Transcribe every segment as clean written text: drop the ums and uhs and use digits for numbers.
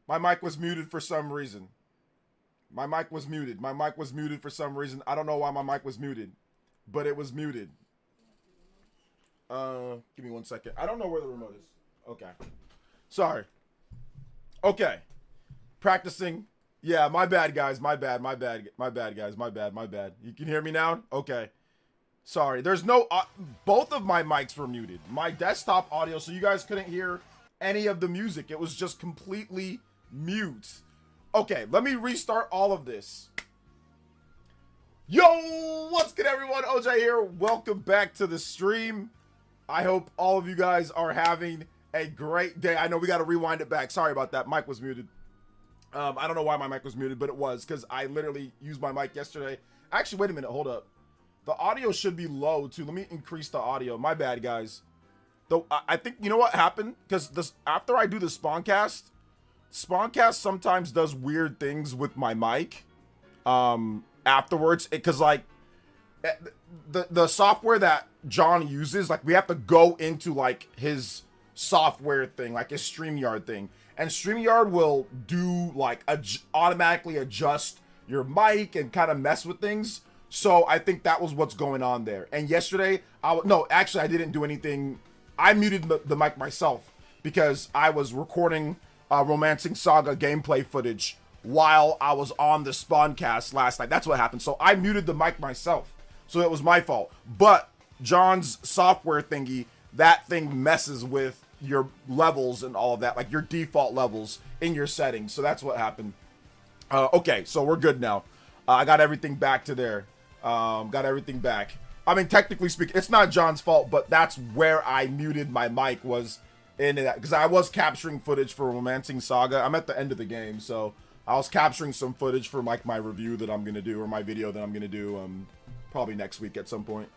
My mic was muted for some reason. My mic was muted. My mic was muted for some reason. I don't know why my mic was muted, but it was muted. Give me 1 second. I don't know where the remote is. Okay. Sorry. Okay. Practicing. Yeah, my bad, guys. My bad, guys. My bad. You can hear me now? Okay. Sorry. There's no... both of my mics were muted. My desktop audio, so you guys couldn't hear any of the music. It was just completely mute. Okay, let me restart all of this. Yo, what's good, everyone? OJ here. Welcome back to the stream. I hope all of you guys are having a great day. I know we got to rewind it back. Sorry about that. Mic was muted. I don't know why my mic was muted, but it was because I literally used my mic yesterday. Actually, wait a minute. Hold up. The audio should be low, too. Let me increase the audio. My bad, guys. Though I think, you know what happened? Because this after I do the Spawncast sometimes does weird things with my mic afterwards. Because, like, the software that John uses, like, we have to go into, like, his software thing, like his StreamYard thing. And StreamYard will do, like, automatically adjust your mic and kind of mess with things. So I think that was what's going on there. And yesterday, no, actually, I didn't do anything. I muted the mic myself because I was recording Romancing Saga gameplay footage while I was on the Spawncast last night. That's what happened. So I muted the mic myself. So it was my fault. But John's software thingy, that thing messes with your levels and all of that, like your default levels in your settings. So that's what happened. Okay, so we're good now. I got everything back to there. Got everything back. I mean, technically speaking, it's not John's fault, but that's where I muted my mic, was in that, because I was capturing footage for Romancing Saga. I'm at the end of the game, so I was capturing some footage for like my review that I'm gonna do, or my video that I'm gonna do probably next week at some point.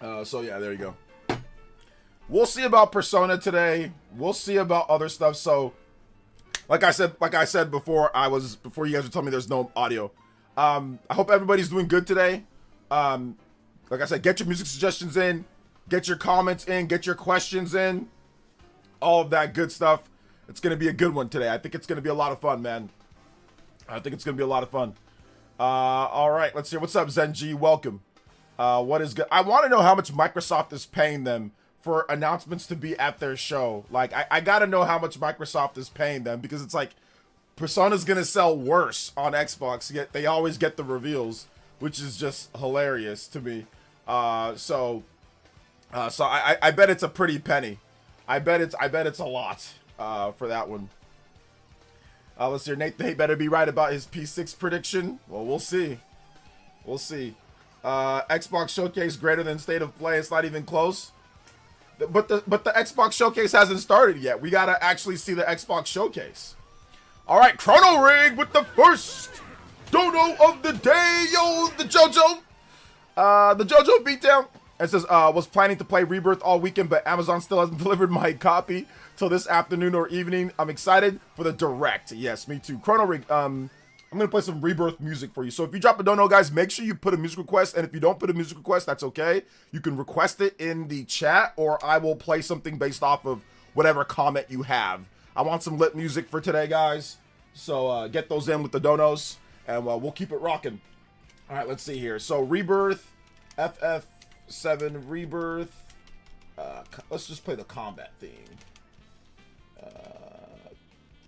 So yeah, there you go. We'll see about Persona today. We'll see about other stuff. So like I said before you guys were telling me there's no audio. I hope everybody's doing good today. Like I said, get your music suggestions in, get your comments in, get your questions in, all of that good stuff. It's gonna be a good one today. I think it's gonna be a lot of fun, man. I think it's gonna be a lot of fun. All right, let's see. What's up, Zenji? Welcome. What is good? I want to know how much Microsoft is paying them for announcements to be at their show. Like, I gotta know how much Microsoft is paying them, because it's like Persona's gonna sell worse on Xbox, yet they always get the reveals, which is just hilarious to me. So I bet it's a pretty penny. I bet it's a lot for that one. Let's see. Nate better be right about his P6 prediction. Well, we'll see. We'll see. Xbox Showcase greater than State of Play. It's not even close. But the Xbox Showcase hasn't started yet. We gotta actually see the Xbox Showcase. All right, Chrono Rig with the first dono of the day. Yo, the JoJo beatdown. It says, was planning to play Rebirth all weekend, but Amazon still hasn't delivered my copy till this afternoon or evening. I'm excited for the direct. Yes, me too. Chrono Rig, I'm going to play some Rebirth music for you. So if you drop a dono, guys, make sure you put a music request. And if you don't put a music request, that's okay. You can request it in the chat, or I will play something based off of whatever comment you have. I want some lit music for today, guys. So get those in with the donos, and we'll keep it rocking. All right, let's see here. So Rebirth, FF7 Rebirth. Let's just play the combat theme.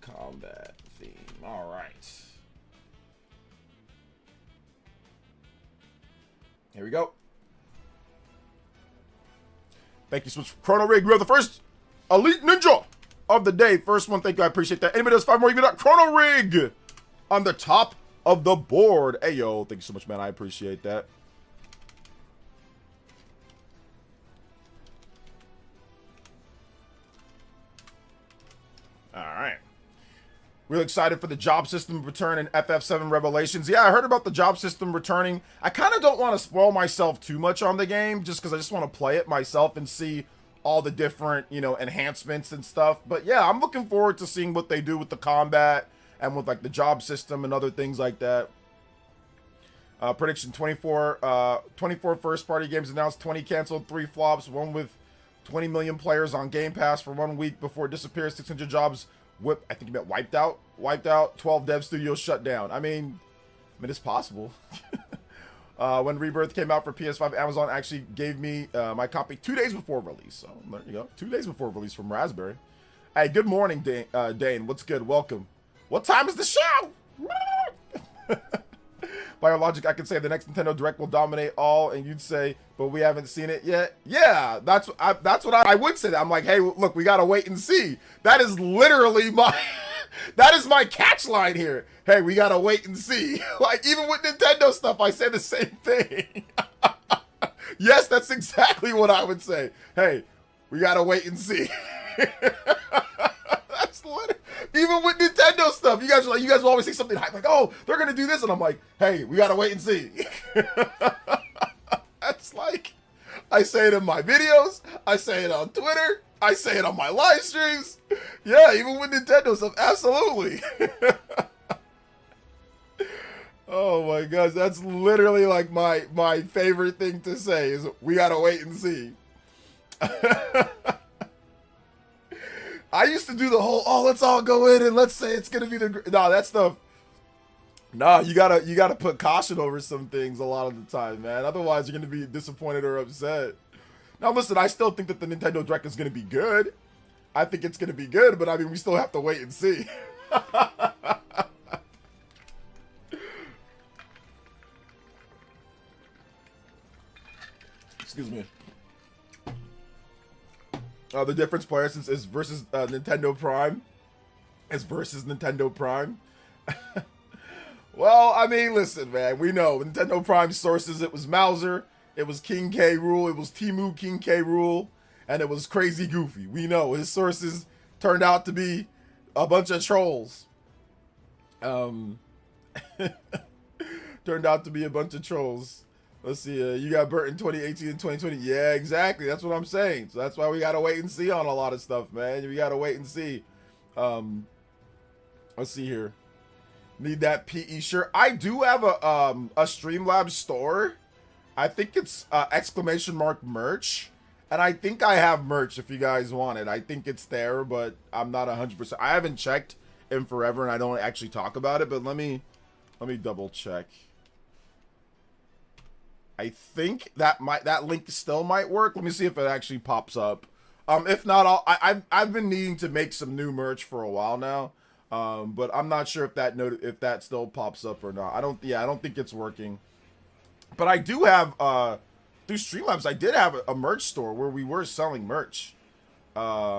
Combat theme. All right. Here we go. Thank you so much for Chrono Rig. We have the first Elite Ninja of the day. First one, thank you. I appreciate that. Anybody else 5 more? You got Chrono Rig on the top of the board. Hey, yo. Thank you so much, man. I appreciate that. All right. Really excited for the job system return in FF7 Revelations. Yeah, I heard about the job system returning. I kind of don't want to spoil myself too much on the game, just because I just want to play it myself and see all the different, you know, enhancements and stuff. But yeah, I'm looking forward to seeing what they do with the combat and with like the job system and other things like that. Prediction 24 first party games announced, 20 canceled, 3 flops, 1 with 20 million players on Game Pass for 1 week before it disappears. 600 jobs I think you meant wiped out. 12 dev studios shut down. I mean it's possible. When Rebirth came out for PS5, Amazon actually gave me my copy 2 days before release. So there you go. 2 days before release from Raspberry. Hey, good morning, Dane. What's good? Welcome. What time is the show? By your logic, I could say the next Nintendo Direct will dominate all, and you'd say, but we haven't seen it yet. Yeah, that's what I would say. That I'm like, hey, look, we gotta wait and see. That is literally my that is my catch line here. Hey, we gotta wait and see. Like, even with Nintendo stuff, I say the same thing. Yes, that's exactly what I would say. Hey, we gotta wait and see. That's literally, even with Nintendo stuff, you guys will always say something hype, like, oh, they're gonna do this, and I'm like, hey, we gotta wait and see. That's like, I say it in my videos, I say it on Twitter, I say it on my live streams. Yeah, even with Nintendo stuff, absolutely. Oh my gosh, that's literally like my favorite thing to say is we gotta wait and see. I used to do the whole, oh, let's all go in and let's say it's gonna be the, no, that stuff. Nah, you gotta put caution over some things a lot of the time, man. Otherwise, you're gonna be disappointed or upset. Now, listen, I still think that the Nintendo Direct is gonna be good. I think it's gonna be good, but I mean, we still have to wait and see. Excuse me. The difference, PlayerEssence, is versus Nintendo Prime. Is versus Nintendo Prime. Well, I mean, listen, man. We know Nintendo Prime sources. It was Mauser. It was King K. Rool. It was Timu King K. Rool. And it was Crazy Goofy. We know his sources turned out to be a bunch of trolls. Turned out to be a bunch of trolls. Let's see, you got burnt in 2018 and 2020. Yeah, exactly. That's what I'm saying. So that's why we got to wait and see on a lot of stuff, man. We got to wait and see. Let's see here. Need that PE shirt. I do have a Streamlabs store. I think it's ! merch. And I think I have merch if you guys want it. I think it's there, but I'm not 100%. I haven't checked in forever and I don't actually talk about it, but let me double check. I think that link still might work. Let me see if it actually pops up. If not, I've been needing to make some new merch for a while now. But I'm not sure if that still pops up or not. I don't think it's working. But I do have through Streamlabs, I did have a merch store where we were selling merch. I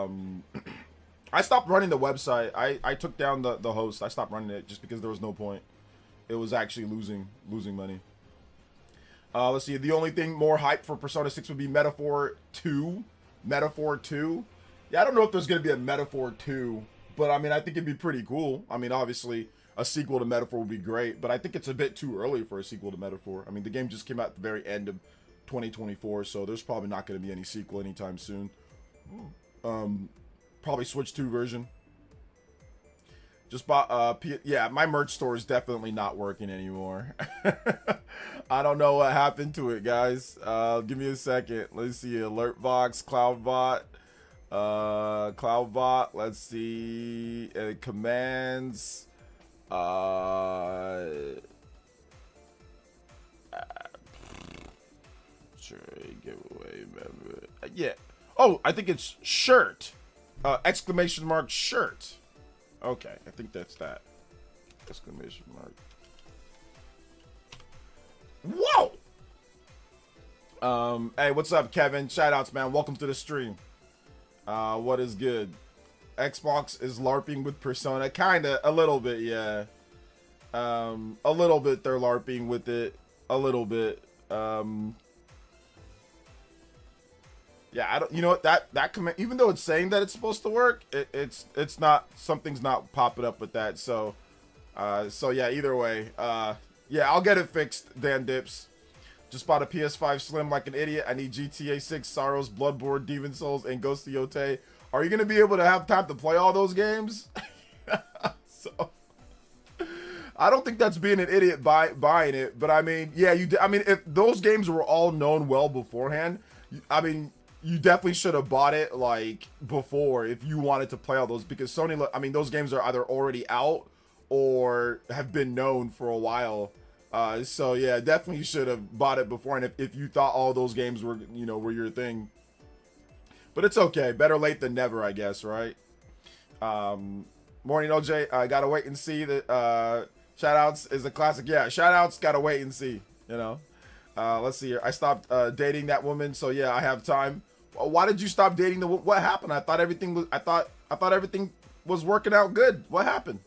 stopped running the website. I took down the host. I stopped running it just because there was no point. It was actually losing money. Let's see. The only thing more hype for Persona 6 would be Metaphor 2. Metaphor 2. Yeah, I don't know if there's going to be a Metaphor 2, but I mean, I think it'd be pretty cool. I mean, obviously, a sequel to Metaphor would be great, but I think it's a bit too early for a sequel to Metaphor. I mean, the game just came out at the very end of 2024, so there's probably not going to be any sequel anytime soon. Probably Switch 2 version. Just bought, yeah, my merch store is definitely not working anymore. I don't know what happened to it, guys. Give me a second. Let's see, Alertbox, Cloudbot, let's see, commands, giveaway member. Yeah. Oh, I think it's shirt. ! Shirt. Okay, I think that's that. ! Whoa! Hey, what's up, Kevin? Shoutouts, man. Welcome to the stream. What is good? Xbox is LARPing with Persona. Kinda, a little bit, yeah. A little bit they're LARPing with it. A little bit. Yeah, I don't. You know what? That command, even though it's saying that it's supposed to work, it's not. Something's not popping up with that. So yeah. Either way, yeah, I'll get it fixed. Dan Dips. Just bought a PS5 Slim like an idiot. I need GTA 6, Sorrows, Bloodborne, Demon Souls, and Ghost of Yotei. Are you gonna be able to have time to play all those games? So, I don't think that's being an idiot buying it. But I mean, yeah, I mean, if those games were all known well beforehand, I mean, you definitely should have bought it like before if you wanted to play all those, because Sony, I mean, those games are either already out or have been known for a while. So yeah, definitely you should have bought it before, and if you thought all those games were, you know, were your thing. But it's okay, better late than never, I guess, right? Morning OJ, I gotta wait and see. That shoutouts is a classic. Yeah, shoutouts gotta wait and see, you know. Let's see here. I stopped dating that woman, so yeah, I have time. Why did you stop dating the? What happened? I thought everything was. I thought everything was working out good. What happened?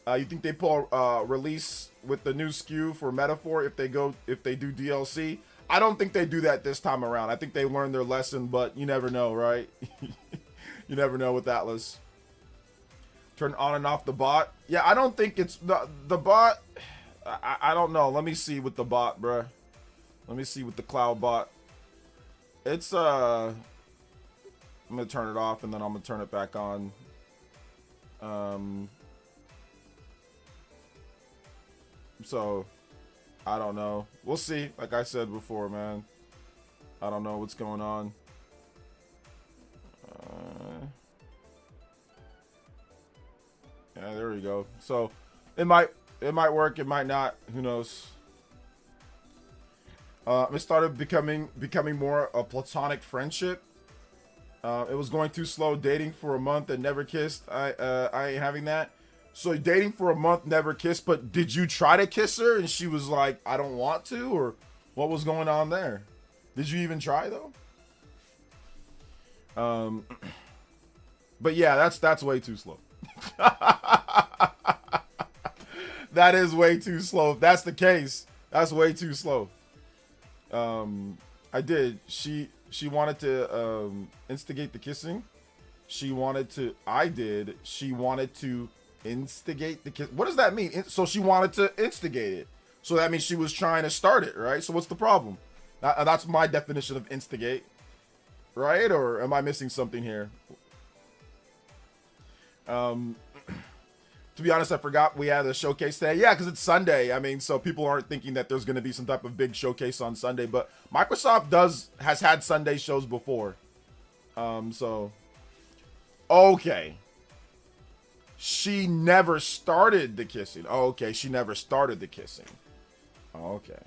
You think they pull release with the new SKU for Metaphor if they do DLC? I don't think they do that this time around. I think they learned their lesson, but you never know, right? You never know with Atlas. Turn on and off the bot. Yeah, I don't think it's the bot. I don't know. Let me see with the bot, bruh. Let me see with the cloud bot. It's I'm gonna turn it off and then I'm gonna turn it back on. So I don't know. We'll see. Like I said before, man. I don't know what's going on. Yeah, there we go. So it might work, it might not. Who knows? It started becoming more a platonic friendship. It was going too slow. Dating for a month and never kissed. I ain't having that. So dating for a month, never kissed. But did you try to kiss her and she was like, I don't want to, or what was going on there? Did you even try though? But yeah, that's way too slow. That is way too slow. If that's the case, that's way too slow. I did. She wanted to instigate the kissing. She wanted to instigate the kiss. What does that mean? So she wanted to instigate it. So that means she was trying to start it, right? So what's the problem? That's my definition of instigate, right? Or am I missing something here? To be honest, I forgot we had a showcase today. Yeah, because it's Sunday. I mean, so people aren't thinking that there's going to be some type of big showcase on Sunday. But Microsoft has had Sunday shows before. So, okay. She never started the kissing. Oh, okay, she never started the kissing. Oh, okay.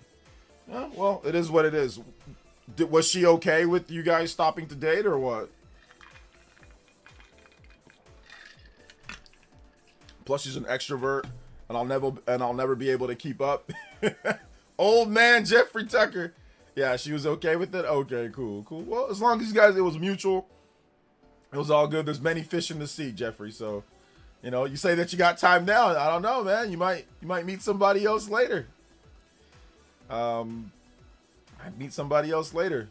Yeah, well, it is what it is. Was she okay with you guys stopping to date or what? Plus, she's an extrovert, and I'll never be able to keep up. Old man Jeffrey Tucker. Yeah, she was okay with it. Okay, cool. Well, as long as you guys, it was mutual, it was all good. There's many fish in the sea, Jeffrey. So, you know, you say that you got time now. I don't know, man. You might meet somebody else later. I meet somebody else later.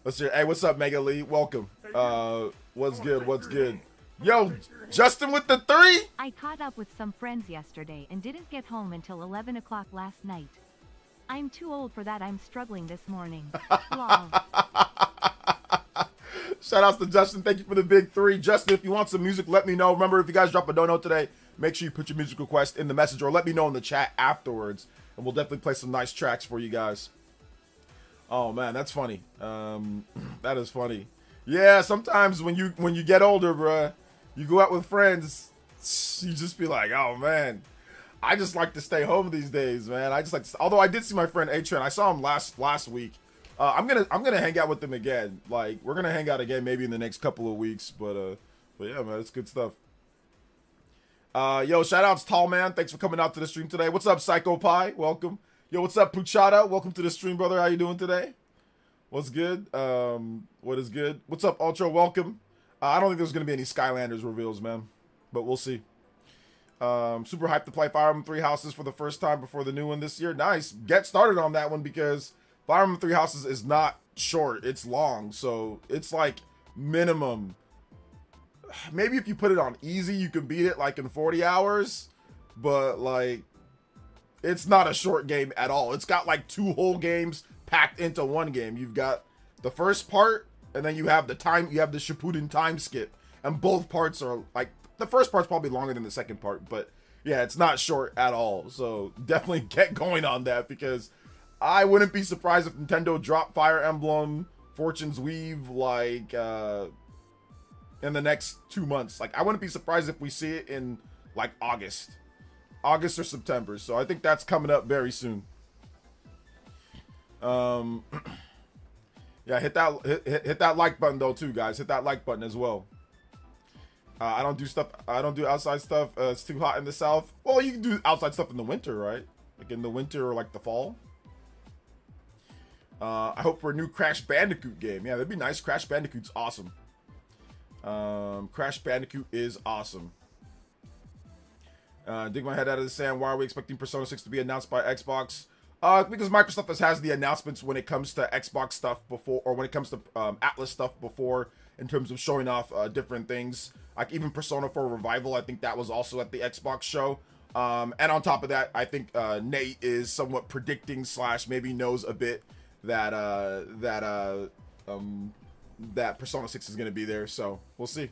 Let's hear. Hey, what's up, Mega Lee? Welcome. What's good? Yo, Justin with the 3? I caught up with some friends yesterday and didn't get home until 11 o'clock last night. I'm too old for that. I'm struggling this morning. Lol. Shout outs to Justin. Thank you for the big 3. Justin, if you want some music, let me know. Remember, if you guys drop a dono today, make sure you put your music request in the message or let me know in the chat afterwards. And we'll definitely play some nice tracks for you guys. Oh man, that's funny. That is funny. Yeah, sometimes when you get older, bruh, you go out with friends, you just be like, oh man, I just like to stay home these days, man. I just like to, although I did see my friend A-Tran. I saw him last week. I'm gonna hang out with him again. Like, we're gonna hang out again maybe in the next couple of weeks. But yeah, man, it's good stuff. Yo, shout outs Tall Man. Thanks for coming out to the stream today. What's up, Psycho Pie? Welcome. Yo, what's up, Puchata? Welcome to the stream, brother. How you doing today? What's good? What is good? What's up, Ultra? Welcome. I don't think there's gonna be any Skylanders reveals, man, but we'll see. Super hyped to play Fire Emblem 3 Houses for the first time before the new one this year. Nice. Get started on that one because Fire Emblem 3 Houses is not short. It's long, so it's like minimum. Maybe if you put it on easy, you can beat it like in 40 hours, but like, it's not a short game at all. It's got like 2 whole games packed into one game. You've got the first part, and then you have the Shippuden time skip, and both parts are like, the first part's probably longer than the second part, but Yeah, it's not short at all. So definitely get going on that, because I wouldn't be surprised if Nintendo dropped Fire Emblem Fortune's Weave like in the next 2 months. Like, I wouldn't be surprised if we see it in like August or September. So I think that's coming up very soon. Yeah, hit that like button though too, guys. Hit that like button as well. I don't do outside stuff. It's too hot in the south. Well, you can do outside stuff in the winter, right? Like in the winter or like the fall. I hope for a new Crash Bandicoot game. Yeah, that'd be nice. Crash Bandicoot's awesome. Crash Bandicoot is awesome. Dig my head out of the sand. Why are we expecting Persona 6 to be announced by Xbox? Because Microsoft has the announcements when it comes to Xbox stuff before, or when it comes to Atlas stuff before, in terms of showing off different things. Like even Persona 4 Revival, I think that was also at the Xbox show. And on top of that, I think Nate is somewhat predicting / maybe knows a bit that that Persona 6 is going to be there. So we'll see.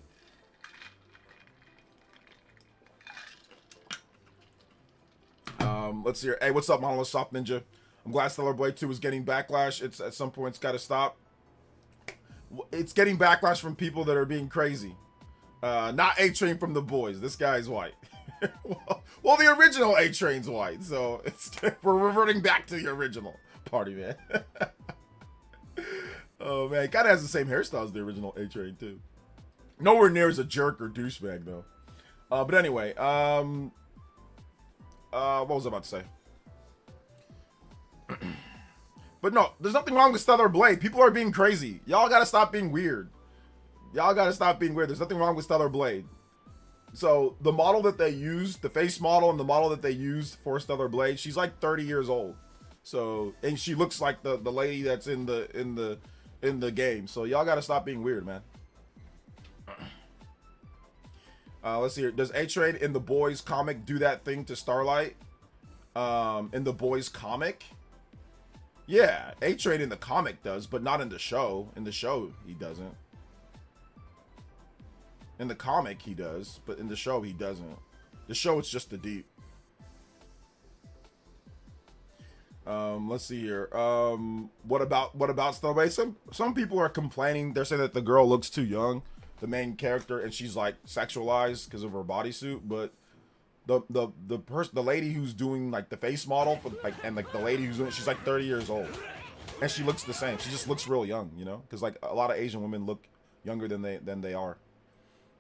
Let's see here. Hey, what's up, Monolith Soft Ninja? I'm glad Stellar Blade 2 is getting backlash. It's at some point it's got to stop. It's getting backlash from people that are being crazy. Not A-Train from the boys. This guy's white. well, the original A-Train's white, so we're reverting back to the original party, man. Oh man, kind of has the same hairstyle as the original A-Train too. Nowhere near as a jerk or douchebag though. But anyway, what was I about to say? But no, there's nothing wrong with Stellar Blade. People are being crazy. Y'all gotta stop being weird. There's nothing wrong with Stellar Blade. So the model that they used, the face model and the model that they used for Stellar Blade, she's like 30 years old. So, and she looks like the lady that's in the game. So y'all gotta stop being weird, man. Let's see here. Does A-Train in the Boys comic do that thing to Starlight? In the Boys comic? Yeah, A-Train in the comic does, but not in the show. In the show, he doesn't. In the comic, he does, but in the show, he doesn't. The show, it's just the Deep. Let's see here. What about Starlight? Some people are complaining. They're saying that the girl looks too young, the main character, and she's like sexualized because of her bodysuit. But the lady who's doing like the face model for the lady who's doing it, she's like 30 years old, and she looks the same. She just looks real young, you know, because like a lot of Asian women look younger than they are.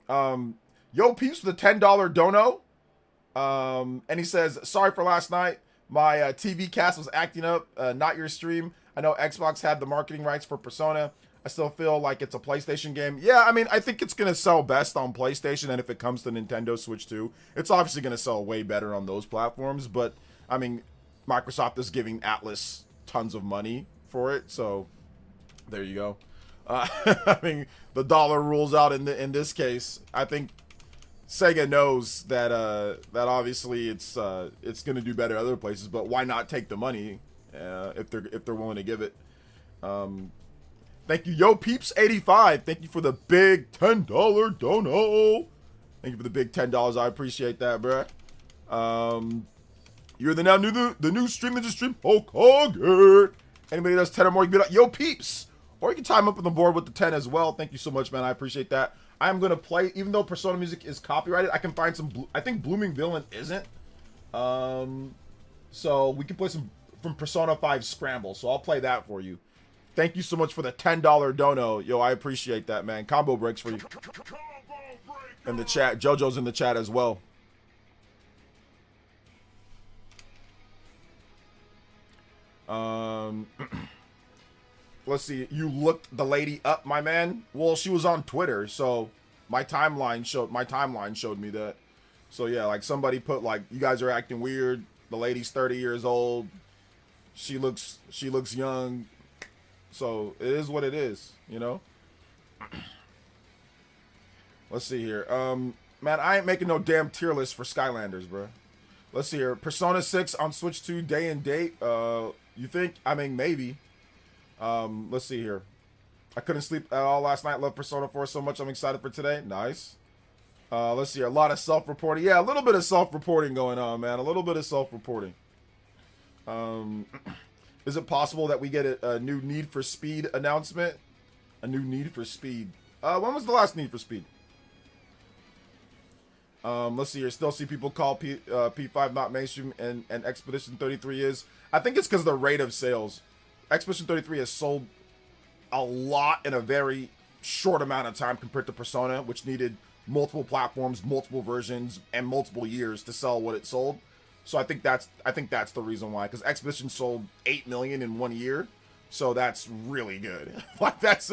Yo Peeps with a $10 dono. And he says, sorry for last night. My TV cast was acting up. Not your stream. I know Xbox had the marketing rights for Persona. I still feel like it's a PlayStation game. Yeah, I mean, I think it's going to sell best on PlayStation, and if it comes to Nintendo Switch 2, it's obviously going to sell way better on those platforms. But, I mean, Microsoft is giving Atlas tons of money for it, so there you go. I mean, the dollar rules out in this case. I think Sega knows that that obviously it's going to do better other places, but why not take the money if they're willing to give it? Thank you, Yo Peeps 85. Thank you for the big $10 dono. Thank you for the big $10. I appreciate that, bruh. You're the new stream that just stream Hulk Hogan. Anybody does 10 or more, you can be like Yo Peeps, or you can time up on the board with the 10 as well. Thank you so much, man. I appreciate that. I'm gonna play, even though Persona music is copyrighted, I can find some. I think Blooming Villain isn't. So we can play some from Persona 5 Scramble. So I'll play that for you. Thank you so much for the $10 dono. Yo, I appreciate that, man. Combo breaks for you. In the chat. JoJo's in the chat as well. Let's see. You looked the lady up, my man? Well, she was on Twitter, so my timeline showed me that. So yeah, like somebody put like, you guys are acting weird. The lady's 30 years old. She looks young. So it is what it is, you know? Let's see here. Man, I ain't making no damn tier list for Skylanders, bro. Let's see here. Persona 6 on Switch 2 day and date. You think? I mean, maybe. Let's see here. I couldn't sleep at all last night. Love Persona 4 so much. I'm excited for today. Nice. Let's see, a lot of self-reporting. Yeah, a little bit of self-reporting going on, man. A little bit of self-reporting. Is it possible that we get a new Need for Speed announcement? A new Need for Speed. When was the last Need for Speed? Let's see here. Still see people call P5 not mainstream and Expedition 33 is. I think it's because of the rate of sales. Expedition 33 has sold a lot in a very short amount of time compared to Persona, which needed multiple platforms, multiple versions, and multiple years to sell what it sold. So I think that's the reason why. Because Expedition sold 8 million in 1 year, so that's really good. Like that's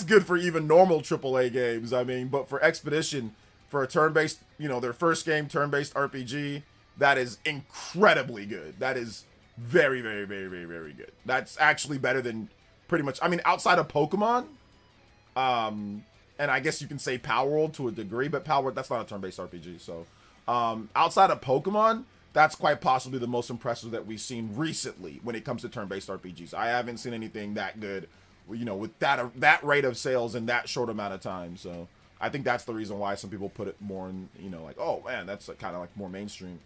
good for even normal AAA games. I mean, but for Expedition, for a turn-based, you know, their first game, turn-based RPG, that is incredibly good. That is very, very, very, very, very good. That's actually better than pretty much, I mean, outside of Pokemon, and I guess you can say Power World to a degree, but Power World, that's not a turn-based RPG, so outside of Pokemon, that's quite possibly the most impressive that we've seen recently when it comes to turn-based RPGs. I haven't seen anything that good, you know, with that rate of sales in that short amount of time. So I think that's the reason why some people put it more in, you know, like, oh man, that's kind of like more mainstream.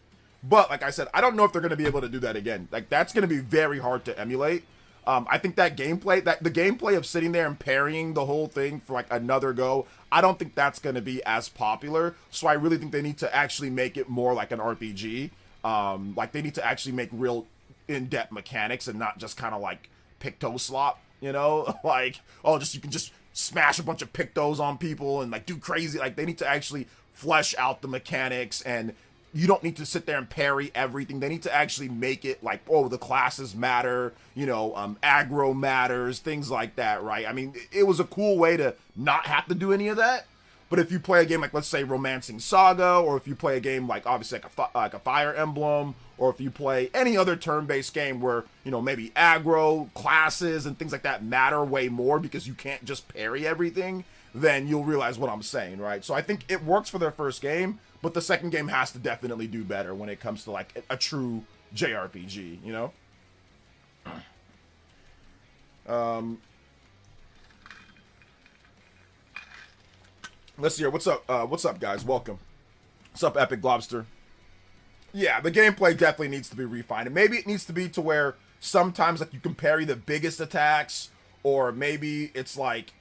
But like I said, I don't know if they're going to be able to do that again. Like that's going to be very hard to emulate. I think that gameplay, the gameplay of sitting there and parrying the whole thing for like another go, I don't think that's going to be as popular. So I really think they need to actually make it more like an RPG. Like they need to actually make real in-depth mechanics and not just kind of like Picto slop, you know, like, oh, you can just smash a bunch of Pictos on people and like do crazy. Like they need to actually flesh out the mechanics, and you don't need to sit there and parry everything. They need to actually make it like, oh, the classes matter, you know, aggro matters, things like that, right? I mean, it was a cool way to not have to do any of that. But if you play a game like, let's say, Romancing Saga, or if you play a game like, obviously, like a Fire Emblem, or if you play any other turn-based game where, you know, maybe aggro, classes, and things like that matter way more because you can't just parry everything, then you'll realize what I'm saying, right? So I think it works for their first game, but the second game has to definitely do better when it comes to, like, a true JRPG, you know? Let's see here. What's up, guys? Welcome. What's up, Epic Globster? Yeah, the gameplay definitely needs to be refined. And maybe it needs to be to where sometimes, like, you can parry the biggest attacks, or maybe it's like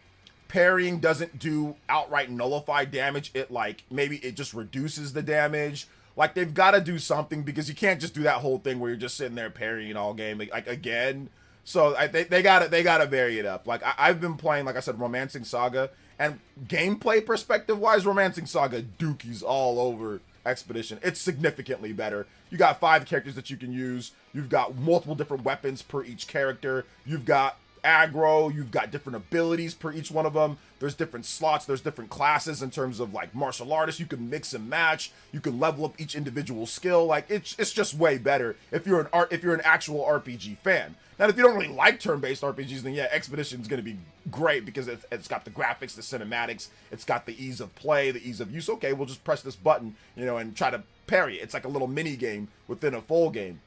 parrying doesn't do outright nullify damage. It like maybe it just reduces the damage. Like they've got to do something, because you can't just do that whole thing where you're just sitting there parrying all game like again. So they gotta vary it up. Like I've been playing, like I said, Romancing Saga, and gameplay perspective wise, Romancing Saga dookies all over Expedition. It's significantly better. You got 5 characters that you can use. You've got multiple different weapons per each character. You've got aggro, you've got different abilities per each one of them. There's different slots, there's different classes in terms of like martial artists. You can mix and match, you can level up each individual skill. Like it's just way better if you're an actual RPG fan. Now if you don't really like turn-based RPGs, then yeah, Expedition is going to be great because it's got the graphics, the cinematics, it's got the ease of play, the ease of use. Okay, we'll just press this button, you know, and try to parry it. It's like a little mini game within a full game,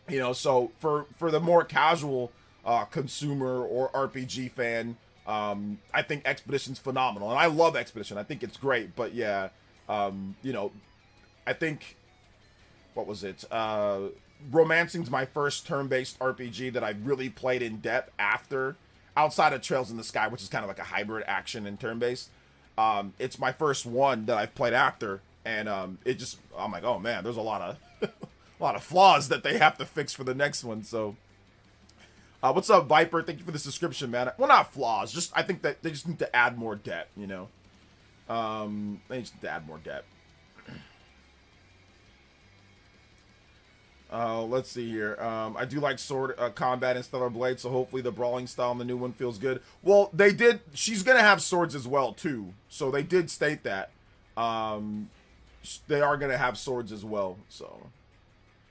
you know. So for the more casual consumer or RPG fan, I think Expedition's phenomenal, and I love Expedition. I think it's great, but yeah, you know, I think, what was it? Romancing's my first turn-based RPG that I really played in depth outside of Trails in the Sky, which is kind of like a hybrid action and turn-based. It's my first one that I've played after, and I'm like, oh man, there's a lot of a lot of flaws that they have to fix for the next one. So what's up, Viper? Thank you for the subscription, man. Well, not flaws, just I think that they just need to add more depth, you know. They just need to add more depth. Let's see here. I do like sword combat in Stellar Blade, so hopefully the brawling style in the new one feels good. Well, they did. She's gonna have swords as well too, so they did state that. They are gonna have swords as well. So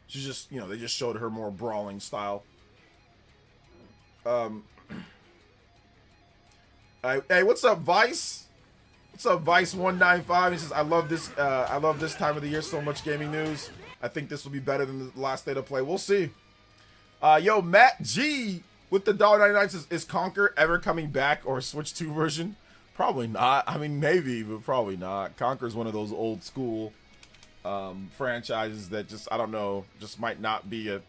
she's just, you know, they just showed her more brawling style. Hey, what's up, Vice? What's up, Vice195? He says, I love this time of the year. So much gaming news. I think this will be better than the last day to play. We'll see. Yo, Matt G with the $1.99 says, is Conquer ever coming back, or a Switch 2 version? Probably not. I mean, maybe, but probably not. Conker's one of those old school franchises that just, I don't know, just might not be a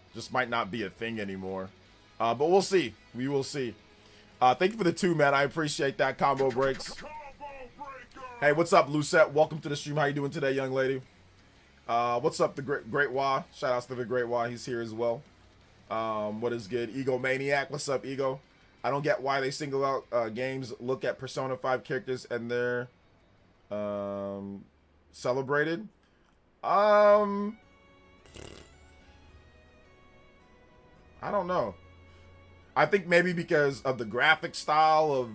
thing anymore. But we'll see. We will see. Thank you for the 2, man. I appreciate that. Combo breaks. Hey, what's up, Lucette? Welcome to the stream. How you doing today, young lady? What's up, the Great Wah? Shout outs to the Great Wah. He's here as well. What is good? Ego Maniac. What's up, Ego? I don't get why they single out games, look at Persona 5 characters, and they're celebrated. I don't know. I think maybe because of the graphic style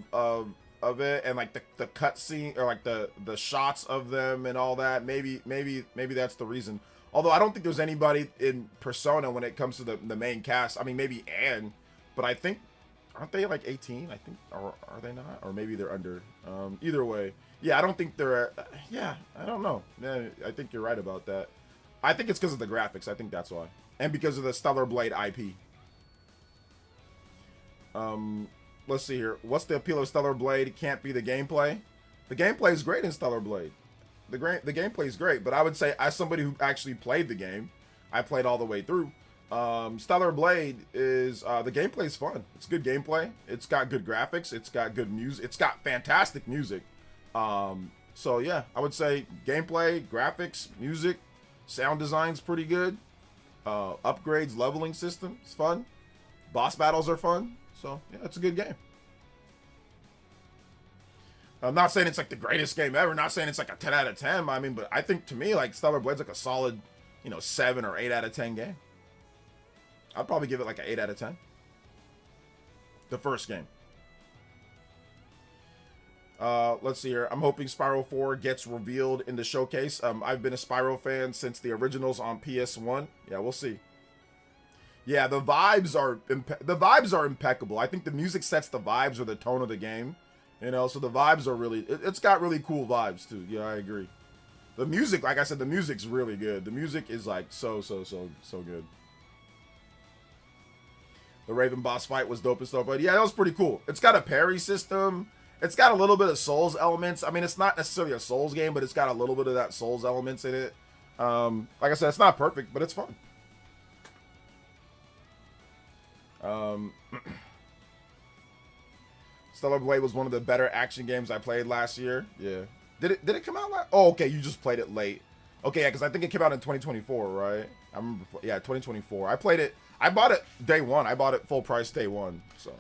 of it, and like the cutscene, or like the shots of them and all that. Maybe that's the reason. Although I don't think there's anybody in Persona when it comes to the main cast. I mean, maybe Anne, but I think, aren't they like 18? I think, or are they not? Or maybe they're under. Either way, yeah, I don't think they're. Yeah, I don't know. Yeah, I think you're right about that. I think it's because of the graphics. I think that's why, and because of the Stellar Blade IP. Let's see here. What's the appeal of Stellar Blade? It can't be the gameplay. The gameplay is great in Stellar Blade. The gameplay is great, but I would say, as somebody who actually played the game, I played all the way through. Stellar Blade is the gameplay is fun. It's good gameplay. It's got good graphics. It's got good music. It's got fantastic music. So yeah, I would say gameplay, graphics, music, sound design's pretty good. Upgrades, leveling system, it's fun. Boss battles are fun. So yeah, it's a good game. I'm not saying it's like the greatest game ever. Not saying it's like a 10 out of 10. I mean, but I think to me, like, Stellar Blade's like a solid, 7 or 8 out of 10 game. I'd probably give it like an 8 out of 10. The first game. Let's see here. I'm hoping Spyro 4 gets revealed in the showcase. I've been a Spyro fan since the originals on PS1. Yeah, we'll see. Yeah, the vibes are impeccable. I think the music sets the vibes or the tone of the game. So the vibes are really, it's got really cool vibes too. Yeah, I agree. The music, like I said, the music's really good. The music is like so good. The Raven boss fight was dope and stuff, but yeah, that was pretty cool. It's got a parry system. It's got a little bit of Souls elements. I mean, it's not necessarily a Souls game, but it's got a little bit of that Souls elements in it. Like I said, it's not perfect, but it's fun. Stellar Blade was one of the better action games I played last year. Yeah. Did it come out last? Oh, okay, you just played it late. Okay, yeah, because I think it came out in 2024, right? I remember, yeah, 2024. I played it. I bought it day one. I bought it full price day one, so.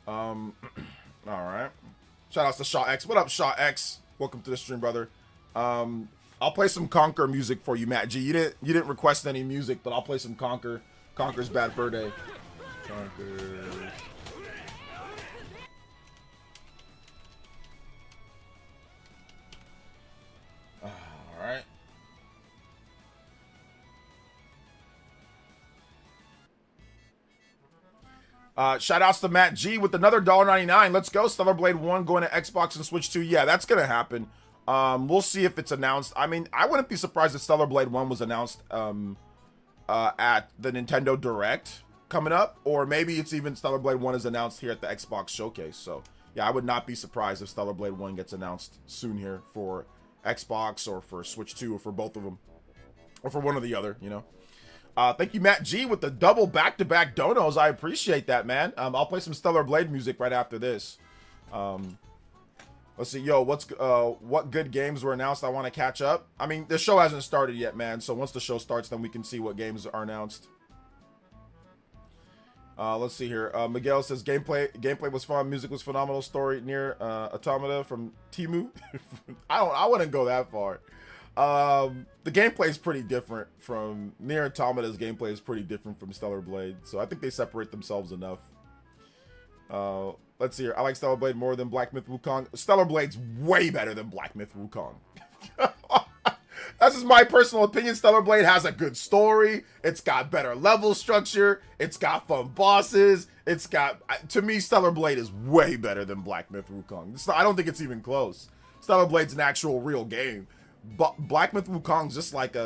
All right. Shout outs to Shaw X. What up, Shaw X? Welcome to the stream, brother. I'll play some Conker music for you, Matt G. You didn't request any music, but I'll play some Conker. Conker's Bad Fur Day. Conker. All right. Shout outs to Matt G with another $1.99. Let's go. Stellar Blade 1 going to Xbox and Switch 2. Yeah, that's going to happen. We'll see if it's announced. I mean, I wouldn't be surprised if Stellar Blade 1 was announced at the Nintendo Direct coming up. Or maybe it's even Stellar Blade 1 is announced here at the Xbox Showcase. So, yeah, I would not be surprised if Stellar Blade 1 gets announced soon here for Xbox or for Switch 2 or for both of them. Or for one or the other, Thank you, Matt G, with the double back-to-back donos. I appreciate that, man. I'll play some Stellar Blade music right after this. Let's see. Yo, what good games were announced? I want to catch up. I mean, the show hasn't started yet, man. So once the show starts, then we can see what games are announced. Let's see here. Miguel says gameplay was fun. Music was phenomenal. Story near Automata from Timu. I wouldn't go that far. The gameplay is pretty different from Nier Automata's gameplay is pretty different from Stellar Blade, so I think they separate themselves enough. Let's see here. I like Stellar Blade more than Black Myth Wukong. Stellar Blade's way better than Black Myth Wukong. That's just my personal opinion. Stellar Blade has a good story. It's got better level structure. It's got fun bosses. It's got, to me, Stellar Blade is way better than Black Myth Wukong. I don't think it's even close. Stellar Blade's an actual real game. But Black Myth Wukong's just like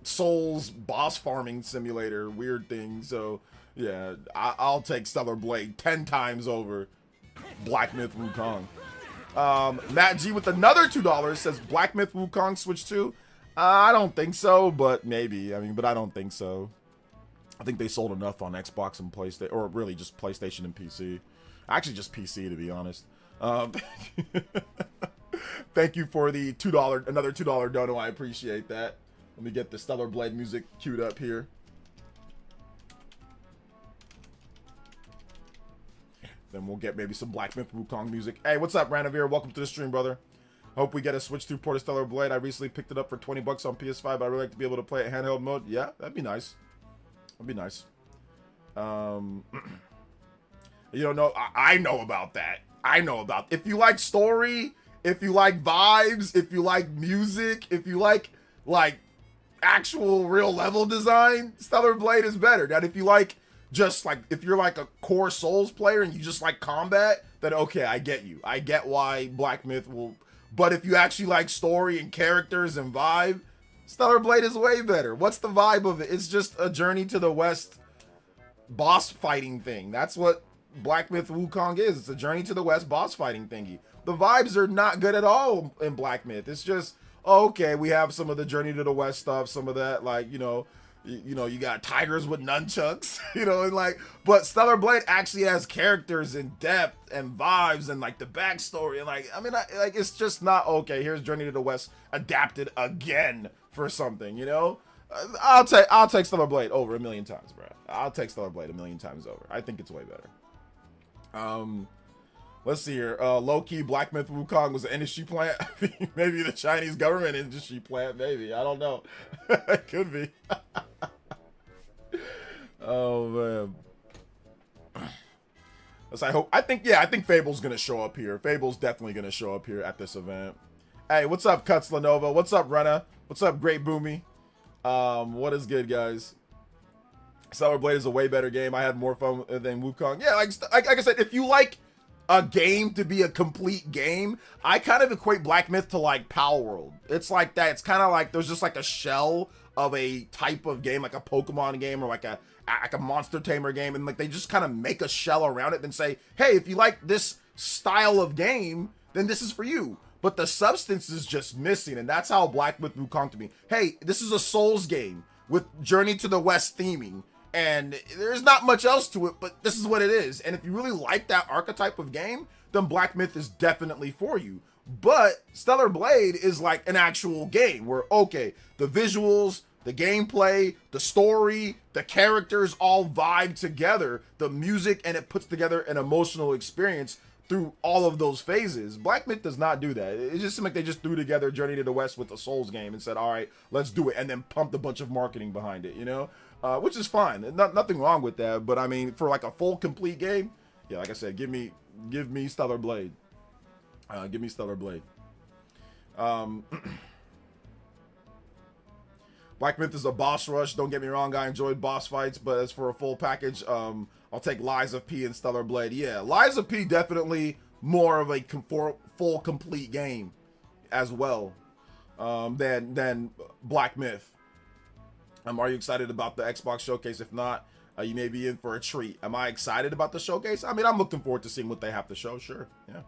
Souls boss farming simulator weird thing. So yeah, I'll take Stellar Blade 10 times over Black Myth Wukong. Matt G with another $2 says Black Myth Wukong Switch 2. I don't think so, but maybe. I mean, but I don't think so. I think they sold enough on Xbox and PlayStation, or really just PlayStation and PC. Actually, just PC, to be honest. Thank you for the $2, another $2 dono. I appreciate that. Let me get the Stellar Blade music queued up here. Then we'll get maybe some Black Myth Wukong music. Hey, what's up, Ranavir? Welcome to the stream, brother. Hope we get a Switch 2 port of Stellar Blade. I recently picked it up for 20 bucks on PS5, but I'd really like to be able to play it handheld mode. Yeah, that'd be nice. That'd be nice. You don't know? I know about that. I know about. If you like story, if you like vibes, if you like music, if you like actual real level design, Stellar Blade is better. Now, if you like just like, if you're like a core Souls player and you just like combat, then okay, I get you. I get why Black Myth will. But if you actually like story and characters and vibe, Stellar Blade is way better. What's the vibe of it? It's just a Journey to the West boss fighting thing. That's what Black Myth Wukong is. It's a Journey to the West boss fighting thingy. The vibes are not good at all in Black Myth. It's just, okay, we have some of the Journey to the West stuff, some of that, like, you know, you got tigers with nunchucks, you know, and like, but Stellar Blade actually has characters and depth and vibes and like the backstory and like, I mean, like, it's just not, okay, here's Journey to the West adapted again for something, you know. I'll take Stellar Blade over 1,000,000 times, bro. I'll take Stellar Blade 1,000,000 times over. I think it's way better. Let's see here. Low-key, Black Myth Wukong was an industry plant. Maybe the Chinese government industry plant. Maybe. I don't know. It could be. Oh, man. I think Fable's going to show up here. Fable's definitely going to show up here at this event. Hey, what's up, Cuts Lenovo? What's up, Rena? What's up, Great Boomy? What is good, guys? Stellar Blade is a way better game. I had more fun than Wukong. Yeah, like I said, if you like a game to be a complete game, I kind of equate Black Myth to like Pal World. It's like that. It's kind of like there's just like a shell of a type of game, like a Pokemon game or like a Monster Tamer game, and like they just kind of make a shell around it and say, hey, if you like this style of game, then this is for you. But the substance is just missing, and that's how Black Myth Wukong to me. Hey, this is a Souls game with Journey to the West theming, and there's not much else to it, but this is what it is. And if you really like that archetype of game, then Black Myth is definitely for you. But Stellar Blade is like an actual game where, okay, the visuals, the gameplay, the story, the characters all vibe together, the music, and it puts together an emotional experience through all of those phases. Black Myth does not do that. It just seems like they just threw together Journey to the West with a Souls game and said, all right, let's do it, and then pumped a bunch of marketing behind it, you know? Which is fine. Nothing wrong with that, but I mean, for like a full, complete game, yeah, like I said, give me Stellar Blade. Give me Stellar Blade. Black Myth is a boss rush. Don't get me wrong, I enjoyed boss fights, but as for a full package, I'll take Lies of P and Stellar Blade. Yeah, Lies of P definitely more of a full complete game as well than Black Myth. Are you excited about the Xbox showcase? If not, you may be in for a treat. Am I excited about the showcase? I mean, I'm looking forward to seeing what they have to show. Sure, yeah.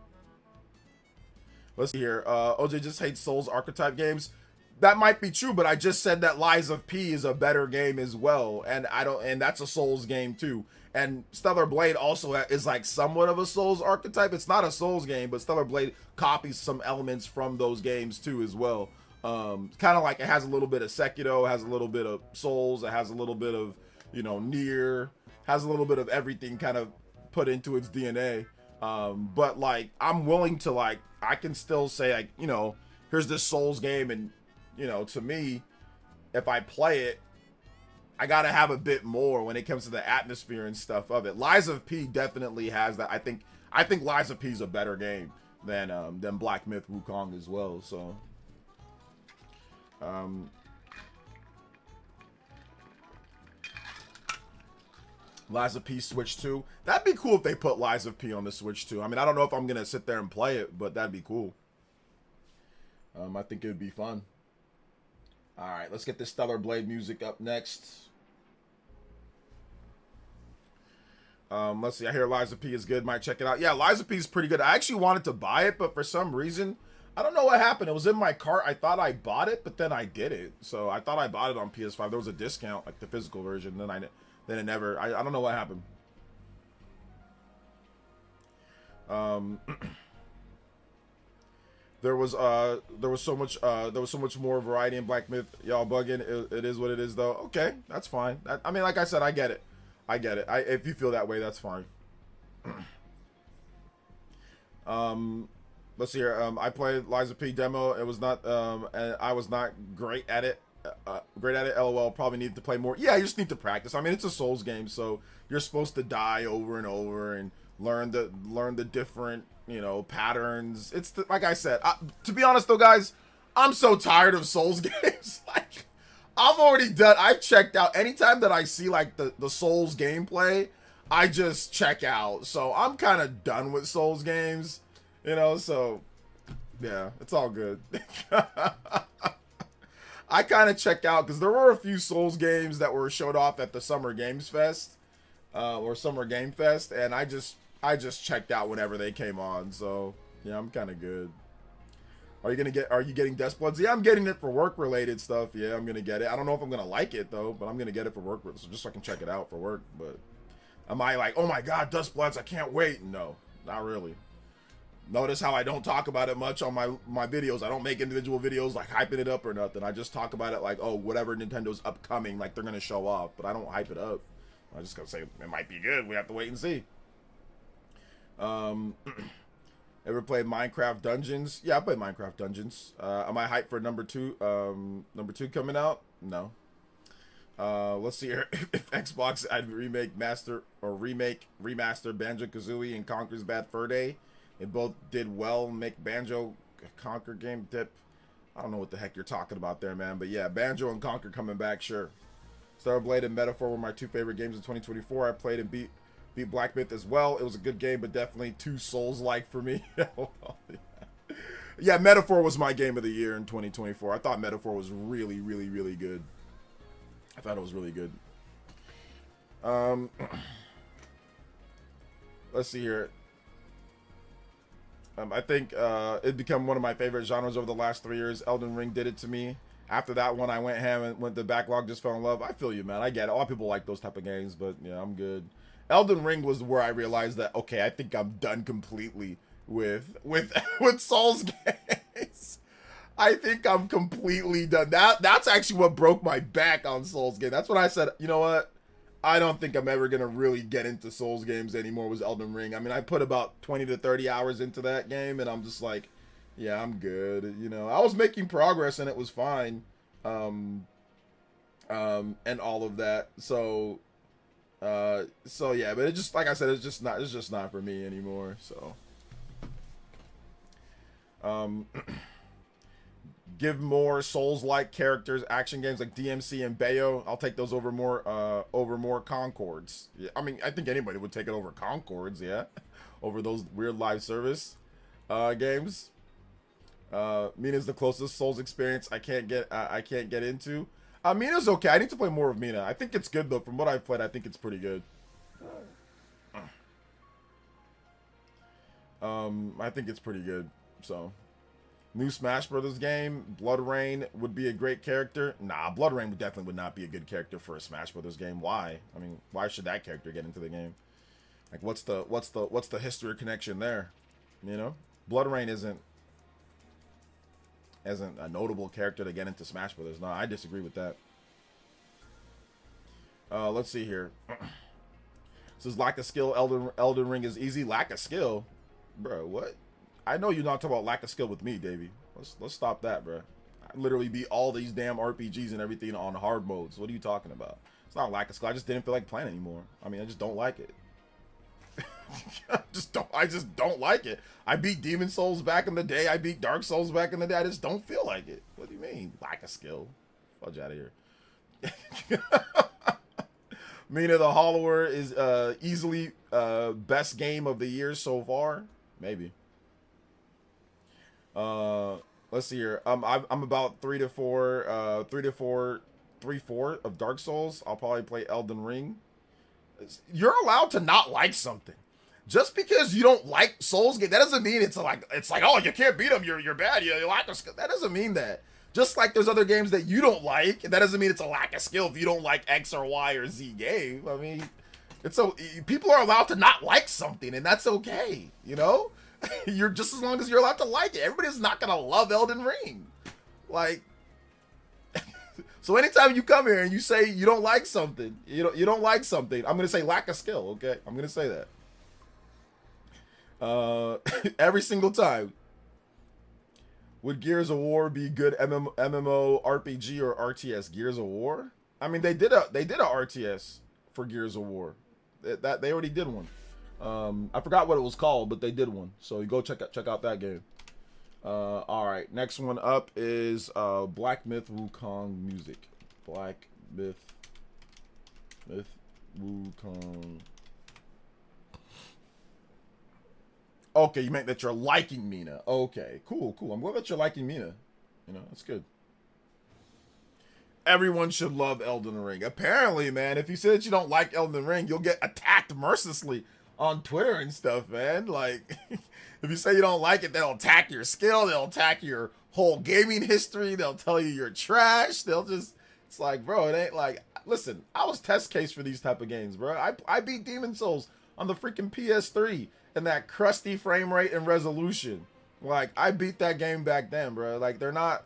Let's see here. OJ just hates Souls archetype games. That might be true, but I just said that Lies of P is a better game as well, and that's a Souls game too. And Stellar Blade also is like somewhat of a Souls archetype. It's not a Souls game, but Stellar Blade copies some elements from those games too as well. Kind of like it has a little bit of Sekiro, has a little bit of Souls, it has a little bit of, you know, Nier, has a little bit of everything kind of put into its DNA. But like, I'm willing to, like, I can still say, like, you know, here's this Souls game, and, you know, to me, if I play it, I gotta have a bit more when it comes to the atmosphere and stuff of it. Lies of P definitely has that. I think Lies of P is a better game than Black Myth Wukong as well. So, Lies of P Switch 2. That'd be cool if they put Lies of P on the Switch 2. I mean, I don't know if I'm gonna sit there and play it, but that'd be cool. I think it would be fun. All right, let's get the Stellar Blade music up next. Let's see. I hear Liza P is good. Might check it out. Yeah, Liza P is pretty good. I actually wanted to buy it, but for some reason, I don't know what happened. It was in my cart. I thought I bought it, but then I didn't. So I thought I bought it on PS5. There was a discount, like the physical version. Then it never. I don't know what happened. There was so much more variety in Black Myth. Y'all bugging. It is what it is, though. Okay, that's fine. I mean, like I said, I get it. If you feel that way, that's fine. Let's see here. I played Liza P demo. It was not and I was not great at it. LOL. Probably need to play more. Yeah, you just need to practice. I mean, it's a Souls game, so you're supposed to die over and over and learn the different, patterns. It's like I said. To be honest though, guys, I'm so tired of Souls games. Like, I'm already done. I've checked out. Anytime that I see like the Souls gameplay, I just check out. So I'm kind of done with Souls games, so yeah, it's all good. I kind of checked out because there were a few Souls games that were showed off at the Summer Games Fest or Summer Game Fest, and I just checked out whenever they came on. So yeah, I'm kind of good. Are you getting Death Bloods? Yeah, I'm getting it for work related stuff. Yeah, I'm gonna get it. I don't know if I'm gonna like it though, but I'm gonna get it for work, so just so I can check it out for work. But am I like, oh my god, Dust Bloods, I can't wait? No, not really. Notice how I don't talk about it much on my videos. I don't make individual videos like hyping it up or nothing. I just talk about it like, oh, whatever Nintendo's upcoming, like they're gonna show off, but I don't hype it up. I just gotta say it might be good. We have to wait and see. Ever played Minecraft Dungeons? Yeah, I played Minecraft Dungeons. Am I hyped for number two coming out? No. Let's see here. If Xbox had remaster Banjo-Kazooie and Conker's Bad Fur Day, it both did well. Make Banjo Conker game dip. I don't know what the heck you're talking about there, man. But yeah, Banjo and Conker coming back, sure. Starblade and Metaphor were my two favorite games in 2024. I played and beat Black Myth as well. It was a good game, but definitely too Souls-like for me. Yeah, Metaphor was my game of the year in 2024. I thought Metaphor was really, really, really good. I thought it was really good. Let's see here. I think it became one of my favorite genres over the last 3 years. Elden Ring did it to me. After that one, I went ham and went the backlog, just fell in love. I feel you, man. I get it. A lot of people like those type of games, but yeah, I'm good. Elden Ring was where I realized that, okay, I think I'm done completely with Souls games. I think I'm completely done. That's actually what broke my back on Souls games. That's when I said, you know what? I don't think I'm ever going to really get into Souls games anymore, was Elden Ring. I mean, I put about 20 to 30 hours into that game, and I'm just like, yeah, I'm good. I was making progress, and it was fine. And all of that. So yeah, but it just, like I said, it's just not for me anymore. So, give more Souls-like characters, action games like DMC and Bayo. I'll take those over more Concords. Yeah, I mean, I think anybody would take it over Concords, yeah, over those weird live service games. Mina's the closest Souls experience I can't get into. Mina's okay. I need to play more of Mina. I think it's good though. From what I've played, I think it's pretty good. I think it's pretty good. So, new Smash Brothers game, Blood Rain would be a great character. Nah, Blood Rain definitely would not be a good character for a Smash Brothers game. Why? I mean, why should that character get into the game? Like, what's the history connection there? Blood Rain isn't a notable character to get into Smash Brothers. No, I disagree with that. Let's see here. Says lack of skill. Elden Ring is easy. Lack of skill, bro. What? I know you're not talking about lack of skill with me, Davey. Let's stop that, bro. I literally beat all these damn RPGs and everything on hard modes. What are you talking about? It's not lack of skill. I just didn't feel like playing anymore. I mean, I just don't like it. I just don't like it. I beat Demon Souls back in the day. I beat Dark Souls back in the day. I just don't feel like it. What do you mean? Lack of skill. Fudge out of here. Mina the Hollower is easily best game of the year so far. Maybe. let's see here. I'm about 3 to 4, 3 to 4, 3/4 of Dark Souls. I'll probably play Elden Ring. You're allowed to not like something. Just because you don't like Souls game, that doesn't mean it's like oh, you can't beat them, you're bad, you lack of skill. That doesn't mean that. Just like there's other games that you don't like, and that doesn't mean it's a lack of skill if you don't like X or Y or Z game. I mean, it's so people are allowed to not like something, and that's okay. You know, you're just as long as you're allowed to like it. Everybody's not gonna love Elden Ring, like. So anytime you come here and you say you don't like something, you don't like something, I'm gonna say lack of skill. Okay, I'm gonna say that. Every single time. Would Gears of War be good MMO RPG or RTS? Gears of War? I mean, they did a RTS for Gears of War. That they already did one. I forgot what it was called, but they did one. So you go check out that game. All right, next one up is Black Myth Wukong music. Black Myth Wukong. Okay, you meant that you're liking Mina. Okay, cool. I'm glad that you're liking Mina. You know, that's good. Everyone should love Elden Ring. Apparently, man, if you say that you don't like Elden Ring, you'll get attacked mercilessly on Twitter and stuff, man. Like, if you say you don't like it, they'll attack your skill. They'll attack your whole gaming history. They'll tell you you're trash. They'll just, it's like, bro, it ain't like, listen, I was test case for these type of games, bro. I beat Demon Souls on the freaking PS3. And that crusty frame rate and resolution. Like, I beat that game back then, bro. Like, they're not...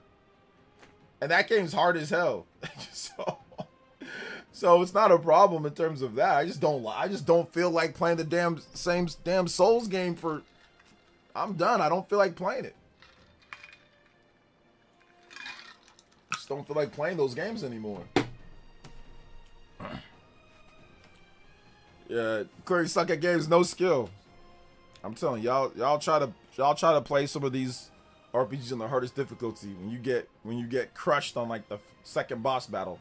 And that game's hard as hell. So it's not a problem in terms of that. I just don't feel like playing the same Souls game for... I'm done. I don't feel like playing it. Just don't feel like playing those games anymore. Yeah, clearly suck at games, no skill. I'm telling y'all try to play some of these RPGs on the hardest difficulty when you get crushed on like the second boss battle.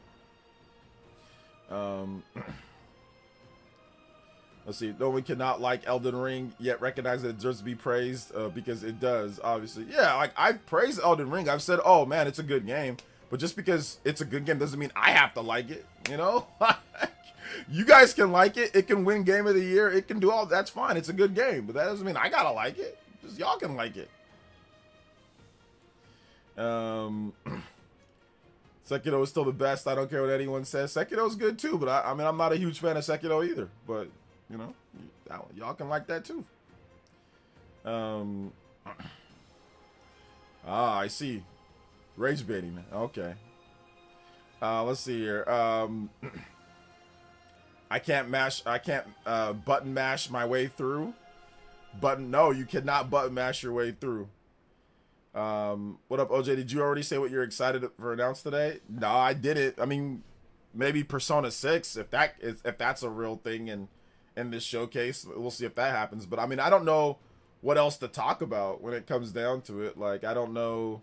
Let's see. No one cannot like Elden Ring yet recognize that it deserves to be praised because it does, obviously. Yeah, like I've praised Elden Ring. I've said, oh man, it's a good game. But just because it's a good game doesn't mean I have to like it. You know. You guys can like it. It can win Game of the Year. It can do all. That's fine. It's a good game, but that doesn't mean I gotta like it. Just y'all can like it. Sekiro is still the best. I don't care what anyone says. Sekiro's good too, but I mean I'm not a huge fan of Sekiro either. But you know, y'all can like that too. I see. Rage baiting. Okay. Let's see here. I can't button mash my way through. No, you cannot button mash your way through. What up, OJ? Did you already say what you're excited for announced today? No, I didn't. I mean, maybe Persona 6, if that's a real thing in this showcase. We'll see if that happens. But I mean, I don't know what else to talk about when it comes down to it. Like, I don't know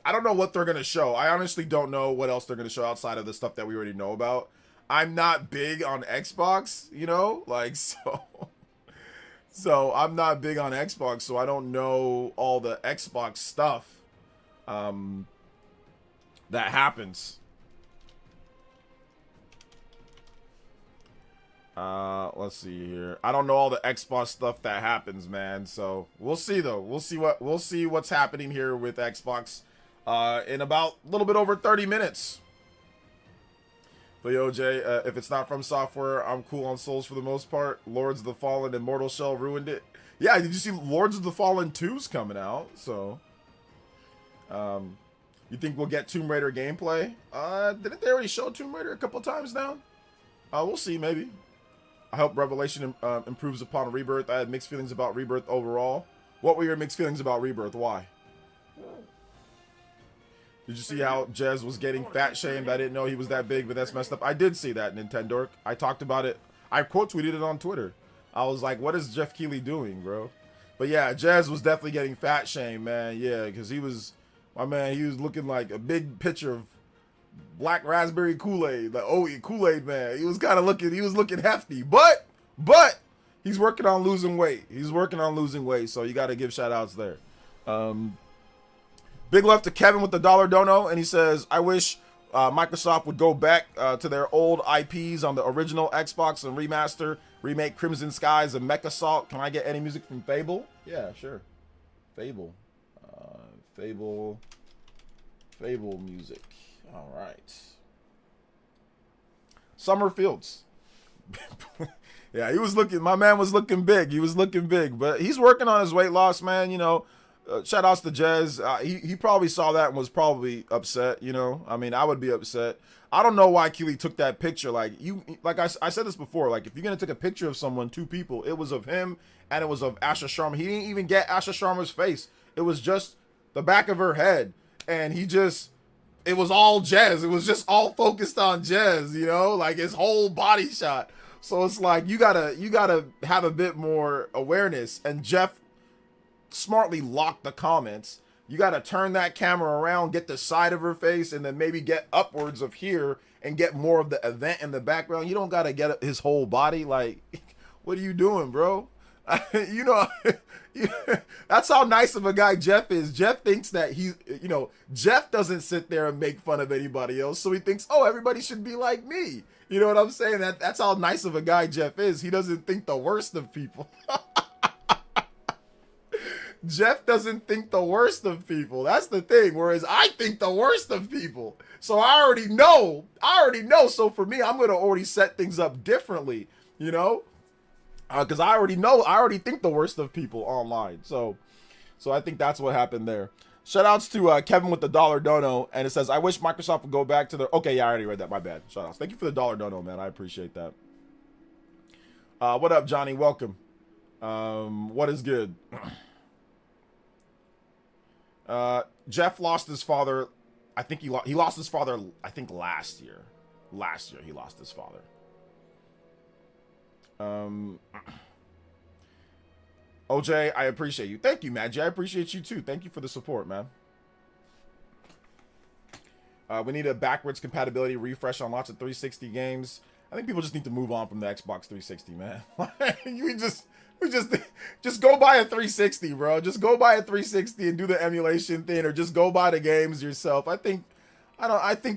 what they're gonna show. I honestly don't know what else they're gonna show outside of the stuff that we already know about. I'm not big on Xbox, you know, like, so I'm not big on Xbox, so I don't know all the Xbox stuff that happens. Let's see here. I don't know all the Xbox stuff that happens, man. So we'll see though. We'll see what's happening here with Xbox in about a little bit over 30 minutes. But OJ, if it's not from software, I'm cool on Souls for the most part. Lords of the Fallen and Mortal Shell ruined it. Yeah, did you see Lords of the Fallen 2's coming out? So, you think we'll get Tomb Raider gameplay? Didn't they already show Tomb Raider a couple times now? We'll see, maybe. I hope Revelation improves upon Rebirth. I had mixed feelings about Rebirth overall. What were your mixed feelings about Rebirth? Why? Did you see how Jez was getting fat shamed? I didn't know he was that big, but that's messed up. I did see that, Nintendo. I talked about it. I quote tweeted it on Twitter. I was like, what is Jeff Keighley doing, bro? But yeah, Jez was definitely getting fat shamed, man. Yeah, because he was, my man, he was looking like a big picture of black raspberry Kool-Aid. Like, oh, Kool-Aid, man. He was looking hefty. But he's working on losing weight. So you got to give shout outs there. Big love to Kevin with the dollar dono, and he says, I wish Microsoft would go back to their old IPs on the original Xbox and remake Crimson Skies and Mech Assault. Can I get any music from Fable? Yeah, sure. Fable. Fable music. All right. Summer Fields. Yeah, my man was looking big. He was looking big, but he's working on his weight loss, man. You know, shout outs to Jez. He probably saw that and was probably upset, you know. I mean, I would be upset. I don't know why Keely took that picture. Like I said this before, like if you're going to take a picture of someone, two people, it was of him and it was of Asha Sharma. He didn't even get Asha Sharma's face. It was just the back of her head. And it was all Jez. It was just all focused on Jez, you know, like his whole body shot. So it's like, you gotta have a bit more awareness. And Jeff smartly locked the comments. You gotta turn that camera around, get the side of her face, and then maybe get upwards of here and get more of the event in the background. You don't gotta get his whole body. Like, what are you doing, bro? You know, that's how nice of a guy Jeff is. Jeff thinks that Jeff doesn't sit there and make fun of anybody else. So he thinks, oh, everybody should be like me. You know what I'm saying? That's how nice of a guy Jeff is. He doesn't think the worst of people. Jeff doesn't think the worst of people. That's the thing. Whereas I think the worst of people. So I already know. So for me, I'm going to already set things up differently, you know? Because I already think the worst of people online. So I think that's what happened there. Shout outs to Kevin with the dollar dono. And it says, I wish Microsoft would go back to their... Okay, yeah, I already read that. My bad. Shout outs. Thank you for the dollar dono, man. I appreciate that. What up, Johnny? Welcome. What is good? Jeff lost his father. I think he lost his father, I think last year. Last year he lost his father. OJ, I appreciate you. Thank you, Maggie. I appreciate you too. Thank you for the support, man. We need a backwards compatibility refresh on lots of 360 games. I think people just need to move on from the Xbox 360, man. we just go buy a 360, bro. Just go buy a 360 and do the emulation thing, or just go buy the games yourself. I think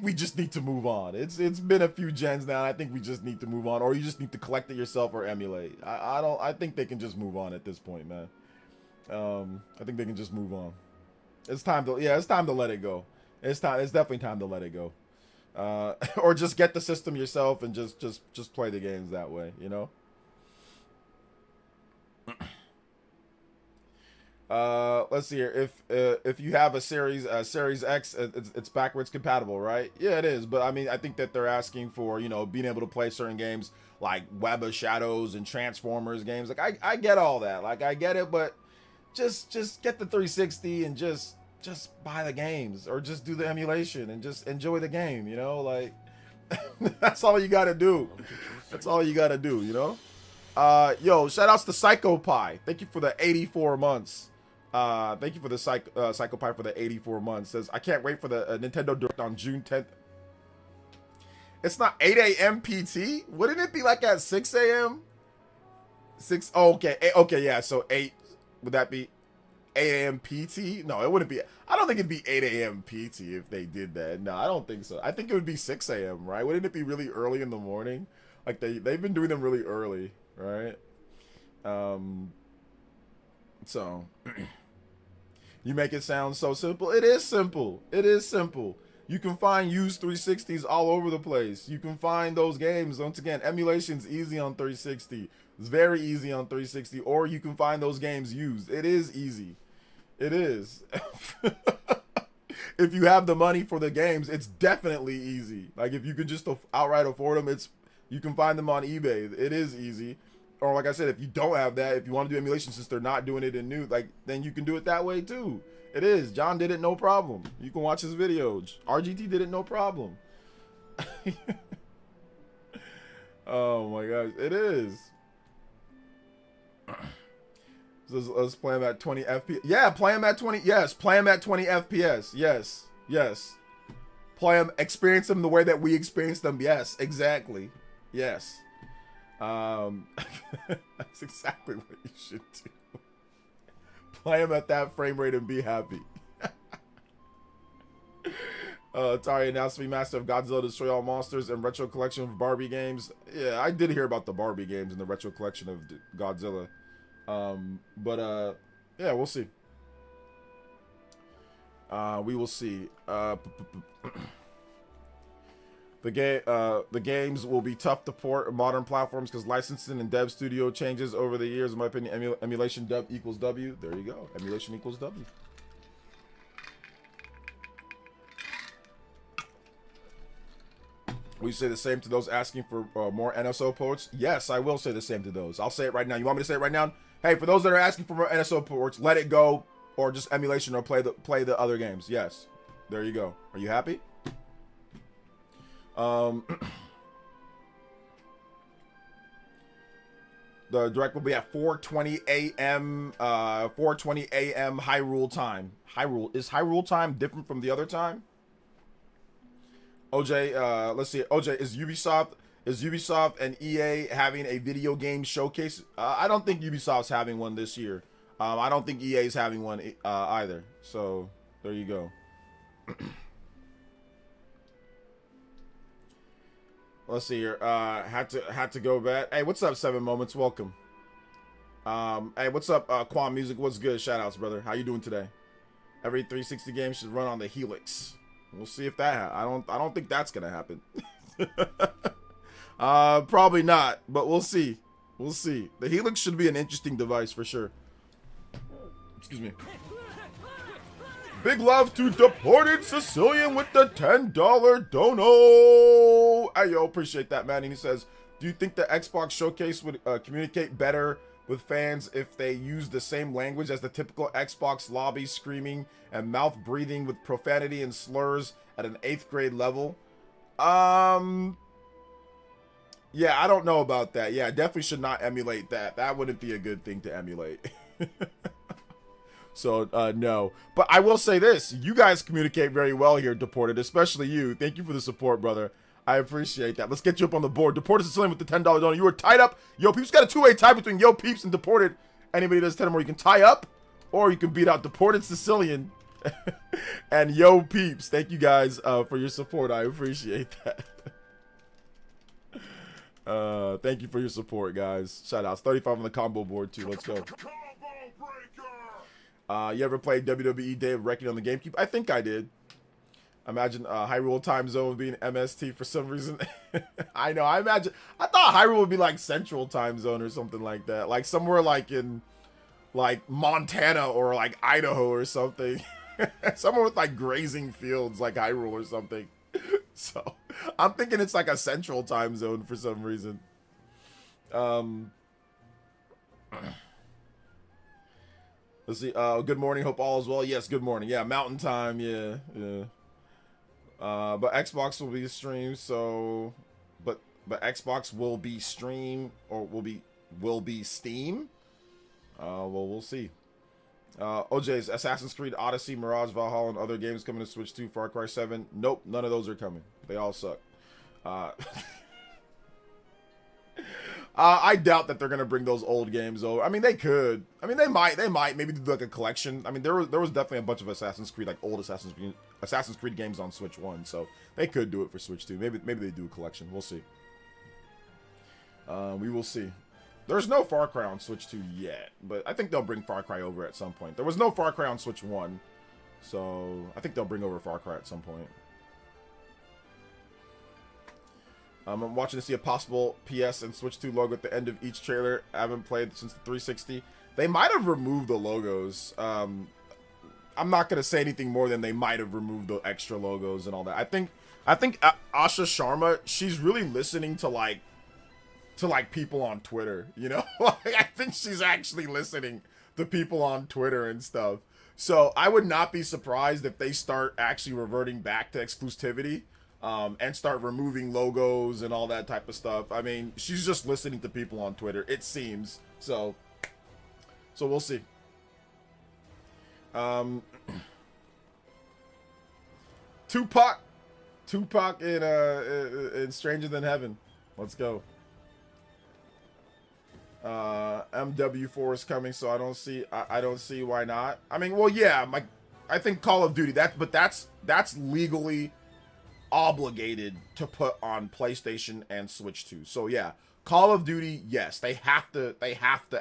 we just need to move on. It's been a few gens now. I think we just need to move on, or you just need to collect it yourself or emulate. I think they can just move on at this point, man. I think they can just move on. It's time to let it go. It's definitely time to let it go. Or just get the system yourself and just play the games that way, you know? Let's see here. If you have a Series X, it's backwards compatible, right? Yeah, it is. But I mean, I think that they're asking for, you know, being able to play certain games like Web of Shadows and Transformers games. Like I get all that. Like I get it, but just get the 360 and just buy the games, or just do the emulation and just enjoy the game, you know? Like that's all you got to do. That's all you got to do, you know? Yo, shout outs to Psycho Pie. Thank you for the 84 months. Thank you for the Psycho Pie for the 84 months. Says, I can't wait for the Nintendo Direct on June 10th. It's not 8 a.m. PT? Wouldn't it be like at 6 a.m.? 6? Oh, okay. Okay, yeah. So 8. Would that be 8 a.m. PT? No, it wouldn't be. I don't think it'd be 8 a.m. PT if they did that. No, I don't think so. I think it would be 6 a.m., right? Wouldn't it be really early in the morning? Like they've been doing them really early, right? So you make it sound so simple. It is simple. It is simple. You can find used 360s all over the place. You can find those games. Once again, emulation's easy on 360. It's very easy on 360. Or you can find those games used. It is easy. It is. If you have the money for the games, it's definitely easy. Like if you could just outright afford them, you can find them on eBay. It is easy. Or like I said, if you don't have that, if you want to do emulation since they're not doing it in new, like then you can do it that way too. It is. John did it no problem. You can watch his videos. RGT did it no problem. Oh my gosh, it is. Let's play him at 20 FPS. Yeah, play him at 20. Yes, play him at 20 FPS. Yes, yes. Play him, experience them the way that we experience them. Yes, exactly. Yes. That's exactly what you should do. Play him at that frame rate and be happy. Atari announced to be master of Godzilla Destroy All Monsters and retro collection of Barbie games. Yeah, I did hear about the Barbie games and the retro collection of Godzilla. Yeah, we'll see. We will see. The games will be tough to port on modern platforms because licensing and dev studio changes over the years. In my opinion, emulation dub equals W. There you go. Emulation equals W. Will you say the same to those asking for more NSO ports? Yes, I will say the same to those. I'll say it right now. You want me to say it right now? Hey, for those that are asking for more NSO ports, let it go, or just emulation, or play the other games. Yes, there you go. Are you happy? The direct will be at 4:20 a.m. 4:20 a.m. Hyrule time. Is Hyrule time different from the other time? OJ, let's see. OJ, is Ubisoft and EA having a video game showcase? I don't think Ubisoft's having one this year. I don't think EA's having one either. So there you go. Let's see here. Had to go back. Hey, what's up, 7 Moments? Welcome. Hey, what's up, Quam Music? What's good? Shout outs, brother. How you doing today? Every 360 game should run on the Helix. We'll see if that I don't think that's gonna happen. Probably not, but we'll see. We'll see. The Helix should be an interesting device for sure. Excuse me. Big love to Deported Sicilian with the $10 dono. Hey, yo, appreciate that, man. And he says, do you think the Xbox showcase would communicate better with fans if they use the same language as the typical Xbox lobby, screaming and mouth breathing with profanity and slurs at an 8th grade level? Yeah, I don't know about that. Yeah, definitely should not emulate that. That wouldn't be a good thing to emulate. So, no. But I will say this. You guys communicate very well here, Deported, especially you. Thank you for the support, brother. I appreciate that. Let's get you up on the board. Deported Sicilian with the $10 donor. You were tied up. Yo Peeps got a two-way tie between Yo Peeps and Deported. Anybody does 10 or more, you can tie up, or you can beat out Deported Sicilian and Yo Peeps. Thank you guys for your support. I appreciate that. Thank you for your support, guys. Shout outs. 35 on the combo board, too. Let's go. You ever played WWE Day of Reckoning on the GameCube? I think I did. Imagine Hyrule Time Zone being MST for some reason. I know. I thought Hyrule would be like Central Time Zone or something like that. Like somewhere like in like Montana or like Idaho or something. Somewhere with like grazing fields like Hyrule or something. So I'm thinking it's like a Central Time Zone for some reason. Let's see. Good morning. Hope all is well. Yes, good morning. Yeah, Mountain Time. Yeah. But Xbox will be streamed, so but Xbox will be stream or will be Steam. Well, we'll see. OJ's Assassin's Creed Odyssey, Mirage, Valhalla, and other games coming to Switch 2, Far Cry 7. Nope, none of those are coming. They all suck. I doubt that they're gonna bring those old games over. I mean, they could. I mean, they might maybe do like a collection. I mean, there was definitely a bunch of Assassin's Creed, like old Assassin's Creed games on Switch 1, so they could do it for Switch 2. Maybe they do a collection. We'll see. We will see. There's no Far Cry on Switch 2 yet, but I think they'll bring Far Cry over at some point. There was no Far Cry on Switch 1, so I think they'll bring over Far Cry at some point. I'm watching to see a possible PS and Switch 2 logo at the end of each trailer. I haven't played since the 360. They might have removed the logos. I'm not gonna say anything more than they might have removed the extra logos and all that. I think Asha Sharma, she's really listening to like people on Twitter, you know? Like, I think she's actually listening to people on Twitter and stuff. So I would not be surprised if they start actually reverting back to exclusivity. And start removing logos and all that type of stuff. I mean, she's just listening to people on Twitter, it seems. So we'll see. Tupac in Stranger Than Heaven. Let's go. MW4 is coming, so I don't see why not. I mean, well, yeah, I think Call of Duty, that's legally obligated to put on PlayStation and Switch 2. So yeah, Call of Duty, yes, they have to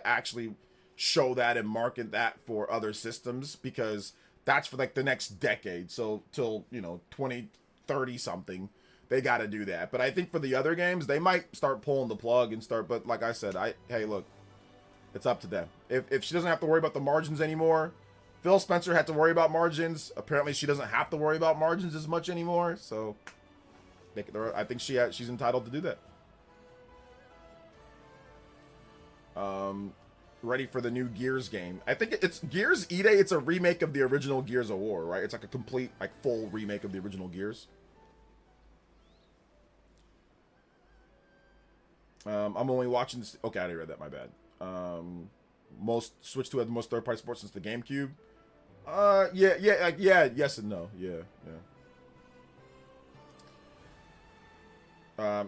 actually show that and market that for other systems, because that's for like the next decade. So till, 2030 something, they got to do that. But I think for the other games, they might start pulling the plug and start. But like I said, hey, look, it's up to them. If she doesn't have to worry about the margins anymore, Phil Spencer had to worry about margins. Apparently, she doesn't have to worry about margins as much anymore. So I think she's entitled to do that. Ready for the new Gears game. I think it's Gears Ide. It's a remake of the original Gears of War, right? It's like a complete, like, full remake of the original Gears. I'm only watching this. Okay, I already read that. My bad. Most Switch 2 had the most third-party support since the GameCube. Yeah, yes and no. Yeah.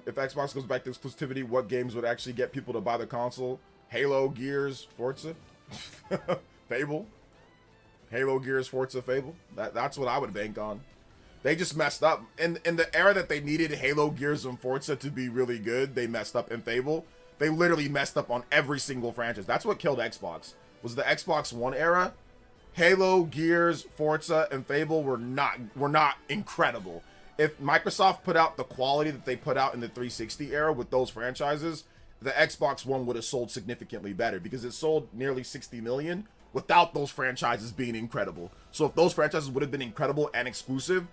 If Xbox goes back to exclusivity, what games would actually get people to buy the console? Halo, Gears, Forza, Fable. Halo, Gears, Forza, Fable. That's what I would bank on. They just messed up. In the era that they needed Halo, Gears, and Forza to be really good, they messed up in Fable. They literally messed up on every single franchise. That's what killed Xbox. Was the Xbox One era. Halo, Gears, Forza, and Fable were not incredible. If Microsoft put out the quality that they put out in the 360 era with those franchises, the Xbox One would have sold significantly better, because it sold nearly 60 million without those franchises being incredible. So if those franchises would have been incredible and exclusive,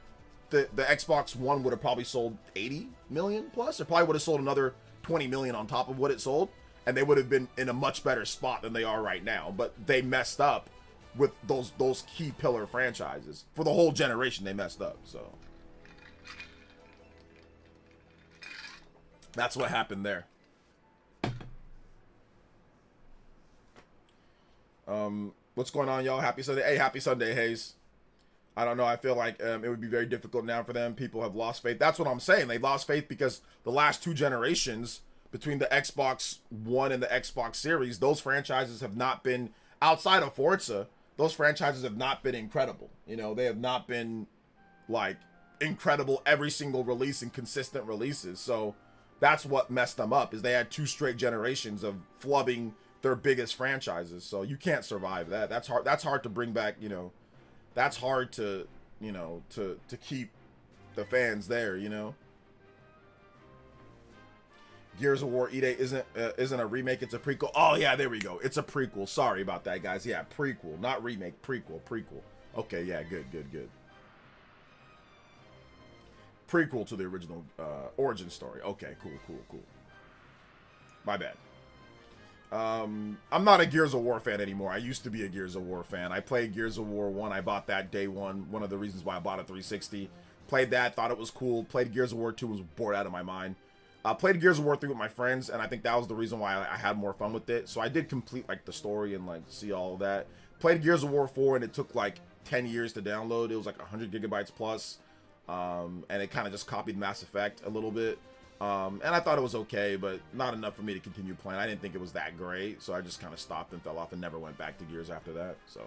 the Xbox One would have probably sold 80 million plus. It probably would have sold another 20 million on top of what it sold, and they would have been in a much better spot than they are right now. But they messed up with those key pillar franchises. For the whole generation, they messed up. So that's what happened there. What's going on, y'all? Happy Sunday. Hey, happy Sunday, Hayes. I don't know. I feel like it would be very difficult now for them. People have lost faith. That's what I'm saying. They lost faith because the last two generations, between the Xbox One and the Xbox Series, those franchises have not been, outside of Forza, those franchises have not been incredible. They have not been, like, incredible every single release and consistent releases. So that's what messed them up, is they had two straight generations of flubbing their biggest franchises. So you can't survive that. That's hard to bring back, that's hard to keep the fans there, Gears of War Ide isn't a remake, it's a prequel. Oh yeah, there we go. It's a prequel. Sorry about that, guys. Yeah, prequel, not remake, prequel. Okay, yeah, good. Prequel to the original origin story. Okay, cool. My bad. I'm not a Gears of War fan anymore. I used to be a Gears of War fan. I played Gears of War 1. I bought that day one. One of the reasons why I bought a 360. Played that, thought it was cool. Played Gears of War 2, was bored out of my mind. Played Gears of War 3 with my friends, and I think that was the reason why I had more fun with it. So I did complete, like, the story and, like, see all of that. Played Gears of War 4, and it took, like, 10 years to download. It was, like, 100 gigabytes plus. And it kind of just copied Mass Effect a little bit. And I thought it was okay, but not enough for me to continue playing. I didn't think it was that great, so I just kind of stopped and fell off and never went back to Gears after that. So,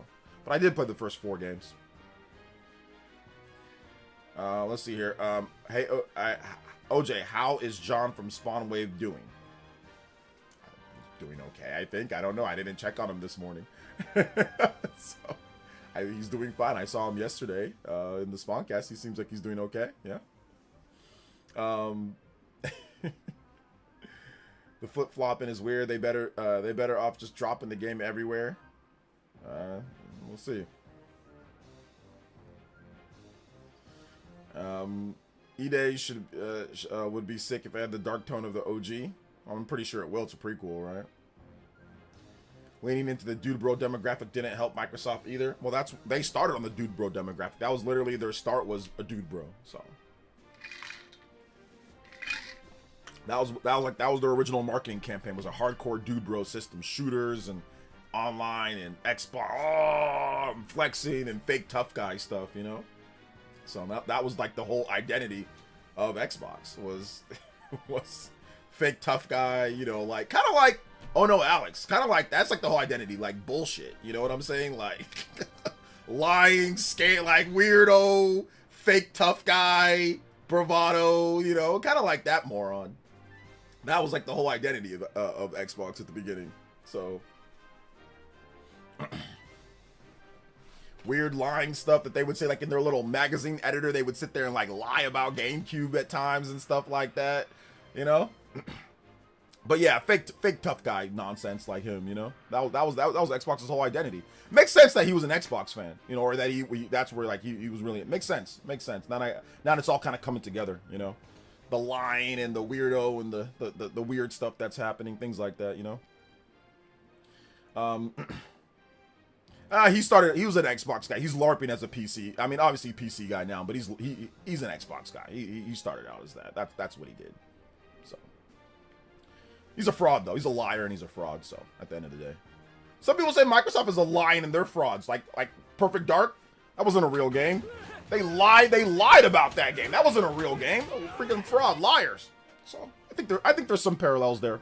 but I did play the first 4 games. Let's see here. Hey, OJ, how is John from Spawn Wave doing? He's doing okay, I think. I don't know. I didn't check on him this morning. So, he's doing fine. I saw him yesterday in the Spawncast. He seems like he's doing okay. Yeah. The flip flopping is weird. They better off just dropping the game everywhere. We'll see. Ide would be sick if it had the dark tone of the OG. I'm pretty sure it will. It's a prequel, right? Leaning into the dude bro demographic didn't help Microsoft either. Well, they started on the dude bro demographic. That was literally their start, was a dude bro. So that was their original marketing campaign, was a hardcore dude bro system, shooters and online and Xbox, flexing and fake tough guy stuff, So that was like the whole identity of Xbox was fake tough guy, like kind of like, oh no, Alex, kind of like, that's like the whole identity, like bullshit, you know what I'm saying? Like lying, skate, like weirdo, fake tough guy, bravado, you know, kind of like that moron. That was like the whole identity of Xbox at the beginning. So weird lying stuff that they would say, like in their little magazine editor, they would sit there and like lie about GameCube at times and stuff like that, you know. But yeah, fake tough guy nonsense like him, you know. That was Xbox's whole identity. Makes sense that he was an Xbox fan, you know, or that that's where like he was really. It makes sense. Now it's all kind of coming together, you know. The line and the weirdo and the weird stuff that's happening, things like that, you know. He was an Xbox guy. He's LARPing as a PC. I mean, obviously PC guy now, but he's an Xbox guy. He started out as that. That's what he did. So he's a fraud though. He's a liar and he's a fraud. So at the end of the day, some people say Microsoft is a lying and they're frauds. Like Perfect Dark, that wasn't a real game. They lied about that game. That wasn't a real game. Freaking fraud, liars. So I think there's some parallels there.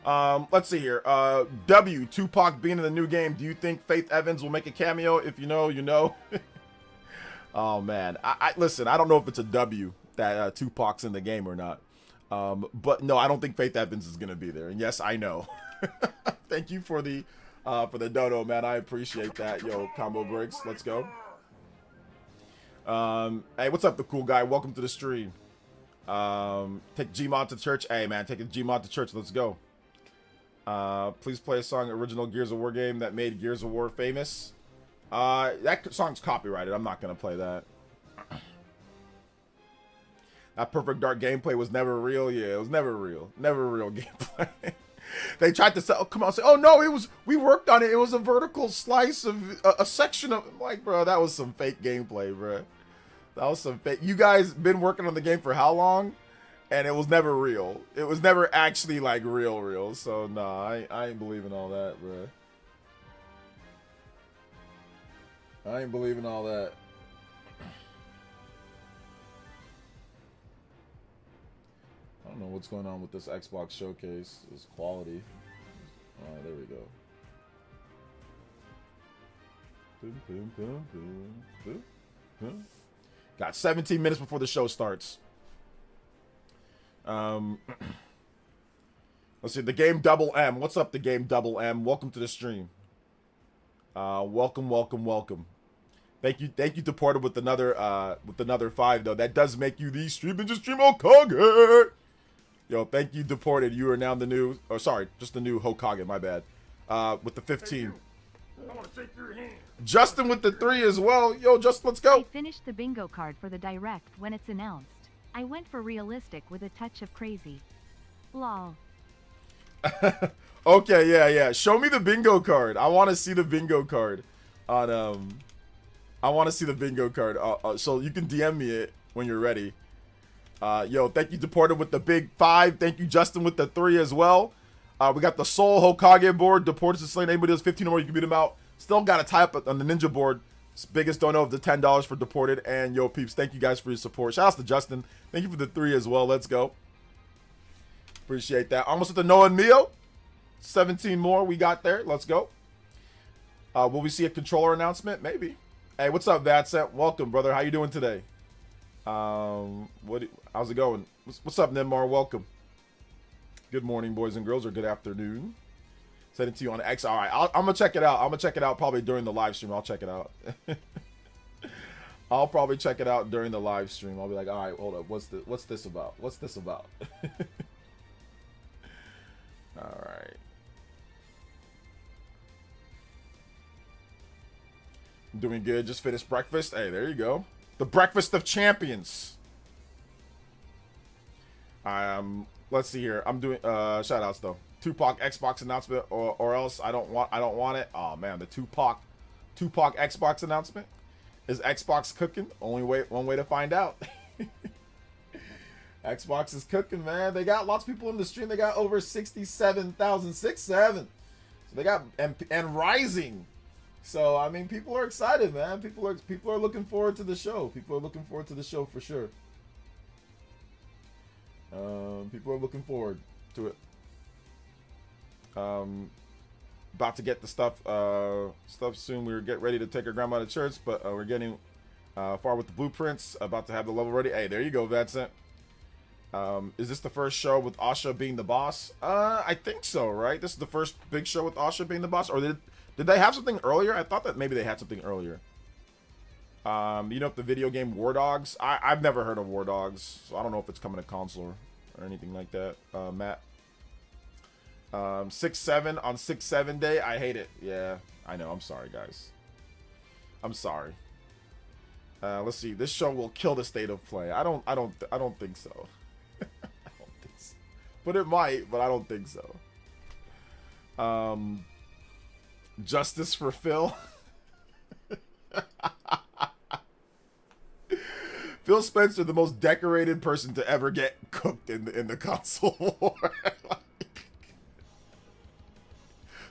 Let's see here. W, Tupac being in the new game. Do you think Faith Evans will make a cameo? If you know, you know. Oh man, I listen. I don't know if it's a W that Tupac's in the game or not. But no, I don't think Faith Evans is gonna be there. And yes, I know. Thank you for the dodo, man. I appreciate that. Yo, Combo Breaks. Let's go. Hey, what's up, the cool guy? Welcome to the stream. Take Gmod to church. Hey, man, take a Gmod to church. Let's go. Please play a song, original Gears of War game that made Gears of War famous. That song's copyrighted. I'm not gonna play that. That Perfect Dark gameplay was never real. Yeah, it was never real. Never real gameplay. They tried to say, come on, say, oh no, we worked on it. It was a vertical slice of a section of, like, bro, that was some fake gameplay, bro. That was some fake. You guys been working on the game for how long? And it was never real. It was never actually like real. So nah, I ain't believing all that, bro. I ain't believing all that. I don't know what's going on with this Xbox showcase. This quality. Alright, there we go. Boom, boom, boom, boom, boom, boom. Got 17 minutes before the show starts. Let's see, the game Double M. What's up, the game Double M? Welcome to the stream. Welcome. Thank you, Deported, with another 5 though. That does make you the Stream Ninja Stream Hokage. Yo, thank you, Deported. You are now the new, oh sorry, just the new Hokage. My bad. With the 15. I want to shake your hand. Justin with the 3 as well. Yo, Justin, let's go. I finished the bingo card for the direct when it's announced. I went for realistic with a touch of crazy. Lol. Okay, yeah. Show me the bingo card. I want to see the bingo card. I want to see the bingo card. So you can DM me it when you're ready. Yo, thank you, Deported, with the big 5. Thank you, Justin, with the 3 as well. We got the Soul Hokage board. Deported to slain. Anybody does 15 or more, you can beat him out. Still got to tie up on the Ninja board. Biggest dono of the $10 for Deported. And yo, peeps, thank you guys for your support. Shout out to Justin. Thank you for the 3 as well. Let's go. Appreciate that. Almost at the Noah and Mio. 17 more we got there. Let's go. Will we see a controller announcement? Maybe. Hey, what's up, Vadsent? Welcome, brother. How you doing today? How's it going? What's up, Nemar? Welcome. Good morning, boys and girls, or good afternoon. Send it to you on X. All right, I'm gonna check it out. I'm gonna check it out probably during the live stream. I'll check it out. I'll probably check it out during the live stream. I'll be like, all right, hold up. What's this about? What's this about? All right. I'm doing good. Just finished breakfast. Hey, there you go. The breakfast of champions. Let's see here. I'm doing shout outs though. Tupac Xbox announcement or else I don't want it. Oh man, the Tupac Xbox announcement. Is Xbox cooking? One way to find out. Xbox is cooking, man. They got lots of people in the stream. They got over 67,000, 67. So they got and rising. So I mean, people are excited, man. People are looking forward to the show. People are looking forward to the show for sure. People are looking forward to it. about to get the stuff soon. We're getting ready to take our grandma to church, but we're getting far with the blueprints. About to have the level ready. Hey, there you go, Vincent. Is this the first show with Asha being the boss? I think so, right? This is the first big show with Asha being the boss, or did they have something earlier? I thought that maybe they had something earlier. You know, if the video game War Dogs, I've never heard of War Dogs, so I don't know if it's coming to console or anything like that. Matt, 6-7 on 6-7 day. I hate it. Yeah, I know. I'm sorry, guys. I'm sorry. Let's see. This show will kill the state of play. I don't think so. I don't think so. But it might. But I don't think so. Justice for Phil. Phil Spencer, the most decorated person to ever get cooked in the console war.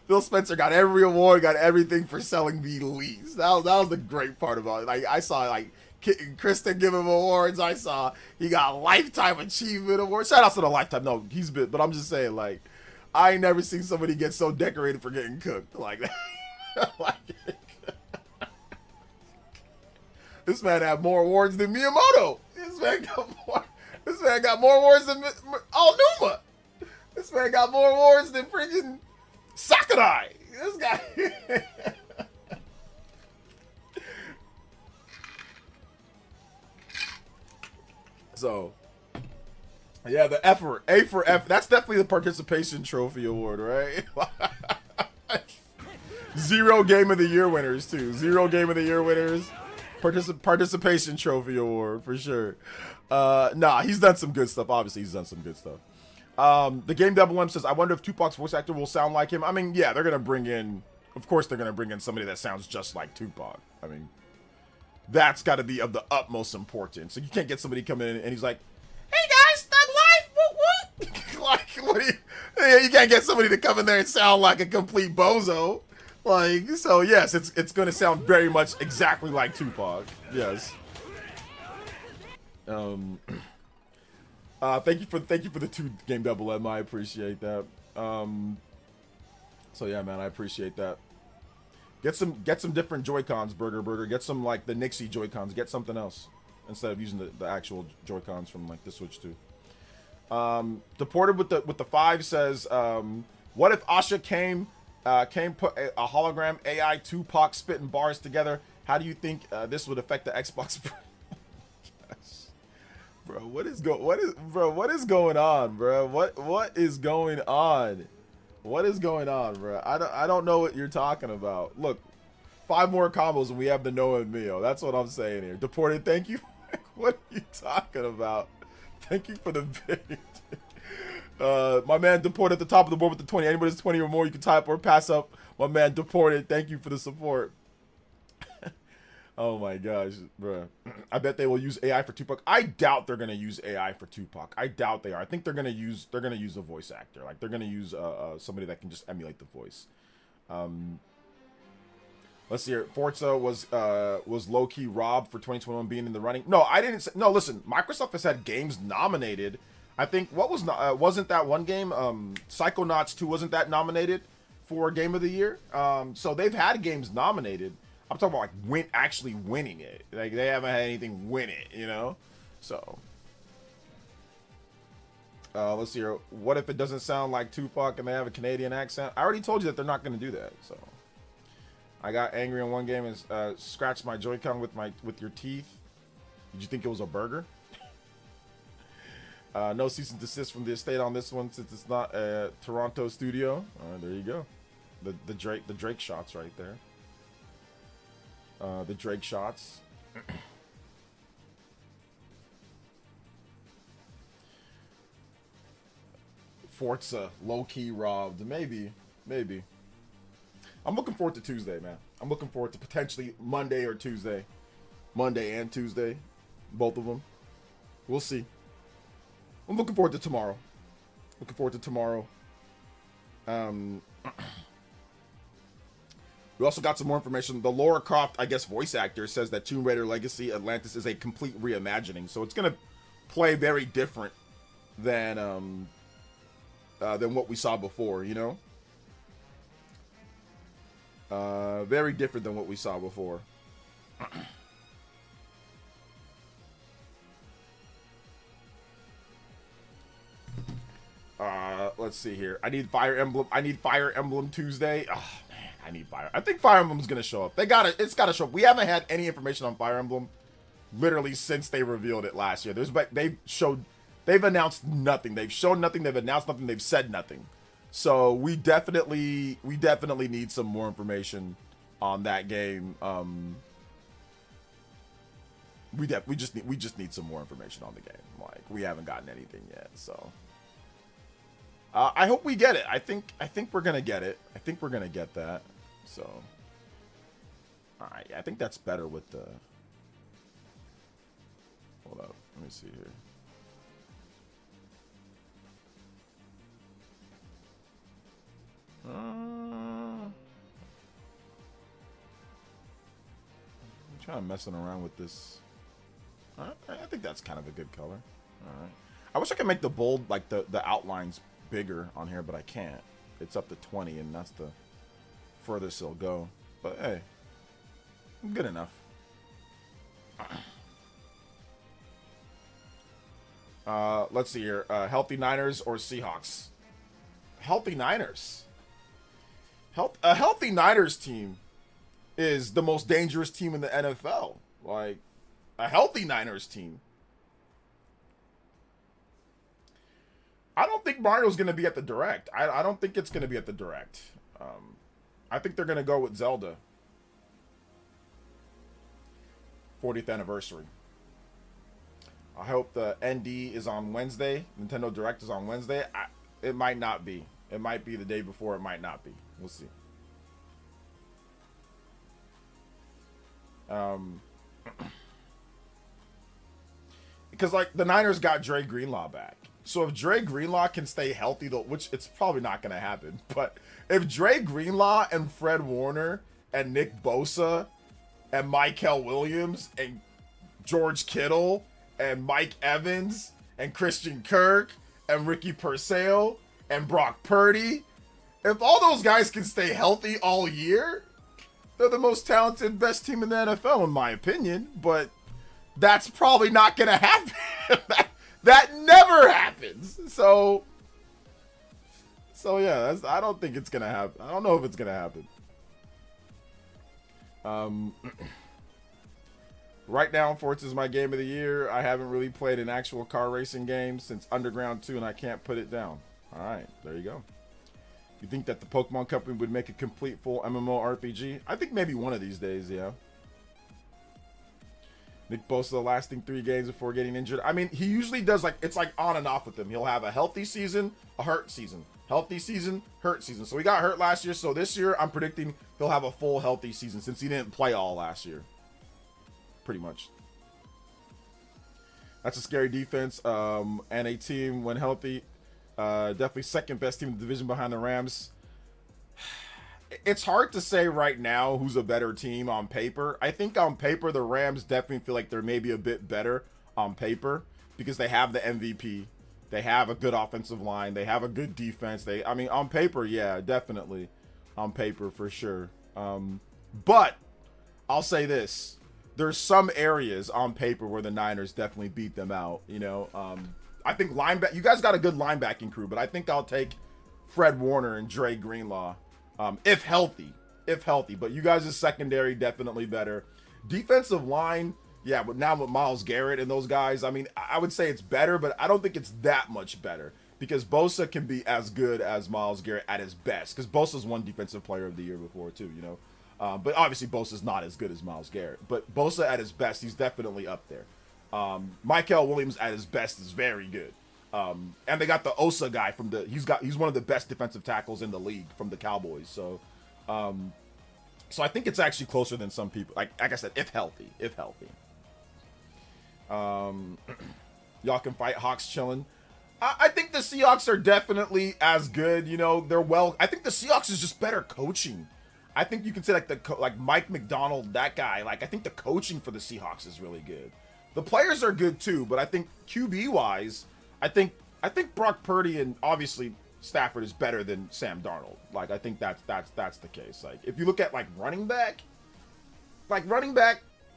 Phil Spencer got every award, got everything for selling the least. That was the great part about it. Like, I saw like Kristen give him awards. I saw he got Lifetime Achievement Award. Shout out to the Lifetime. No, he's been, but I'm just saying, like, I ain't never seen somebody get so decorated for getting cooked like that. Like, this man had more awards than Miyamoto. This man got more awards than Numa. This man got more awards than freaking Sakurai. This guy. So, yeah, the effort. A for F. That's definitely the participation trophy award, right? 0 game of the year winners, too. 0 game of the year winners. Participation trophy award, for sure. Nah, he's done some good stuff. Obviously, he's done some good stuff. The Game Double M says, I wonder if Tupac's voice actor will sound like him. I mean, yeah, they're going to bring in, of course, they're going to bring in somebody that sounds just like Tupac. I mean, that's got to be of the utmost importance. So you can't get somebody coming in and he's like, hey guys, Thug Life, what? Like, what do you can't get somebody to come in there and sound like a complete bozo. Like, so yes, it's going to sound very much exactly like Tupac. Yes. Thank you for the 2 Game Double M. I appreciate that. So yeah, man, I appreciate that. Get some different Joy-Cons, Burger. Get some like the Nixie Joy-Cons. Get something else instead of using the actual Joy-Cons from like the Switch 2. Deported with the 5 says, what if Asha came put a hologram AI Tupac spitting bars together? How do you think this would affect the Xbox? Bro, what is going on, bro? What is going on? What is going on, bro? I don't know what you're talking about. Look, 5 more combos and we have the Noah and Mio. That's what I'm saying here. Deported, thank you. What are you talking about? Thank you for the video. My man Deported at the top of the board with the 20. Anybody's 20 or more, you can type or pass up. My man Deported, thank you for the support. Oh my gosh, bro. I bet they will use AI for Tupac. I doubt they're gonna use AI for Tupac. I doubt they are. I think they're gonna use a voice actor. Like they're gonna use somebody that can just emulate the voice. Let's see here. Forza was low key robbed for 2021 being in the running. No, I didn't say. No, listen. Microsoft has had games nominated. I think wasn't that one game? Psychonauts 2 wasn't that nominated for Game of the Year? So they've had games nominated. I'm talking about like actually winning it. Like they haven't had anything win it, you know. So let's see here. What if it doesn't sound like Tupac and they have a Canadian accent? I already told you that they're not going to do that. So I got angry in one game and scratched my Joy-Con with your teeth. Did you think it was a burger? No cease and desist from the estate on this one since it's not a Toronto studio. There you go. The Drake shots right there. The Drake shots. Forza low-key robbed. Maybe. I'm looking forward to Tuesday, man. I'm looking forward to potentially Monday or Tuesday. Monday and Tuesday. Both of them. We'll see. I'm looking forward to tomorrow. We also got some more information. The Lara Croft, I guess, voice actor says that Tomb Raider Legacy Atlantis is a complete reimagining. So it's going to play very different than what we saw before, you know? Very different than what we saw before. Let's see here. I need Fire Emblem. I need Fire Emblem Tuesday. Oh man, I need Fire. I think Fire Emblem's gonna show up. It's gotta show up. We haven't had any information on Fire Emblem literally since they revealed it last year. They've announced nothing. They've shown nothing. They've announced nothing. They've said nothing. So we definitely need some more information on that game. We just need some more information on the game. Like, we haven't gotten anything yet. So I hope we get it. I think we're gonna get it. I think we're gonna get that. So all right, I think that's better with the. Hold up, let me see here. I'm trying to messing around with this. I think that's kind of a good color. All right. I wish I could make the bold, like the outlines bigger on here, but I can't. It's up to 20, and that's the furthest it'll go. But hey, good enough. Let's see here. Healthy Niners or Seahawks? Healthy Niners. A healthy Niners team is the most dangerous team in the NFL. Like, a healthy Niners team. I don't think Mario's going to be at the Direct. I don't think it's going to be at the Direct. I think they're going to go with Zelda. 40th anniversary. I hope the ND is on Wednesday. Nintendo Direct is on Wednesday. It might not be. It might be the day before. It might not be. We'll see. Because, like, the Niners got Dre Greenlaw back. So if Dre Greenlaw can stay healthy, though, which it's probably not going to happen, but if Dre Greenlaw and Fred Warner and Nick Bosa and Michael Williams and George Kittle and Mike Evans and Christian Kirk and Ricky Purcell and Brock Purdy, if all those guys can stay healthy all year, they're the most talented, best team in the NFL, in my opinion. But that's probably not going to happen. that never happens. So yeah, I don't think it's going to happen. I don't know if it's going to happen. Right now, Forza is my game of the year. I haven't really played an actual car racing game since Underground 2, and I can't put it down. All right, there you go. You think that the Pokemon Company would make a complete full MMORPG? I think maybe one of these days, yeah. Nick Bosa lasting 3 games before getting injured. I mean, he usually does, like, it's like on and off with him. He'll have a healthy season, a hurt season. Healthy season, hurt season. So he got hurt last year, so this year I'm predicting he'll have a full healthy season since he didn't play all last year. Pretty much. That's a scary defense. And a team when healthy. Definitely second best team in the division behind the Rams. It's hard to say right now who's a better team on paper. I think on paper the Rams definitely feel like they're maybe a bit better on paper because they have the MVP. They have a good offensive line. They have a good defense. I mean, on paper, yeah, definitely. On paper, for sure. But I'll say this. There's some areas on paper where the Niners definitely beat them out, you know. I think you guys got a good linebacking crew, but I think I'll take Fred Warner and Dre Greenlaw, if healthy. But you guys' secondary definitely better. Defensive line, yeah, but now with Myles Garrett and those guys, I mean, I would say it's better, but I don't think it's that much better because Bosa can be as good as Myles Garrett at his best because Bosa's won Defensive Player of the Year before too, you know. But obviously Bosa's not as good as Myles Garrett. But Bosa at his best, he's definitely up there. Michael Williams at his best is very good. And they got the Osa guy he's one of the best defensive tackles in the league from the Cowboys. So I think it's actually closer than some people. Like I said, if healthy. Y'all can fight. Hawks chilling. I think the Seahawks are definitely as good. You know, I think the Seahawks is just better coaching. I think you can say like Mike McDonald, that guy. Like I think the coaching for the Seahawks is really good. The players are good too, but I think QB wise, I think Brock Purdy and obviously Stafford is better than Sam Darnold. Like, I think that's the case. Like, if you look at like running back,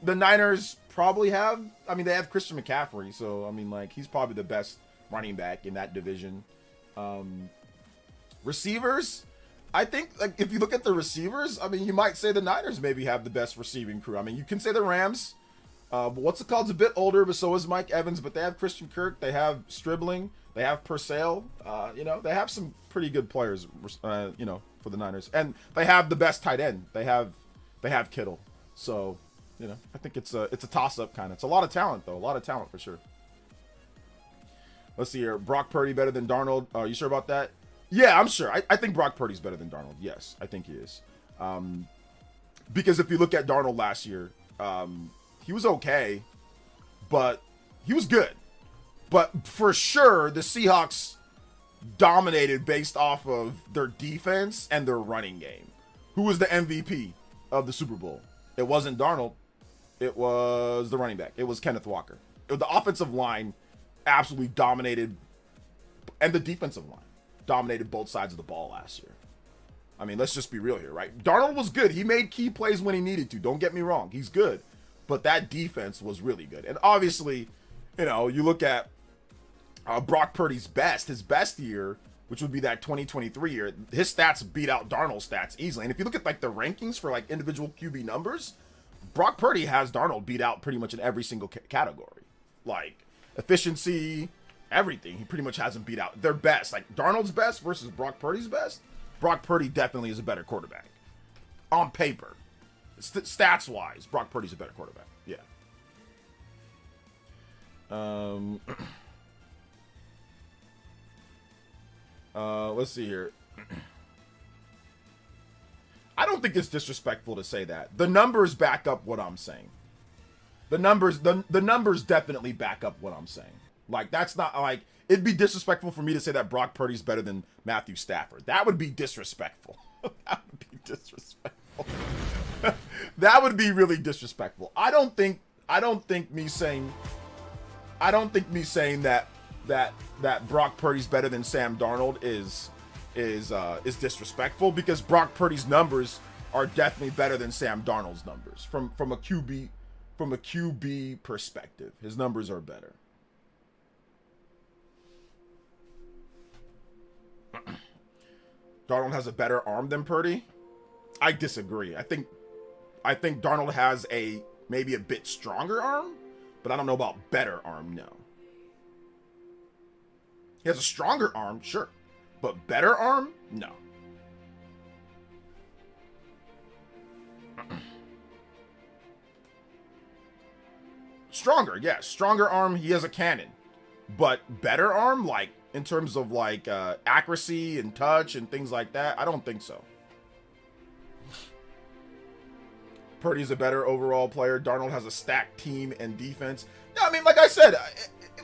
the Niners probably have. I mean, they have Christian McCaffrey, so I mean, like, he's probably the best running back in that division. Receivers, I think, like, if you look at the receivers, I mean, you might say the Niners maybe have the best receiving crew. I mean, you can say the Rams. But what's it called? It's a bit older, but so is Mike Evans. But they have Christian Kirk. They have Stribling. They have Purcell. You know, they have some pretty good players. You know, for the Niners, and they have the best tight end. They have Kittle. So, you know, I think it's a toss-up kind of. It's a lot of talent though. A lot of talent for sure. Let's see here. Brock Purdy better than Darnold. Are you sure about that? Yeah, I'm sure. I think Brock Purdy's better than Darnold. Yes, I think he is. Because if you look at Darnold last year, he was okay, but he was good. But for sure, the Seahawks dominated based off of their defense and their running game. Who was the MVP of the Super Bowl? It wasn't Darnold. It was the running back. It was Kenneth Walker. The offensive line absolutely dominated, and the defensive line dominated both sides of the ball last year. I mean, let's just be real here, right? Darnold was good. He made key plays when he needed to. Don't get me wrong. He's good. But that defense was really good. And obviously, you know, you look at Brock Purdy's his best year, which would be that 2023 year, his stats beat out Darnold's stats easily. And if you look at like the rankings for like individual QB numbers, Brock Purdy has Darnold beat out pretty much in every single category. Like efficiency, everything. He pretty much has him beat out. Their best, like Darnold's best versus Brock Purdy's best. Brock Purdy definitely is a better quarterback. On paper. Stats-wise, Brock Purdy's a better quarterback. Yeah. Let's see here. I don't think it's disrespectful to say that. The numbers back up what I'm saying. The numbers definitely back up what I'm saying. Like, that's not like, it'd be disrespectful for me to say that Brock Purdy's better than Matthew Stafford. That would be disrespectful. That would be disrespectful. That would be really disrespectful. I don't think me saying that Brock Purdy's better than Sam Darnold is disrespectful, because Brock Purdy's numbers are definitely better than Sam Darnold's numbers from a QB perspective. His numbers are better. Darnold has a better arm than Purdy. I disagree. I think Darnold has maybe a bit stronger arm, but I don't know about better arm. No. He has a stronger arm, sure, but better arm? No. Stronger, yes. Stronger arm, he has a cannon. But better arm, like, in terms of, like, accuracy and touch and things like that, I don't think so. Purdy's a better overall player. Darnold has a stacked team and defense. Yeah, I mean, like I said,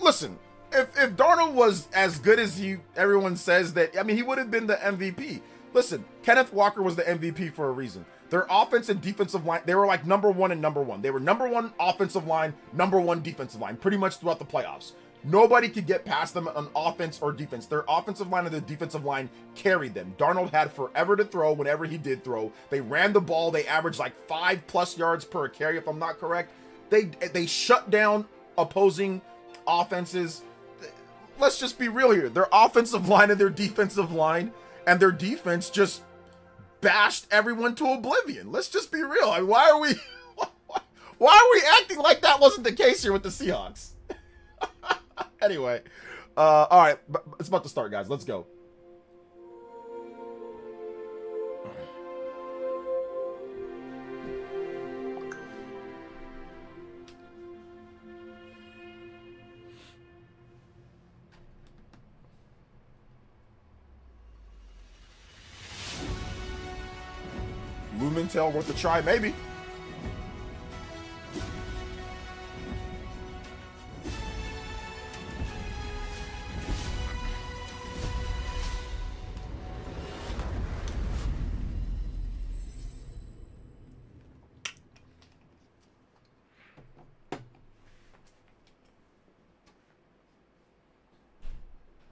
listen, if Darnold was as good as everyone says that, I mean, he would have been the MVP. Listen, Kenneth Walker was the MVP for a reason. Their offense and defensive line, they were like number one and number one. They were number one offensive line, number one defensive line, pretty much throughout the playoffs. Nobody could get past them on offense or defense. Their offensive line and their defensive line carried them. Darnold had forever to throw whenever he did throw. They ran the ball. They averaged like 5+ yards per carry, if I'm not correct. They shut down opposing offenses. Let's just be real here. Their offensive line and their defensive line and their defense just bashed everyone to oblivion. Let's just be real. Like, why are we acting like that wasn't the case here with the Seahawks? Anyway, all right, it's about to start, guys. Let's go. Lumentel worth a try, maybe.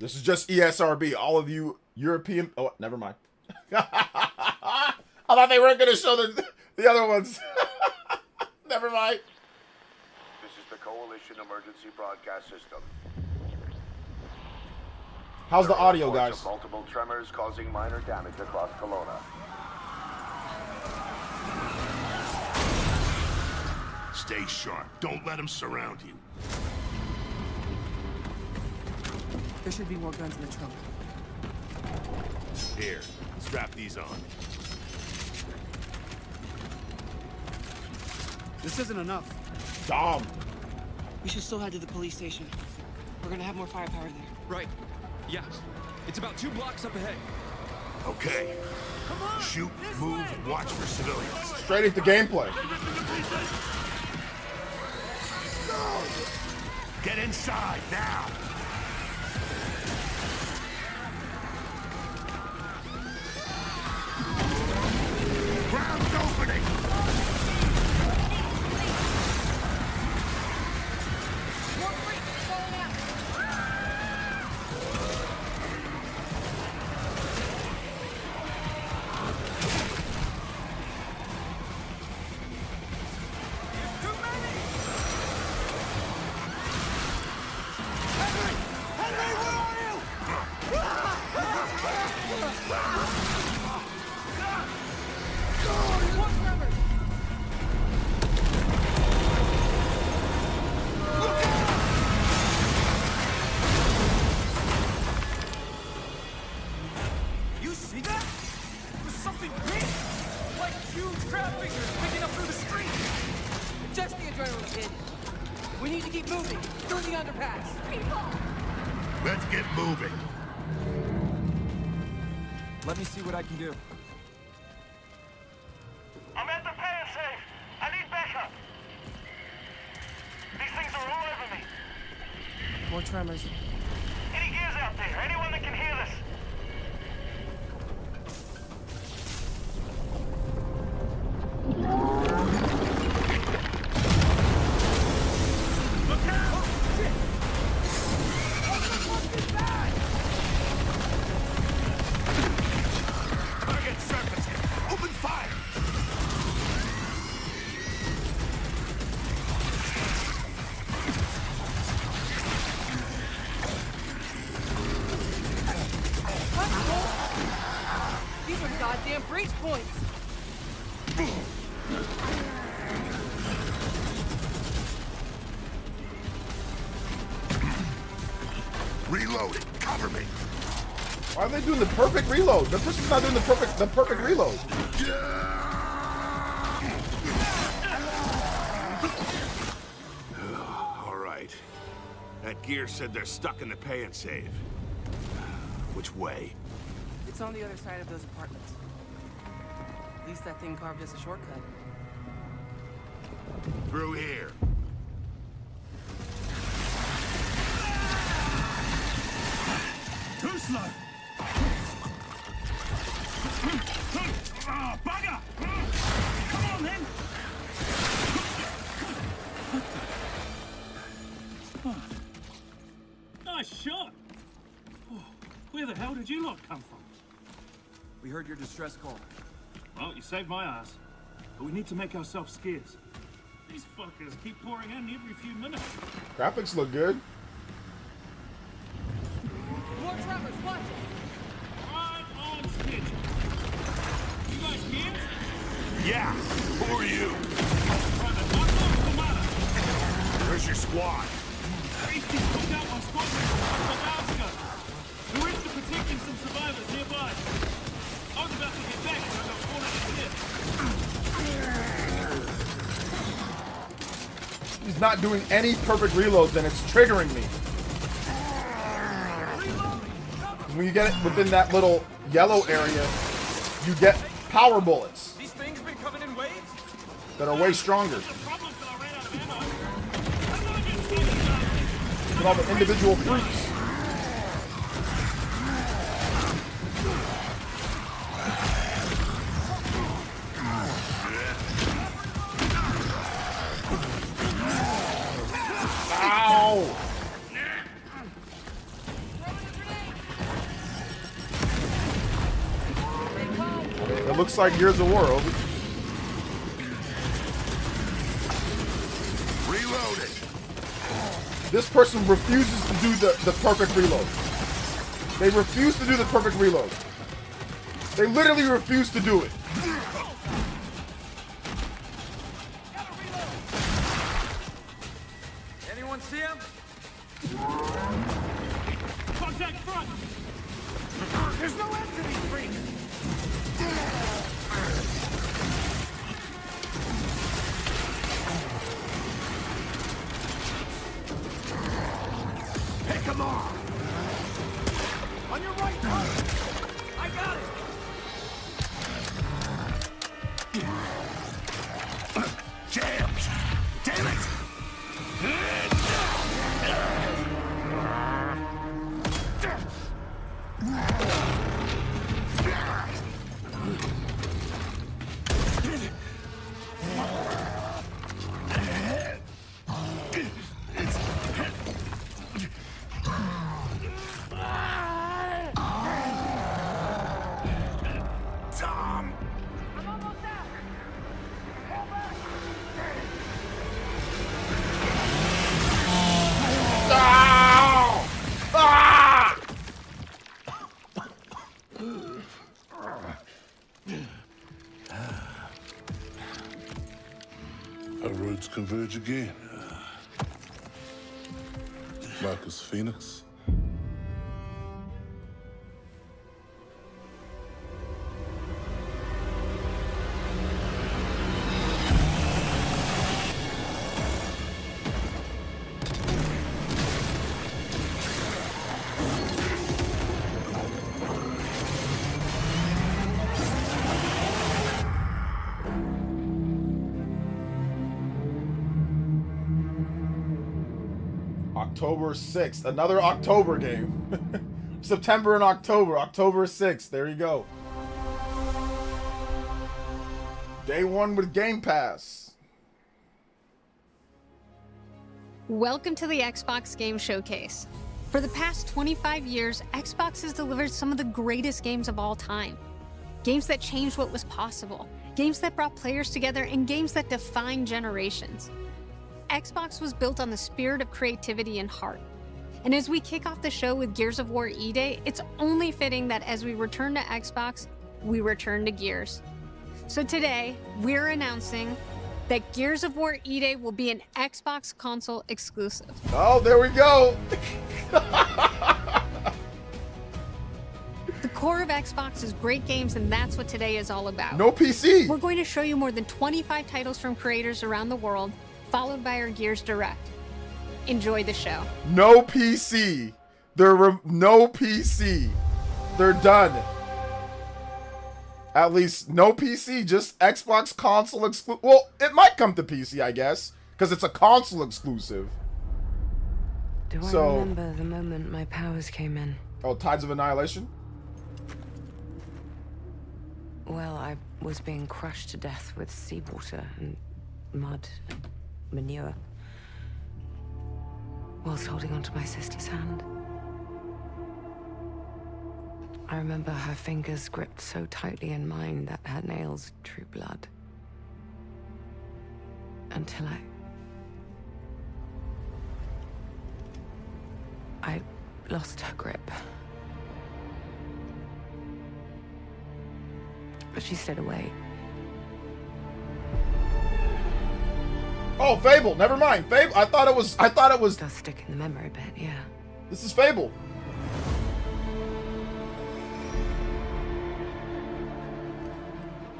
This is just ESRB. All of you European... Oh, never mind. I thought they weren't going to show the other ones. Never mind. This is the Coalition Emergency Broadcast System. How's the audio, Reports guys? of multiple tremors causing minor damage across Kelowna. Stay sharp. Don't let them surround you. There should be more guns in the trunk. Here, strap these on. This isn't enough. Dom. We should still head to the police station. We're gonna have more firepower there. Right. Yeah. It's about 2 blocks up ahead. Okay. Shoot, move, watch for civilians. Straight into gameplay. Get inside now. Ground's opening. You see that? There's something big! Like huge crab fingers picking up through the street! Just the adrenaline kid. We need to keep moving through the underpass. Let's get moving. Let me see what I can do. I'm at the pay safe. I need backup. These things are all over me. More tremors. Any gears out there? Anyone that can hear this? Look out! Oh, shit! Target surfacing. Open fire. These are goddamn breach points. Reloading. Cover me. Why are they doing the perfect reload? The person's not doing the perfect reload. All right. That gear said they're stuck in the pay and save. Which way? It's on the other side of those apartments. At least that thing carved us a shortcut. Through here. Too slow. Oh, bugger! Come on, then. Nice shot. Oh, where the hell did you lot come from? We heard your distress call. Well, you saved my ass. But we need to make ourselves scarce. These fuckers keep pouring in every few minutes. Graphics look good. More tremors, watch it. Right on schedule. You guys here? Yeah. Who are you? Private Marco Commander. Where's your squad? Hasty took out my squadron a couple of hours ago. We were into protecting some survivors nearby. I was about to get back when I got cornered in here. He's not doing any perfect reloads, and it's triggering me. When you get it within that little yellow area, you get power bullets These things been coming in waves? that are way stronger The problem till I ran out of ammo. I'm gonna get scared. than all the individual fruits. Ow! looks like Gears of War. Over. Reload it. This person refuses to do the perfect reload. They refuse to do the perfect reload. They literally refuse to do it. Anyone see him? Contact front! There's no end to these freaks! Pick 'em off. On your right, Carter! I got it! Jams. Damn it. Tom. I'm almost out! Fall back! Ah! Ah! Our roads converge again. Marcus Phoenix. October 6th, another October game. September and October. October 6th. There you go. Day one with Game Pass. Welcome to the Xbox Game Showcase. For the past 25 years, Xbox has delivered some of the greatest games of all time. Games that changed what was possible, games that brought players together, and games that defined generations. Xbox was built on the spirit of creativity and heart. And as we kick off the show with Gears of War E-Day, it's only fitting that as we return to Xbox, we return to Gears. So today, we're announcing that Gears of War E-Day will be an Xbox console exclusive. Oh, there we go. The core of Xbox is great games, and that's what today is all about. No PC. We're going to show you more than 25 titles from creators around the world, followed by our Gears Direct. Enjoy the show. No PC. No PC. They're done. At least no PC, just Xbox console exclusive. Well, it might come to PC, I guess, because it's a console exclusive. Do I remember the moment my powers came in? Oh, Tides of Annihilation? Well, I was being crushed to death with seawater and mud and manure, whilst holding onto my sister's hand. I remember her fingers gripped so tightly in mine that her nails drew blood. Until I lost her grip. But she stayed away. Oh, Fable. Never mind. Fable. I thought it was. It does stick in the memory bit, yeah. This is Fable.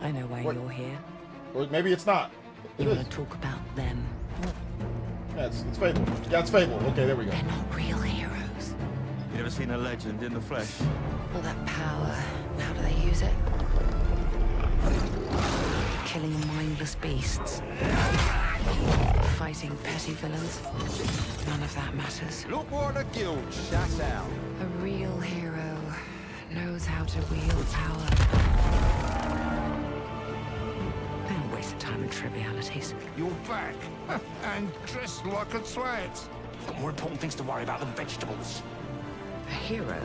I know why What? you're here. Or maybe it's not. You want to talk about them. Yeah, it's Fable. Yeah, it's Fable. Okay, there we go. They're not real heroes. You ever seen a legend in the flesh? All that power, how do they use it? Killing mindless beasts. Fighting petty villains. None of that matters. Look what the guild shut out. A real hero knows how to wield power. They don't waste time on trivialities. You're back. And dressed like a twat. Got more important things to worry about than vegetables. A hero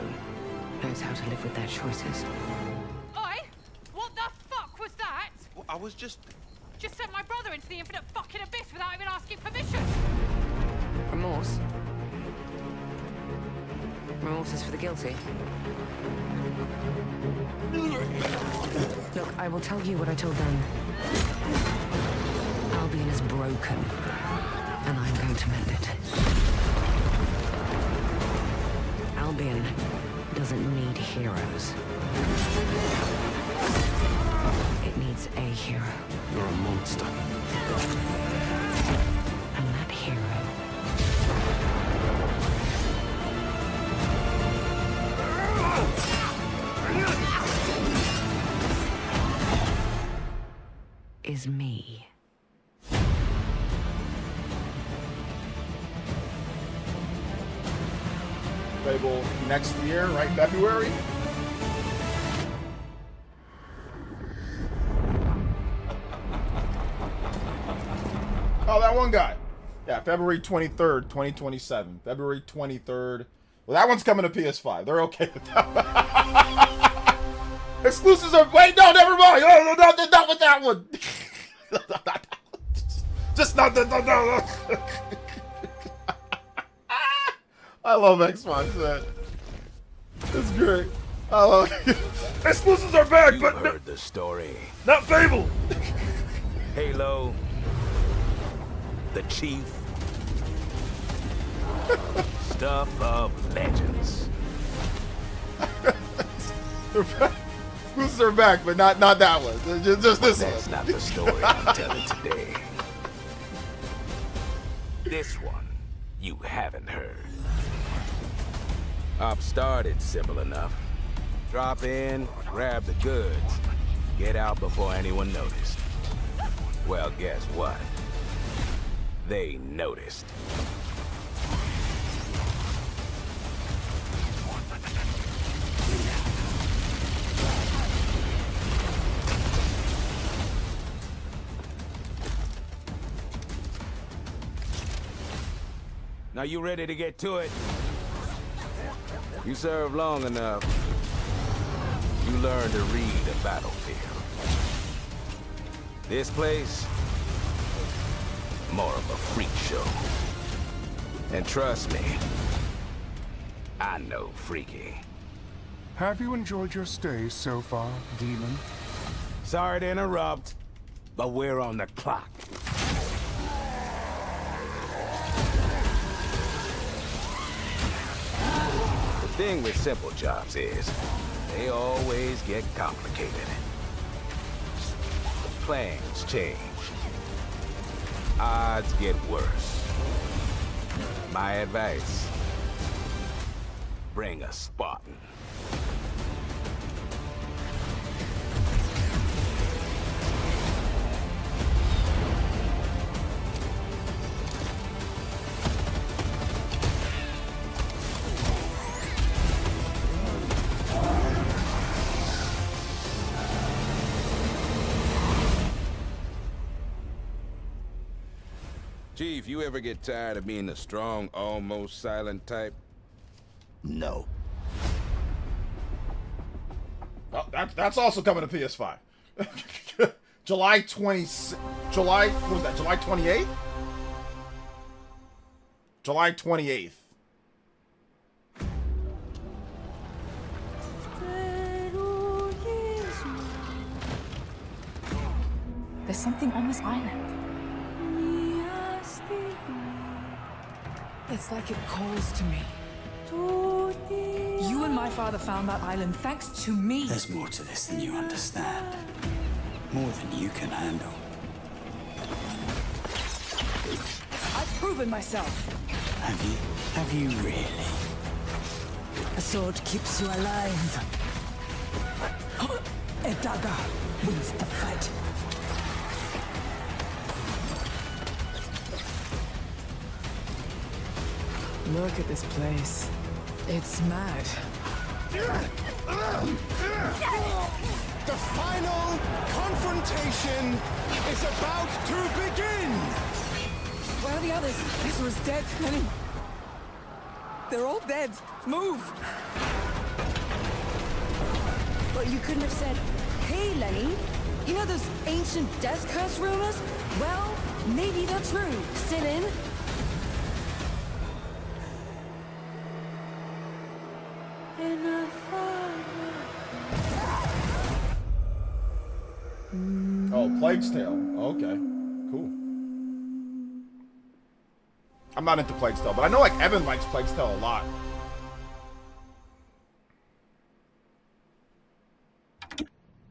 knows how to live with their choices. Oi! What the fuck I was just... Just sent my brother into the infinite fucking abyss without even asking permission. Remorse? Remorse is for the guilty. Look, I will tell you what I told them. Albion is broken, and I'm going to mend it. Albion doesn't need heroes. It needs a hero. You're a monster. And that hero is me. Fable next year, right? February? Oh, that one guy. Yeah, February 23rd, 2027. February 23rd. Well, that one's coming to PS5. They're okay with that. Exclusives are... Wait, no, never mind. Oh, no, not with that one. Just not the... No. I love Xbox, man. It's great. I love exclusives are back, You but heard the story. not Fable. Halo. The Chief. Stuff of legends. Exclusives are back, but not that one. Just this That's one. not the story I'm telling today. This one you haven't heard. Op started simple enough. Drop in, grab the goods, get out before anyone noticed. Well, guess what? They noticed. Now you ready to get to it? You serve long enough, you learn to read a battlefield. This place, more of a freak show. And trust me, I know freaky. Have you enjoyed your stay so far, Demon? Sorry to interrupt, but we're on the clock. The thing with simple jobs is, they always get complicated. The plans change. Odds get worse. My advice, bring a Spartan. Chief, you ever get tired of being the strong, almost silent type? No. Oh, that's also coming to PS5. July 28th? July 28th. There's something on this island. It's like it calls to me. You and my father found that island thanks to me. There's more to this than you understand. More than you can handle. I've proven myself. Have you? Have you really? A sword keeps you alive. A dagger wins the fight. Look at this place. It's mad. The final confrontation is about to begin! Where are the others? Ezra's dead. Lenny. They're all dead. Move! But you couldn't have said, "Hey, Lenny, You know those ancient death curse rumors? Well, maybe they're true. Sit in. Oh, Plague's Tale. Okay, cool. I'm not into Plague's Tale, but I know like Evan likes Plague's Tale a lot.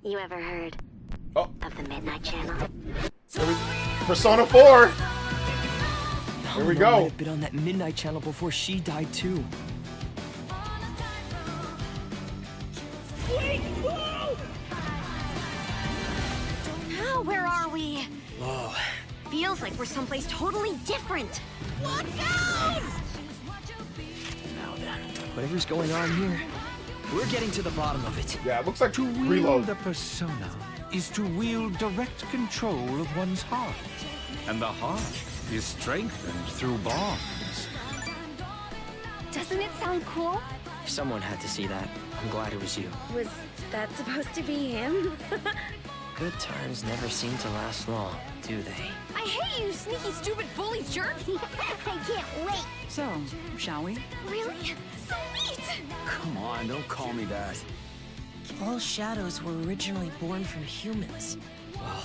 You ever heard of the Midnight Channel? Persona 4. Here we I go. might have been on that Midnight Channel before she died too. Now, where are we? Whoa. Feels like we're someplace totally different. Look out! Now then, whatever's going on here, we're getting to the bottom of it. Yeah, it looks like To Reload. wield a persona is to wield direct control of one's heart. And the heart is strengthened through bonds. Doesn't it sound cool? Someone had to see that. I'm glad it was you. Was that supposed to be him? Good times never seem to last long, do they? I hate you, sneaky, stupid bully jerk! I can't wait! So, shall we? Really? Sweet! Come on, don't call me that. All shadows were originally born from humans. Well,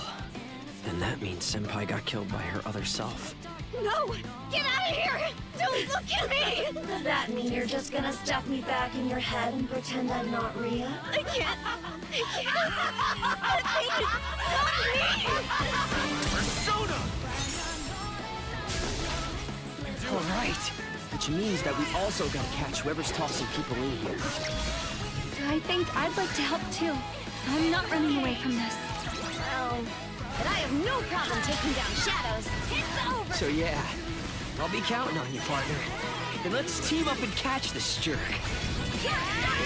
then that means Senpai got killed by her other self. No! Get out of here! Don't look at me! Does that mean you're just gonna stuff me back in your head and pretend I'm not Rhea? I can't! That thing is not me! Persona! All right, which means that we also gotta catch whoever's tossing people in here. I think I'd like to help too. I'm not running away from this. Well, but I have no problem taking down shadows. It's over! So yeah, I'll be counting on you, partner. Then let's team up and catch this jerk.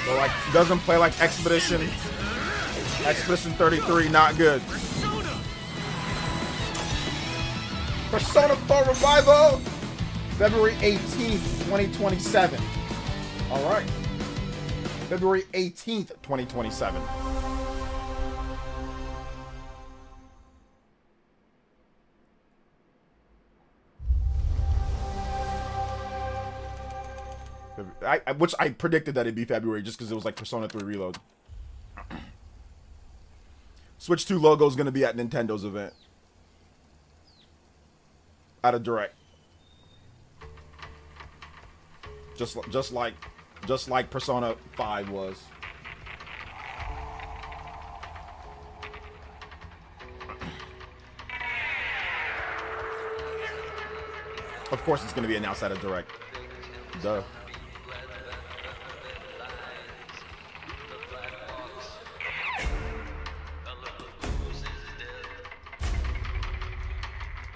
So like doesn't play like Expedition 33, not good. Persona 4 Revival, February 18th, 2027. All right. February 18th, 2027. Which I predicted that it'd be February just because it was like Persona 3 Reload. Switch 2 logo is going to be at Nintendo's event. At a Direct. Just like Persona 5 was. Of course it's going to be announced at a Direct. Duh.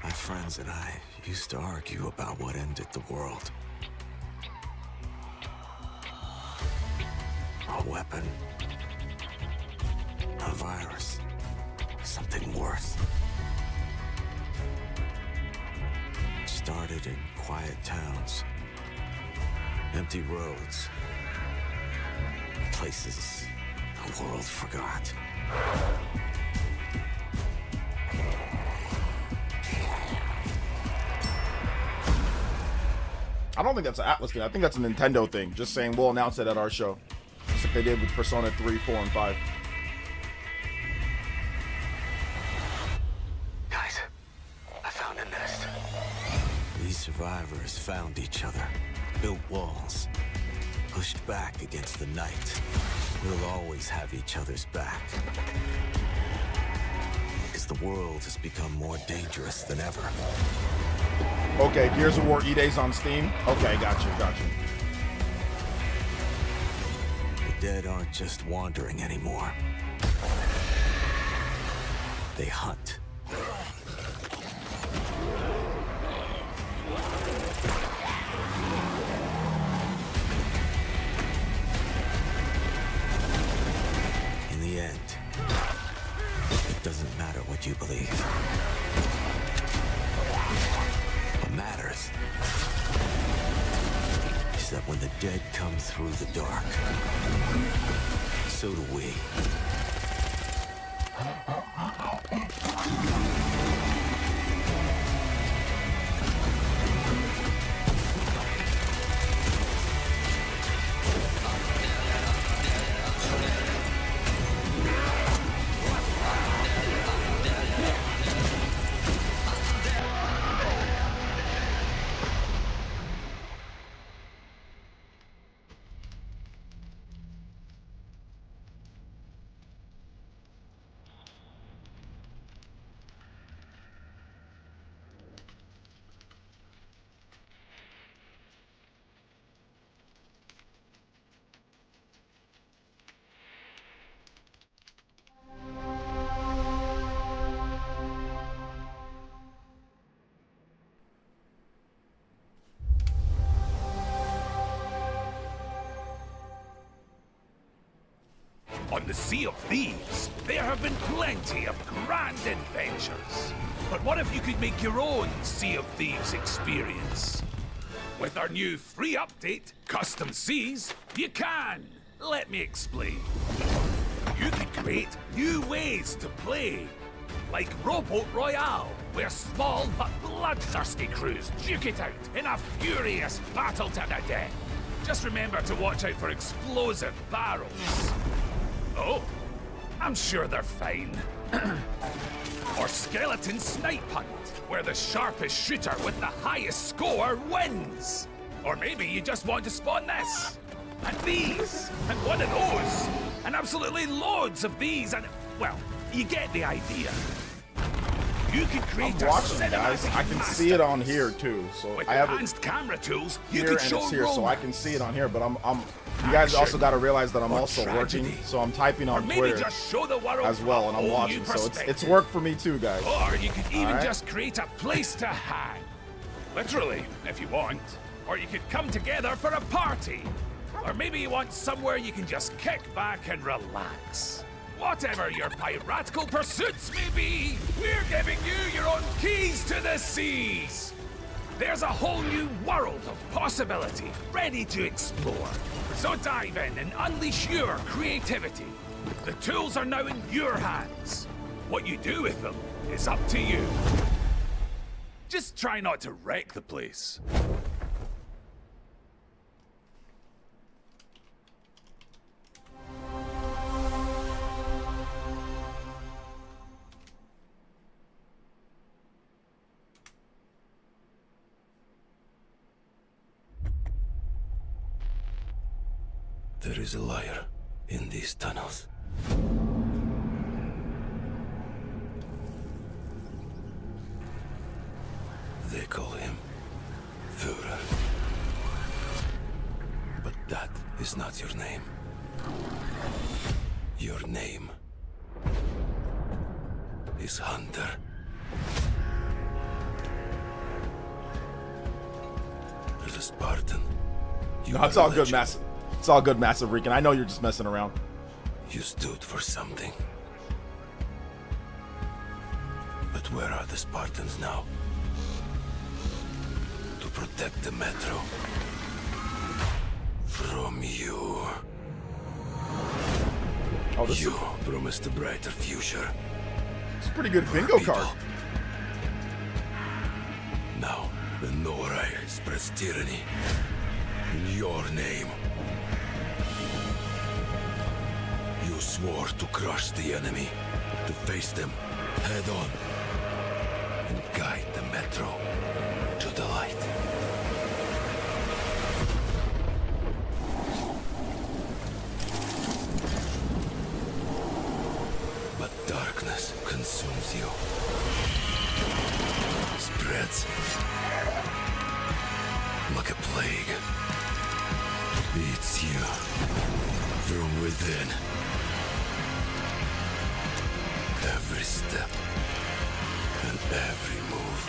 My friends and I used to argue about what ended the world. A weapon. A virus. Something worse. It started in quiet towns. Empty roads. Places the world forgot. I don't think that's an Atlas thing. I think that's a Nintendo thing. Just saying we'll announce it at our show. Just like they did with Persona 3, 4, and 5. Guys, I found a nest. These survivors found each other, built walls, pushed back against the night. We'll always have each other's back. Because the world has become more dangerous than ever. Okay, Gears of War E-Days on Steam. Okay, gotcha. The dead aren't just wandering anymore. They hunt. In the end, it doesn't matter what you believe. What matters is that when the dead come through the dark, so do we. On the Sea of Thieves, there have been plenty of grand adventures. But what if you could make your own Sea of Thieves experience? With our new free update, Custom Seas, you can. Let me explain. You could create new ways to play. Like Rowboat Royale, where small but bloodthirsty crews duke it out in a furious battle to the death. Just remember to watch out for explosive barrels. Oh, I'm sure they're fine. Or Skeleton Snipe Hunt, where the sharpest shooter with the highest score wins. Or maybe you just want to spawn this, and these, and one of those, and absolutely loads of these, and, well, you get the idea. You could create I'm watching, guys. I can see it on here too. So with I have advanced it camera tools. You here could and show it's here, so I can see it on here. But you guys also got to realize that I'm also working, so I'm typing on Twitter just show the world as well, and I'm a whole watching. new So it's work for me too, guys. Or you could even right? just create a place to hang. Literally, if you want. Or you could come together for a party. Or maybe you want somewhere you can just kick back and relax. Whatever your piratical pursuits may be, we're giving you your own keys to the seas. There's a whole new world of possibility ready to explore. So dive in and unleash your creativity. The tools are now in your hands. What you do with them is up to you. Just try not to wreck the place. There is a liar in these tunnels. They call him Führer. But that is not your name. Your name is Hunter. There's a Spartan. No, it's all good, Massive. It's all good, Massive Rican. I know you're just messing around. You stood for something. But where are the Spartans now? To protect the metro. From you. Oh, this you promised a brighter future. It's a pretty good bingo card. Now, the Norai spreads tyranny in your name. You swore to crush the enemy, to face them head on, and guide the metro to the light. But darkness consumes you. Spreads like a plague. Eats you from within. Every step and every move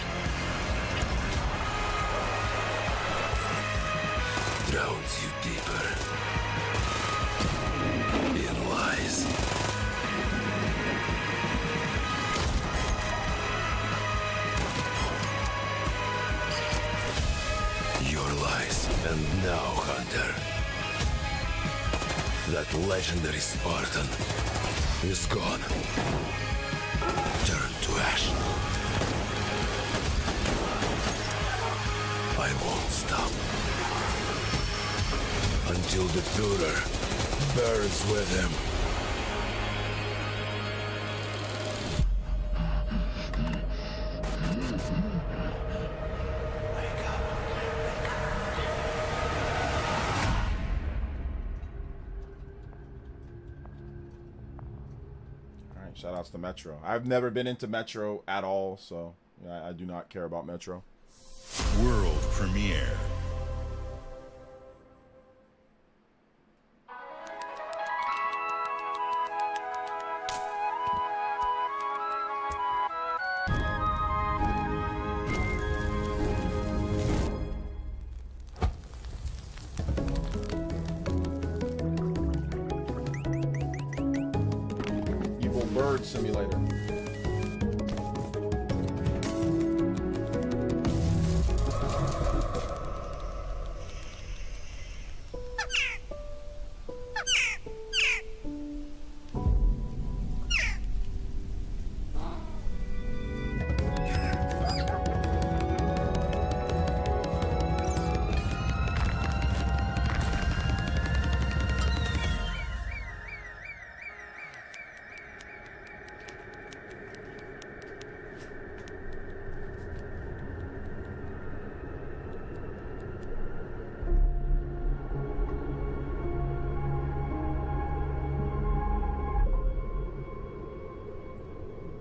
drowns you deeper in lies. Your lies, and now, Hunter, that legendary Spartan is gone. Turn to ash. I won't stop. Until the Führer burns with him. Shout outs to Metro. I've never been into Metro at all, so yeah, I do not care about Metro. World premiere. Bird Simulator.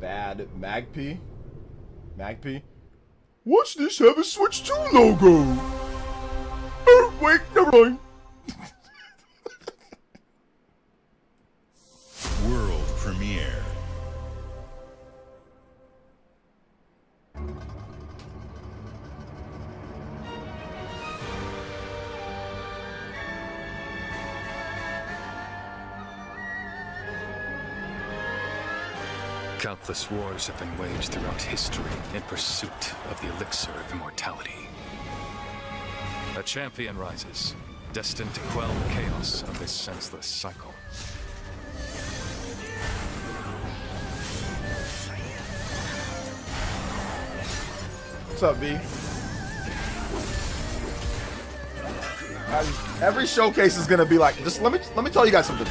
Bad Magpie? Watch this have a Switch 2 logo! Oh, wait, never mind. World premiere. Countless wars have been waged throughout history in pursuit of the elixir of immortality. A champion rises, destined to quell the chaos of this senseless cycle. What's up, B? Every showcase is gonna be like, just let me tell you guys something.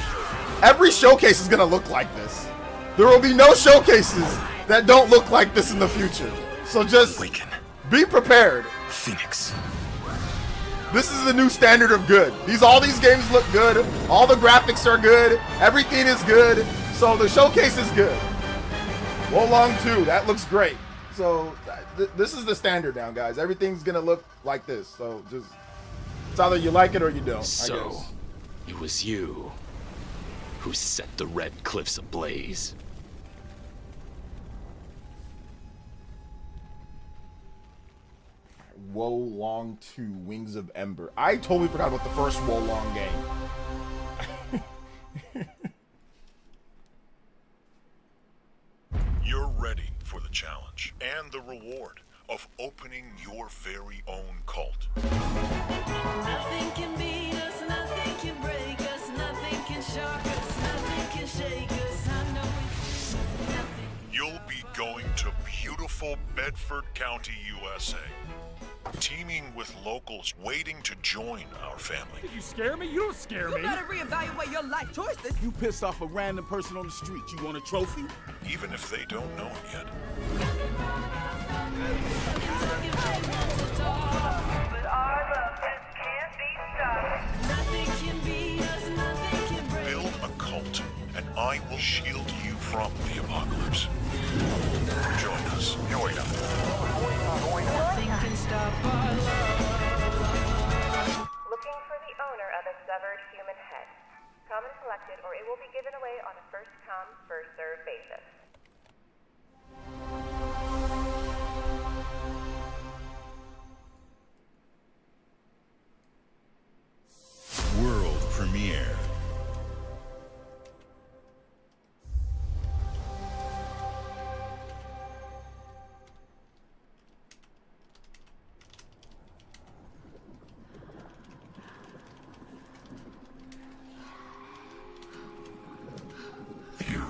Every showcase is gonna look like this. There will be no showcases that don't look like this in the future. So just be prepared. Phoenix. This is the new standard of good. All these games look good. All the graphics are good. Everything is good. So the showcase is good. Wolong 2, that looks great. So this is the standard now, guys. Everything's gonna look like this. So just, it's either you like it or you don't, I guess. It was you who set the Red Cliffs ablaze. Wolong 2, Wings of Ember. I totally forgot about the first Wolong game. You're ready for the challenge and the reward of opening your very own cult. Nothing can beat us, nothing can break us, nothing can shock us, nothing can shake us. I know it's nothing. You'll be going to beautiful Bedford County, USA. Teaming with locals waiting to join our family. You scare me? You don't scare me. You better reevaluate your life choices. You pissed off a random person on the street. You want a trophy? Even if they don't know it yet. Build a cult, and I will shield you from the apocalypse. Join us. Join us. Nothing can stop our love. Looking for the owner of a severed human head. Come and collect it, or it will be given away on a first-come, first-served basis. World premiere. You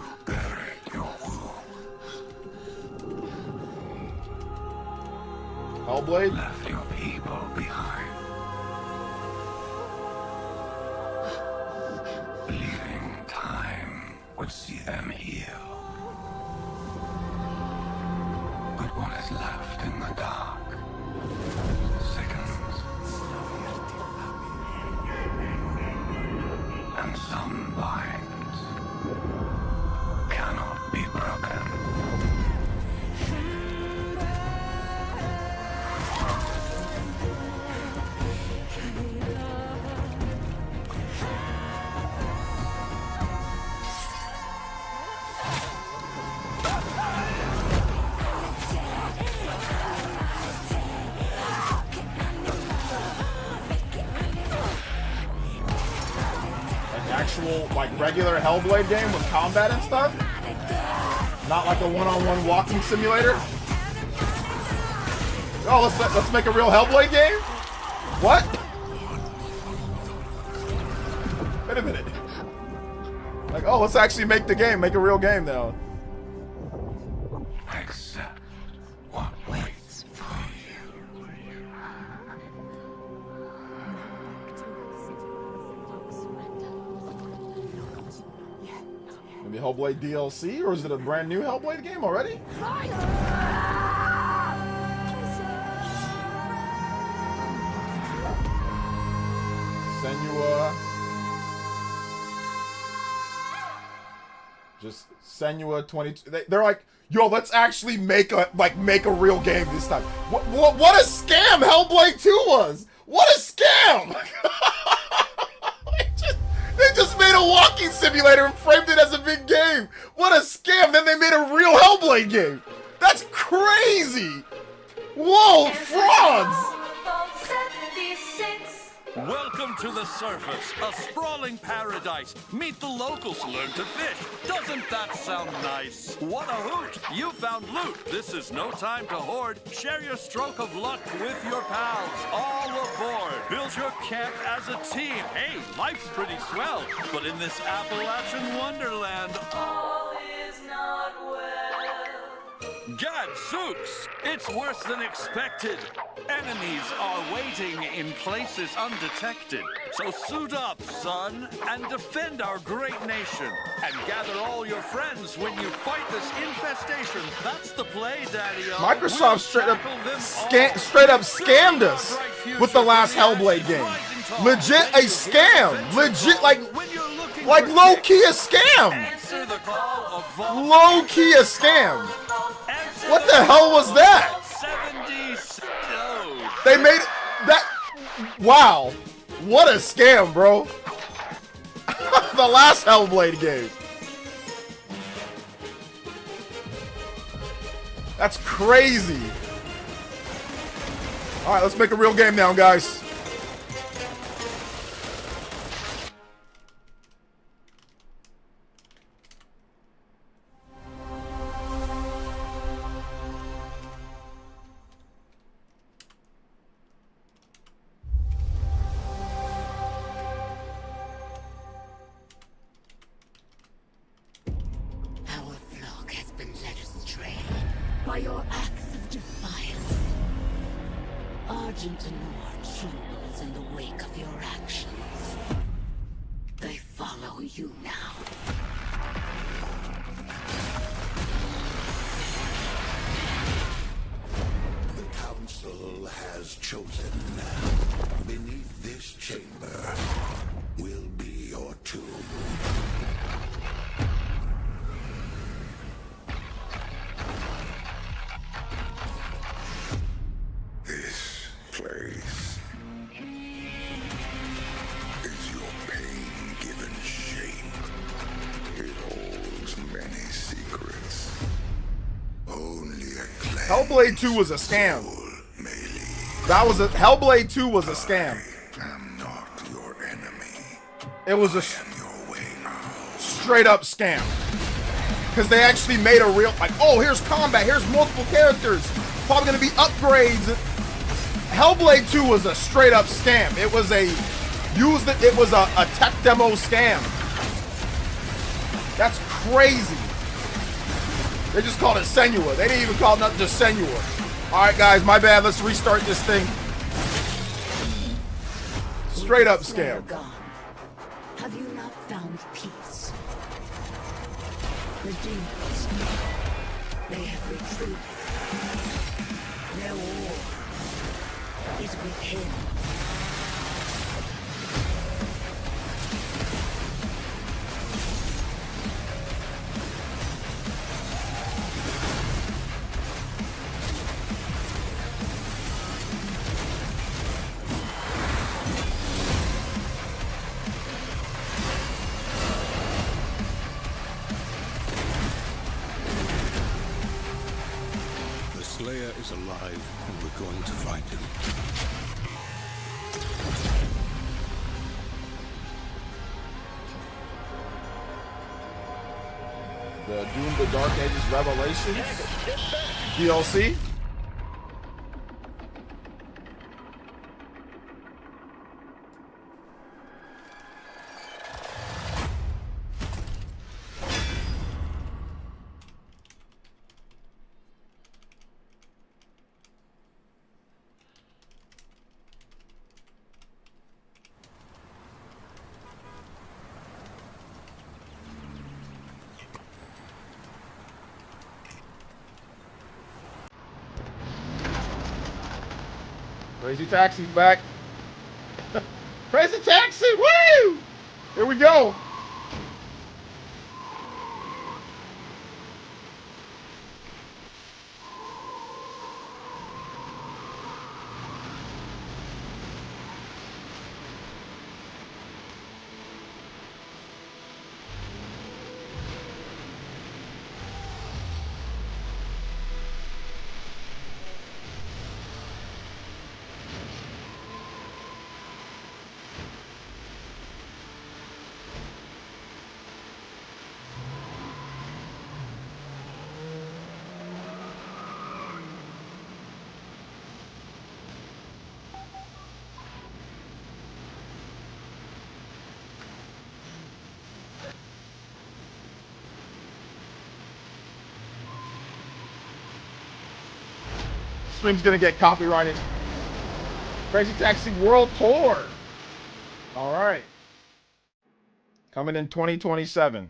Hellblade. Left your people behind. Believing time would see them heal. But what is left in the dark sickens. And some binds cannot be broken. Actual, like, regular Hellblade game with combat and stuff? Not like a one-on-one walking simulator? Oh, let's make a real Hellblade game? What? Wait a minute. Like, oh, let's actually make the game, make a real game now. Accept what waits for you. Maybe Hellblade DLC, or is it a brand new Hellblade game already? Senua. Just Senua 22. They're like, yo, let's actually make a real game this time. What a scam Hellblade 2 was! What a scam! They just made a walking simulator and framed it as a big game. What a scam! Then they made a real Hellblade game. That's crazy. Whoa, frauds! Welcome to the surface, a sprawling paradise. Meet the locals, learn to fish. Doesn't that sound nice? What a hoot! You found loot. This is no time to hoard. Share your stroke of luck with your pals. All aboard. Build your camp as a team. Hey, life's pretty swell. But in this Appalachian wonderland, all is not well. Gadzooks! It's worse than expected. Enemies are waiting in places undetected. So suit up, son, and defend our great nation. And gather all your friends when you fight this infestation. That's the play, Daddy-o. Microsoft straight up scammed us with the last Hellblade game. Legit a scam. Legit, like low-key a scam. Low-key a scam. What the hell was that? They made that. Wow. What a scam, bro. The last Hellblade game. That's crazy. All right, let's make a real game now, guys. By your acts of defiance. Argent Anor trembles in the wake of your actions. They follow you now. The Council has chosen. Beneath this chamber will be your tomb. This place is your pain-given shape. It holds many secrets. Only a clan Hellblade 2 was a scam. Hellblade 2 was a scam. It was a straight up scam. Because they actually made a real, like, oh, here's combat, here's multiple characters, probably gonna be upgrades. Hellblade 2 was a straight up scam. It was a tech demo scam. That's crazy. They just called it Senua. They didn't even call it nothing, just Senua. All right, guys, my bad. Let's restart this thing. Straight up scam. Gone. Have you not found peace? The demons, they have retreated. Their war is with him. The Slayer is alive, and we're going to find him. The Doom the Dark Ages Revelations DLC. Crazy Taxi's back. Crazy Taxi, woo! Here we go. Stream's gonna get copyrighted. Crazy Taxi World Tour. All right. Coming in 2027.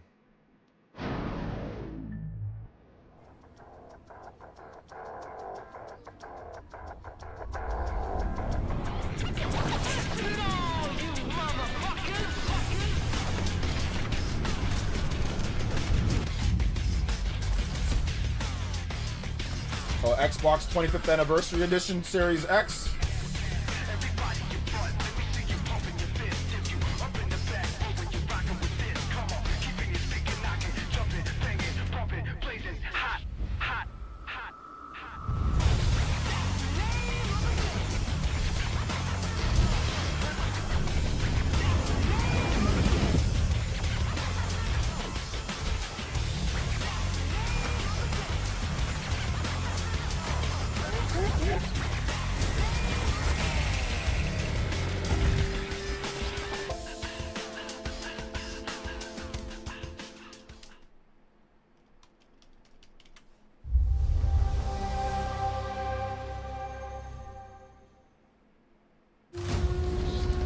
Oh, Xbox 25th Anniversary Edition Series X.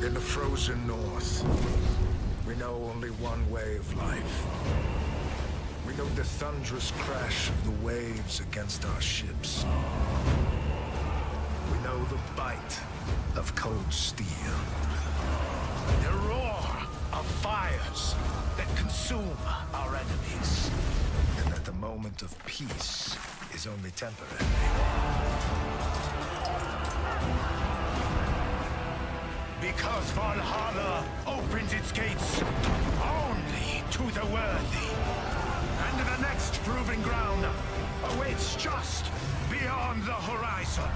In the frozen north, we know only one way of life. We know the thunderous crash of the waves against our ships. We know the bite of cold steel. The roar of fires that consume our enemies. And that the moment of peace is only temporary. Because Valhalla opens its gates only to the worthy. And the next proving ground awaits just beyond the horizon.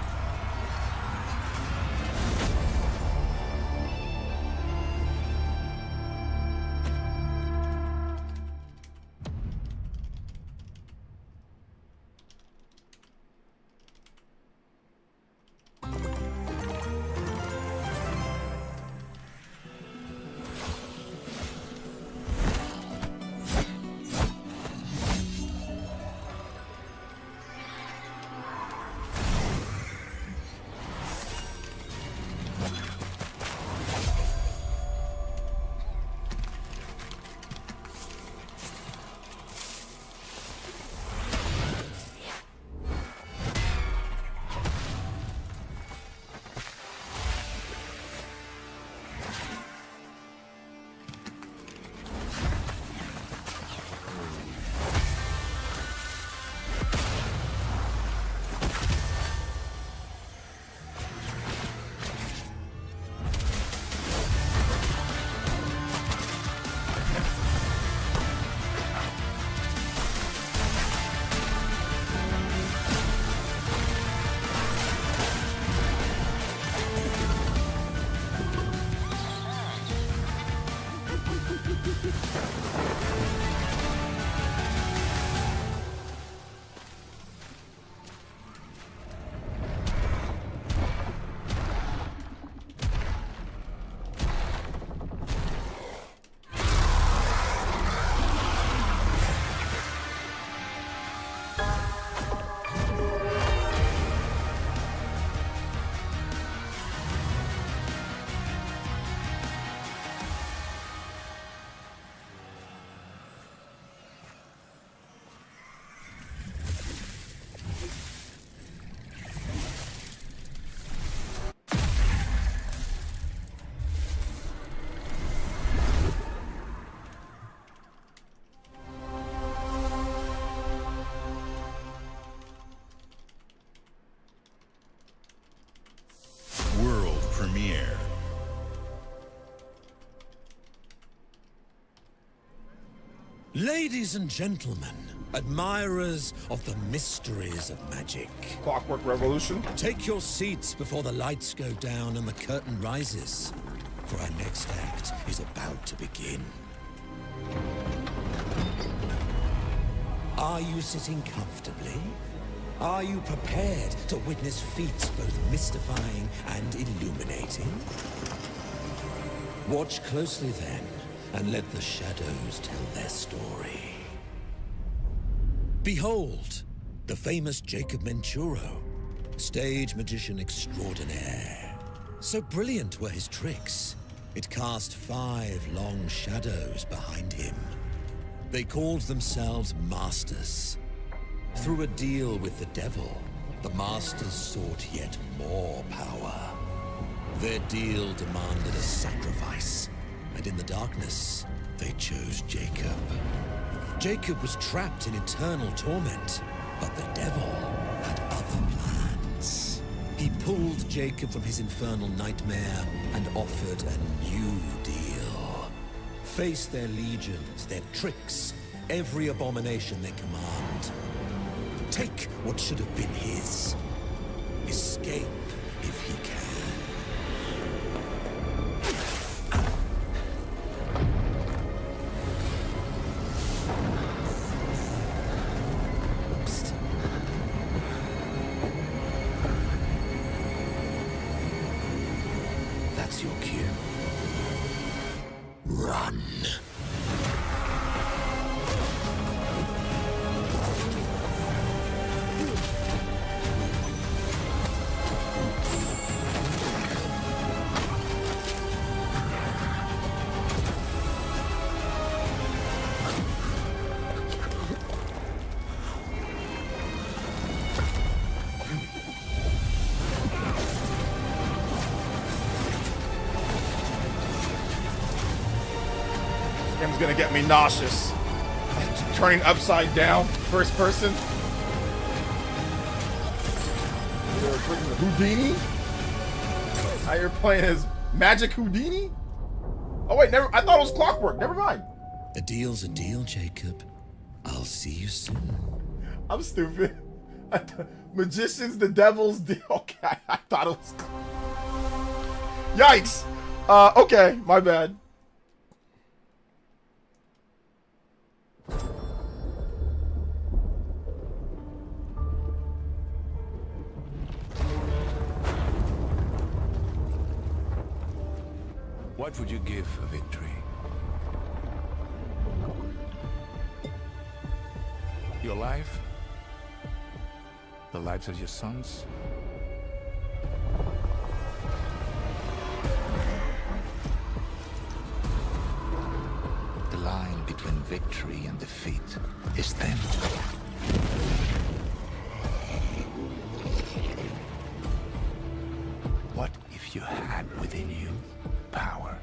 World premiere. Ladies and gentlemen, admirers of the mysteries of magic. Clockwork Revolution. Take your seats before the lights go down and the curtain rises, for our next act is about to begin. Are you sitting comfortably? Are you prepared to witness feats both mystifying and illuminating? Watch closely then, and let the shadows tell their story. Behold, the famous Jacob Menturo, stage magician extraordinaire. So brilliant were his tricks, it cast 5 long shadows behind him. They called themselves Masters. Through a deal with the devil, the Masters sought yet more power. Their deal demanded a sacrifice, and in the darkness, they chose Jacob. Jacob was trapped in eternal torment, but the devil had other plans. He pulled Jacob from his infernal nightmare and offered a new deal. Face their legions, their tricks, every abomination they command. Take what should have been his. Escape if he can. Oops. That's your cue. Run. Game's gonna get me nauseous. Turning upside down, first person. They're freaking Houdini? Now you're playing as Magic Houdini? Oh wait, never. I thought it was Clockwork. Never mind. A deal's a deal, Jacob. I'll see you soon. I'm stupid. Magician's the devil's deal. Okay, I thought it was. Yikes. Okay, my bad. What would you give for victory? Your life? The lives of your sons? The line between victory and defeat is thin. What if you had within you power,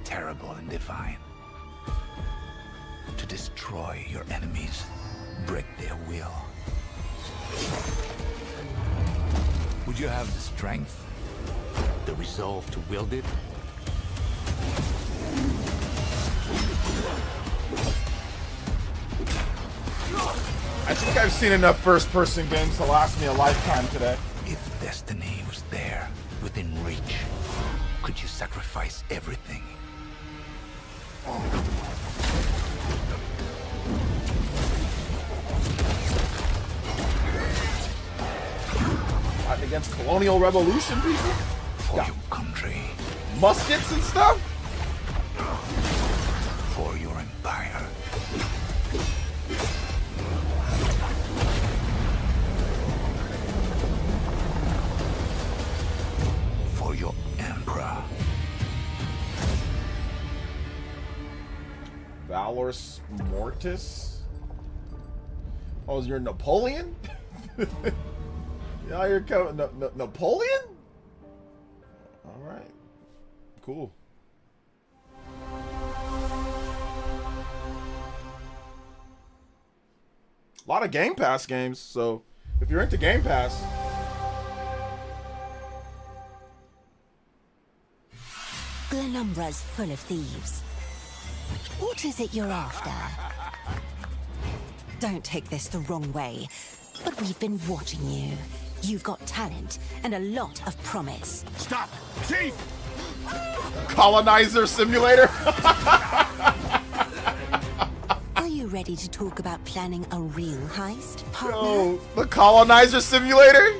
terrible and divine, to destroy your enemies, break their will? Would you have the strength, the resolve to wield it? I think I've seen enough first-person games to last me a lifetime today. If destiny was there, within reach, could you sacrifice everything? against colonial revolution people. For your country. Muskets and stuff. For your empire. For your emperor. Valorous Mortis. Oh, you're Napoleon? Yeah, you're coming. Napoleon? All right. Cool. A lot of Game Pass games, so if you're into Game Pass. Glenumbra's full of thieves. What is it you're after? Don't take this the wrong way, but we've been watching you. You've got talent and a lot of promise. Stop! Thief! Colonizer Simulator? Are you ready to talk about planning a real heist, partner? Yo, the Colonizer Simulator?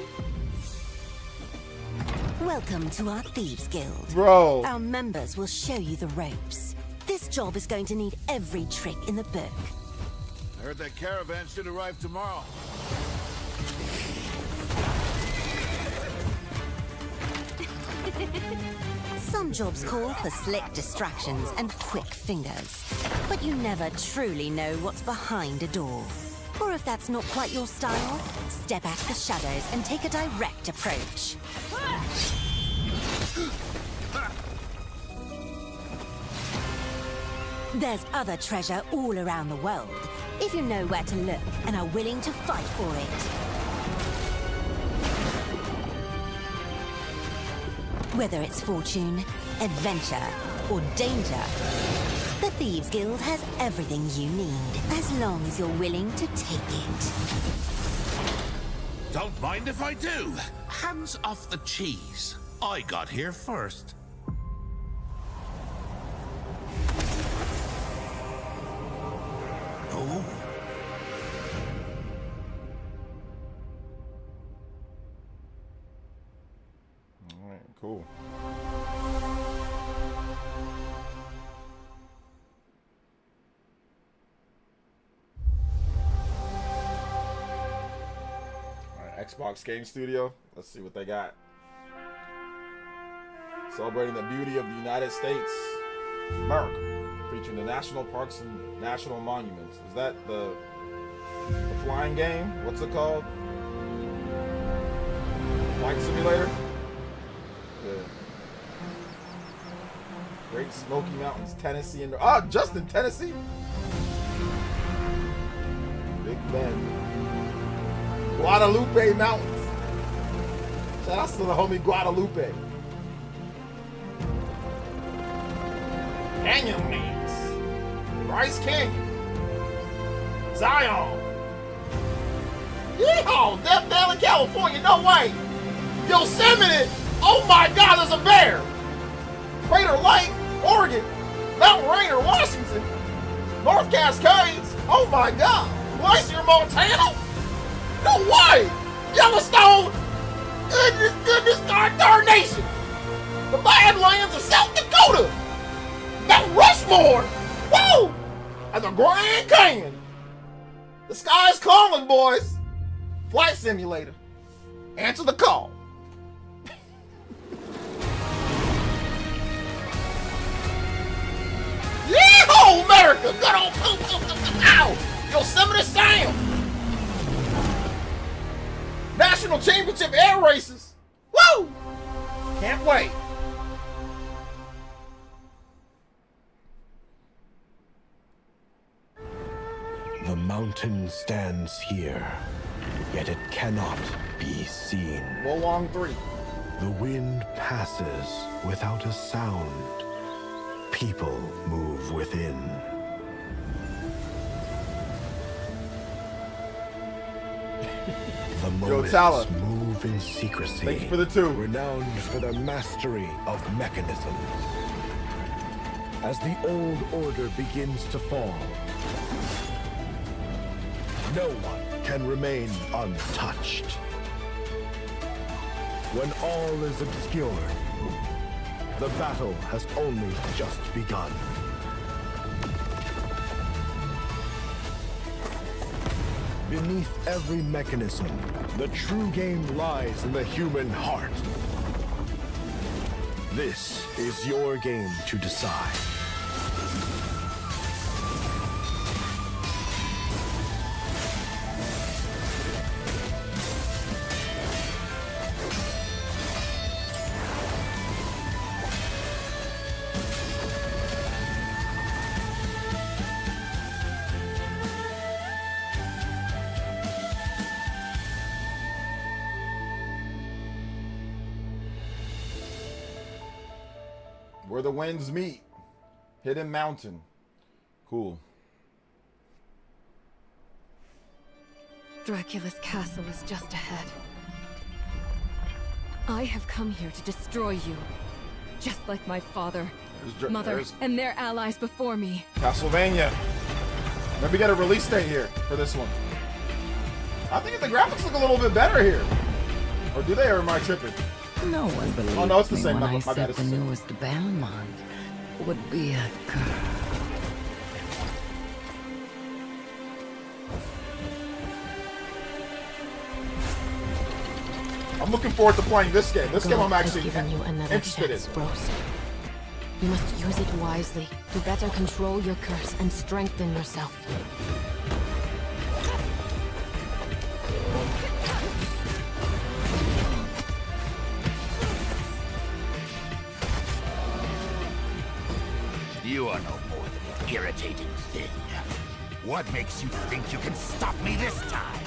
Welcome to our Thieves Guild. Bro. Our members will show you the ropes. This job is going to need every trick in the book. I heard that caravan should arrive tomorrow. Some jobs call for slick distractions and quick fingers, but you never truly know what's behind a door. Or if that's not quite your style, step out of the shadows and take a direct approach. There's other treasure all around the world, if you know where to look and are willing to fight for it. Whether it's fortune, adventure, or danger, the Thieves Guild has everything you need, as long as you're willing to take it. Don't mind if I do. Hands off the cheese. I got here first. Oh. All right, cool. All right, Xbox Game Studio. Let's see what they got. Celebrating the beauty of the United States, America, featuring the national parks and national monuments. Is that the flying game? What's it called? Flight Simulator? Yeah. Great Smoky Mountains, Tennessee, and just in Tennessee. Big Bend, Guadalupe Mountains. Shout out to the homie Guadalupe. Canyon Lands, Bryce Canyon, Zion. Yeehaw! Death Valley, California. No way. Yosemite. Oh my God, there's a bear. Crater Lake, Oregon. Mount Rainier, Washington. North Cascades. Oh my God. Glacier, Montana. No way. Yellowstone. Goodness, darnation. The Badlands of South Dakota. Mount Rushmore. Woo. And the Grand Canyon. The sky's calling, boys. Flight Simulator. Answer the call. Yeehaw, America! Good old ow! Yosemite Sam! National Championship air races! Woo! Can't wait. The mountain stands here, yet it cannot be seen. Wolong 3. The wind passes without a sound. People move within. The Moists move in secrecy. Thank you for the 2. Renowned for their mastery of mechanisms. As the old order begins to fall, no one can remain untouched. when all is obscured, the battle has only just begun. Beneath every mechanism, the true game lies in the human heart. This is your game to decide. Where the winds meet. Hidden Mountain. Cool. Dracula's castle is just ahead. I have come here to destroy you. Just like my father, mother, and their allies before me. Castlevania. Maybe get a release date here for this one. I think the graphics look a little bit better here. Or do they, or am I tripping? No one believed Oh, no, it's the me same. when My I bad, said it's the the same. newest Belmont would be a girl. I'm looking forward to playing this game. This game I'm God has actually given you another interested in. chance, Rose. You must use it wisely to better control your curse and strengthen yourself. You are no more than an irritating thing. What makes you think you can stop me this time?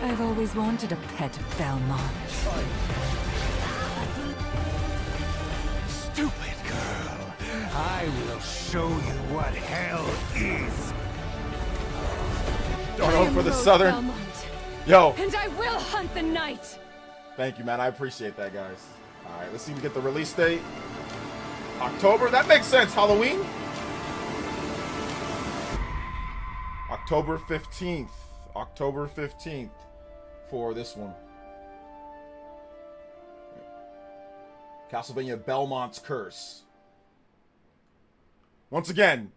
I've always wanted a pet Belmont. Stupid girl. I will show you what hell is. Don't know for the Southern. Yo. And I will hunt the night. Thank you, man. I appreciate that, guys. All right, let's see if we get the release date. October. That makes sense. Halloween. October 15th. October 15th for this one. Castlevania Belmont's Curse. Once again,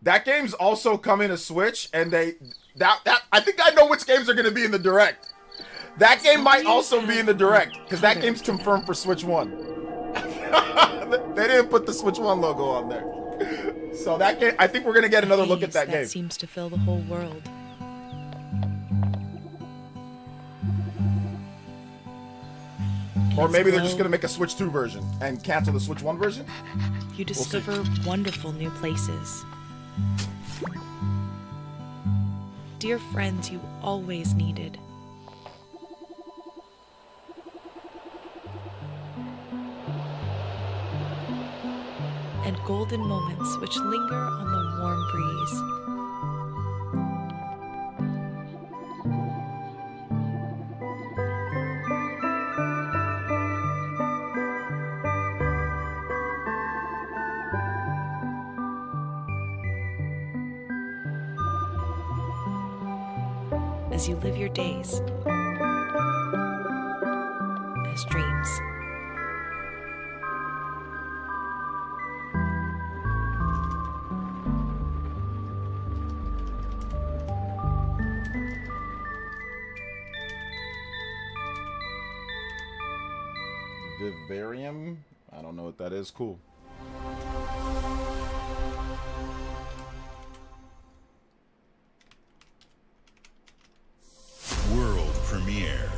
that game's also coming to Switch, and I think I know which games are going to be in the Direct. That game might also be in the Direct, because that game's confirmed for Switch 1. They didn't put the Switch 1 logo on there. So that game, I think we're going to get another look at that game. Seems to fill the whole world. Or maybe they're just going to make a Switch 2 version and cancel the Switch 1 version. You discover wonderful new places. Dear friends you always needed. And golden moments which linger on the warm breeze. As you live your days as dreams. Vivarium? I don't know what that is. Cool. World premiere.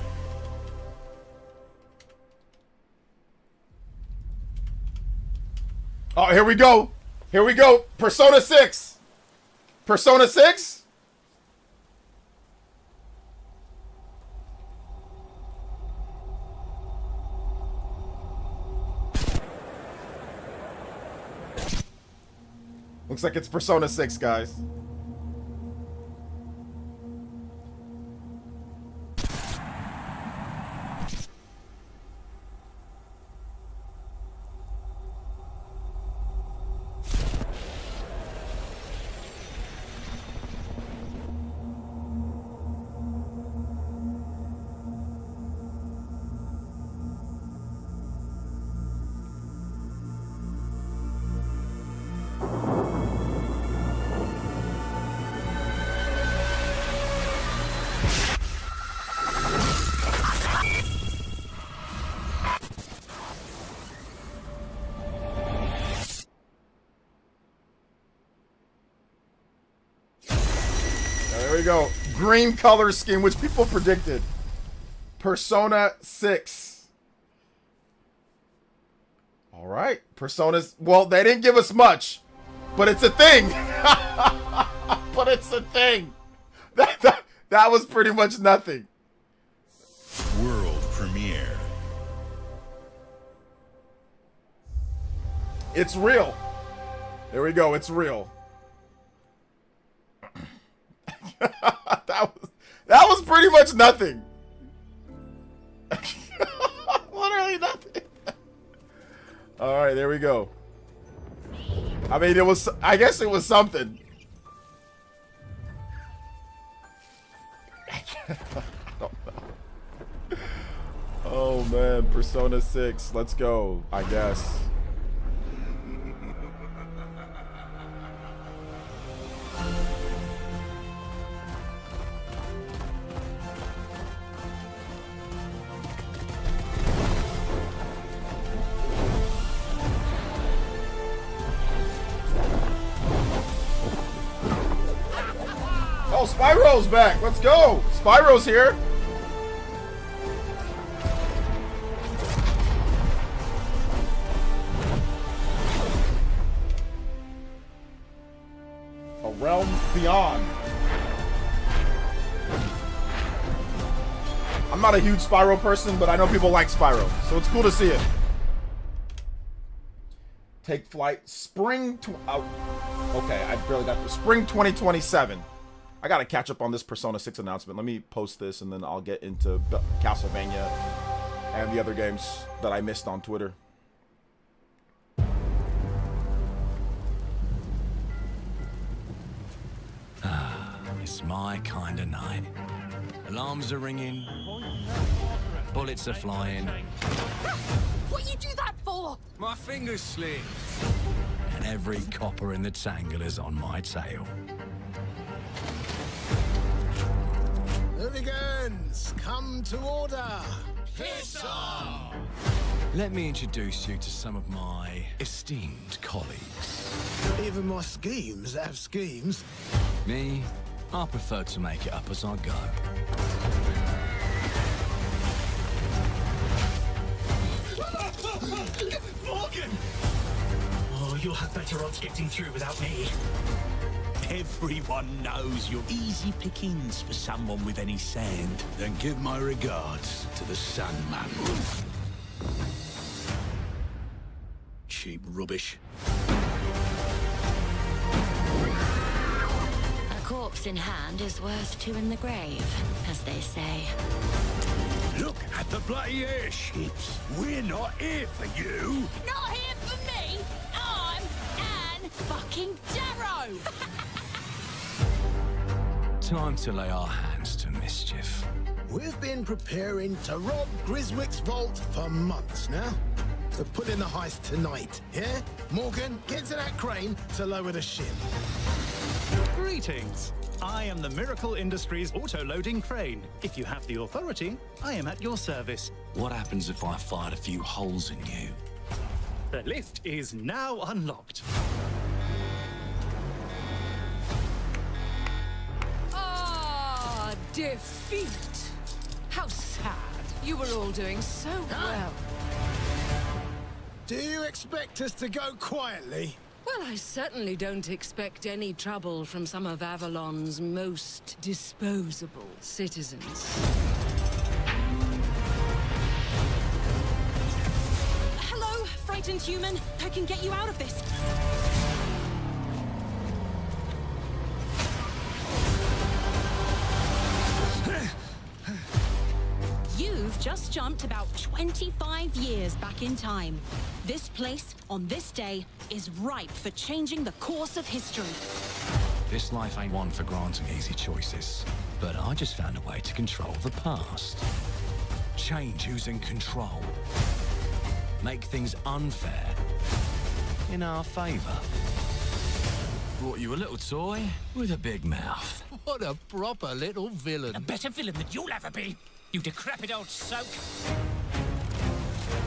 Oh, here we go. Here we go. Persona 6. Persona 6? Looks like it's Persona 6, guys. we go. Green color scheme, which people predicted. Persona 6. All right. Persona's... Well, they didn't give us much, but it's a thing. But it's a thing. That was pretty much nothing. World premiere. It's real. There we go. It's real. that was pretty much nothing. Literally nothing. All right, there we go. I mean, it was. I guess it was something. I don't know. Oh man, Persona 6. Let's go. I guess. Oh, Spyro's back. Let's go. Spyro's here. A realm beyond. I'm not a huge Spyro person, but I know people like Spyro, so it's cool to see it. Take flight. Spring. Okay, I barely got this. Spring 2027. I gotta catch up on this Persona 6 announcement. Let me post this and then I'll get into Castlevania and the other games that I missed on Twitter. It's my kind of night. Alarms are ringing. Bullets are flying. What you do that for? My fingers slip. And every copper in the tangle is on my tail. Hooligans, come to order. Piss off! Let me introduce you to some of my esteemed colleagues. Even my schemes have schemes. Me, I prefer to make it up as I go. Morgan! Oh, you'll have better odds getting through without me. Everyone knows you're easy pickings for someone with any sand. Then give my regards to the Sandman. Cheap rubbish. A corpse in hand is worth two in the grave, as they say. Look at the bloody airships. We're not here for you. Not here for me. I'm Anne fucking Darrow. Time to lay our hands to mischief. We've been preparing to rob Griswick's vault for months now. So put in the heist tonight, yeah? Morgan, get to that crane to lower the ship. Greetings. I am the Miracle Industries auto-loading crane. If you have the authority, I am at your service. What happens if I fired a few holes in you? The lift is now unlocked. Ah, defeat. How sad. You were all doing so well. Do you expect us to go quietly? Well, I certainly don't expect any trouble from some of Avalon's most disposable citizens. Hello, frightened human. I can get you out of this. You've just jumped about 25 years back in time. This place, on this day, is ripe for changing the course of history. This life ain't one for granting easy choices, but I just found a way to control the past. Change who's in control. Make things unfair in our favor. Brought you a little toy with a big mouth. What a proper little villain. A better villain than you'll ever be, you decrepit old soak.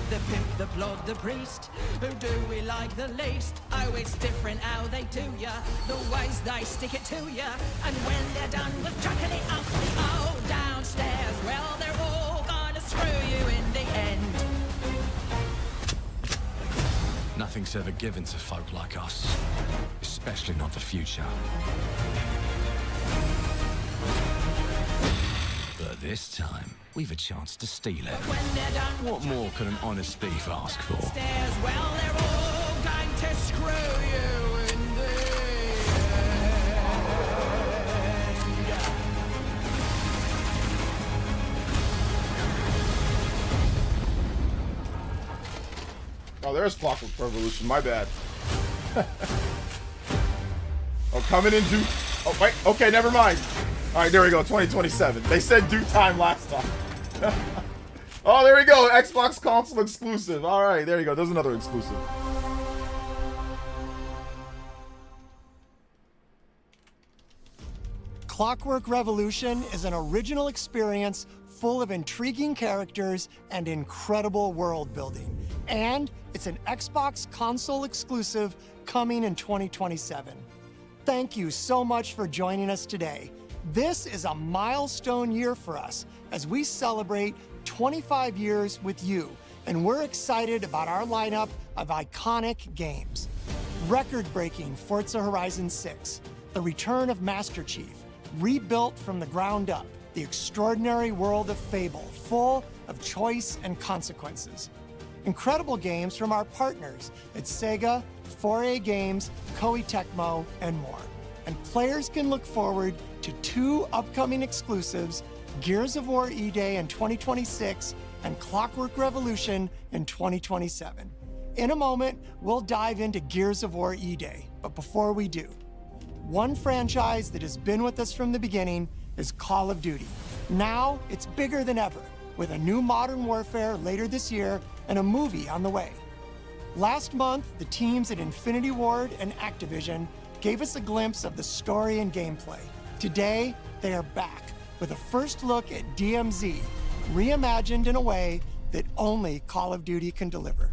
the pimp, the plod, the priest. Who do we like the least? Oh, it's different how they do ya. The ways they stick it to ya. And when they're done with chucking it up the old downstairs, well, they're all gonna screw you in the end. Nothing's ever given to folk like us, especially not the future. But this time, we've a chance to steal it. What more can an honest thief ask for? Well, they're all going to screw you in the Oh, there's Clockwork Revolution. My bad. Oh, coming into... Oh, wait. Okay, never mind. All right, there we go. 2027. They said due time last time. Oh, there we go. Xbox console exclusive. All right, there you go. There's another exclusive. Clockwork Revolution is an original experience full of intriguing characters and incredible world building. And it's an Xbox console exclusive coming in 2027. Thank you so much for joining us today. This is a milestone year for us as we celebrate 25 years with you, and we're excited about our lineup of iconic games. Record-breaking Forza Horizon 6, the return of Master Chief, rebuilt from the ground up, the extraordinary world of Fable, full of choice and consequences. Incredible games from our partners at Sega, 4A Games, Koei Tecmo, and more. And players can look forward to 2 upcoming exclusives, Gears of War E-Day in 2026 and Clockwork Revolution in 2027. In a moment, we'll dive into Gears of War E-Day, but before we do, one franchise that has been with us from the beginning is Call of Duty. Now, it's bigger than ever, with a new Modern Warfare later this year and a movie on the way. Last month, the teams at Infinity Ward and Activision gave us a glimpse of the story and gameplay. Today, they are back with a first look at DMZ, reimagined in a way that only Call of Duty can deliver.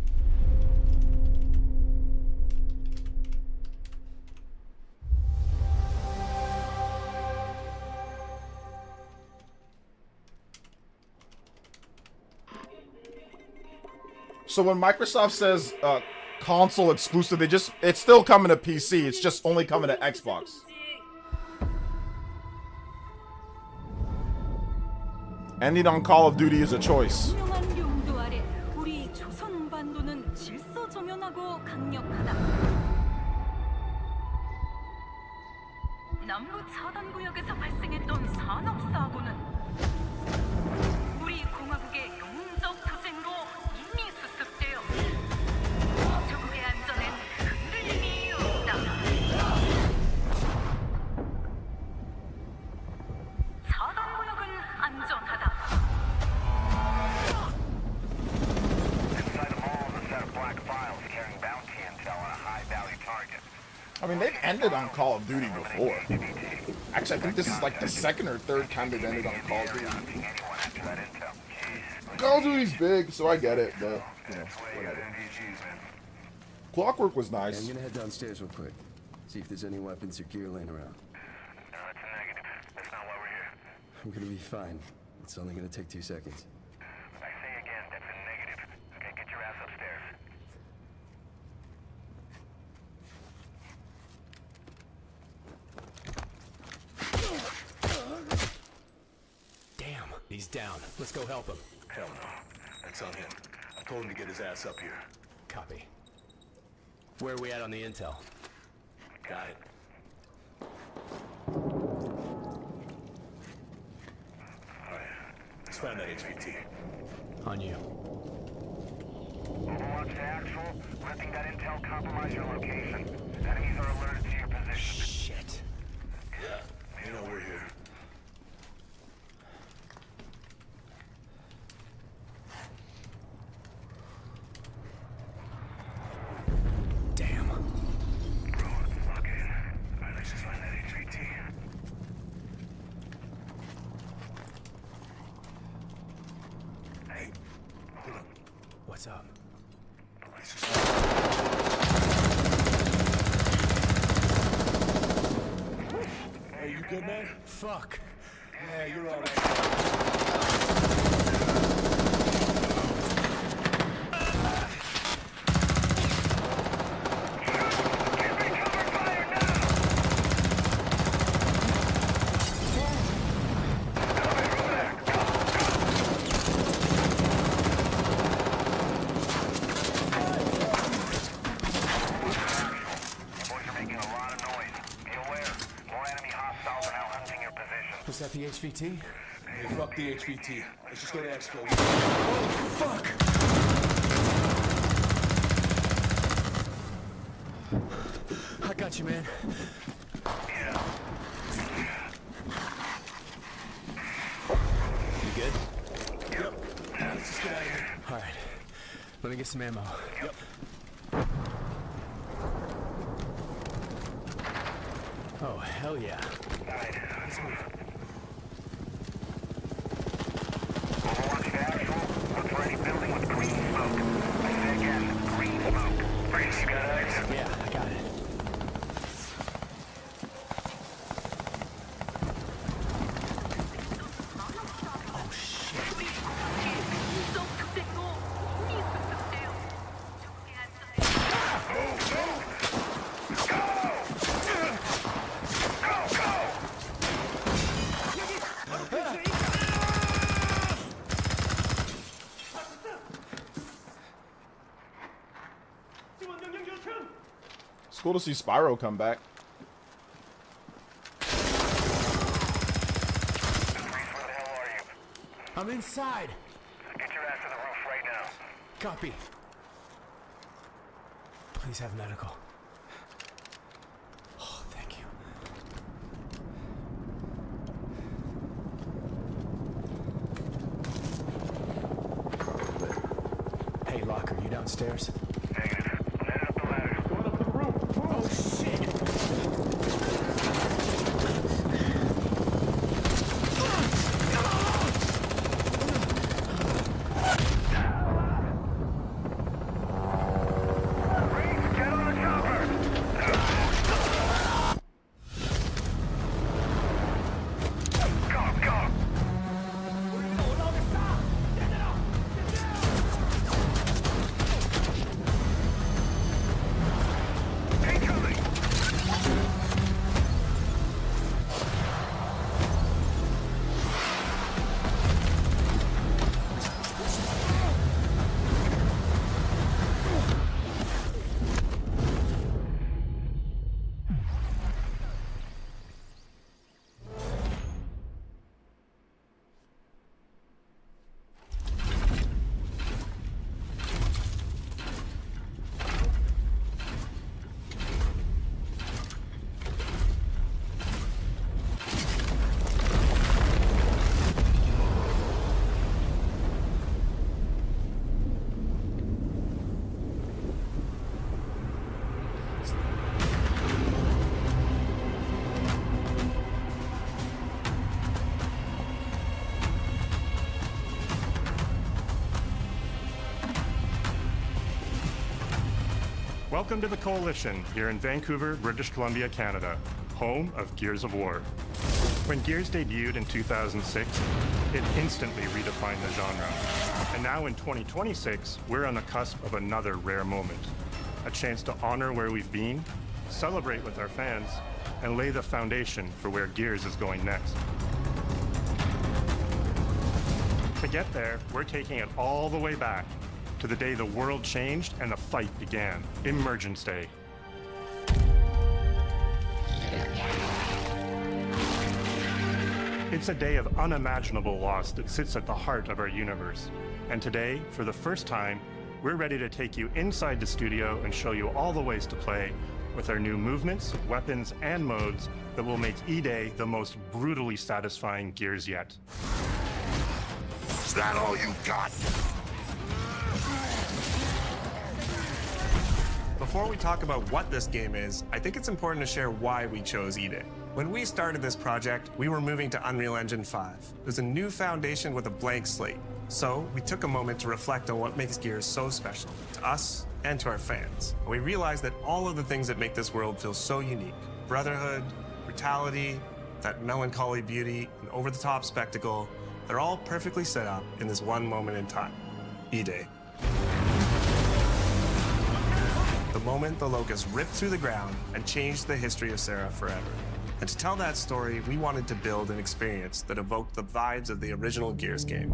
So when Microsoft says console exclusive, it's still coming to PC. It's just only coming to Xbox. Ending on Call of Duty is a choice. 남부 차단 구역에서 발생했던 산업 사고는 우리 공화국의 용적 투쟁으로 이미 수습되어 조국의 안전엔 흔들림이 없다. 차단 구역은 안전하다. Inside the mall is a set of black files carrying bounty intel on a high-value target. I mean, they've ended on Call of Duty before. Actually, I think this is like the second or third time they've ended on Call of Duty. Call of Duty's big, so I get it, but, you know, whatever. Clockwork was nice. I'm gonna head downstairs real quick. See if there's any weapons or gear laying around. No, that's a negative. That's not why we're here. I'm gonna be fine. It's only gonna take 2 seconds. I say again, that's a negative. Okay, get your ass upstairs. Damn, he's down. Let's go help him. Hell no. That's on him. I told him to get his ass up here. Copy. Where are we at on the intel? Got it. Alright. Let's find that HVT. On you. Overwatch to actual. Letting that intel compromise your location. Enemies are alerted to your position. Shit. Yeah, you know we're here. Damn. Okay. Alright, let's just find that HVT. Hey, hold on. What's up? Hey, you good, man? Fuck. Yeah, you're all right. Was that the HVT? Hey, fuck the HVT. Let's just go to exfil. Fuck! I got you, man. You good? Yep. Let's just get out of here. All right. Let me get some ammo. Yep. Oh, hell yeah. All right, let's move. Yeah, I got it. Oh, shit. It's cool to see Spyro come back. I'm inside. Get your ass to the roof right now. Copy. Please have medical. Oh, thank you. Hey, Locker, you downstairs? Negative. I'm headed up the ladder. Going up to the roof. Oh, shit! Welcome to the Coalition here in Vancouver, British Columbia, Canada, home of Gears of War. When Gears debuted in 2006, it instantly redefined the genre. And now in 2026, we're on the cusp of another rare moment. A chance to honor where we've been, celebrate with our fans, and lay the foundation for where Gears is going next. To get there, we're taking it all the way back to the day the world changed and the fight began, Emergence Day. It's a day of unimaginable loss that sits at the heart of our universe. And today, for the first time, we're ready to take you inside the studio and show you all the ways to play with our new movements, weapons, and modes that will make E-Day the most brutally satisfying Gears yet. Is that all you got? Before we talk about what this game is, I think it's important to share why we chose E-Day. When we started this project, we were moving to Unreal Engine 5. It was a new foundation with a blank slate. So we took a moment to reflect on what makes Gears so special to us and to our fans. We realized that all of the things that make this world feel so unique, brotherhood, brutality, that melancholy beauty, and over-the-top spectacle, they're all perfectly set up in this one moment in time, E-Day. The moment the Locust ripped through the ground and changed the history of Sarah forever. And to tell that story, we wanted to build an experience that evoked the vibes of the original Gears game.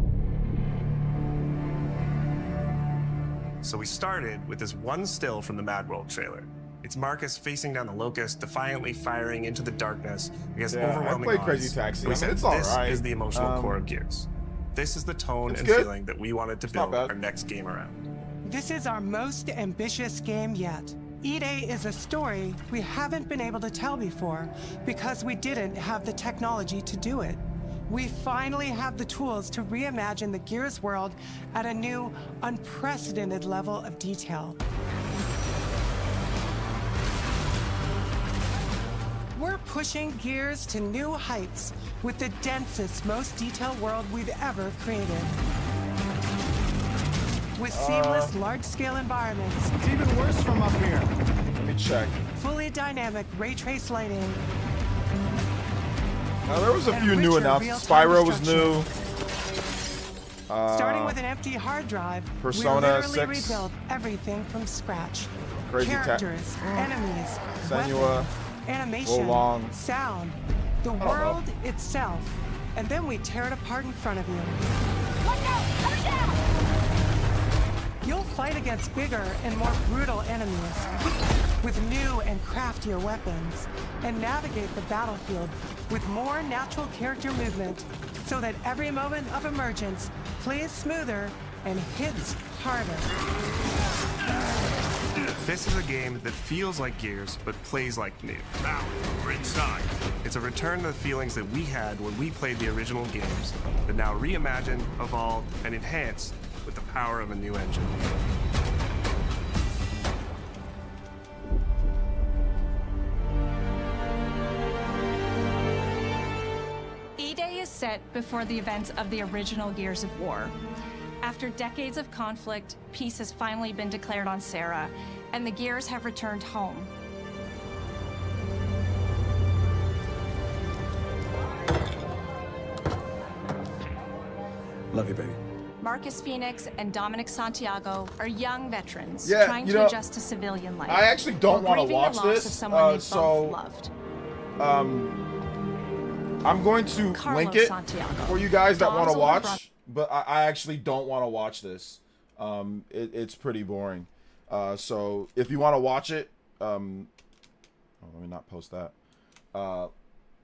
So we started with this one still from the Mad World trailer. It's Marcus facing down the Locust, defiantly firing into the darkness against overwhelming odds. I played Crazy Taxi. We said, It's all this right. is the emotional core of Gears. This is the tone and good. feeling that we wanted to build our next game around. This is our most ambitious game yet. E-Day is a story we haven't been able to tell before because we didn't have the technology to do it. We finally have the tools to reimagine the Gears world at a new, unprecedented level of detail. We're pushing Gears to new heights with the densest, most detailed world we've ever created. With seamless, large-scale environments. It's even worse from up here. Let me check. Fully dynamic ray trace lighting. Now there was a few new announcements. Spyro was new. Starting with an empty hard drive, Persona we literally 6. rebuilt everything from scratch. Crazy Characters, enemies, Senua, weapons, animation, Wolong. sound, the world itself, and then we tear it apart in front of you. You'll fight against bigger and more brutal enemies with new and craftier weapons and navigate the battlefield with more natural character movement so that every moment of emergence plays smoother and hits harder. This is a game that feels like Gears, but plays like new. Now, we're inside. It's a return to the feelings that we had when we played the original games, but now reimagined, evolved, and enhanced with the power of a new engine. E-Day is set before the events of the original Gears of War. After decades of conflict, peace has finally been declared on Sarah, and the Gears have returned home. Love you, baby. Marcus Phoenix and Dominic Santiago are young veterans Yeah, trying you to know, adjust to civilian life. I actually don't while want to grieving watch the loss this. of someone they both So loved. I'm going to Carlos link it Santiago. for you guys that want to Dom's older watch, brother. but I actually don't want to watch this. It's pretty boring. So if you want to watch it, let me not post that.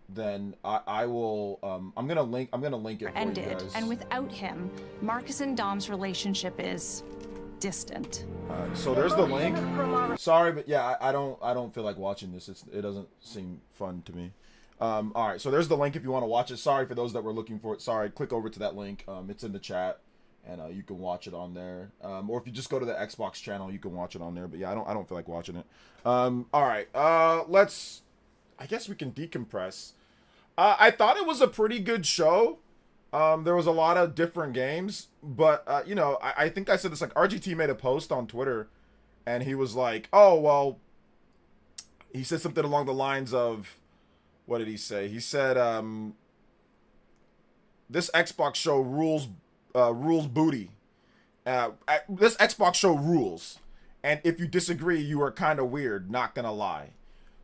Then I will. I'm gonna link it for you Ended, guys. and without him, Marcus and Dom's relationship is distant. So there's the link. Sorry, but yeah, I don't feel like watching this. It doesn't seem fun to me. All right, so there's the link if you want to watch it. Sorry for those that were looking for it. Sorry, click over to that link. It's in the chat, and you can watch it on there. Or if you just go to the Xbox channel, you can watch it on there. But yeah, I don't feel like watching it. All right, let's. I guess we can decompress. I thought it was a pretty good show. There was a lot of different games, but you know, I think I said this, like, RGT made a post on Twitter, and he was like, "Oh well," he said something along the lines of, what did he say? He said, "This Xbox show rules booty. This Xbox show rules, and if you disagree, you are kind of weird. Not gonna lie."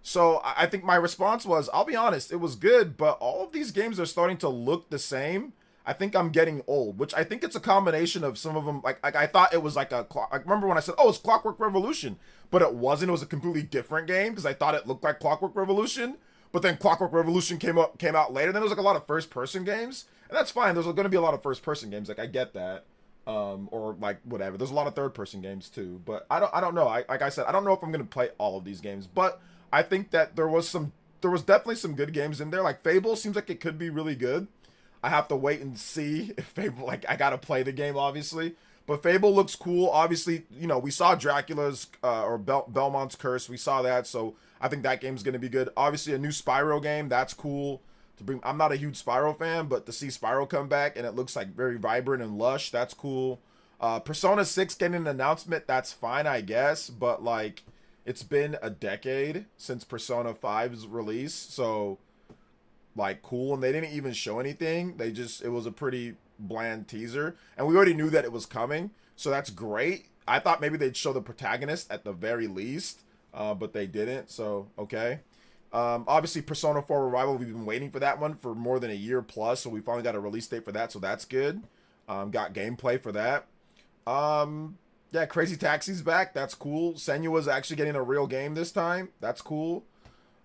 So I think my response was, I'll be honest, it was good, but all of these games are starting to look the same. I think I'm getting old, which I think it's a combination of some of them. Like I thought it was like I remember when I said, oh, it's Clockwork Revolution, but it wasn't. It was a completely different game because I thought it looked like Clockwork Revolution, but then Clockwork Revolution came out later. Then there was like a lot of first-person games, and that's fine. There's going to be a lot of first-person games. Like I get that. Or like whatever. There's a lot of third-person games too, but I don't know. Like I said, I don't know if I'm going to play all of these games, but I think that there was definitely some good games in there. Like Fable seems like it could be really good. I have to wait and see if Fable, like, I gotta play the game obviously, but Fable looks cool. Obviously, you know, we saw Dracula's or Belmont's Curse. We saw that, so I think that game's gonna be good. Obviously, a new Spyro game, that's cool to bring. I'm not a huge Spyro fan, but to see Spyro come back and it looks like very vibrant and lush, that's cool. Persona 6 getting an announcement, that's fine, I guess, but like it's been a decade since Persona 5's release, so like cool. And they didn't even show anything. It was a pretty bland teaser, and we already knew that it was coming, so that's great. I thought maybe they'd show the protagonist at the very least, but they didn't, so okay. Obviously Persona 4 Revival, we've been waiting for that one for more than a year plus, so we finally got a release date for that, so that's good. Got gameplay for that. Yeah, Crazy Taxi's back, that's cool. Senua's actually getting a real game this time, that's cool.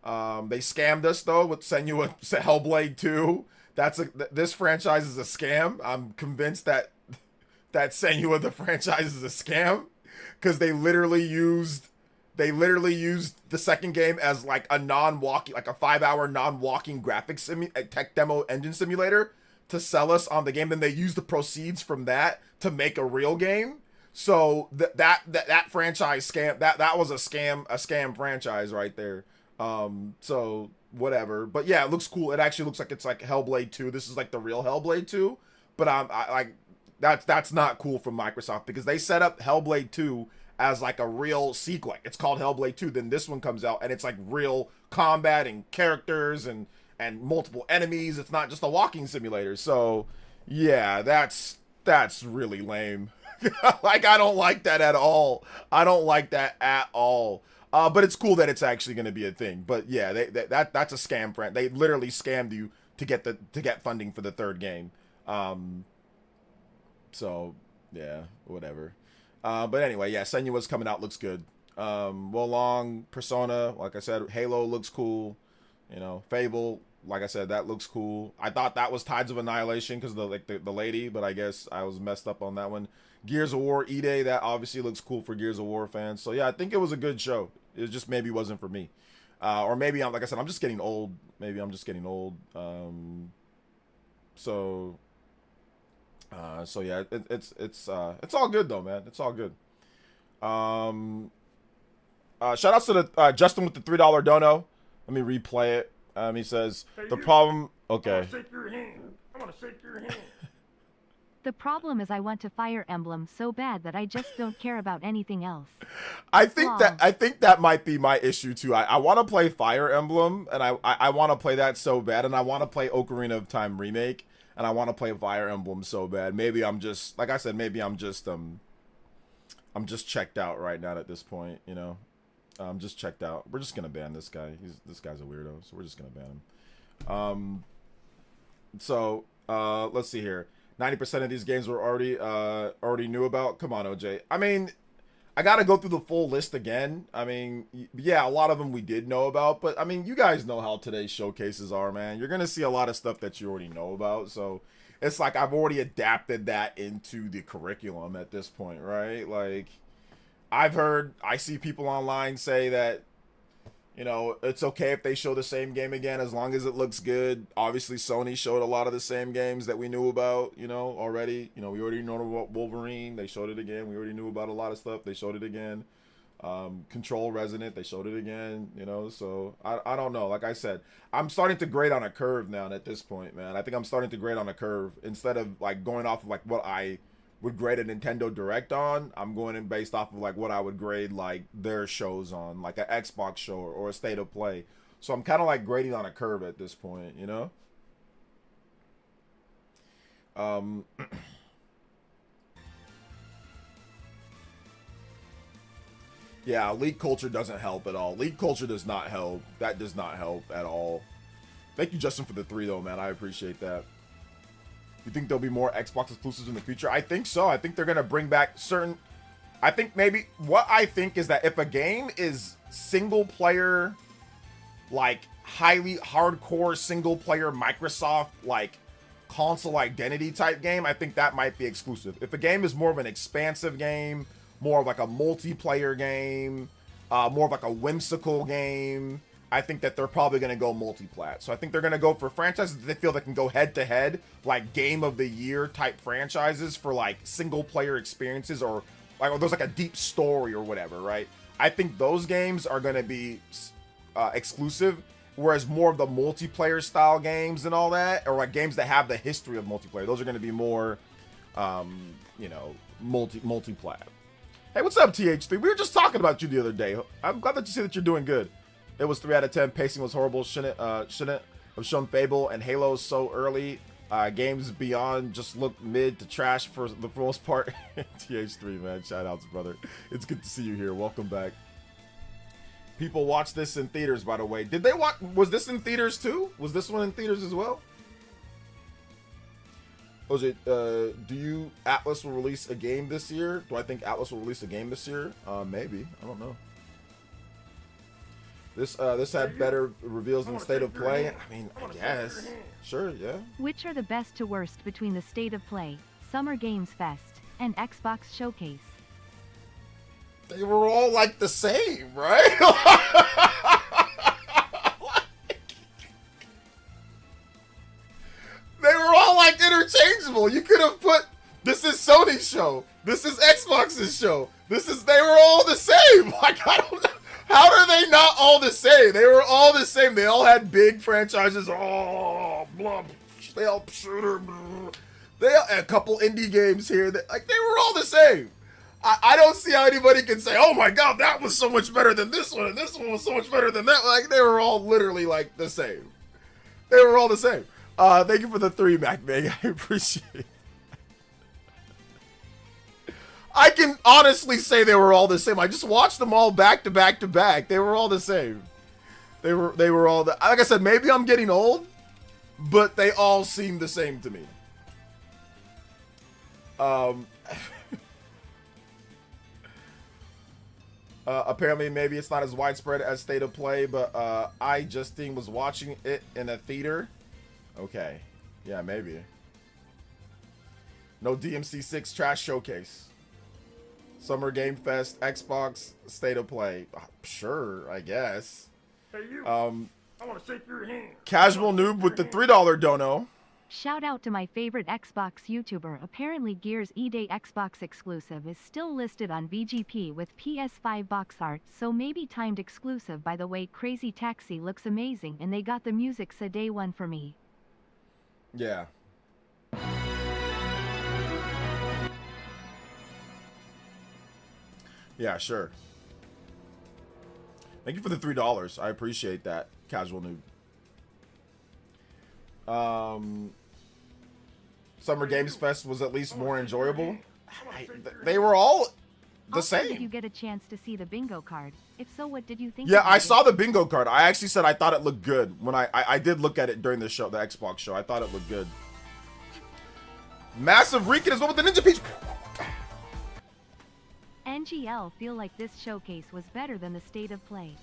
They scammed us though with Senua Hellblade 2. This franchise is a scam. I'm convinced that Senua the franchise is a scam, because they literally used the second game as like a non-walking, like a 5-hour non-walking graphics tech demo engine simulator to sell us on the game. Then they used the proceeds from that to make a real game. So that franchise scam, that was a scam franchise right there. So whatever, but yeah, it looks cool. It actually looks like it's like Hellblade 2. This is like the real Hellblade 2, but I like that's not cool from Microsoft, because they set up Hellblade 2 as like a real sequel. It's called Hellblade 2. Then this one comes out and it's like real combat and characters and multiple enemies. It's not just a walking simulator. So yeah, that's really lame. Like, I don't like that at all. I don't like that at all. But it's cool that it's actually going to be a thing. But yeah, that's a scam, friend. They literally scammed you to get funding for the third game. So yeah, whatever. But anyway, yeah, Senua's coming out, looks good. Wolong, Persona, like I said, Halo looks cool. You know, Fable, like I said, that looks cool. I thought that was Tides of Annihilation because the lady, but I guess I was messed up on that one. Gears of War, Ide, that obviously looks cool for Gears of War fans. So yeah, I think it was a good show. It just maybe wasn't for me. Or maybe like I said, I'm just getting old. Maybe I'm just getting old. So yeah, it's all good though, man. It's all good. Shout outs to the Justin with the $3 dono. Let me replay it. He says the problem. Okay. I want to shake your hand. I want to shake your hand. The problem is I want to Fire Emblem so bad that I just don't care about anything else. I think that might be my issue too. I want to play Fire Emblem, and I want to play that so bad, and I want to play Ocarina of Time Remake, and I want to play Fire Emblem so bad. Maybe I'm just, like I said, maybe I'm just checked out right now at this point, you know. I'm just checked out. We're just gonna ban this guy. This guy's a weirdo, so we're just gonna ban him. Let's see here. 90% of these games were already knew about. Come on, OJ. I mean, I gotta go through the full list again. I mean, yeah, a lot of them we did know about, but I mean, you guys know how today's showcases are, man. You're gonna see a lot of stuff that you already know about, so it's like I've already adapted that into the curriculum at this point, right? Like, I see people online say that, you know, it's okay if they show the same game again as long as it looks good. Obviously, Sony showed a lot of the same games that we knew about, you know, already. You know, we already know about Wolverine. They showed it again. We already knew about a lot of stuff. They showed it again. Control Resonant. They showed it again, you know. So, I don't know. Like I said, I'm starting to grade on a curve now at this point, man. I think I'm starting to grade on a curve. Instead of, like, going off of, like, what I would grade a Nintendo Direct on, I'm going in based off of like what I would grade like their shows on, like an Xbox show or a State of Play. So I'm kind of like grading on a curve at this point, you know. Yeah, league culture doesn't help at all. League culture does not help. That does not help at all. Thank you, Justin, for the 3 though, man. I appreciate that. You think there'll be more Xbox exclusives in the future? I think so. I think they're going to bring back certain... I think maybe... What I think is that if a game is single player, like highly hardcore single player Microsoft, like console identity type game, I think that might be exclusive. If a game is more of an expansive game, more of like a multiplayer game, more of like a whimsical game, I think that they're probably going to go multi-plat. So I think they're going to go for franchises that they feel they can go head-to-head, like Game of the Year type franchises for like single-player experiences, or like there's like a deep story or whatever, right? I think those games are going to be exclusive, whereas more of the multiplayer style games and all that, or like games that have the history of multiplayer, those are going to be more, you know, multiplat. Hey, what's up, TH3? We were just talking about you the other day. I'm glad that you say that you're doing good. It was 3 out of 10. Pacing was horrible. Shouldn't have shown Fable and Halo so early. Games beyond just look mid to trash for the most part. TH3, man. Shout outs, brother. It's good to see you here. Welcome back. People watch this in theaters, by the way. Did they watch? Was this in theaters too? Was this one in theaters as well? Was it? Do you Atlas will release a game this year? Do I think Atlas will release a game this year? Maybe. I don't know. This had better reveals than State of Play. I mean, I guess. Sure, yeah. Which are the best to worst between the State of Play, Summer Games Fest, and Xbox Showcase? They were all like the same, right? They were all like interchangeable. You could have put, this is Sony's show. This is Xbox's show. They were all the same. Like, I don't know. How are they not all the same? They were all the same. They all had big franchises. Oh, blah, stealth shooter. Blah. A couple indie games here. That, like, they were all the same. I don't see how anybody can say, oh my god, that was so much better than this one, and this one was so much better than that. Like, they were all literally, like, the same. They were all the same. Thank you for the 3, MacMeg. I appreciate it. I can honestly say they were all the same. I just watched them all back to back to back. They were all the same. They were all the, like I said, maybe I'm getting old, but they all seem the same to me. Apparently, maybe it's not as widespread as State of Play, but I just was watching it in a theater. Okay. Yeah, maybe. No DMC6 trash showcase. Summer Game Fest, Xbox, State of Play. Sure, I guess. Hey, you. I want to shake your hand. Casual Noob with the $3 dono. Shout out to my favorite Xbox YouTuber. Apparently Gears E-Day Xbox exclusive is still listed on VGP with PS5 box art, so maybe timed exclusive. By the way, Crazy Taxi looks amazing and they got the music so day one for me. Yeah. Yeah, sure. Thank you for the $3. I appreciate that, Casual Noob. Summer Games Fest was at least more enjoyable. They were all the same. Did you get a chance to see the bingo card? If so, what did you think? Yeah, I saw the bingo card. I actually said I thought it looked good when I did look at it during the show, the Xbox show. I thought it looked good. Massive Rican is one with the Ninja Peach. NGL feel like this showcase was better than the State of Play.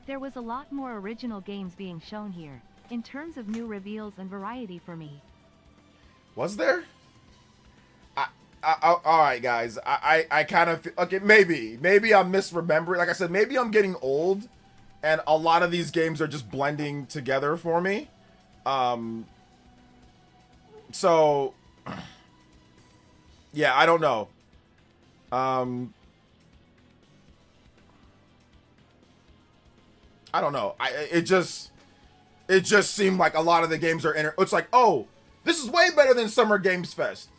There was a lot more original games being shown here, in terms of new reveals and variety for me. Was there? Alright guys, I kind of, okay, maybe I'm misremembering. Like I said, maybe I'm getting old, and a lot of these games are just blending together for me. So, yeah, I don't know. I don't know. It just seemed like a lot of the games are it's like, oh, this is way better than Summer Games Fest.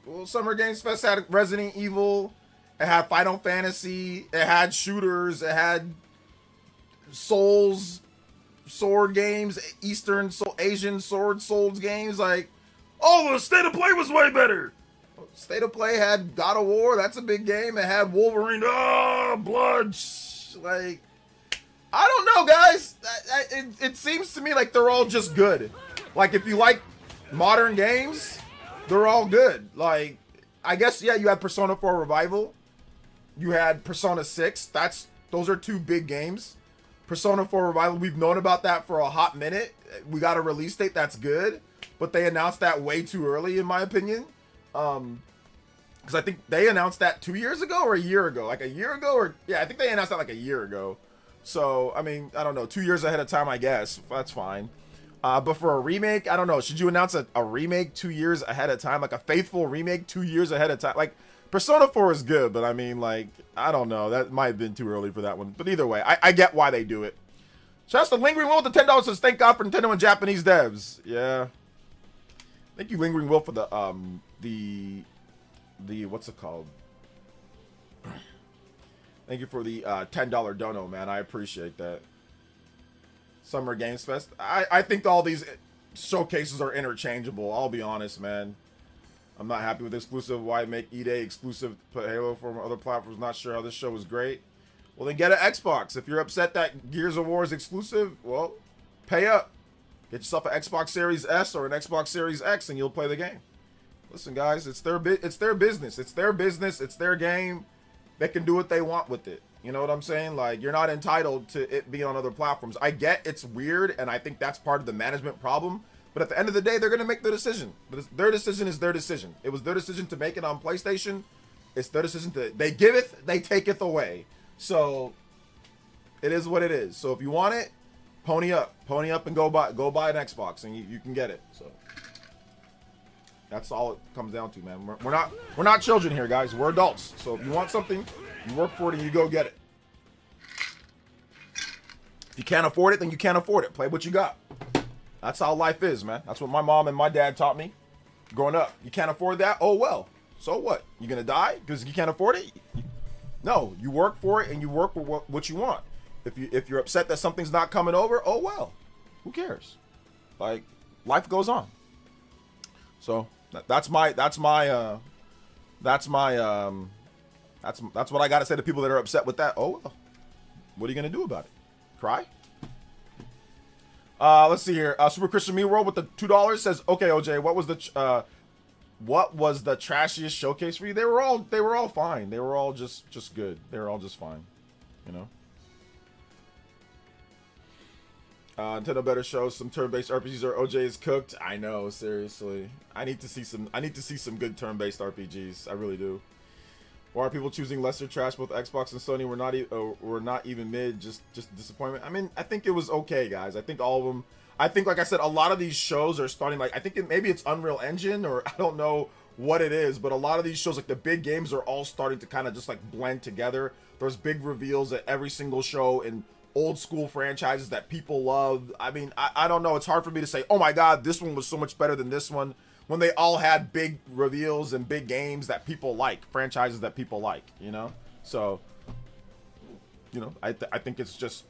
Well, Summer Games Fest had Resident Evil, it had Final Fantasy, it had shooters, it had Souls, sword games, Asian sword Souls games. Like, oh, the State of Play was way better. State of Play had God of War, that's a big game. It had Wolverine, blood. Like, I don't know, guys. It seems to me like they're all just good. Like, if you like modern games, they're all good. Like, I guess, yeah, you had Persona 4 Revival. You had Persona 6. Those are 2 big games. Persona 4 Revival, we've known about that for a hot minute. We got a release date, that's good. But they announced that way too early, in my opinion. Because I think they announced that 2 years ago or a year ago. Like a year ago, or yeah, I think they announced that like a year ago. So, I mean, I don't know, 2 years ahead of time, I guess. That's fine. But for a remake, I don't know. Should you announce a remake 2 years ahead of time? Like a faithful remake 2 years ahead of time? Like, Persona 4 is good, but I mean, like, I don't know. That might have been too early for that one. But either way, I get why they do it. Shouts to Lingering Will with the $10 says, thank God for Nintendo and Japanese devs. Yeah. Thank you, Lingering Will, for the what's it called? Thank you for the $10 dono, man. I appreciate that. Summer Games Fest. I think all these showcases are interchangeable. I'll be honest, man. I'm not happy with exclusive. Why make E-Day exclusive to Halo from other platforms? Not sure how this show is great. Well, then get an Xbox. If you're upset that Gears of War is exclusive, well, pay up. Get yourself an Xbox Series S or an Xbox Series X, and you'll play the game. Listen, guys, it's their business. It's their business. It's their game. They can do what they want with it. You know what I'm saying? Like, you're not entitled to it being on other platforms. I get it's weird, and I think that's part of the management problem. But at the end of the day, they're going to make the decision. But their decision is their decision. It was their decision to make it on PlayStation. It's their decision to... They giveth, they taketh away. So, it is what it is. So, if you want it, pony up. Pony up and go buy an Xbox, and you can get it. So, that's all it comes down to, man. We're not children here, guys. We're adults. So, if you want something, you work for it and you go get it. If you can't afford it, then you can't afford it. Play what you got. That's how life is, man. That's what my mom and my dad taught me growing up. You can't afford that? Oh, well. So what? You gonna die because you can't afford it? No, you work for it and you work for what you want. If you're upset that something's not coming over, oh well. Who cares? Like, life goes on. So that's what I gotta say to people that are upset with that. Oh well. What are you gonna do about it? Cry? Let's see here. Super Christian Me World with the $2 says, "Okay, OJ, what was the trashiest showcase for you?" They were all fine. They were all just good. They were all just fine. You know. Nintendo better show some turn-based RPGs or OJ is cooked. I know, seriously. I need to see some good turn-based RPGs. I really do. Why are people choosing lesser trash? Both Xbox and Sony were not even mid, just disappointment. I mean, I think it was okay, guys. I think all of them. I think, like I said, a lot of these shows are starting, like, I think maybe it's Unreal Engine, or I don't know what it is, but a lot of these shows, like the big games, are all starting to kind of just like blend together. There's big reveals at every single show in old school franchises that people love. I mean, I don't know. It's hard for me to say, oh my God, this one was so much better than this one, when they all had big reveals and big games that people like, franchises that people like, you know? So, you know, I think it's it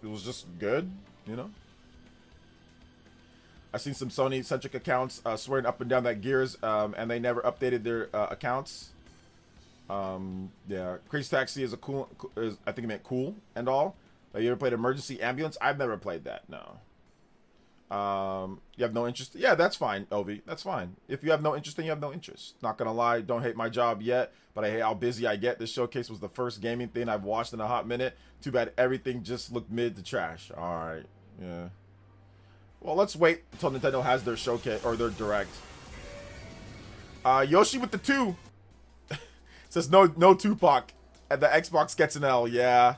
was just good, you know? I've seen some Sony-centric accounts swearing up and down that Gears, and they never updated their accounts. Yeah, Crazy Taxi is I think it meant cool and all. You ever played Emergency Ambulance? I've never played that, no. You have no interest? Yeah, that's fine, Ovi. That's fine. If you have no interest, then you have no interest. Not gonna lie, don't hate my job yet, but I hate how busy I get. This showcase was the first gaming thing I've watched in a hot minute. Too bad everything just looked mid to trash. Alright, yeah. Well, let's wait until Nintendo has their showcase, or their direct. Yoshi with the 2. Says no Tupac. And the Xbox gets an L, yeah.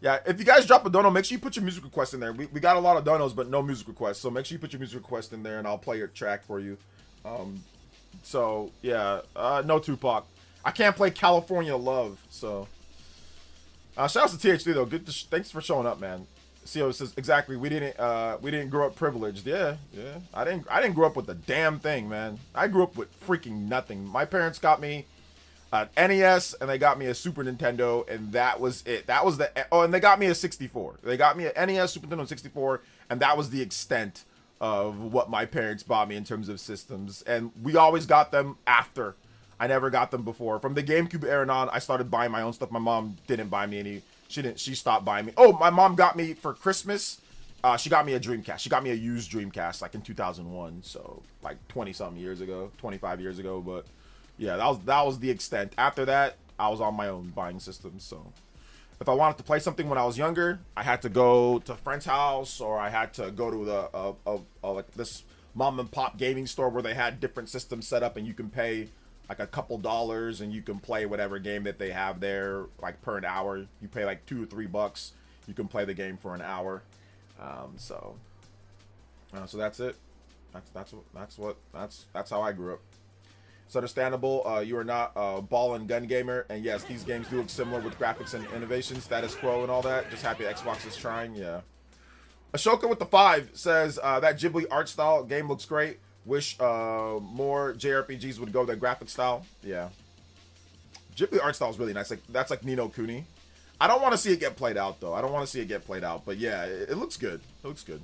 Yeah, if you guys drop a dono, make sure you put your music request in there. We got a lot of donos, but no music requests. So make sure you put your music request in there, and I'll play your track for you. So, yeah, no Tupac. I can't play California Love, so. Shout out to TH3, though. Thanks for showing up, man. CO says, exactly, we didn't grow up privileged. Yeah. I didn't grow up with a damn thing, man. I grew up with freaking nothing. My parents got me an NES, and they got me a Super Nintendo, and that was it. That was and they got me a 64. They got me an NES, Super Nintendo 64, and that was the extent of what my parents bought me in terms of systems. And we always got them after. I never got them before. From the GameCube era on, I started buying my own stuff. My mom didn't buy me any. She stopped buying me. Oh, my mom got me for Christmas. She got me a Dreamcast. She got me a used Dreamcast, like in 2001. So like 20-something years ago, 25 years ago. But yeah, that was the extent. After that, I was on my own buying systems. So if I wanted to play something when I was younger, I had to go to a friend's house, or I had to go to like this mom and pop gaming store where they had different systems set up, and you can pay like a couple dollars and you can play whatever game that they have there, like per an hour. You pay like $2 or $3, you can play the game for an hour. So that's it. That's how I grew up. It's understandable. You are not a ball and gun gamer, and yes, these games do look similar with graphics and innovation, status quo, and all that. Just happy Xbox is trying. Yeah. Ashoka with the 5 says that Ghibli art style game looks great. Wish more JRPGs would go the graphic style. Yeah. Ghibli art style is really nice. Like that's like Ni no Kuni. I don't want to see it get played out though. I don't want to see it get played out. But yeah, it looks good. It looks good.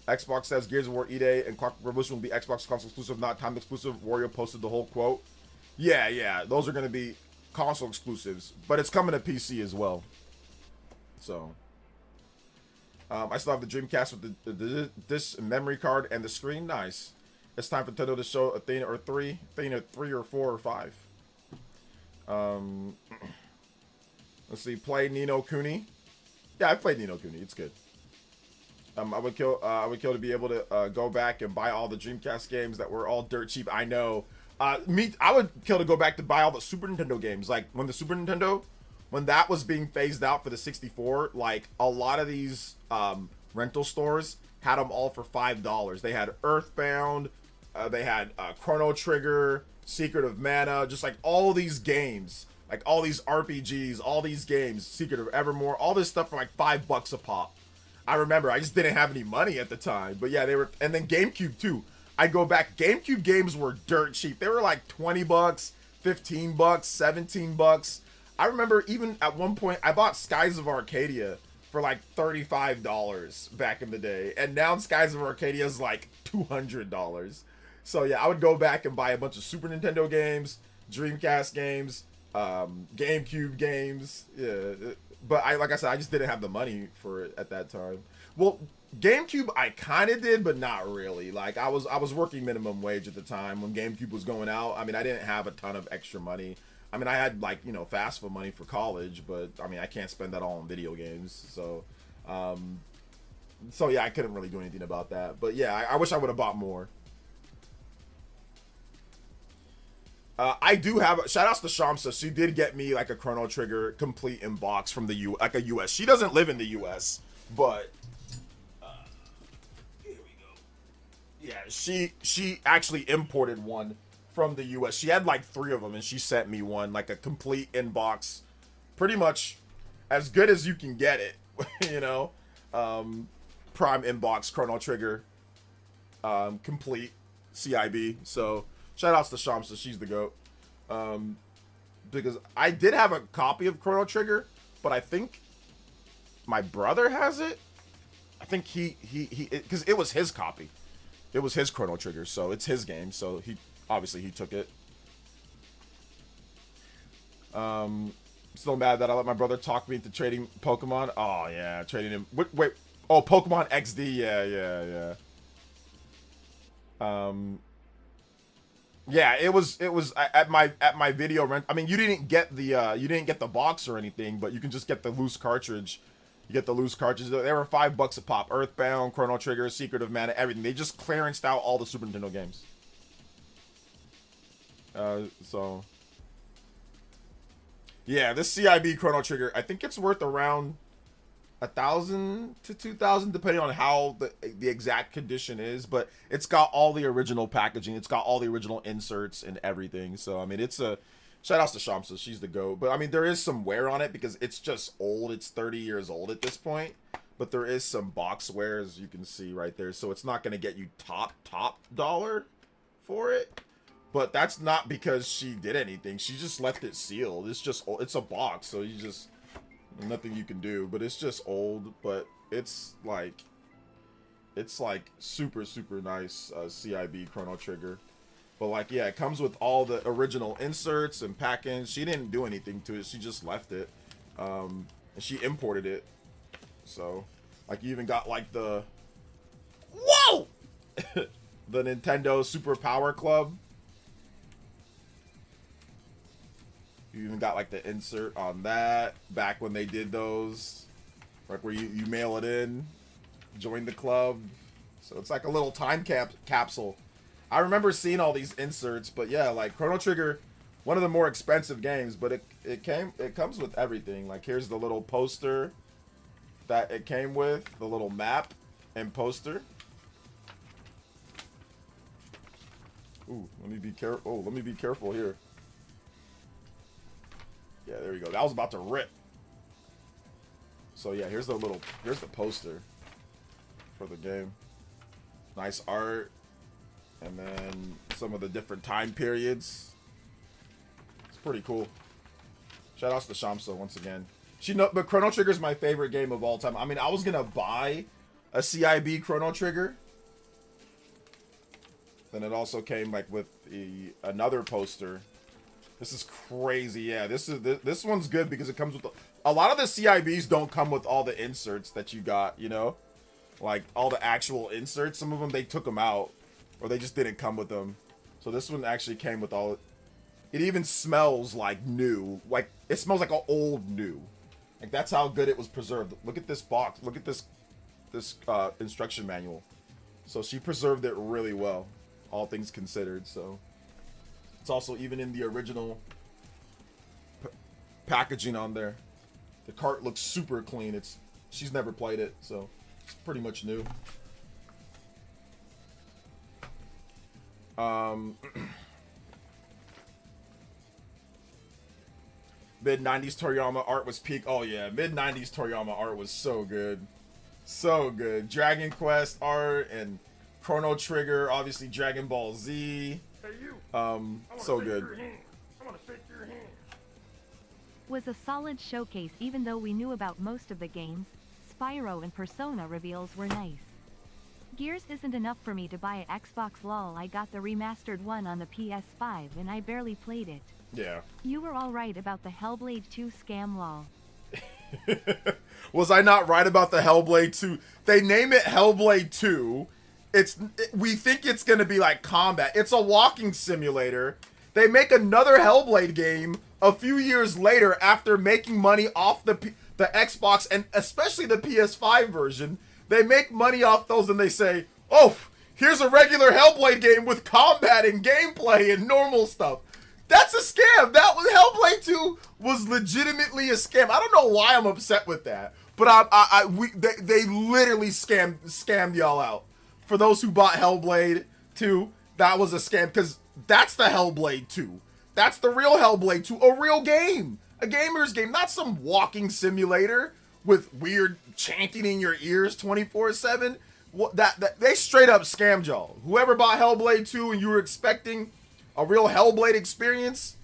Xbox says Gears of War E-Day and Clock Revolution will be Xbox console exclusive, not time exclusive. Wario posted the whole quote. Yeah. Those are going to be console exclusives, but it's coming to PC as well. So, I still have the Dreamcast with this memory card and the screen. Nice. It's time for Nintendo to show Athena or 3 or 4 or 5. Let's see. Play Ni no Kuni. Yeah, I played Ni no Kuni. It's good. I would kill to be able to go back and buy all the Dreamcast games that were all dirt cheap. I know. I would kill to go back to buy all the Super Nintendo games. Like when the Super Nintendo, when that was being phased out for the 64, like a lot of these rental stores had them all for $5. They had Earthbound, they had Chrono Trigger, Secret of Mana, just like all these games, like all these RPGs, all these games, Secret of Evermore, all this stuff for like $5 a pop. I remember, I just didn't have any money at the time, but yeah, they were, and then GameCube too. I go back, GameCube games were dirt cheap. They were like $20, $15, $17. I remember even at one point, I bought Skies of Arcadia for like $35 back in the day, and now Skies of Arcadia is like $200. So yeah, I would go back and buy a bunch of Super Nintendo games, Dreamcast games, GameCube games. Yeah, but like I said, I just didn't have the money for it at that time. Well, GameCube I kind of did, but not really. Like I was working minimum wage at the time when GameCube was going out. I mean, I didn't have a ton of extra money. I mean, I had like, you know, FAFSA money for college, but I mean, I can't spend that all on video games. So, so yeah, I couldn't really do anything about that. But yeah, I wish I would have bought more. I do have shout outs to Shamsa. She did get me like a Chrono Trigger complete in box from the like a US. She doesn't live in the US, but here we go. Yeah, she actually imported one from the US. She had like 3 of them and she sent me one, like a complete in box, pretty much as good as you can get it, you know. Prime inbox Chrono Trigger, complete CIB. So shout outs to Shamsa, she's the GOAT. Because I did have a copy of Chrono Trigger, but I think my brother has it. I think he because it was his copy. It was his Chrono Trigger, so it's his game, so he obviously he took it. Still mad that I let my brother talk me into trading Pokemon. Oh yeah, trading him. Wait. Oh, Pokemon XD. Yeah. Yeah, it was at my video rent. I mean, you didn't get the box or anything, but you can just get the loose cartridge. You get the loose cartridge. They were $5 a pop. Earthbound, Chrono Trigger, Secret of Mana, everything. They just clearanced out all the Super Nintendo games. So yeah, this CIB Chrono Trigger, I think it's worth around $1,000 to $2,000 depending on how the exact condition is, but it's got all the original packaging, it's got all the original inserts and everything. So I mean, it's a shout outs to Shamsa, she's the GOAT. But I mean, there is some wear on it because it's just old. It's 30 years old at this point, but there is some box wear, as you can see right there. So it's not going to get you top dollar for it, but that's not because she did anything. She just left it sealed. It's a box, so you just nothing you can do. But it's just old, but it's like super nice CIB Chrono Trigger. But like, yeah, it comes with all the original inserts and packings. She didn't do anything to it, she just left it, and she imported it. So like, you even got like the the Nintendo Super Power Club. You even got like the insert on that back when they did those, like where you mail it in, join the club. So it's like a little time capsule. I remember seeing all these inserts, but yeah, like Chrono Trigger, one of the more expensive games, but it comes with everything. Like here's the little poster that it came with, the little map and poster. Ooh, let me be careful. Oh, let me be careful here. Yeah, there you go. That was about to rip. So yeah, here's the poster for the game. Nice art. And then some of the different time periods. It's pretty cool. Shout outs to Shamsa once again. But Chrono Trigger is my favorite game of all time. I mean, I was gonna buy a CIB Chrono Trigger. Then it also came like with another poster. This is crazy. Yeah, this one's good because it comes with a lot of the CIBs don't come with all the inserts that you got, you know? Like all the actual inserts. Some of them they took them out or they just didn't come with them. So this one actually came with all. It even smells like new. Like it smells like an old new. Like that's how good it was preserved. Look at this box. Look at this instruction manual. So she preserved it really well, all things considered. So it's also even in the original packaging on there. The cart looks super clean. She's never played it, so it's pretty much new. Mid-90s Toriyama art was peak. Oh yeah, mid-90s Toriyama art was so good. So good. Dragon Quest art and Chrono Trigger, obviously Dragon Ball Z. Hey you. So good. I want to shake your hand. Was a solid showcase even though we knew about most of the games. Spyro and Persona reveals were nice. Gears isn't enough for me to buy an Xbox lol. I got the remastered one on the PS5 and I barely played it. Yeah. You were all right about the Hellblade 2 scam lol. Was I not right about the Hellblade 2? They name it Hellblade 2. We think it's going to be like combat. It's a walking simulator. They make another Hellblade game a few years later after making money off the Xbox and especially the PS5 version. They make money off those and they say, oh, here's a regular Hellblade game with combat and gameplay and normal stuff. That's a scam. That was Hellblade 2 was legitimately a scam. I don't know why I'm upset with that, but they literally scammed y'all out. For those who bought Hellblade 2, that was a scam because that's the Hellblade 2. That's the real Hellblade 2, a real game, a gamer's game, not some walking simulator with weird chanting in your ears 24/7. That they straight up scammed y'all. Whoever bought Hellblade 2 and you were expecting a real Hellblade experience,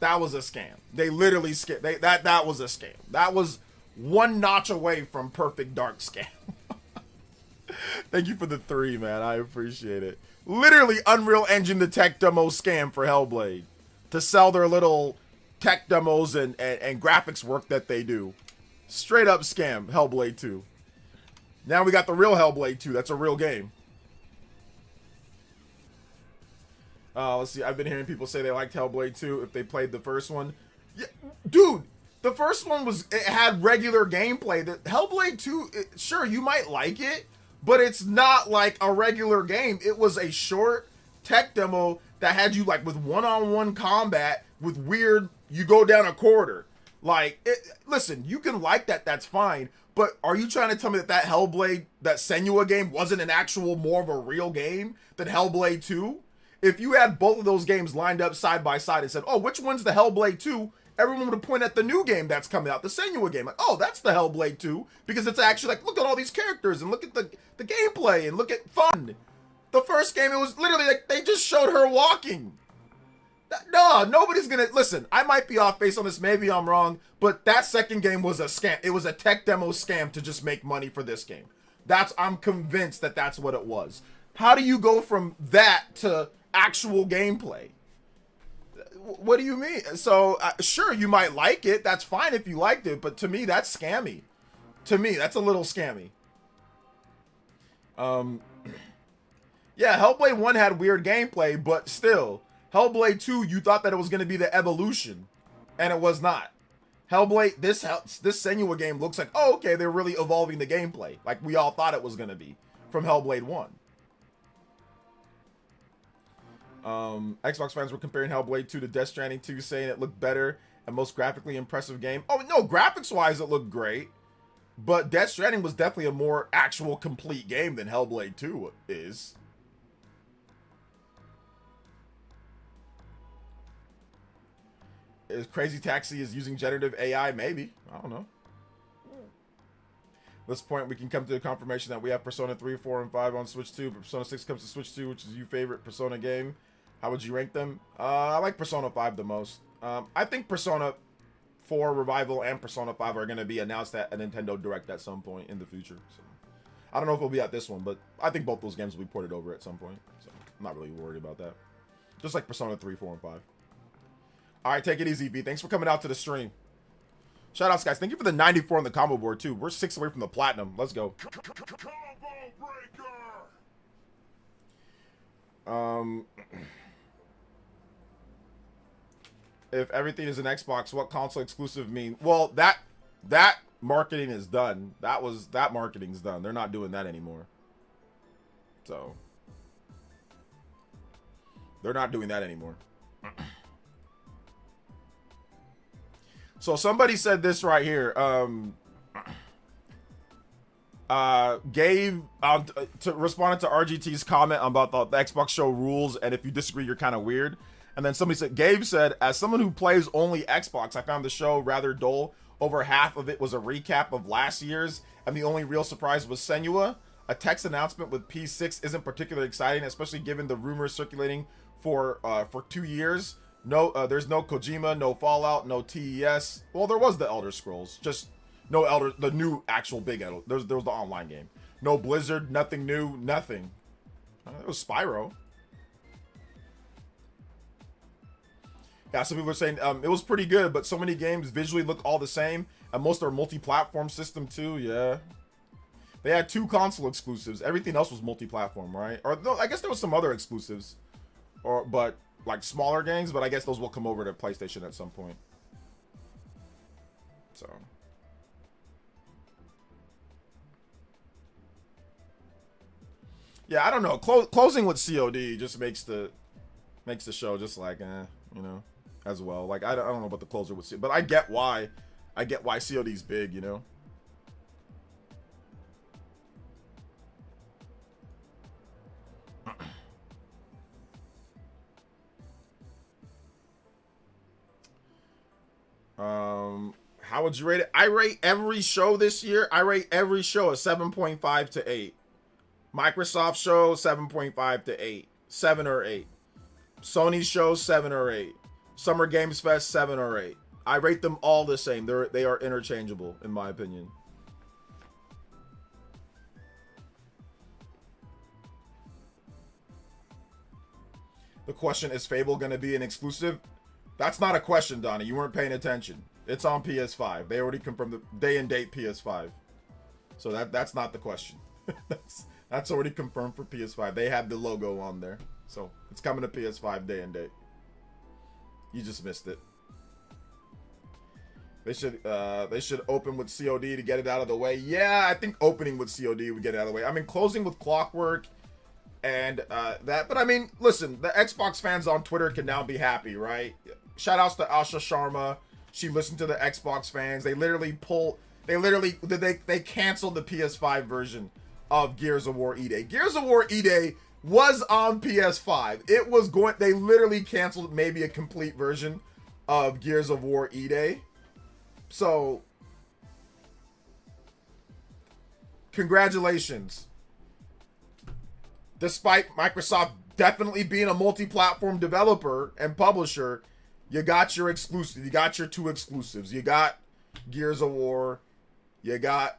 that was a scam. They literally scam. That was a scam. That was one notch away from perfect dark scam. Thank you for the 3, man. I appreciate it. Literally Unreal Engine the tech demo scam for Hellblade to sell their little tech demos and graphics work that they do. Straight up scam, Hellblade 2. Now we got the real Hellblade 2. That's a real game. Let's see. I've been hearing people say they liked Hellblade 2 if they played the first one. Yeah, dude, the first one it had regular gameplay. The Hellblade 2, sure, you might like it, but it's not like a regular game. It was a short tech demo that had you like with one-on-one combat with weird, you go down a corridor. Like, listen, you can like that, that's fine, but are you trying to tell me that Hellblade, that Senua game wasn't an actual, more of a real game than Hellblade 2? If you had both of those games lined up side by side and said, oh, which one's the Hellblade 2? Everyone would point at the new game that's coming out, the Senua game. Like, oh, that's the Hellblade 2, because it's actually like, look at all these characters and look at the gameplay and look at fun. The first game, it was literally like, they just showed her walking. No, nobody's gonna, listen, I might be off based on this, maybe I'm wrong, but that second game was a scam. It was a tech demo scam to just make money for this game. I'm convinced that that's what it was. How do you go from that to actual gameplay? What do you mean? So, sure, you might like it. That's fine if you liked it, but to me, that's scammy. To me, that's a little scammy. Yeah, Hellblade 1 had weird gameplay, but still, Hellblade 2, you thought that it was going to be the evolution, and it was not. Hellblade, this Senua game looks like, oh, okay, they're really evolving the gameplay, like we all thought it was going to be from Hellblade 1. Xbox fans were comparing Hellblade 2 to Death Stranding 2, saying it looked better and most graphically impressive game. Oh, no, graphics-wise, it looked great. But Death Stranding was definitely a more actual complete game than Hellblade 2 is. Is Crazy Taxi is using generative AI? Maybe. I don't know. At this point, we can come to the confirmation that we have Persona 3, 4, and 5 on Switch 2, but Persona 6 comes to Switch 2, which is your favorite Persona game. How would you rank them? I like Persona 5 the most. I think Persona 4 Revival and Persona 5 are going to be announced at a Nintendo Direct at some point in the future. So I don't know if it'll be at this one, but I think both those games will be ported over at some point. So I'm not really worried about that. Just like Persona 3, 4, and 5. All right, take it easy, V. Thanks for coming out to the stream. Shout outs, guys. Thank you for the 94 on the combo board, too. We're 6 away from the platinum. Let's go. If everything is an Xbox, what console exclusive mean? Well, that marketing is done. That marketing's done. They're not doing that anymore. So they're not doing that anymore. So somebody said this right here. Gabe responded to RGT's comment about the Xbox show rules, and if you disagree, you're kind of weird. And then somebody said, Gabe said, as someone who plays only Xbox, I found the show rather dull. Over half of it was a recap of last year's, and the only real surprise was Senua. A text announcement with P6 isn't particularly exciting, especially given the rumors circulating for 2 years. No, there's no Kojima, no Fallout, no TES. Well, there was the Elder Scrolls, just no the new actual big Elder. There was the online game. No Blizzard, nothing new, nothing. It was Spyro. Yeah, some people are saying it was pretty good, but so many games visually look all the same, and most are multi-platform system too. Yeah, they had 2 console exclusives. Everything else was multi-platform, right? Or no, I guess there was some other exclusives, but like smaller games. But I guess those will come over to PlayStation at some point. So. Yeah, I don't know. Closing with COD just makes the show just like, you know, as well. Like I don't know about the closer with COD, but I get why. I get why COD's big, you know. How would you rate it? I rate every show this year. I rate every show a 7.5 to 8. Microsoft show 7.5 to 8, 7 or 8. Sony's show 7 or 8. Summer Games Fest 7 or 8. I rate them all the same. They are interchangeable in my opinion. The question, is Fable going to be an exclusive? That's not a question, Donnie. You weren't paying attention. It's on PS5. They already confirmed the day and date PS5. So that's not the question. That's already confirmed for PS5. They have the logo on there. So it's coming to PS5 day and date. You just missed it. They should open with COD to get it out of the way. Yeah, I think opening with COD would get it out of the way. I mean, closing with Clockwork and that. But I mean, listen, the Xbox fans on Twitter can now be happy, right? Shout outs to Asha Sharma. She listened to the Xbox fans. They canceled the PS5 version of Gears of War E-Day. Gears of War E-Day was on PS5. It was going, they literally canceled maybe a complete version of Gears of War E-Day. So, congratulations. Despite Microsoft definitely being a multi-platform developer and publisher, you got your exclusive. You got your 2 exclusives. You got Gears of War. You got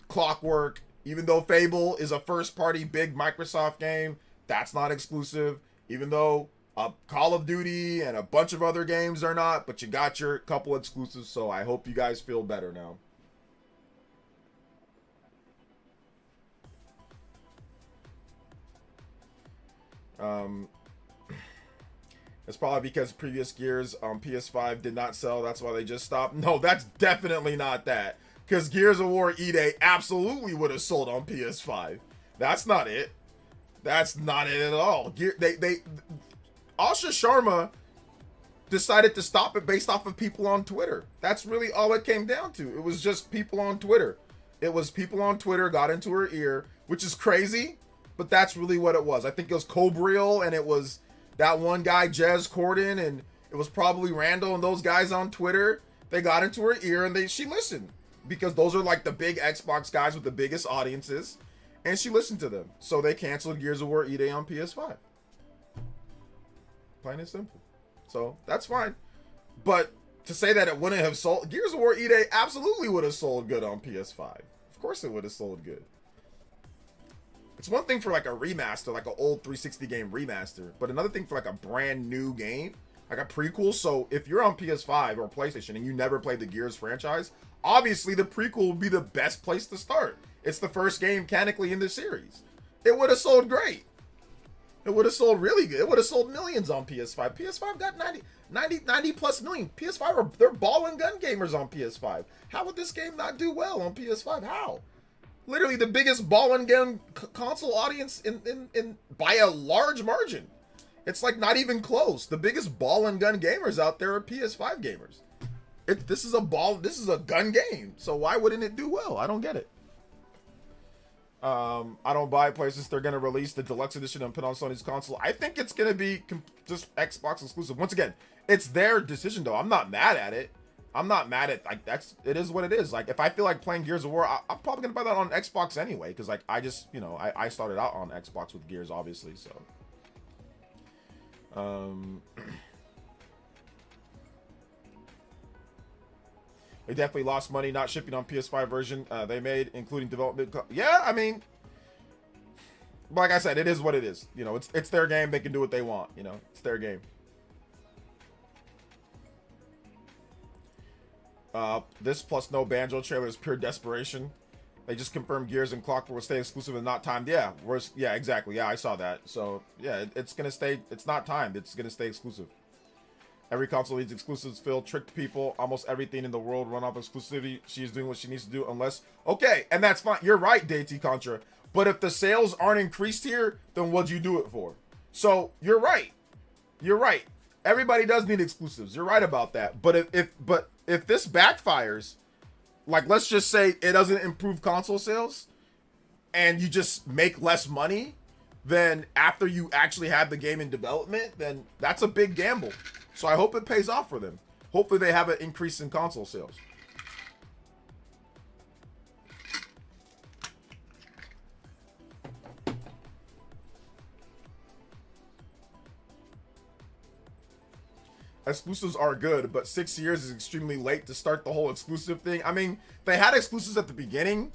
Clockwork. Even though Fable is a first-party big Microsoft game, that's not exclusive. Even though Call of Duty and a bunch of other games are not, but you got your couple exclusives. So I hope you guys feel better now. It's probably because previous Gears on PS5 did not sell. That's why they just stopped. No, that's definitely not that. Because Gears of War E-Day absolutely would have sold on PS5. That's not it. That's not it at all. Asha Sharma decided to stop it based off of people on Twitter. That's really all it came down to. It was just people on Twitter. It was people on Twitter got into her ear, which is crazy, but that's really what it was. I think it was Cobriel, and it was that one guy, Jez Corden, and it was probably Randall and those guys on Twitter. They got into her ear and she listened. because those are like the big Xbox guys with the biggest audiences, and she listened to them. So they canceled Gears of War E-Day on PS5. Plain and simple. So that's fine. But to say that it wouldn't have sold, Gears of War E-Day absolutely would have sold good on PS5. Of course it would have sold good. It's one thing for like a remaster, like an old 360 game remaster, but another thing for like a brand new game, like a prequel. So if you're on PS5 or PlayStation and you never played the Gears franchise, obviously the prequel would be the best place to start. It's the first game canically in the series. It would have sold great. It would have sold really good. It would have sold millions on PS5. PS5 got 90 plus million. PS5 they're ball and gun gamers on PS5. How would this game not do well on PS5? How? Literally the biggest ball and gun console audience in by a large margin. It's like not even close. The biggest ball and gun gamers out there are PS5 gamers. This is a gun game. So why wouldn't it do well? I don't get it. I don't buy places they're going to release the deluxe edition and put on Sony's console. I think it's going to be just Xbox exclusive. Once again, it's their decision though. I'm not mad at it. I'm not mad at, like, it is what it is. Like, if I feel like playing Gears of War, I'm probably going to buy that on Xbox anyway. Because, like, I just, you know, I started out on Xbox with Gears, obviously, so. They definitely lost money not shipping on PS5 version they made, including development. Yeah, I mean, like I said, it is what it is. You know, it's their game. They can do what they want. You know, it's their game. This plus no Banjo trailer is pure desperation. They just confirmed Gears and Clockwork will stay exclusive and not timed. Yeah, yeah, exactly. Yeah, I saw that. So yeah, it's gonna stay. It's not timed. It's gonna stay exclusive. Every console needs exclusives. Phil tricked people. Almost everything in the world run off exclusivity. She's doing what she needs to do, unless okay, and that's fine. You're right, DT Contra. But if the sales aren't increased here, then what'd you do it for? So you're right. You're right. Everybody does need exclusives. You're right about that. But if this backfires, like let's just say it doesn't improve console sales, and you just make less money, then after you actually have the game in development, then that's a big gamble. So I hope it pays off for them. Hopefully they have an increase in console sales. Exclusives are good, but 6 years is extremely late to start the whole exclusive thing. I mean, they had exclusives at the beginning,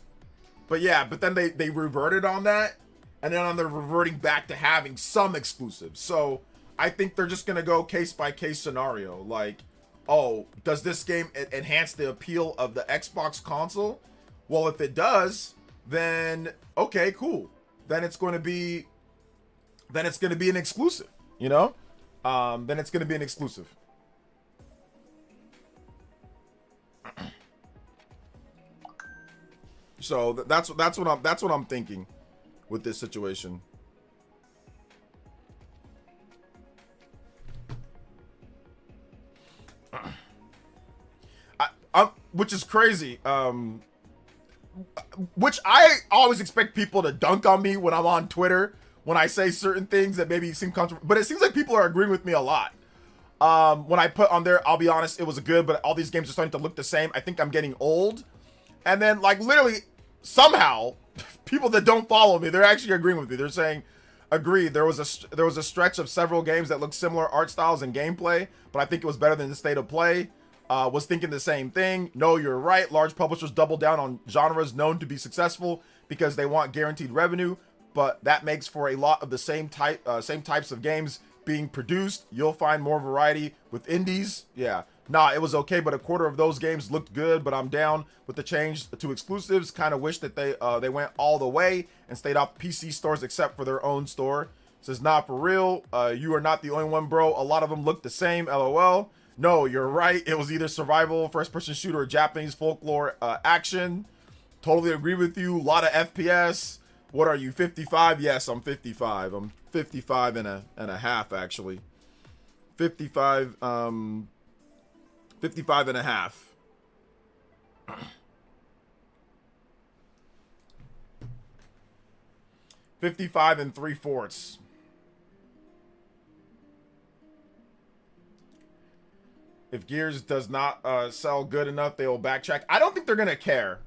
but yeah, but then they reverted on that, and then they're reverting back to having some exclusives. So I think they're just gonna go case by case scenario. Like, oh, does this game enhance the appeal of the Xbox console? Well, if it does, then okay, cool. Then it's going to be an exclusive, you know? Then it's going to be an exclusive. So that's what I'm thinking with this situation. Which is crazy. Which I always expect people to dunk on me when I'm on Twitter when I say certain things that maybe seem controversial, but it seems like people are agreeing with me a lot. When I put on there, I'll be honest, it was good, but all these games are starting to look the same. I think I'm getting old. And then, like, literally, somehow, people that don't follow me, they're actually agreeing with me. They're saying, agreed, there was a stretch of several games that looked similar art styles and gameplay, but I think it was better than the state of play. Was thinking the same thing. No, you're right. Large publishers double down on genres known to be successful because they want guaranteed revenue, but that makes for a lot of the same types of games being produced. You'll find more variety with indies. Yeah, nah, it was okay, but a quarter of those games looked good. But I'm down with the change to exclusives. Kind of wish that they went all the way and stayed off PC stores except for their own store. Says not for real. You are not the only one, bro. A lot of them look the same. LOL. No, you're right. It was either survival, first-person shooter, or Japanese folklore action. Totally agree with you. A lot of FPS. What are you, 55? Yes, I'm 55. I'm 55 and a half, actually. 55 and a half. 55 and 3/4. If Gears does not sell good enough, they will backtrack. I don't think they're gonna care.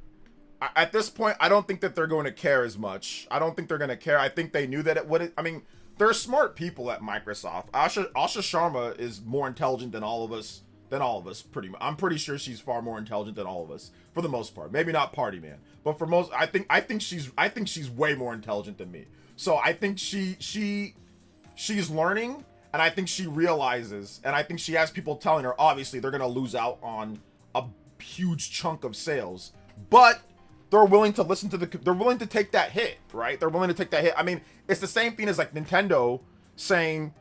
At this point, I don't think that they're going to care as much. I don't think they're gonna care. I think they knew that it would. I mean, they're smart people at Microsoft. Asha Sharma is more intelligent than all of us. Pretty much. I'm pretty sure she's far more intelligent than all of us for the most part. Maybe not Party Man, but for most, I think she's way more intelligent than me. So I think she's learning, and I think she realizes, and I think she has people telling her, obviously they're gonna lose out on a huge chunk of sales, but they're willing to listen to they're willing to take that hit, right? They're willing to take that hit. I mean, it's the same thing as like Nintendo saying,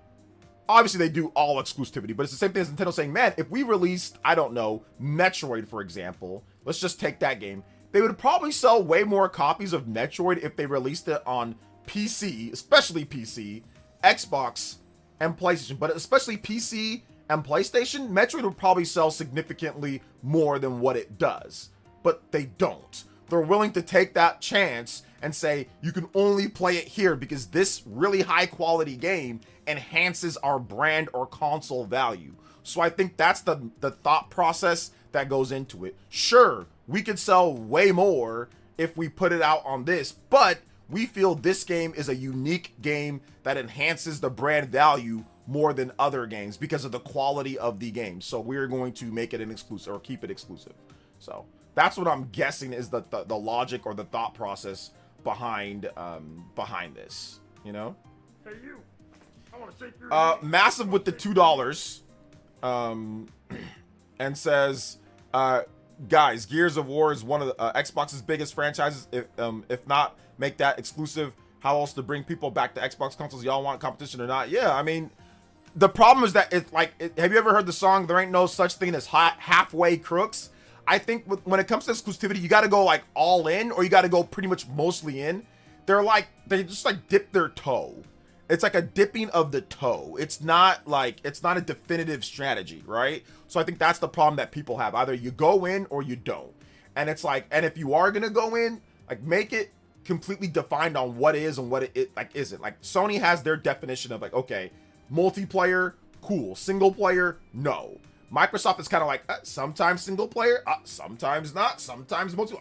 obviously they do all exclusivity, but it's the same thing as Nintendo saying, man, if we released, I don't know, Metroid, for example, let's just take that game. They would probably sell way more copies of Metroid if they released it on PC, especially PC, Xbox, and PlayStation, but especially PC and PlayStation, Metroid would probably sell significantly more than what it does, but they don't. They're willing to take that chance and say, you can only play it here because this really high quality game enhances our brand or console value. So I think that's the thought process that goes into it. Sure, we could sell way more if we put it out on this, but we feel this game is a unique game that enhances the brand value more than other games because of the quality of the game. So we're going to make it an exclusive or keep it exclusive. So that's what I'm guessing is the logic or the thought process behind this, you know? Hey you, I want to shake your hand. Massive with the $2 and says, guys, Gears of War is one of the Xbox's biggest franchises. If not, make that exclusive. How else to bring people back to Xbox consoles? Y'all want competition or not? Yeah, I mean, the problem is that it's like, have you ever heard the song, there ain't no such thing as halfway crooks? I think when it comes to exclusivity, you got to go like all in, or you got to go pretty much mostly in. They just like dip their toe. It's like a dipping of the toe. It's not a definitive strategy, right? So I think that's the problem that people have. Either you go in or you don't. And it's like, and if you are gonna go in, like make it completely defined on what is and what it like isn't. Like Sony has their definition of like, okay, multiplayer, cool. Single player, no. Microsoft is kind of like sometimes single player, sometimes not, sometimes multi.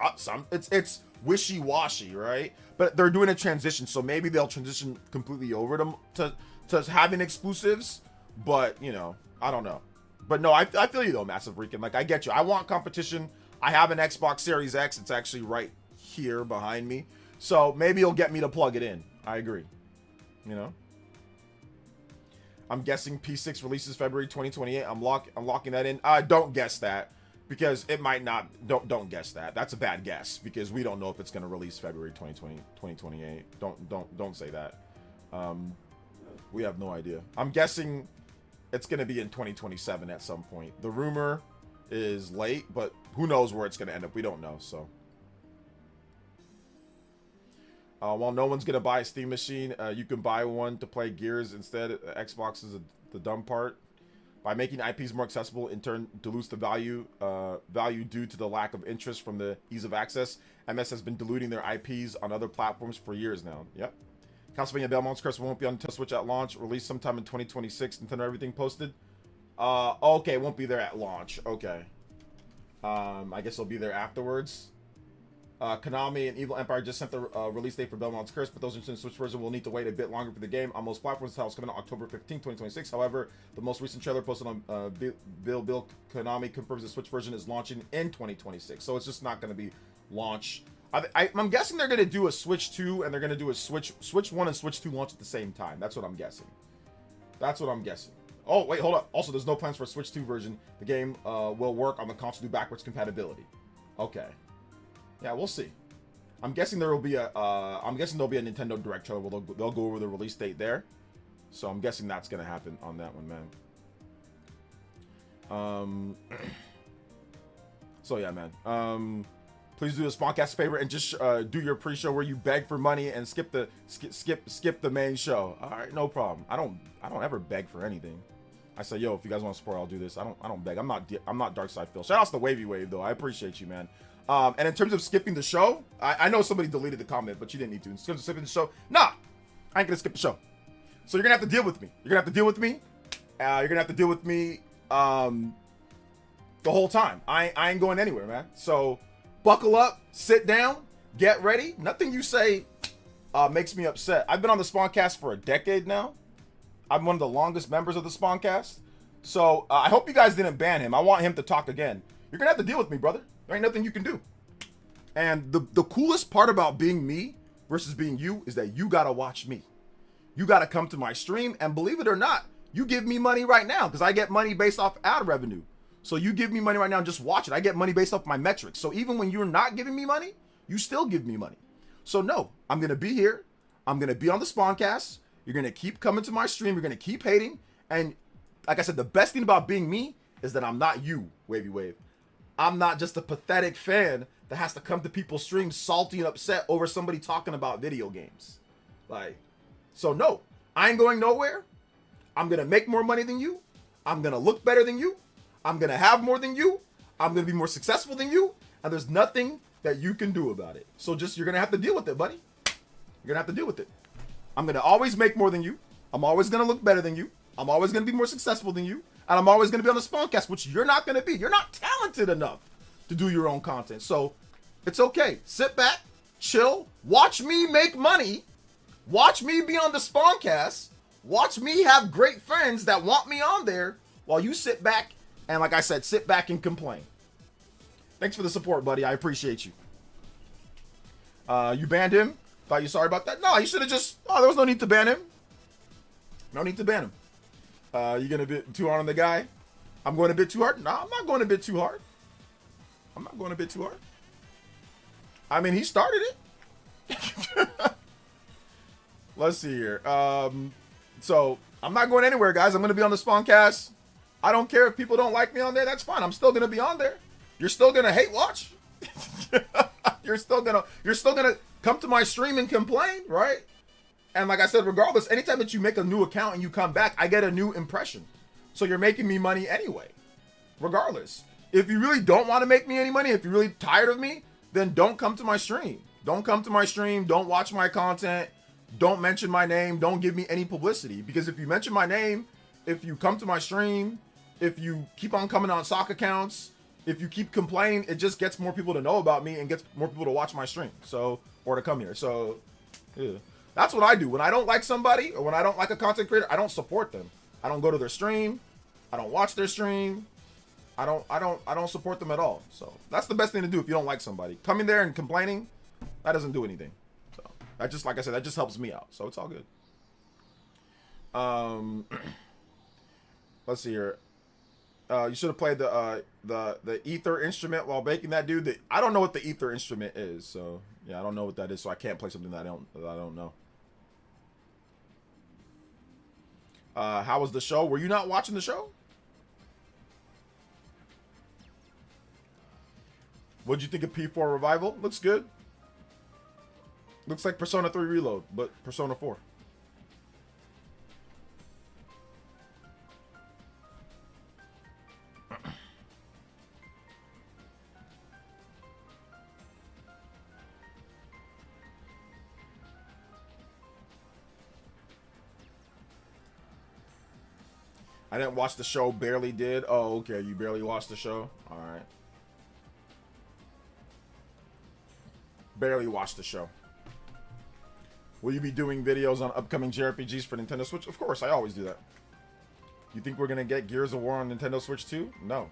It's wishy-washy, right? But they're doing a transition, so maybe they'll transition completely over to having exclusives. But you know, I don't know. But no, I feel you though, Massive Rican. Like I get you. I want competition. I have an Xbox Series X. It's actually right here behind me. So maybe it'll get me to plug it in. I agree. You know. I'm guessing P6 releases February 2028. I'm locking that in. Don't guess that because it might not. Don't guess that. That's a bad guess because we don't know if it's going to release February 2028. Don't say that. We have no idea. I'm guessing it's going to be in 2027 at some point. The rumor is late, but who knows where it's going to end up. We don't know. So while no one's gonna buy a Steam machine, you can buy one to play Gears instead. Xbox is the dumb part. By making IPs more accessible, in turn dilutes the value due to the lack of interest from the ease of access. MS has been diluting their IPs on other platforms for years now. Yep. Castlevania Belmont's Curse won't be on Nintendo Switch at launch. Released sometime in 2026. Nintendo everything posted. Okay, it won't be there at launch. Okay. I guess it'll be there afterwards. Konami and Evil Empire just sent the release date for Belmont's Curse, but those interested in the Switch version will need to wait a bit longer for the game. On most platforms, the title's coming out October 15, 2026. However, the most recent trailer posted on Bill Konami confirms the Switch version is launching in 2026. So it's just not going to be launch. I'm guessing they're going to do a Switch 2 and they're going to do a Switch 1 and Switch 2 launch at the same time. That's what I'm guessing. Oh, wait, hold up. Also, there's no plans for a Switch 2 version. The game will work on the console through backwards compatibility. Okay. Yeah, we'll see. I'm guessing there'll be a Nintendo Direct trailer where they'll go over the release date there. So I'm guessing that's gonna happen on that one, man. So yeah, man. Please do a Spawncast favor and just do your pre-show where you beg for money and skip the main show. All right, no problem. I don't ever beg for anything. I say, yo, if you guys want to support, I'll do this. I don't beg. I'm not Dark Side Phil. Shout out to Wavy Wave though. I appreciate you, man. And in terms of skipping the show, I know somebody deleted the comment, but you didn't need to. In terms of skipping the show, nah, I ain't gonna skip the show. So you're gonna have to deal with me. You're gonna have to deal with me. the whole time. I ain't going anywhere, man. So buckle up, sit down, get ready. Nothing you say makes me upset. I've been on the Spawncast for a decade now. I'm one of the longest members of the Spawncast. So I hope you guys didn't ban him. I want him to talk again. You're gonna have to deal with me, brother. There ain't nothing you can do. And the coolest part about being me versus being you is that you gotta watch me. You gotta come to my stream, and believe it or not, you give me money right now because I get money based off ad revenue. So you give me money right now and just watch it. I get money based off my metrics. So even when you're not giving me money, you still give me money. So no, I'm gonna be here. I'm gonna be on the Spawncast. You're gonna keep coming to my stream. You're gonna keep hating. And like I said, the best thing about being me is that I'm not you, Wavy Wave. I'm not just a pathetic fan that has to come to people's streams salty and upset over somebody talking about video games. Like, so no, I ain't going nowhere. I'm gonna make more money than you. I'm gonna look better than you. I'm gonna have more than you. I'm gonna be more successful than you. And there's nothing that you can do about it. So just, you're gonna have to deal with it, buddy. You're gonna have to deal with it. I'm gonna always make more than you. I'm always gonna look better than you. I'm always gonna be more successful than you. And I'm always gonna be on the Spawncast, which you're not gonna be. You're not talented enough to do your own content. So it's okay. Sit back, chill, watch me make money. Watch me be on the Spawncast. Watch me have great friends that want me on there while you sit back and, like I said, sit back and complain. Thanks for the support, buddy. I appreciate you. You banned him? Thought you sorry about that? No, you should have just... Oh, there was no need to ban him. No need to ban him. You gonna be too hard on the guy? I'm going a bit too hard? No, I'm not going a bit too hard. I'm not going a bit too hard. I mean, he started it. Let's see here. So, I'm not going anywhere, guys. I'm going to be on the Spawncast. I don't care if people don't like me on there. That's fine. I'm still going to be on there. You're still going to hate watch. You're still going to come to my stream and complain, right? And like I said, regardless, anytime that you make a new account and you come back, I get a new impression. So you're making me money anyway, regardless. If you really don't want to make me any money, if you're really tired of me, then don't come to my stream. Don't come to my stream. Don't watch my content. Don't mention my name. Don't give me any publicity. Because if you mention my name, if you come to my stream, if you keep on coming on sock accounts, if you keep complaining, it just gets more people to know about me and gets more people to watch my stream. So, or to come here. So, yeah. That's what I do. When I don't like somebody or when I don't like a content creator, I don't support them. I don't go to their stream. I don't watch their stream. I don't support them at all. So that's the best thing to do if you don't like somebody. Coming there and complaining, that doesn't do anything. So that just, like I said, that just helps me out. So it's all good. Let's see here. You should have played the ether instrument while making that, dude. I don't know what the ether instrument is, so yeah, I don't know what that is, so I can't play something that I don't know. How was the show? Were you not watching the show? What'd you think of P4 Revival? Looks good. Looks like Persona 3 Reload, but Persona 4. I didn't watch the show, barely did. Oh, okay, you barely watched the show? Alright. Barely watched the show. Will you be doing videos on upcoming JRPGs for Nintendo Switch? Of course, I always do that. You think we're gonna get Gears of War on Nintendo Switch too? No.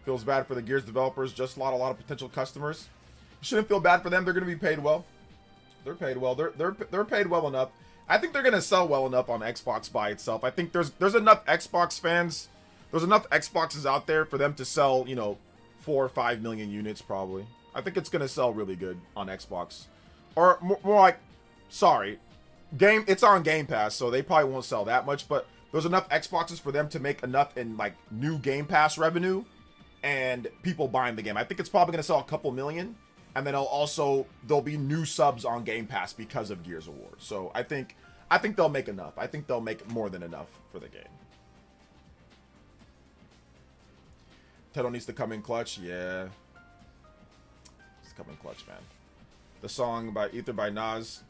Feels bad for the Gears developers, just lost a lot of potential customers. You shouldn't feel bad for them, they're gonna be paid well. They're paid well. They're paid well enough. I think they're gonna sell well enough on Xbox by itself. I think there's enough Xbox fans, there's enough Xboxes out there for them to sell, you know, 4 or 5 million units probably. I think it's gonna sell really good on Xbox, or more like, sorry, it's on Game Pass, so they probably won't sell that much. But there's enough Xboxes for them to make enough in like new Game Pass revenue and people buying the game. I think it's probably gonna sell a couple million. And then there'll be new subs on Game Pass because of Gears of War. So I think they'll make enough. I think they'll make more than enough for the game. Tedo needs to come in clutch. Yeah. It's coming clutch, man. The song by Ether by Nas.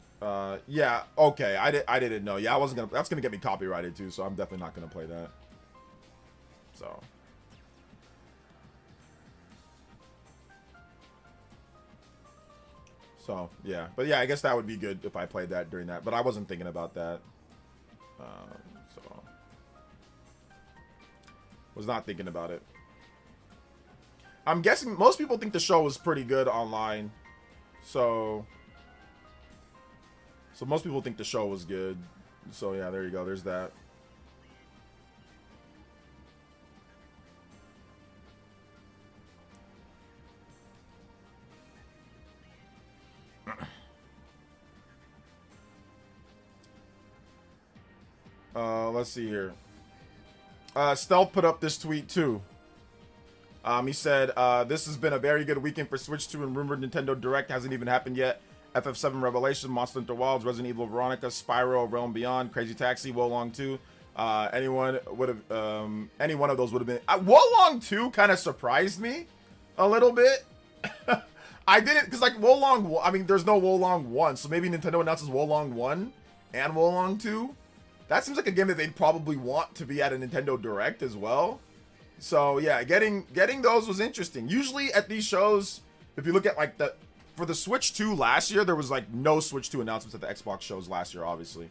Yeah, okay. I didn't know. Yeah, that's gonna get me copyrighted too, so I'm definitely not gonna play that. So So yeah, but yeah, I guess that would be good if I played that during that. But I wasn't thinking about that. So was not thinking about it. I'm guessing most people think the show was pretty good online. So most people think the show was good. So yeah, there you go. There's that. Let's see here. Stealth put up this tweet too. He said, this has been a very good weekend for Switch 2 and rumored Nintendo Direct hasn't even happened yet. FF7 Revelation, Monster Hunter Wilds, Resident Evil Veronica, Spyro, Realm Beyond, Crazy Taxi, Wolong 2. Any one of those would have been... Wolong 2 kind of surprised me a little bit. I didn't, because like Wolong, I mean, there's no Wolong 1, so maybe Nintendo announces Wolong 1 and Wolong 2. That seems like a game that they'd probably want to be at a Nintendo Direct as well. So yeah, getting those was interesting. Usually at these shows, if you look at like for the Switch 2 last year, there was like no Switch 2 announcements at the Xbox shows last year, obviously.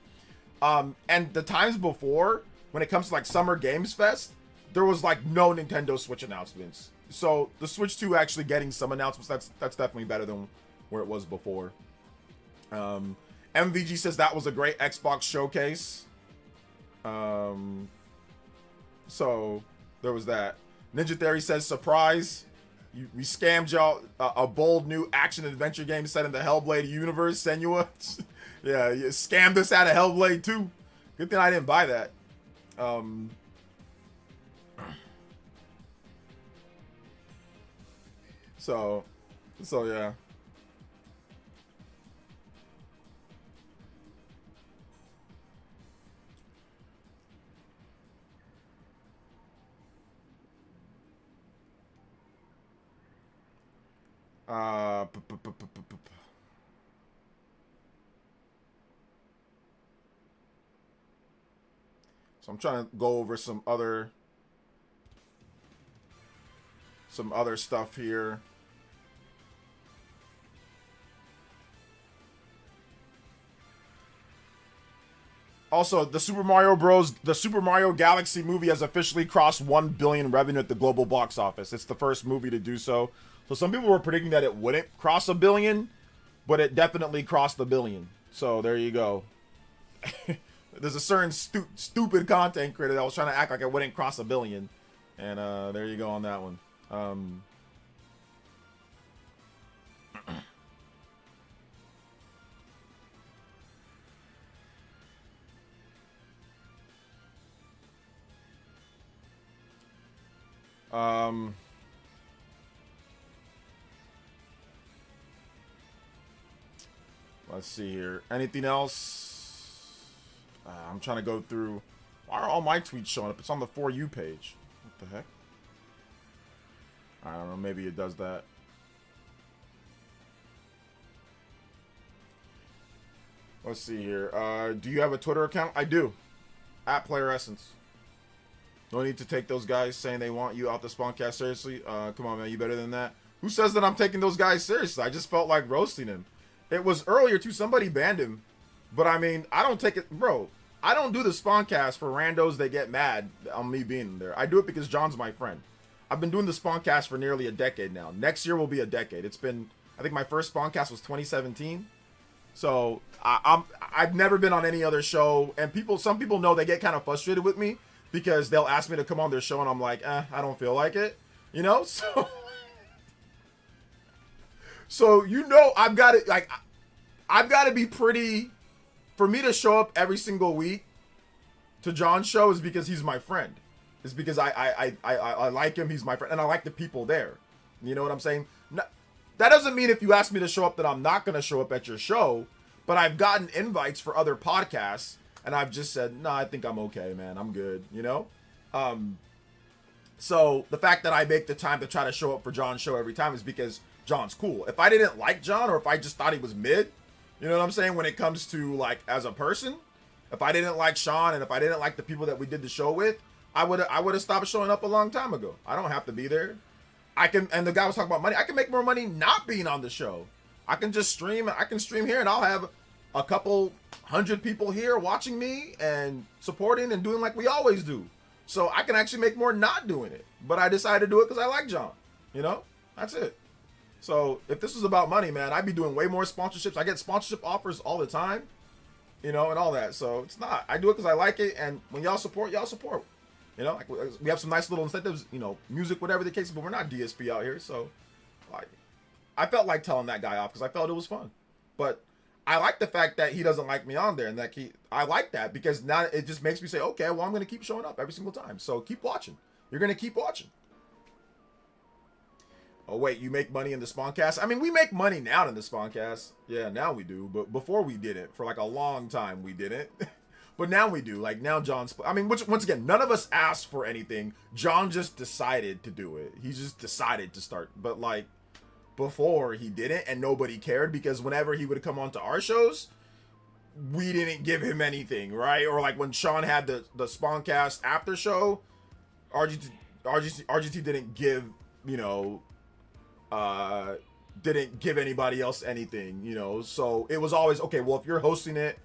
And the times before, when it comes to like Summer Games Fest, there was like no Nintendo Switch announcements. So the Switch 2 actually getting some announcements, that's definitely better than where it was before. MVG says that was a great Xbox showcase. So there was that. Ninja Theory says, surprise, we scammed y'all a bold new action adventure game set in the Hellblade universe, Senua. Yeah, you scammed us out of Hellblade 2. Good thing I didn't buy that. So yeah. So I'm trying to go over some other stuff here. Also, the Super Mario Galaxy movie has officially crossed 1 billion revenue at the global box office. It's the first movie to do so. So some people were predicting that it wouldn't cross 1 billion, but it definitely crossed 1 billion. So there you go. There's a certain stupid content creator that was trying to act like it wouldn't cross 1 billion. And there you go on that one. Let's see here. Anything else? I'm trying to go through. Why are all my tweets showing up? It's on the For You page. What the heck? I don't know. Maybe it does that. Let's see here. Do you have a Twitter account? I do. At PlayerEssence. No need to take those guys saying they want you out the Spawncast seriously. Come on, man. You better than that. Who says that I'm taking those guys seriously? I just felt like roasting him. It was earlier, too. Somebody banned him. But, I mean, I don't take it... Bro, I don't do the Spawncast for randos that get mad on me being there. I do it because John's my friend. I've been doing the Spawncast for nearly a decade now. Next year will be a decade. It's been... I think my first Spawncast was 2017. So, I've never been on any other show. And some people know they get kind of frustrated with me because they'll ask me to come on their show and I'm like, I don't feel like it. You know? So you know, I've got to be pretty, for me to show up every single week to John's show is because he's my friend. It's because I like him, he's my friend, and I like the people there. You know what I'm saying? That doesn't mean if you ask me to show up that I'm not going to show up at your show, but I've gotten invites for other podcasts, and I've just said, no, I think I'm okay, man. I'm good, you know? So the fact that I make the time to try to show up for John's show every time is because John's cool. If I didn't like John, or if I just thought he was mid, you know what I'm saying, when it comes to like as a person, if I didn't like Sean and if I didn't like the people that we did the show with, I would have stopped showing up a long time ago. I don't have to be there. And the guy was talking about money. I can make more money not being on the show. I can just stream. I can stream here, and I'll have a couple hundred people here watching me and supporting and doing like we always do. So I can actually make more not doing it. But I decided to do it because I like John. You know, that's it. So if this was about money, man, I'd be doing way more sponsorships. I get sponsorship offers all the time, you know, and all that. So it's not. I do it because I like it, and when y'all support, y'all support. You know, like we have some nice little incentives, you know, music, whatever the case, but we're not DSP out here. So, like, I felt like telling that guy off because I felt it was fun. But I like the fact that he doesn't like me on there, and that I like that because now it just makes me say, okay, well, I'm going to keep showing up every single time. So keep watching. You're going to keep watching. Oh, wait, you make money in the Spawncast? I mean, we make money now in the Spawncast. Yeah, now we do. But before we didn't. For like a long time, we didn't. But now we do. Like, now John's... I mean, which, once again, none of us asked for anything. John just decided to do it. He just decided to start. But, like, before, he didn't, and nobody cared, because whenever he would come on to our shows, we didn't give him anything, right? Or, like, when Sean had the Spawncast after show, RGT didn't give, you know... didn't give anybody else anything, you know? So, it was always, okay, well, if you're hosting it,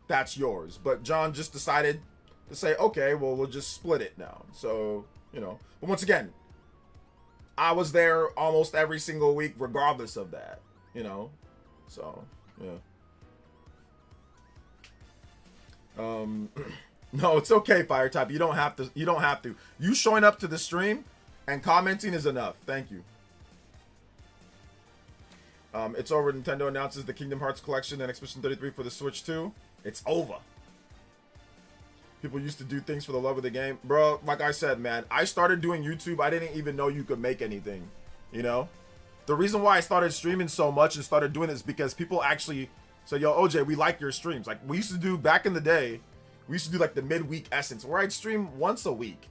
that's yours. But John just decided to say, okay, well, we'll just split it now. So, you know. But once again, I was there almost every single week regardless of that, you know. So, yeah. No, it's okay, Firetype. You don't have to. You don't have to. You showing up to the stream and commenting is enough. Thank you. It's over. Nintendo announces the Kingdom Hearts collection and Expedition 33 for the Switch 2. It's over. People used to do things for the love of the game. Bro, like I said, man, I started doing YouTube. I didn't even know you could make anything, you know? The reason why I started streaming so much and started doing this is because people actually said, yo, OJ, we like your streams. Like, we used to do, back in the day, we used to do, like, the midweek essence, where I'd stream once a week.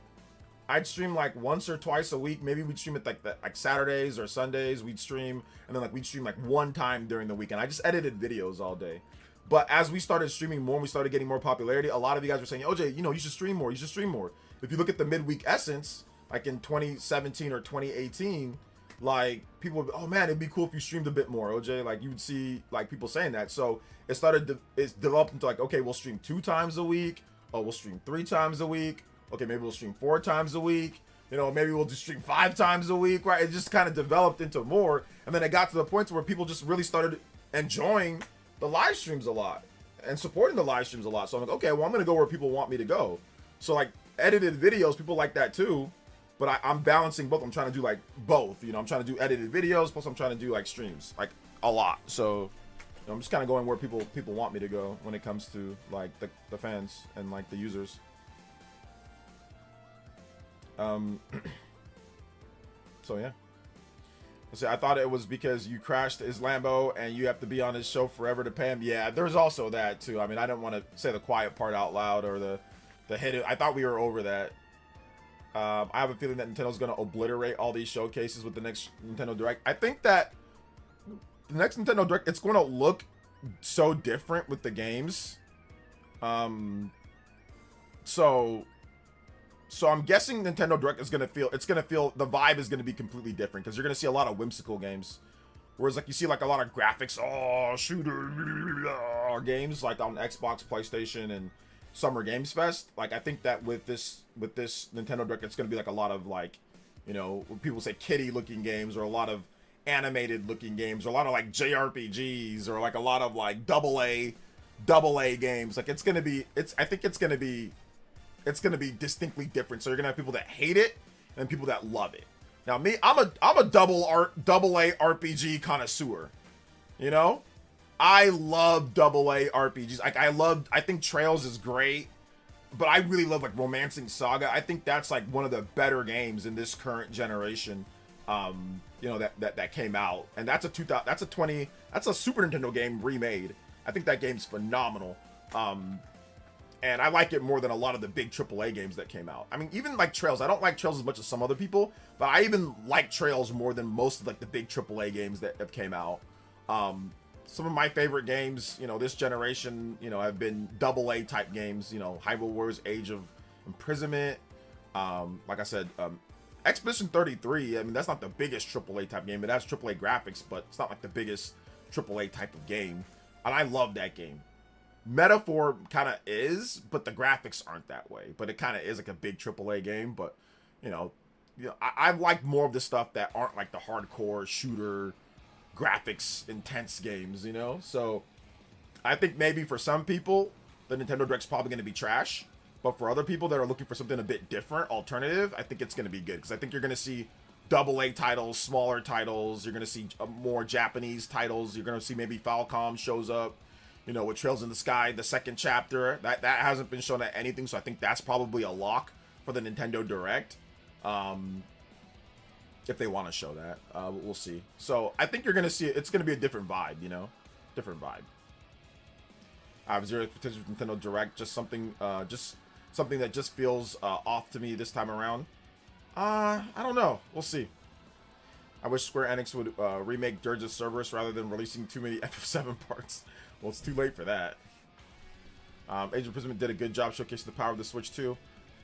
I'd stream, like, once or twice a week. Maybe we'd stream it, like Saturdays or Sundays. We'd stream, and then, like, we'd stream, like, one time during the weekend. I just edited videos all day. But as we started streaming more and we started getting more popularity, a lot of you guys were saying, OJ, you know, you should stream more. You should stream more. If you look at the midweek essence, like in 2017 or 2018, like people would be, oh man, it'd be cool if you streamed a bit more, OJ. Like you would see like people saying that. So it started, it's developed into like, okay, we'll stream 2 times a week. Oh, we'll stream 3 times a week. Okay, maybe we'll stream 4 times a week. You know, maybe we'll just stream 5 times a week, right? It just kind of developed into more. And then it got to the point where people just really started enjoying the live streams a lot and supporting the live streams a lot. So I'm like, okay, well, I'm going to go where people want me to go. So like edited videos, people like that too, but I'm balancing both. I'm trying to do like both, you know, I'm trying to do edited videos, plus I'm trying to do like streams, like a lot. So you know, I'm just kind of going where people want me to go when it comes to like the fans and like the users. So yeah. See, I thought it was because you crashed his Lambo and you have to be on his show forever to pay him. Yeah, there's also that too. I mean, I didn't want to say the quiet part out loud or the hit. I thought we were over that. I have a feeling that Nintendo's going to obliterate all these showcases with the next Nintendo Direct. I think that the next Nintendo Direct, it's going to look so different with the games. So I'm guessing Nintendo Direct is gonna feel the vibe is gonna be completely different because you're gonna see a lot of whimsical games, whereas like you see like a lot of graphics, shooter games like on Xbox, PlayStation, and Summer Games Fest. Like I think that with this Nintendo Direct, it's gonna be like a lot of like, you know, people say kiddie looking games, or a lot of animated looking games, or a lot of like JRPGs, or like a lot of like double A games. Like I think it's gonna be distinctly different. So you're gonna have people that hate it and people that love it. Now me, I'm a double A RPG connoisseur. You know, I love double A RPGs. Like I think Trails is great, but I really love like Romancing Saga. I think that's like one of the better games in this current generation. You know, that came out, and that's a Super Nintendo game remade. I think that game's phenomenal. And I like it more than a lot of the big AAA games that came out. I mean, even like Trails, I don't like Trails as much as some other people, but I even like Trails more than most of like the big AAA games that have came out. Some of my favorite games, you know, this generation, you know, have been AA type games, you know, Hyrule Warriors Age of Imprisonment. Like I said, Expedition 33, I mean, that's not the biggest AAA type game. It has AAA graphics, but it's not like the biggest AAA type of game, and I love that game. Metaphor kind of is, but the graphics aren't that way. But it kind of is like a big AAA game. But you know, I like more of the stuff that aren't like the hardcore shooter, graphics intense games. You know, so I think maybe for some people, the Nintendo Direct's probably going to be trash. But for other people that are looking for something a bit different, alternative, I think it's going to be good. Because I think you're going to see AA titles, smaller titles. You're going to see more Japanese titles. You're going to see maybe Falcom shows up, you know, with Trails in the Sky, the second chapter. That hasn't been shown at anything. So I think that's probably a lock for the Nintendo Direct. If they want to show that. We'll see. So I think you're going to see it. It's going to be a different vibe, you know? Different vibe. I have zero expectations with Nintendo Direct. Just something that just feels off to me this time around. I don't know. We'll see. I wish Square Enix would remake Dirge of Cerberus rather than releasing too many FF7 parts. Well, it's too late for that. Age of Imprisonment did a good job showcasing the power of the Switch 2.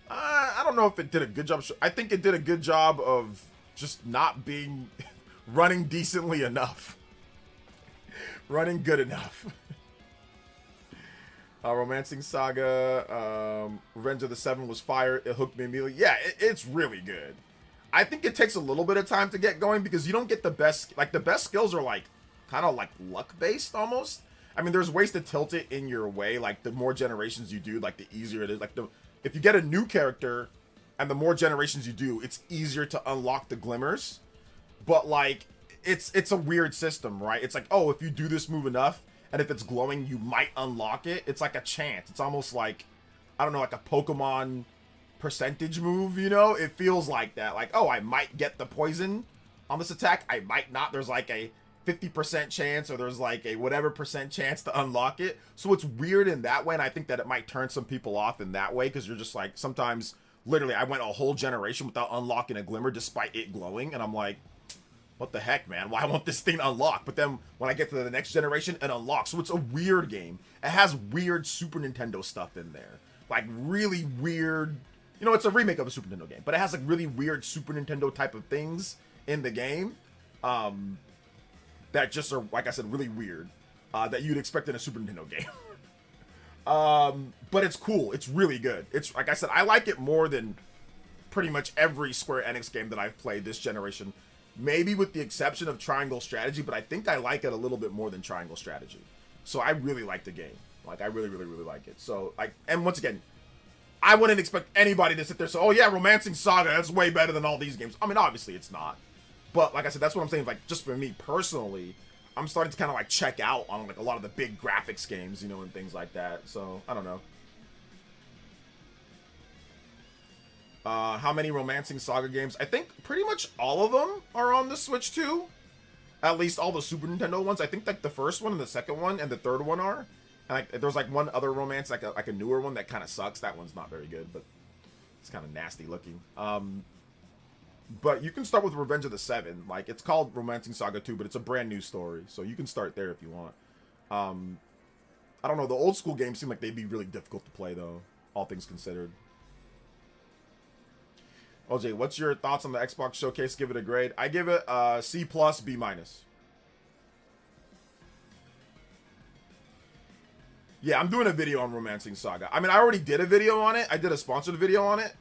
I don't know if it did a good job. I think it did a good job of just not being running decently enough. Running good enough. Romancing Saga, Revenge of the Seven was fire. It hooked me immediately. Yeah, it's really good. I think it takes a little bit of time to get going because you don't get the best, like the best skills are like kind of like luck based almost. I mean, there's ways to tilt it in your way. Like the more generations you do, like the easier it is. Like if you get a new character and the more generations you do, it's easier to unlock the glimmers. But like it's a weird system, right? It's like, oh, if you do this move enough, and if it's glowing, you might unlock it. It's like a chance. It's almost like, I don't know, like a Pokemon percentage move, you know? It feels like that. Like, oh, I might get the poison on this attack. I might not. There's like a 50% chance or there's like a whatever percent chance to unlock it. So it's weird in that way, and I think that it might turn some people off in that way because you're just like, sometimes, literally, I went a whole generation without unlocking a glimmer despite it glowing, and I'm like, what the heck, man? Why won't this thing unlock? But then when I get to the next generation, it unlocks. So it's a weird game. It has weird Super Nintendo stuff in there. Like really weird, you know, it's a remake of a Super Nintendo game, but it has like really weird Super Nintendo type of things in the game that just are, like I said, really weird that you'd expect in a Super Nintendo game. But it's cool. It's really good. It's, like I said, I like it more than pretty much every Square Enix game that I've played this generation. Maybe with the exception of Triangle Strategy, but I think I like it a little bit more than Triangle Strategy. So I really like the game. Like, I really, really, really like it. So, like, and once again, I wouldn't expect anybody to sit there and say, oh yeah, Romancing Saga, that's way better than all these games. I mean, obviously it's not. But, like I said, that's what I'm saying. Like, just for me personally, I'm starting to kind of, like, check out on, like, a lot of the big graphics games, you know, and things like that. So, I don't know. How many Romancing Saga games? I think pretty much all of them are on the Switch 2. At least all the Super Nintendo ones. I think like the first one and the second one and the third one are. And like there's like one other romance, like a newer one that kind of sucks. That one's not very good, but it's kind of nasty looking. But you can start with Revenge of the Seven. Like it's called Romancing Saga 2, but it's a brand new story. So you can start there if you want. I don't know. The old school games seem like they'd be really difficult to play though, all things considered. OJ, what's your thoughts on the Xbox Showcase? Give it a grade. I give it C+, B-. Yeah, I'm doing a video on Romancing Saga. I mean, I already did a video on it. I did a sponsored video on it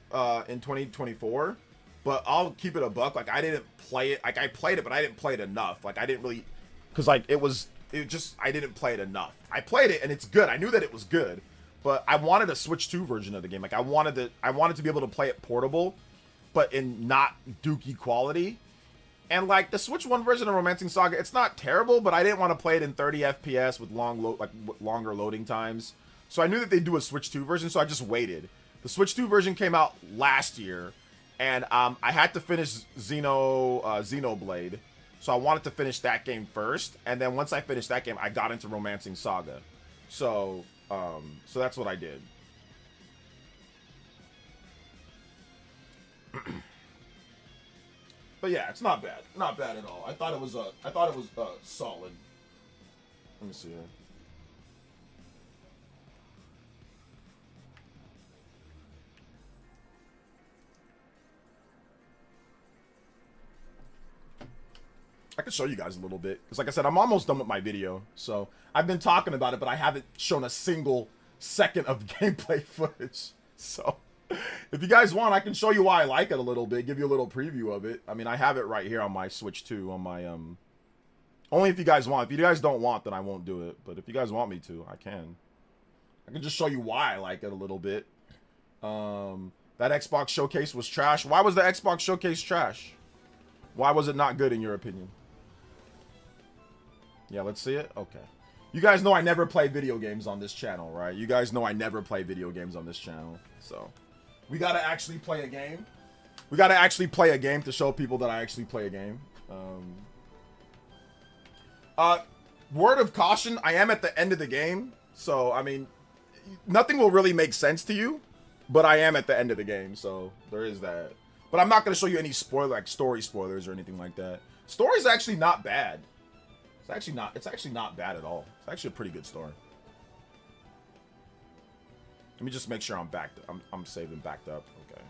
in 2024. But I'll keep it a buck. Like, I didn't play it. Like, I played it, but I didn't play it enough. Like, I didn't really... Because, like, I didn't play it enough. I played it, and it's good. I knew that it was good. But I wanted a Switch 2 version of the game. Like, I wanted to be able to play it portable, but in not dookie quality. And like the Switch 1 version of Romancing Saga, it's not terrible, but I didn't want to play it in 30 FPS with longer loading times. So I knew that they'd do a Switch 2 version, so I just waited. The Switch 2 version came out last year, and I had to finish Xenoblade. So I wanted to finish that game first, and then once I finished that game, I got into Romancing Saga. So that's what I did. But yeah, it's not bad. Not bad at all. I thought it was solid. Let me see here. I can show you guys a little bit. Because like I said, I'm almost done with my video. So I've been talking about it, but I haven't shown a single second of gameplay footage. So if you guys want, I can show you why I like it a little bit. Give you a little preview of it. I mean, I have it right here on my Switch too. On my, only if you guys want. If you guys don't want, then I won't do it. But if you guys want me to, I can. I can just show you why I like it a little bit. That Xbox Showcase was trash. Why was the Xbox Showcase trash? Why was it not good in your opinion? Yeah, let's see it. Okay. You guys know I never play video games on this channel, right? You guys know I never play video games on this channel. So, we got to actually play a game. We got to actually play a game to show people that I actually play a game. Word of caution, I am at the end of the game. So, I mean, nothing will really make sense to you. But I am at the end of the game, so there is that. But I'm not going to show you any story spoilers or anything like that. Story's actually not bad. It's actually not bad at all. It's actually a pretty good story. Let me just make sure I'm backed. I'm saving backed up. Okay.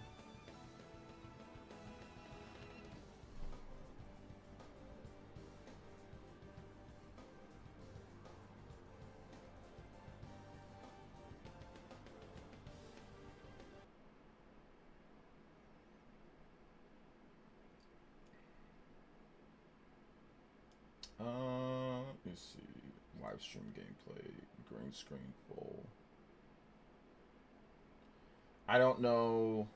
Let me see. Live stream gameplay, green screen full. I don't know.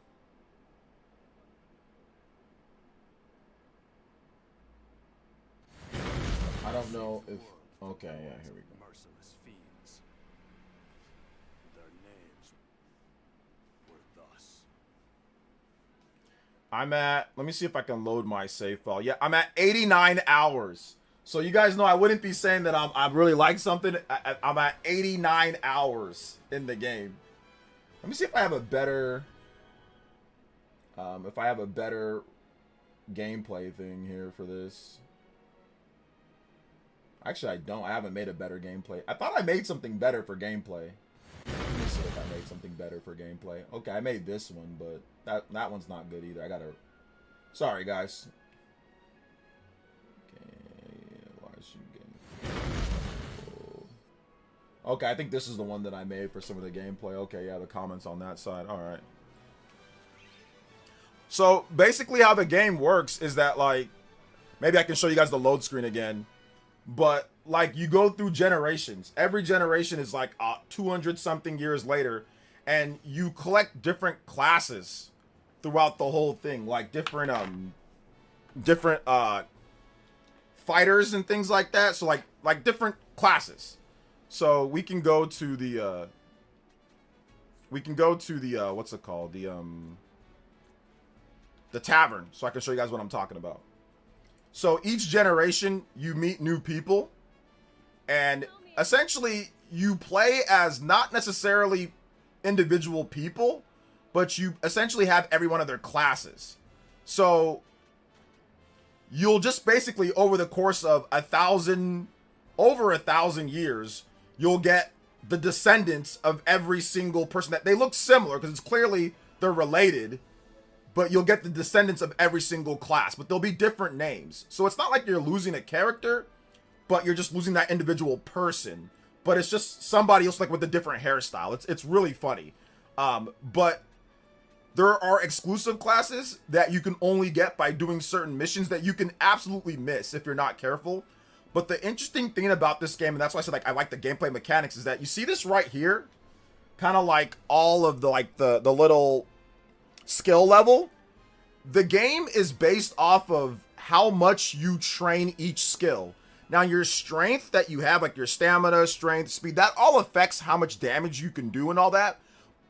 I don't know if. Okay, yeah, here we go. Merciless fiends. Their names were thus. I'm at. Let me see if I can load my save file. Yeah, I'm at 89 hours. So you guys know I wouldn't be saying that I really like something. I'm at 89 hours in the game. Let me see if I have a better gameplay thing here for this. Actually, I don't. I haven't made a better gameplay. I thought I made something better for gameplay. Let me see if I made something better for gameplay. Okay, I made this one, but that one's not good either. I gotta. Sorry, guys. Okay, I think this is the one that I made for some of the gameplay. Okay, yeah, the comments on that side. All right. So basically how the game works is that, like, maybe I can show you guys the load screen again. But, like, you go through generations. Every generation is like 200 something years later. And you collect different classes throughout the whole thing. Like different fighters and things like that. So like different classes. So we can go to the what's it called? The tavern, so I can show you guys what I'm talking about. So each generation you meet new people, and essentially you play as not necessarily individual people, but you essentially have every one of their classes. So you'll just basically, over the course of over 1,000 years, you'll get the descendants of every single person that they look similar because it's clearly they're related, but you'll get the descendants of every single class, but they'll be different names. So it's not like you're losing a character, but you're just losing that individual person, but it's just somebody else, like with a different hairstyle. It's really funny. But there are exclusive classes that you can only get by doing certain missions that you can absolutely miss if you're not careful. But the interesting thing about this game, and that's why I said like I like the gameplay mechanics, is that you see this right here, kind of like all of the little skill level. The game is based off of how much you train each skill. Now your strength that you have, like your stamina, strength, speed, that all affects how much damage you can do and all that.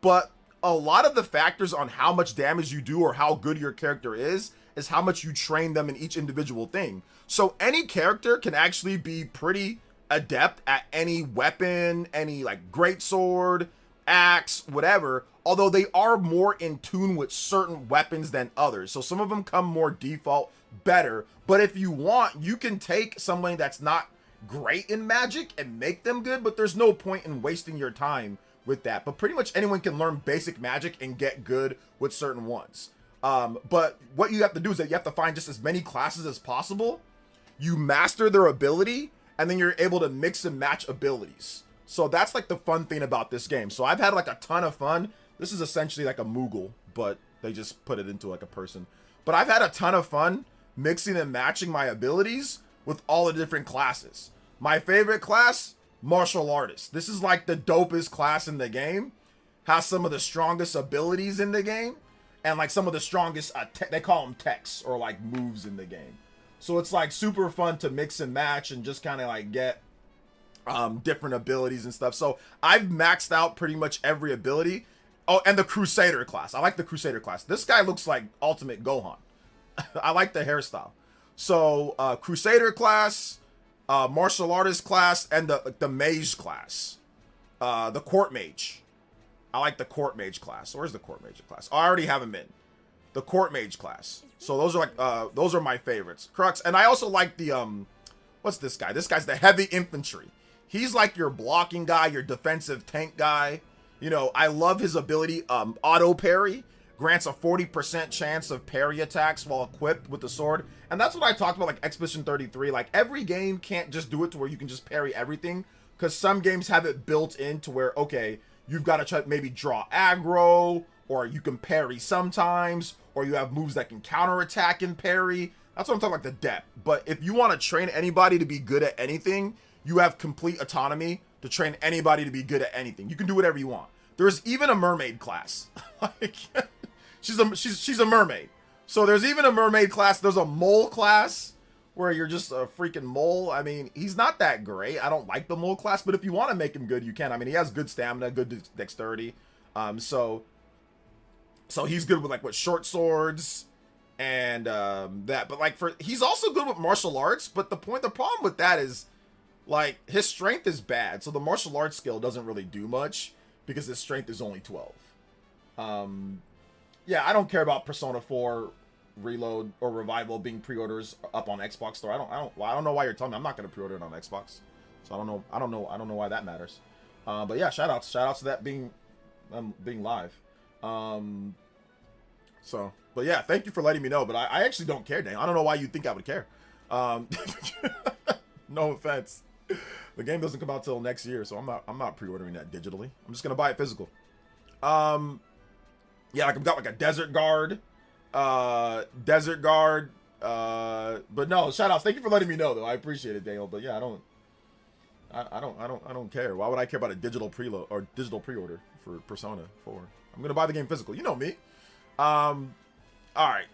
But a lot of the factors on how much damage you do or how good your character is how much you train them in each individual thing. So any character can actually be pretty adept at any weapon, any like greatsword, axe, whatever, although they are more in tune with certain weapons than others. So some of them come more default better, but if you want, you can take someone that's not great in magic and make them good, but there's no point in wasting your time with that. But pretty much anyone can learn basic magic and get good with certain ones. But what you have to do is that you have to find just as many classes as possible, you master their ability, and then you're able to mix and match abilities. So that's like the fun thing about this game. So I've had like a ton of fun. This is essentially like a Moogle, but they just put it into like a person. But I've had a ton of fun mixing and matching my abilities with all the different classes. My favorite class, martial artist. This is like the dopest class in the game. Has some of the strongest abilities in the game. And like some of the strongest, they call them techs or like moves in the game. So it's like super fun to mix and match and just kind of like get different abilities and stuff. So I've maxed out pretty much every ability. Oh, and the Crusader class. I like the Crusader class. This guy looks like Ultimate Gohan. I like the hairstyle. So Crusader class, martial artist class, and the mage class. The court mage. I like the court mage class. Where's the court mage class? Oh, I already have him in. The court mage class. So those are like those are my favorites. Crux. And I also like the what's this guy? This guy's the heavy infantry. He's like your blocking guy, your defensive tank guy. You know, I love his ability. Auto parry grants a 40% chance of parry attacks while equipped with the sword. And that's what I talked about, like Expedition 33. Like every game can't just do it to where you can just parry everything, because some games have it built in to where, okay, you've got to try maybe draw aggro, or you can parry sometimes, or you have moves that can counterattack and parry. That's what I'm talking about, the depth. But if you want to train anybody to be good at anything, you have complete autonomy to train anybody to be good at anything. You can do whatever you want. There's even a mermaid class. Like, she's a mermaid. So there's even a mermaid class. There's a mole class where you're just a freaking mole. I mean, he's not that great. I don't like the mole class, but if you want to make him good, you can. I mean, he has good stamina, good dexterity. So he's good with like with short swords and that. But like he's also good with martial arts. But the problem with that is, like, his strength is bad. So the martial arts skill doesn't really do much because his strength is only 12. Yeah, I don't care about Persona 4 Reload or Revival being pre-orders up on Xbox Store. I don't know why you're telling me I'm not going to pre-order it on Xbox. So I don't know why that matters. But yeah, shout outs to that being live. So, but yeah, thank you for letting me know. But I actually don't care, Dan. I don't know why you think I would care. No offense. The game doesn't come out till next year, so I'm not pre-ordering that digitally. I'm just gonna buy it physical. Yeah, like I've got like a Desert Guard. But no, shout outs. Thank you for letting me know though. I appreciate it, Daniel. But yeah, I don't care. Why would I care about a digital preload or digital pre-order for Persona 4? I'm gonna buy the game physical. You know me. All right.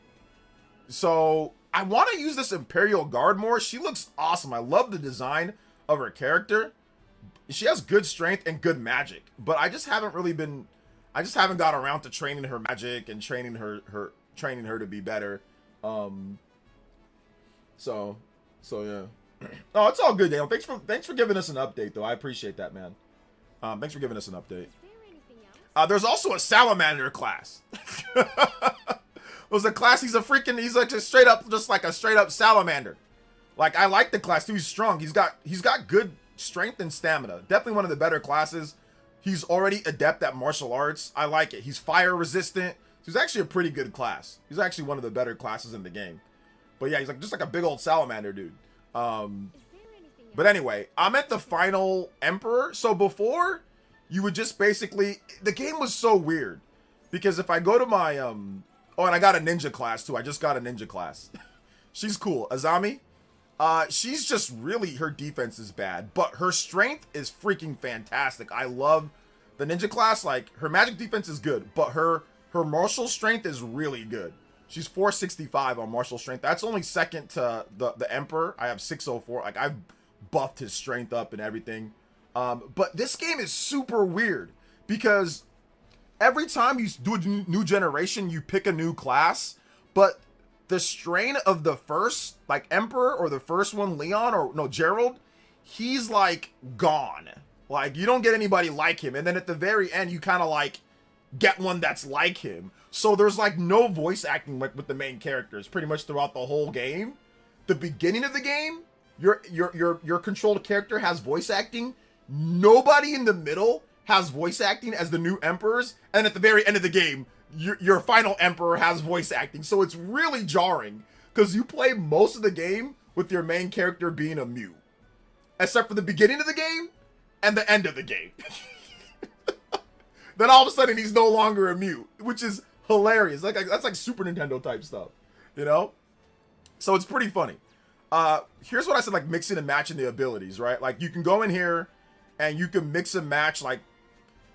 So I want to use this Imperial Guard more. She looks awesome. I love the design of her character. She has good strength and good magic, but I just haven't got around to training her magic and training her to be better. So yeah. Oh, it's all good, Daniel. Thanks for giving us an update though. I appreciate that, man. Thanks for giving us an update. There's also a Salamander class. There's a class, he's like a straight up salamander. Like, I like the class too. He's strong. He's got good strength and stamina. Definitely one of the better classes. He's already adept at martial arts. I like it. He's fire resistant. He's actually a pretty good class. He's actually one of the better classes in the game. But yeah, he's like just like a big old salamander dude. But anyway, I'm at the final Emperor. So before, you would just basically, the game was so weird because if I go to my oh, and I got a ninja class too. I just got a ninja class. She's cool. Azami. She's just really, her defense is bad, but her strength is freaking fantastic. I love the ninja class. Like, her magic defense is good, but her martial strength is really good. She's 465 on martial strength. That's only second to the Emperor. I have 604. Like, I've buffed his strength up and everything. But this game is super weird because every time you do a new generation, you pick a new class, but the strain of the first, like, Emperor or the first one, Leon, or no, Gerald, he's like gone. Like, you don't get anybody like him. And then at the very end, you kind of like get one that's like him. So there's like no voice acting like with the main characters pretty much throughout the whole game. The beginning of the game, your controlled character has voice acting. Nobody in the middle has voice acting as the new Emperors. And at the very end of the game, your final Emperor has voice acting. So it's really jarring because you play most of the game with your main character being a mute. Except for the beginning of the game and the end of the game. Then all of a sudden he's no longer a mute, which is hilarious. Like that's like Super Nintendo type stuff, you know? So it's pretty funny. Here's what I said, like mixing and matching the abilities, right? Like you can go in here and you can mix and match, like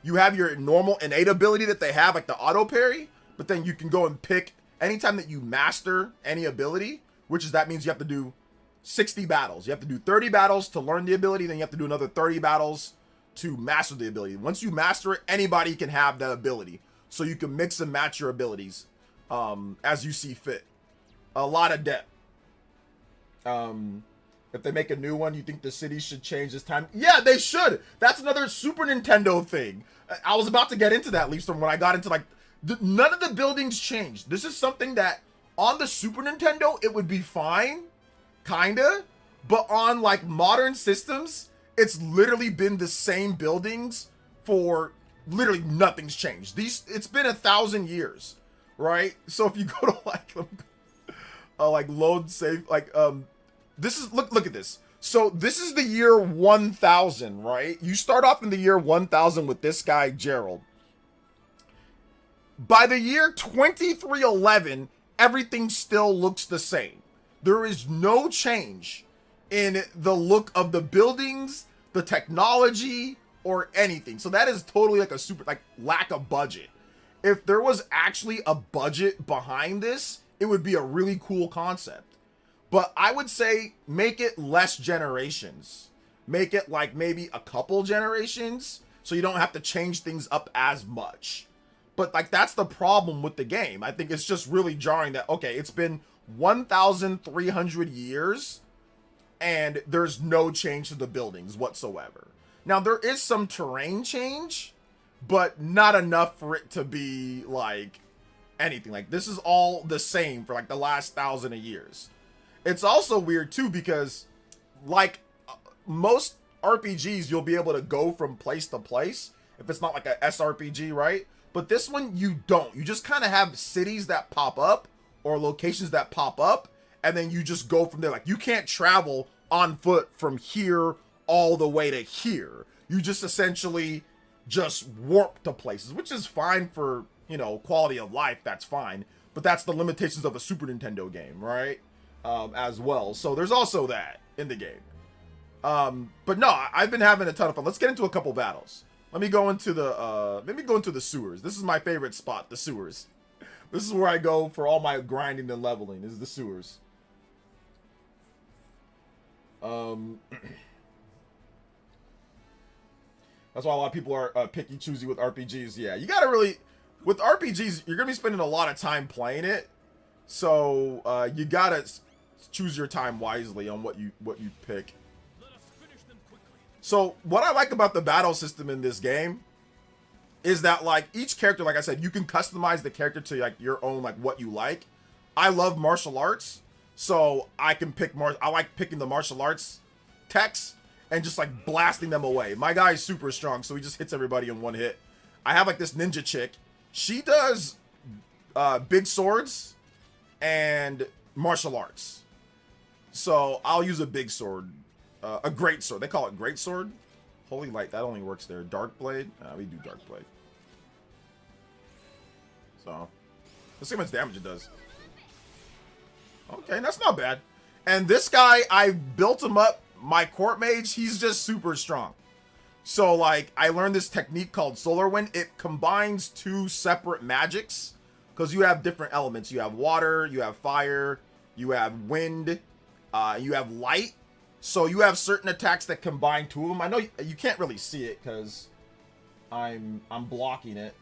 you have your normal innate ability that they have, like the auto parry, but then you can go and pick anytime that you master any ability, which is that means you have to do 60 battles. You have to do 30 battles to learn the ability, then you have to do another 30 battles to master the ability. Once you master it, anybody can have that ability. So you can mix and match your abilities as you see fit. A lot of depth. If they make a new one, you think the city should change this time? Yeah, they should. That's another Super Nintendo thing. I was about to get into that, Leafstorm, when I got into like, none of the buildings changed. This is something that on the Super Nintendo, it would be fine, kinda, but on like modern systems, it's literally been the same buildings for literally nothing's changed. It's been 1,000 years, right? So if you go to like load save, like this is look at this. So this is the year 1000, right? You start off in the year 1000 with this guy Gerald. By the year 2311, everything still looks the same. There is no change in the look of the buildings, the technology, or anything. So that is totally like a super, like, lack of budget. If there was actually a budget behind this, it would be a really cool concept. But I would say make it less generations. Make it like maybe a couple generations so you don't have to change things up as much. But like that's the problem with the game. I think it's just really jarring that, okay, it's been 1,300 years and there's no change to the buildings whatsoever. Now there is some terrain change, but not enough for it to be like anything. Like this is all the same for like the last 1,000 of years. It's also weird too because like most RPGs, you'll be able to go from place to place if it's not like a SRPG, right? But this one you don't. You just kind of have cities that pop up or locations that pop up, and then you just go from there. Like you can't travel on foot from here all the way to here. You just essentially just warp to places, which is fine for, you know, quality of life. That's fine. But that's the limitations of a Super Nintendo game, right? As well. So there's also that in the game. But no, I've been having a ton of fun. Let's get into a couple battles. Let me go into the sewers. This is my favorite spot, the sewers. This is where I go for all my grinding and leveling, is the sewers. That's why a lot of people are picky choosy with RPGs. Yeah, you gotta really, with RPGs, you're gonna be spending a lot of time playing it. So you gotta choose your time wisely on what you pick. So what I like about the battle system in this game is that like each character, like I said, you can customize the character to like your own, like what you like. I love martial arts, so I can pick I like picking the martial arts techs and just like blasting them away. My guy is super strong, so he just hits everybody in one hit. I have like this ninja chick. She does big swords and martial arts. So I'll use a big sword. A great sword. They call it great sword. Holy light, that only works there. Dark blade. We do dark blade. So let's see how much damage it does. Okay, that's not bad. And this guy, I built him up. My court mage, he's just super strong. So like, I learned this technique called Solar Wind. It combines two separate magics because you have different elements. You have water, you have fire, you have wind, you have light. So you have certain attacks that combine two of them. I know you can't really see it because I'm blocking it.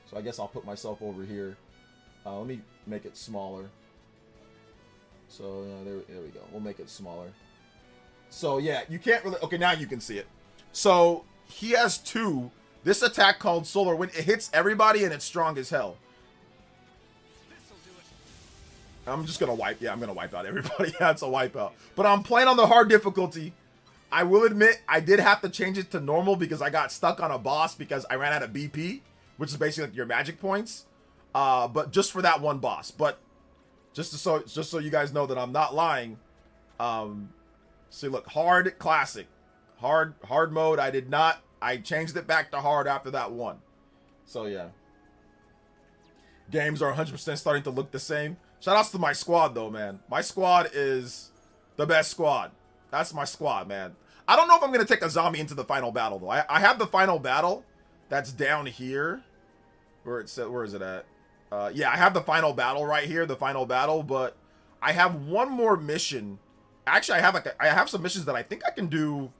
So I guess I'll put myself over here. Let me make it smaller. So there we go. We'll make it smaller. So yeah, you can't really. Okay, now you can see it. So he has two. This attack called Solar Wind, it hits everybody and it's strong as hell. I'm just gonna wipe. Yeah, I'm gonna wipe out everybody. Yeah, it's a wipeout. But I'm playing on the hard difficulty. I will admit, I did have to change it to normal because I got stuck on a boss because I ran out of BP, which is basically like your magic points. But just for that one boss. But just so you guys know that I'm not lying, See, look, hard, classic. Hard mode. I changed it back to hard after that one. So, yeah. Games are 100% starting to look the same. Shout outs to my squad, though, man. My squad is the best squad. That's my squad, man. I don't know if I'm going to take a zombie into the final battle, though. I have the final battle that's down here. Where is it at? Yeah, I have the final battle right here, the final battle, but I have one more mission. Actually, I have some missions that I think I can do.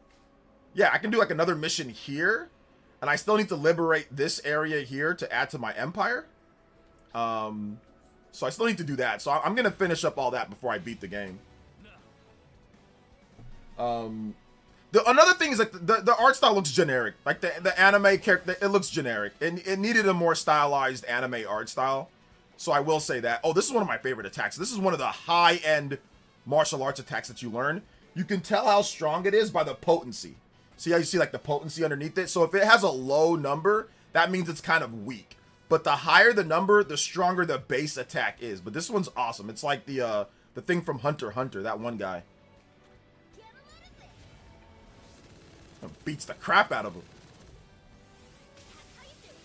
Yeah, I can do like another mission here, and I still need to liberate this area here to add to my empire. So I still need to do that. So I'm gonna finish up all that before I beat the game. Another thing is like the art style looks generic. Like the anime character, it looks generic, and it needed a more stylized anime art style. So I will say that. Oh, this is one of my favorite attacks. This is one of the high-end martial arts attacks that you learn. You can tell how strong it is by the potency. See how you see like the potency underneath it? So if it has a low number, that means it's kind of weak. But the higher the number, the stronger the base attack is. But this one's awesome. It's like the thing from Hunter x Hunter, that one guy. Beats the crap out of him.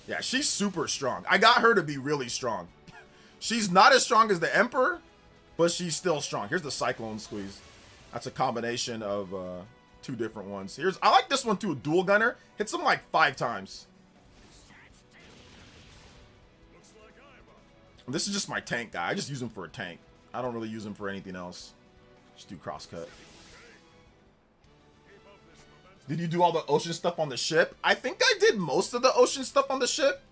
Yeah, she's super strong. I got her to be really strong. She's not as strong as the Emperor, but she's still strong. Here's the Cyclone Squeeze. That's a combination of two different ones. I like this one too, Dual Gunner. Hits him like 5 times. This is just my tank guy. I just use him for a tank. I don't really use him for anything else. Just do crosscut. Did you do all the ocean stuff on the ship? I think I did most of the ocean stuff on the ship.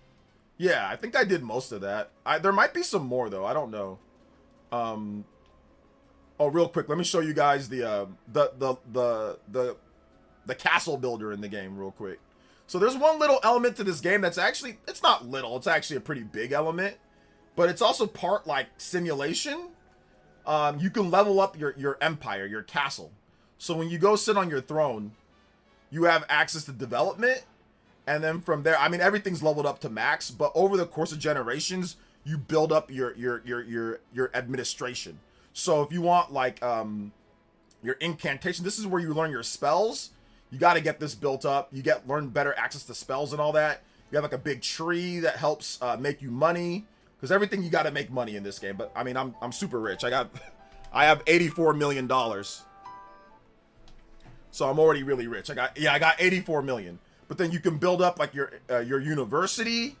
Yeah, I think I did most of that. There might be some more though. I don't know. Oh, real quick, let me show you guys the castle builder in the game real quick. So there's one little element to this game that's actually, it's not little, it's actually a pretty big element, but it's also part like simulation. You can level up your empire, your castle. So when you go sit on your throne, you have access to development, and then from there, I mean, everything's leveled up to max, but over the course of generations, you build up your administration. So if you want like your incantation, this is where you learn your spells. You got to get this built up. You learn better access to spells and all that. You have like a big tree that helps make you money, because everything you got to make money in this game. But I mean, I'm super rich. I have $84 million. So I'm already really rich. I got 84 million. But then you can build up like your university.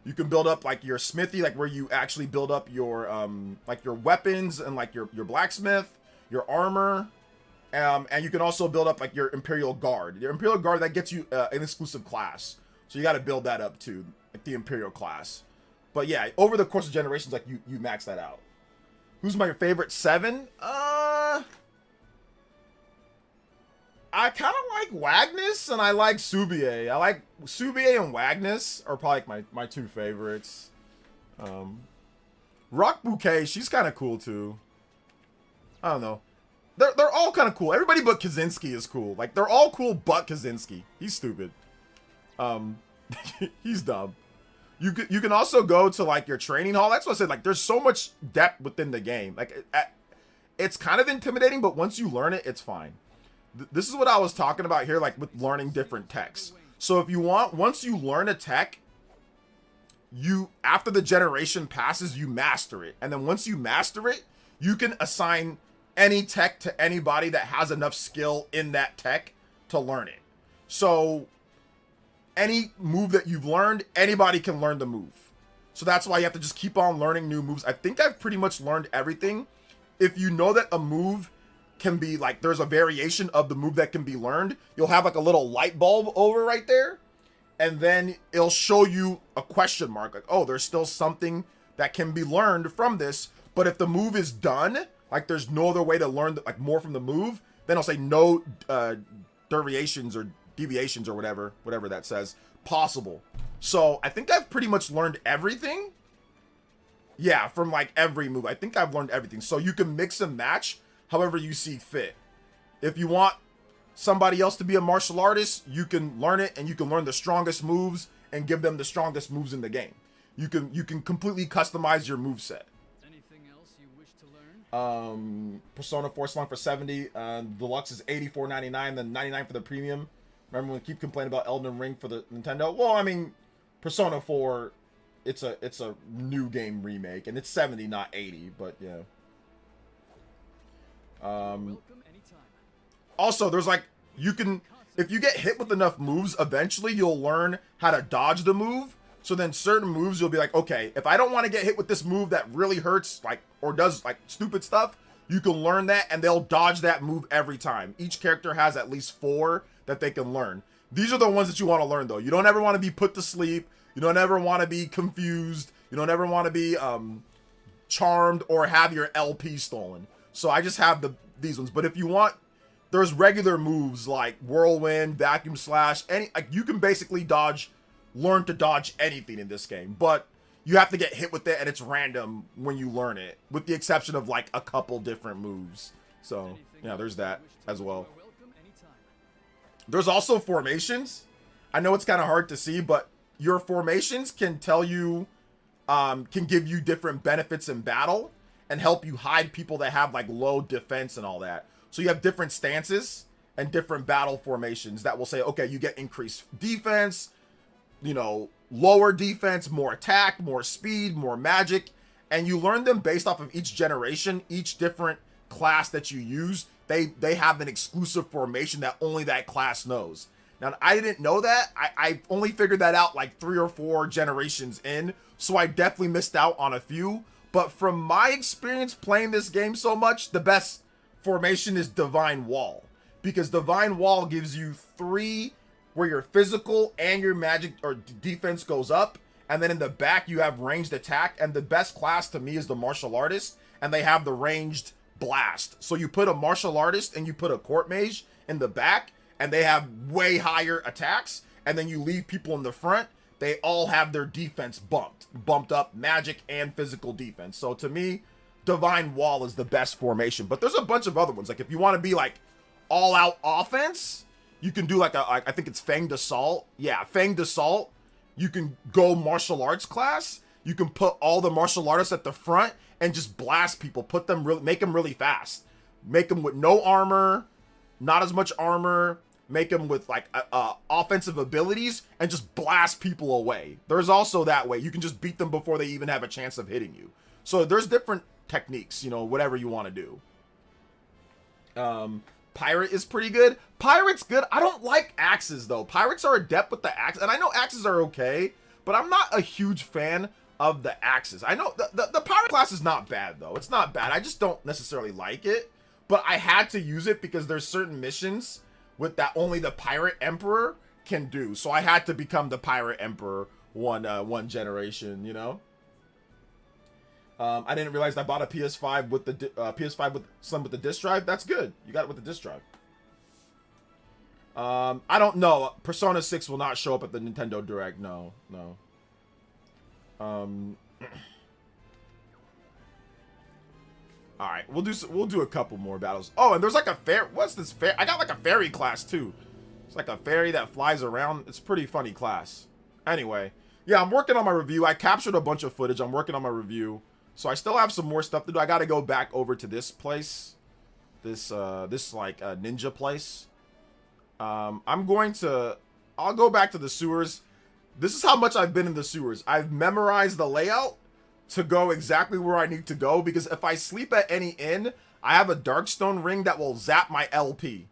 You can build up like your smithy, like where you actually build up your like your weapons and like your blacksmith, your armor. And you can also build up like your Imperial Guard. Your Imperial Guard, that gets you an exclusive class. So you got to build that up too, like the Imperial class. But yeah, over the course of generations, like you max that out. Who's my favorite 7? I kind of like Wagnus and I like Subier. I like Subier and Wagnus are probably like my 2 favorites. Rock Bouquet, she's kind of cool too. I don't know. They're all kind of cool. Everybody but Kaczynski is cool. Like they're all cool but Kaczynski. He's stupid. He's dumb. You can also go to like your training hall. That's what I said. Like there's so much depth within the game. Like it's kind of intimidating, but once you learn it, it's fine. This is what I was talking about here, like with learning different techs. So if you want, once you learn a tech, after the generation passes, you master it. And then once you master it, you can assign any tech to anybody that has enough skill in that tech to learn it. So any move that you've learned, anybody can learn the move. So that's why you have to just keep on learning new moves. I think I've pretty much learned everything. If you know that a move can be like, there's a variation of the move that can be learned, you'll have like a little light bulb over right there, and then it'll show you a question mark, like, oh, there's still something that can be learned from this. But if the move is done, like there's no other way to learn like more from the move, then I'll say no deviations or whatever that says possible. So I think I've pretty much learned everything. Yeah, from like every move, I think I've learned everything. So you can mix and match however you see fit. If you want somebody else to be a martial artist, you can learn it, and you can learn the strongest moves and give them the strongest moves in the game. You can completely customize your moveset. Anything else you wish to learn? Persona 4 Slung for 70. Deluxe is $84.99, then $99 for the premium. Remember when we keep complaining about Elden Ring for the Nintendo? Well, I mean, Persona 4, it's a new game remake, and it's 70, not 80, but yeah. Also, there's like, you can, if you get hit with enough moves, eventually you'll learn how to dodge the move. So then certain moves, you'll be like, okay, if I don't want to get hit with this move that really hurts, like, or does like stupid stuff, you can learn that and they'll dodge that move every time. Each character has at least 4 that they can learn. These are the ones that you want to learn though. You don't ever want to be put to sleep. You don't ever want to be confused. You don't ever want to be charmed or have your LP stolen. So I just have these ones. But if you want, there's regular moves like Whirlwind, Vacuum Slash, any, like you can basically learn to dodge anything in this game. But you have to get hit with it and it's random when you learn it, with the exception of like a couple different moves. So yeah, there's that as well. There's also formations. I know it's kind of hard to see, but your formations can tell you, can give you different benefits in battle and help you hide people that have like low defense and all that. So you have different stances and different battle formations that will say, okay, you get increased defense, you know, lower defense, more attack, more speed, more magic, and you learn them based off of each generation. Each different class that you use, they have an exclusive formation that only that class knows. Now, I didn't know that. I only figured that out like 3 or 4 generations in, so I definitely missed out on a few. But from my experience playing this game so much, the best formation is Divine Wall, because Divine Wall gives you 3 where your physical and your magic or defense goes up, and then in the back you have ranged attack, and the best class to me is the martial artist, and they have the ranged blast. So you put a martial artist and you put a court mage in the back, and they have way higher attacks, and then you leave people in the front, they all have their defense bumped up, magic and physical defense. So to me, Divine Wall is the best formation. But there's a bunch of other ones. Like if you want to be like all out offense, you can do like I think it's Fanged Assault. Yeah, Fanged Assault. You can go martial arts class. You can put all the martial artists at the front and just blast people. Make them really fast. Make them with no armor, not as much armor. Make them with like offensive abilities and just blast people away. There's also that way. You can just beat them before they even have a chance of hitting you. So there's different techniques, you know, whatever you want to do. Pirate is pretty good. Pirate's good. I don't like axes though. Pirates are adept with the axe, and I know axes are okay, but I'm not a huge fan of the axes. I know the pirate class is not bad though. It's not bad. I just don't necessarily like it, but I had to use it because there's certain missions with that only the Pirate Emperor can do. So I had to become the Pirate Emperor one generation, you know? I didn't realize I bought a PS5 with the PS5 with some with the disc drive. That's good. You got it with the disc drive. I don't know. Persona 6 will not show up at the Nintendo Direct. No. All right, we'll do a couple more battles. Oh, and there's like a what's this fair? I got like a fairy class too. It's like a fairy that flies around. It's a pretty funny class. Anyway, yeah, I'm working on my review. I captured a bunch of footage. I'm working on my review. So I still have some more stuff to do. I got to go back over to this place. This like ninja place. I'll go back to the sewers. This is how much I've been in the sewers. I've memorized the layout to go exactly where I need to go, because if I sleep at any inn, I have a Darkstone ring that will zap my LP.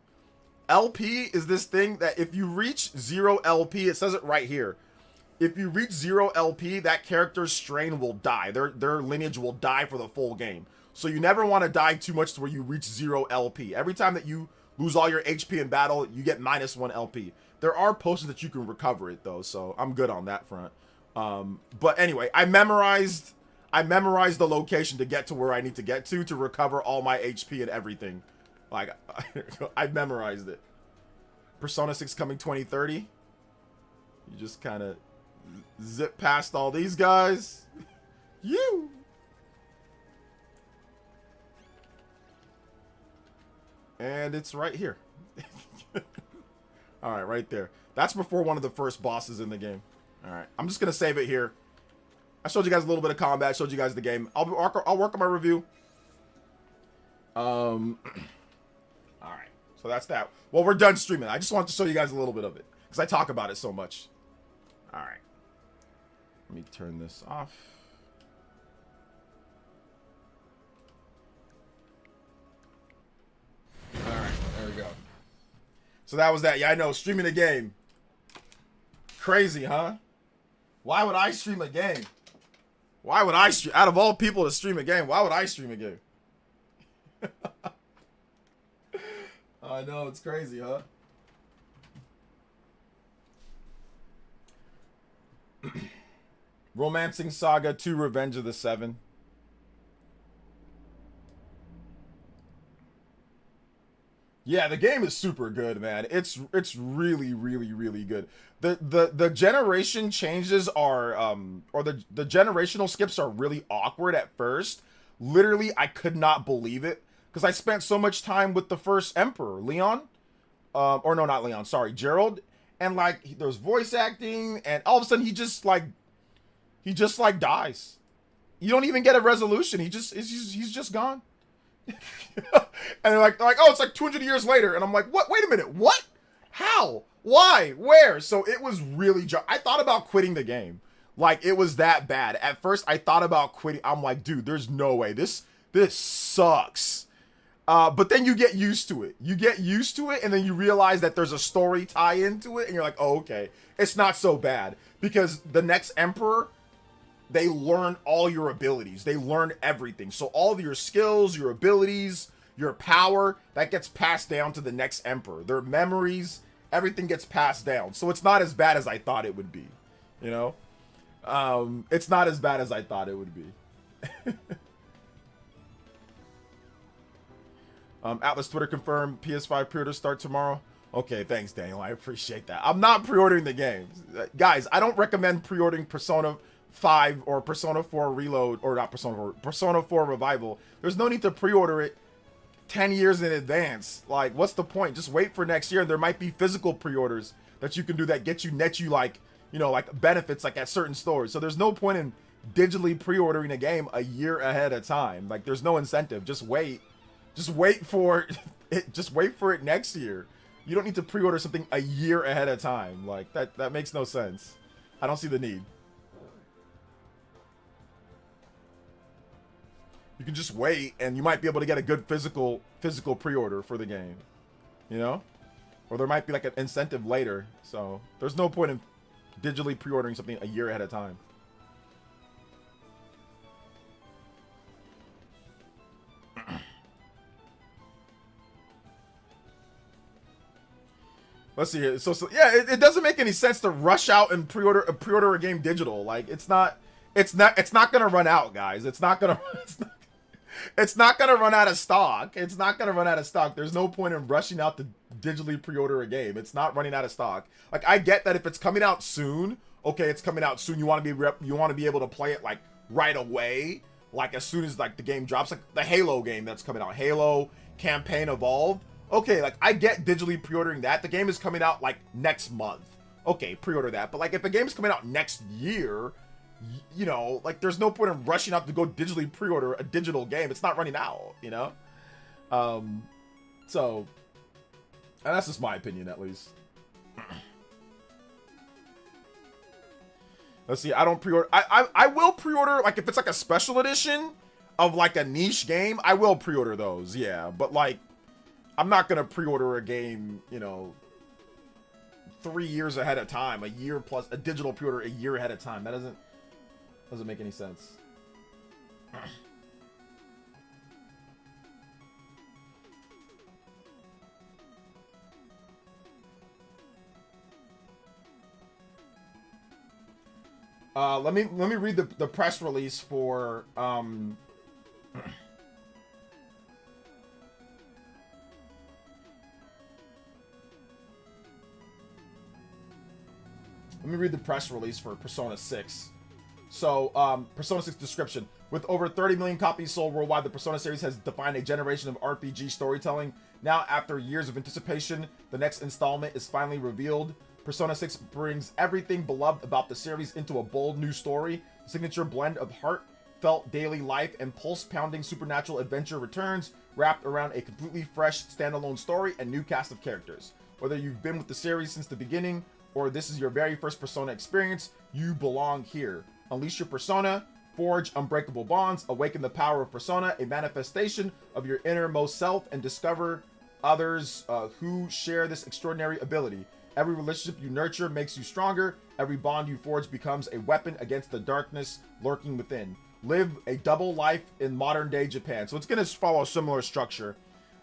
LP is this thing that if you reach 0 LP, it says it right here. If you reach 0 LP, that character's strain will die. Their lineage will die for the full game. So you never want to die too much to where you reach 0 LP. Every time that you lose all your HP in battle, you get -1 LP. There are potions that you can recover it though, so I'm good on that front. But anyway, I memorized the location to get to where I need to get to recover all my HP and everything. Like, I memorized it. Persona 6 coming 2030. You just kind of zip past all these guys. You. And it's right here. All right, right there. That's before one of the first bosses in the game. All right, I'm just going to save it here. I showed you guys a little bit of combat, showed you guys the game. I'll work on my review. All right, so that's that. Well, we're done streaming. I just wanted to show you guys a little bit of it because I talk about it so much. All right, let me turn this off. All right, there we go. So that was that. Yeah, I know, streaming a game. Crazy, huh? Why would I stream a game? Why would I stream? Out of all people to stream a game, why would I stream a game? I know, it's crazy, huh? Romancing Saga 2 Revenge of the Seven. Yeah, the game is super good, man. It's really, really, really good. The generation changes are or the generational skips are really awkward at first. Literally, I could not believe it because I spent so much time with the first Emperor, Leon. Or no, not Leon, sorry, Gerald. And like there's voice acting, and all of a sudden he just like dies. You don't even get a resolution. He's just gone. And they're like, oh, it's like 200 years later. And I'm like, what? Wait a minute. What? How? Why? Where? So it was really, I thought about quitting the game. Like, it was that bad. At first, I thought about quitting. I'm like, dude, there's no way. This sucks. But then you get used to it. You get used to it, and then you realize that there's a story tie into it, and you're like, oh, okay. It's not so bad. Because the next Emperor, they learn all your abilities. They learn everything. So all of your skills, your abilities, your power, that gets passed down to the next Emperor. Their memories, everything gets passed down. So it's not as bad as I thought it would be. You know? It's not as bad as I thought it would be. Atlas Twitter confirmed PS5 pre-order start tomorrow. Okay, thanks, Daniel. I appreciate that. I'm not pre-ordering the game. Guys, I don't recommend pre-ordering Persona 5 or Persona 4 Reload, or not Persona 4, Persona 4 Revival. There's no need to pre-order it 10 years in advance. Like, what's the point? Just wait for next year. There might be physical pre-orders that you can do that net you like, you know, like benefits like at certain stores. So there's no point in digitally pre-ordering a game a year ahead of time. Like, there's no incentive. Just wait. Just wait for it. Just wait for it next year. You don't need to pre-order something a year ahead of time. Like, that makes no sense. I don't see the need. You can just wait, and you might be able to get a good physical pre-order for the game, you know? Or there might be like an incentive later. So there's no point in digitally pre-ordering something a year ahead of time. Let's see here. So yeah, it doesn't make any sense to rush out and pre-order a game digital. Like, it's not gonna run out, guys. It's not gonna run out of stock. It's not gonna run out of stock. There's no point in rushing out to digitally pre-order a game. It's not running out of stock. Like, I get that if it's coming out soon, okay, it's coming out soon. You want to be able to play it like right away, like as soon as like the game drops, like the Halo game that's coming out, Halo Campaign Evolved. Okay, like, I get digitally pre-ordering that. The game is coming out like next month. Okay, pre-order that. But like, if the game is coming out next year, you know, like, there's no point in rushing out to go digitally pre-order a digital game. It's not running out, you know? So, and that's just my opinion, at least. Let's see, I don't pre-order. I will pre-order, like, if it's like a special edition of like a niche game, I will pre-order those, yeah. But like, I'm not gonna pre-order a game, you know, 3 years ahead of time, a year plus, a digital pre-order a year ahead of time. That doesn't make any sense. Let me read the press release for Let me read the press release for Persona 6. So, Persona 6 description. With over 30 million copies sold worldwide, the Persona series has defined a generation of RPG storytelling. Now, after years of anticipation, the next installment is finally revealed. Persona 6 brings everything beloved about the series into a bold new story. The signature blend of heartfelt daily life and pulse-pounding supernatural adventure returns, wrapped around a completely fresh standalone story and new cast of characters. Whether you've been with the series since the beginning or this is your very first Persona experience, you belong here. Unleash your persona, forge unbreakable bonds, awaken the power of Persona, a manifestation of your innermost self, and discover others who share this extraordinary ability. Every relationship you nurture makes you stronger. Every bond you forge becomes a weapon against the darkness lurking within. Live a double life in modern day Japan. So it's going to follow a similar structure.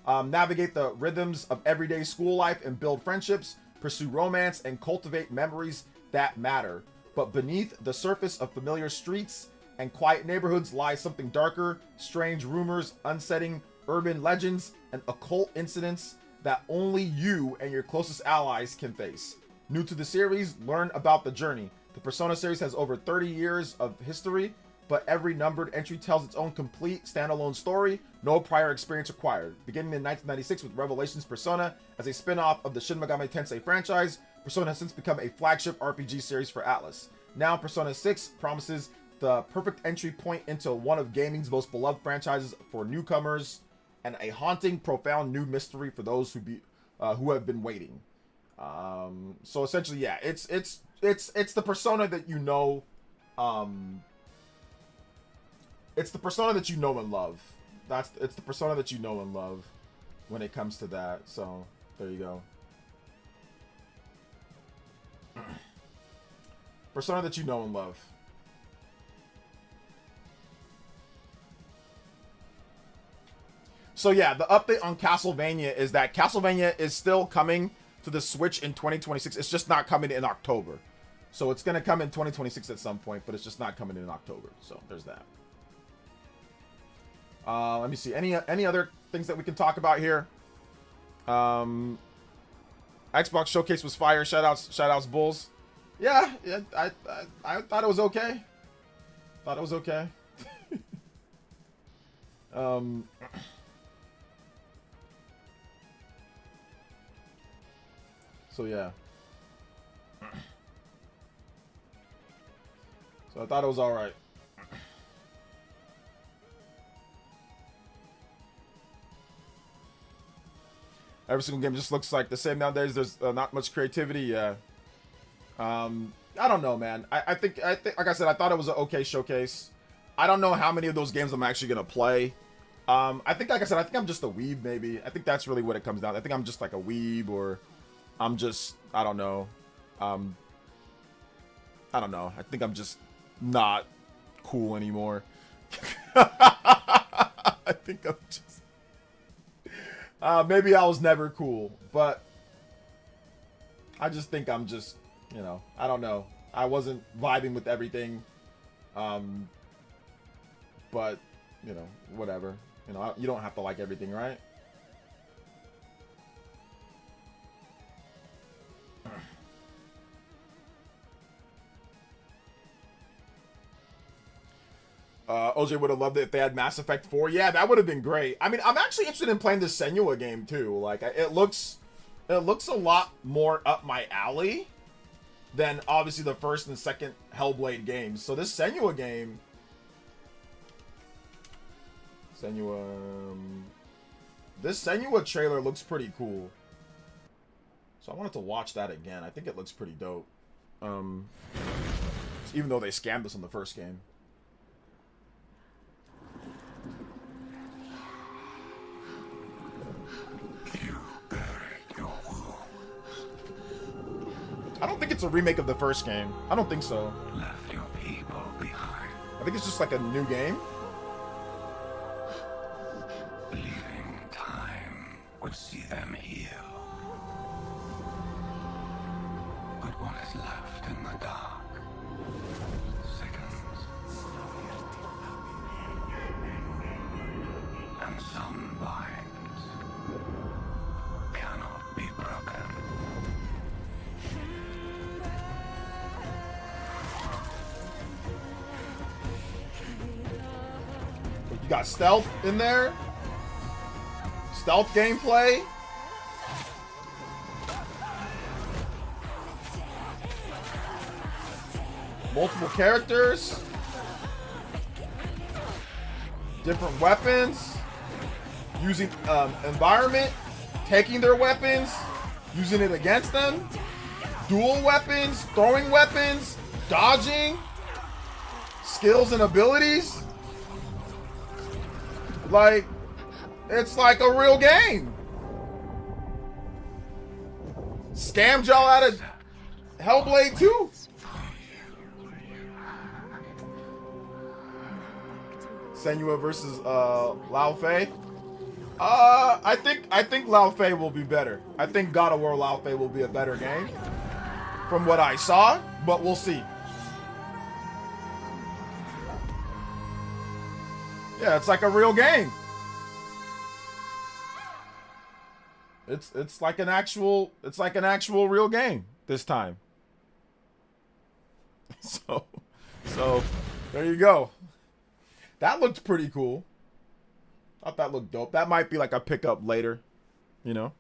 Navigate the rhythms of everyday school life and build friendships, pursue romance, and cultivate memories that matter. But beneath the surface of familiar streets and quiet neighborhoods lies something darker, strange rumors, unsettling urban legends, and occult incidents that only you and your closest allies can face. New to the series, learn about the journey. The Persona series has over 30 years of history, but every numbered entry tells its own complete standalone story, no prior experience required. Beginning in 1996 with Revelations Persona as a spin-off of the Shin Megami Tensei franchise, Persona has since become a flagship RPG series for Atlus. Now Persona 6 promises the perfect entry point into one of gaming's most beloved franchises for newcomers, and a haunting, profound new mystery for those who have been waiting. So essentially, yeah, it's the Persona that you know. It's the Persona that you know and love. It's the Persona that you know and love when it comes to that. So there you go. Persona that you know and love. So yeah, the update on Castlevania is that Castlevania is still coming to the Switch in 2026. It's just not coming in October. So it's going to come in 2026 at some point, but it's just not coming in October. So there's that. Let me see. Any other things that we can talk about here? Xbox Showcase was fire. Shoutouts Bulls. Yeah, I thought it was okay. Thought it was okay. So yeah. So I thought it was all right. Every single game just looks like the same nowadays. There's not much creativity. Yeah. I don't know, man. I think like I said, I thought it was an okay showcase. I don't know how many of those games I'm actually gonna play. I think, like I said, I think I'm just a weeb. Maybe I think that's really what it comes down to. I think I'm just like a weeb, or I'm just, I don't know. I don't know. I think I'm just not cool anymore. I think I'm just. Maybe I was never cool, but I just think I'm just, you know, I don't know. I wasn't vibing with everything. But, you know, whatever. You know, you don't have to like everything, right? OJ would have loved it if they had Mass Effect 4. Yeah, that would have been great. I mean, I'm actually interested in playing this Senua game too. Like, it looks a lot more up my alley than obviously the first and second Hellblade games. So this Senua game, this Senua trailer looks pretty cool. So I wanted to watch that again. I think it looks pretty dope. Even though they scammed us on the first game. I don't think it's a remake of the first game. I don't think so. Left your people behind. I think it's just like a new game. Believing time would see them heal. But what is left in the dark sickens. And some binds cannot be broken. You got stealth in there. Stealth gameplay. Multiple characters. Different weapons. using environment, taking their weapons, using it against them, dual weapons, throwing weapons, dodging, skills and abilities. Like, it's like a real game. Scammed y'all out of Hellblade 2. Senua versus Lao Fei. I think Lao Fei will be better. I think God of War Lao Fei will be a better game from what I saw, but we'll see. Yeah, it's like a real game. It's like an actual real game this time. So there you go. That looked pretty cool. Thought that looked dope. That might be like a pickup later, you know?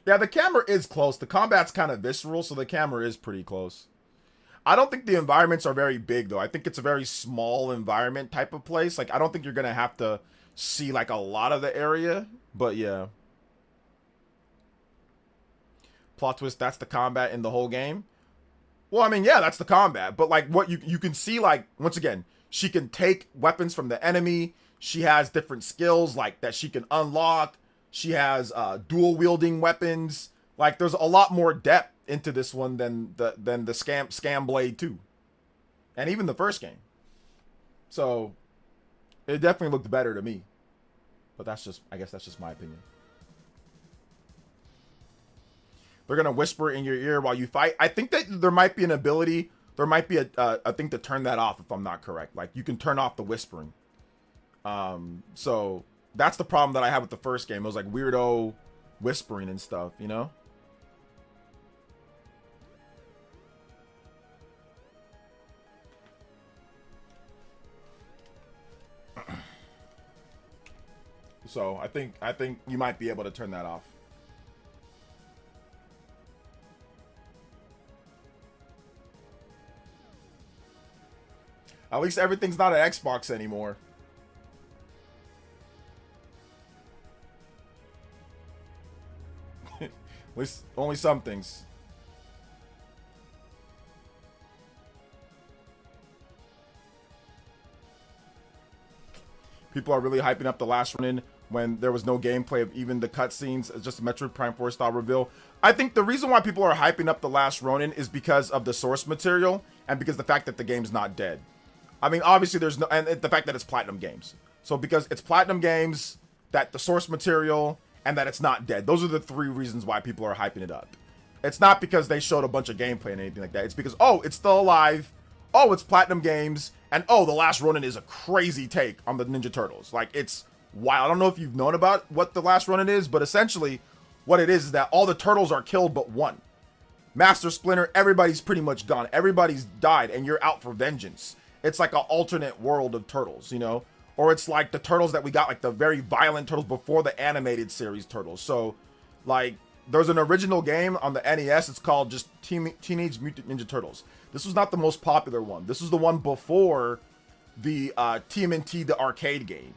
Yeah, the camera is close. The combat's kind of visceral, so the camera is pretty close. I don't think the environments are very big, though. I think it's a very small environment type of place. Like, I don't think you're going to have to see, like, a lot of the area. But, yeah. Plot twist, that's the combat in the whole game? Well, I mean, yeah, that's the combat. But, like, what you can see, like, once again, she can take weapons from the enemy. She has different skills, like, that she can unlock. She has dual-wielding weapons. Like, there's a lot more depth into this one than the Scam Blade 2. And even the first game. So, it definitely looked better to me. But that's just, I guess that's just my opinion. They're going to whisper in your ear while you fight. I think that there might be an ability, there might be a thing to turn that off if I'm not correct. Like, you can turn off the whispering. So, that's the problem that I had with the first game. It was like weirdo whispering and stuff, you know? So, I think you might be able to turn that off. At least everything's not an Xbox anymore. At least only some things. People are really hyping up the last run-in when there was no gameplay of even the cutscenes. It's just a Metroid Prime 4 style reveal. I think the reason why people are hyping up the last Ronin is because of the source material and because the fact that the game's not dead. I mean, obviously there's no, and the fact that it's Platinum Games. So because it's Platinum Games, that the source material, and that it's not dead. Those are the three reasons why people are hyping it up. It's not because they showed a bunch of gameplay and anything like that. It's because, oh, it's still alive. Oh, it's Platinum Games. And oh, the last Ronin is a crazy take on the Ninja Turtles. Like, it's wild. I don't know if you've known about what the last Ronin is, but essentially what it is that all the turtles are killed but one. Master Splinter, everybody's pretty much gone. Everybody's died and you're out for vengeance. It's like an alternate world of turtles, you know? Or it's like the turtles that we got, like the very violent turtles before the animated series turtles. So, like, there's an original game on the NES. It's called just Teenage Mutant Ninja Turtles. This was not the most popular one. This was the one before the TMNT, the arcade game,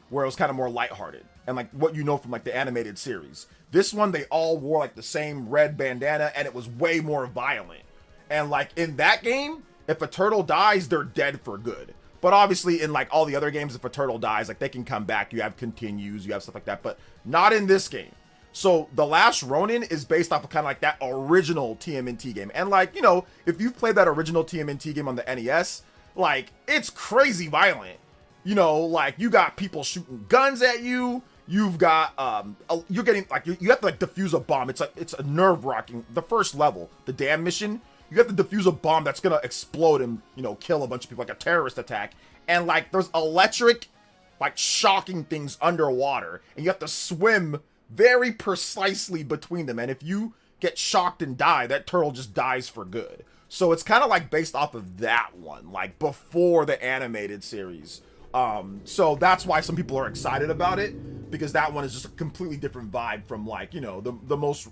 where it was kind of more lighthearted and like what you know from like the animated series. This one, they all wore like the same red bandana and it was way more violent. And like in that game, if a turtle dies, they're dead for good. But obviously in like all the other games, if a turtle dies, like they can come back. You have continues, you have stuff like that, but not in this game. So the last Ronin is based off of kind of like that original TMNT game. And like, you know, if you've played that original TMNT game on the NES, like it's crazy violent. You know, like you got people shooting guns at you. You've got, you're getting like, you have to like defuse a bomb. It's like, it's a nerve wracking. The first level, the dam mission, you have to defuse a bomb that's gonna explode and, you know, kill a bunch of people, like a terrorist attack. And like, there's electric, like shocking things underwater, and you have to swim very precisely between them. And if you get shocked and die, that turtle just dies for good. So it's kind of like based off of that one, like before the animated series. So that's why some people are excited about it, because that one is just a completely different vibe from like, you know, the most,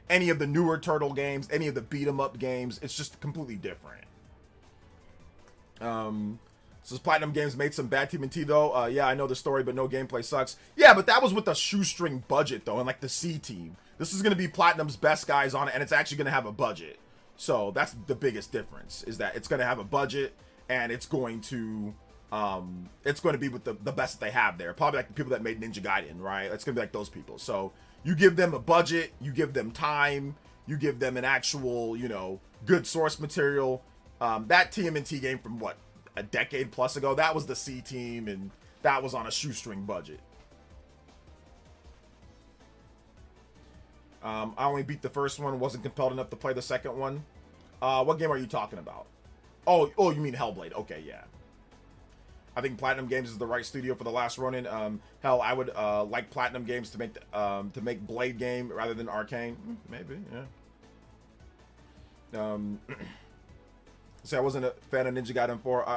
any of the newer turtle games, any of the beat 'em up games. It's just completely different. Says Platinum Games made some bad TMNT though. Yeah, I know the story, but no gameplay sucks. Yeah, but that was with a shoestring budget though, and like the C team. This is gonna be Platinum's best guys on it, and it's actually gonna have a budget. So that's the biggest difference, is that it's gonna have a budget, and it's going to be with the best that they have there. Probably like the people that made Ninja Gaiden, right? It's gonna be like those people. So you give them a budget, you give them time, you give them an actual, you know, good source material. That TMNT game from what, a decade plus ago, that was the C team, and that was on a shoestring budget. I only beat the first one, wasn't compelled enough to play the second one. What game are you talking about? Oh, you mean Hellblade? Okay, yeah. I think Platinum Games is the right studio for the last Ronin. Hell, I would like Platinum Games to make Blade game rather than Arcane. Maybe, yeah. See, I wasn't a fan of Ninja Gaiden 4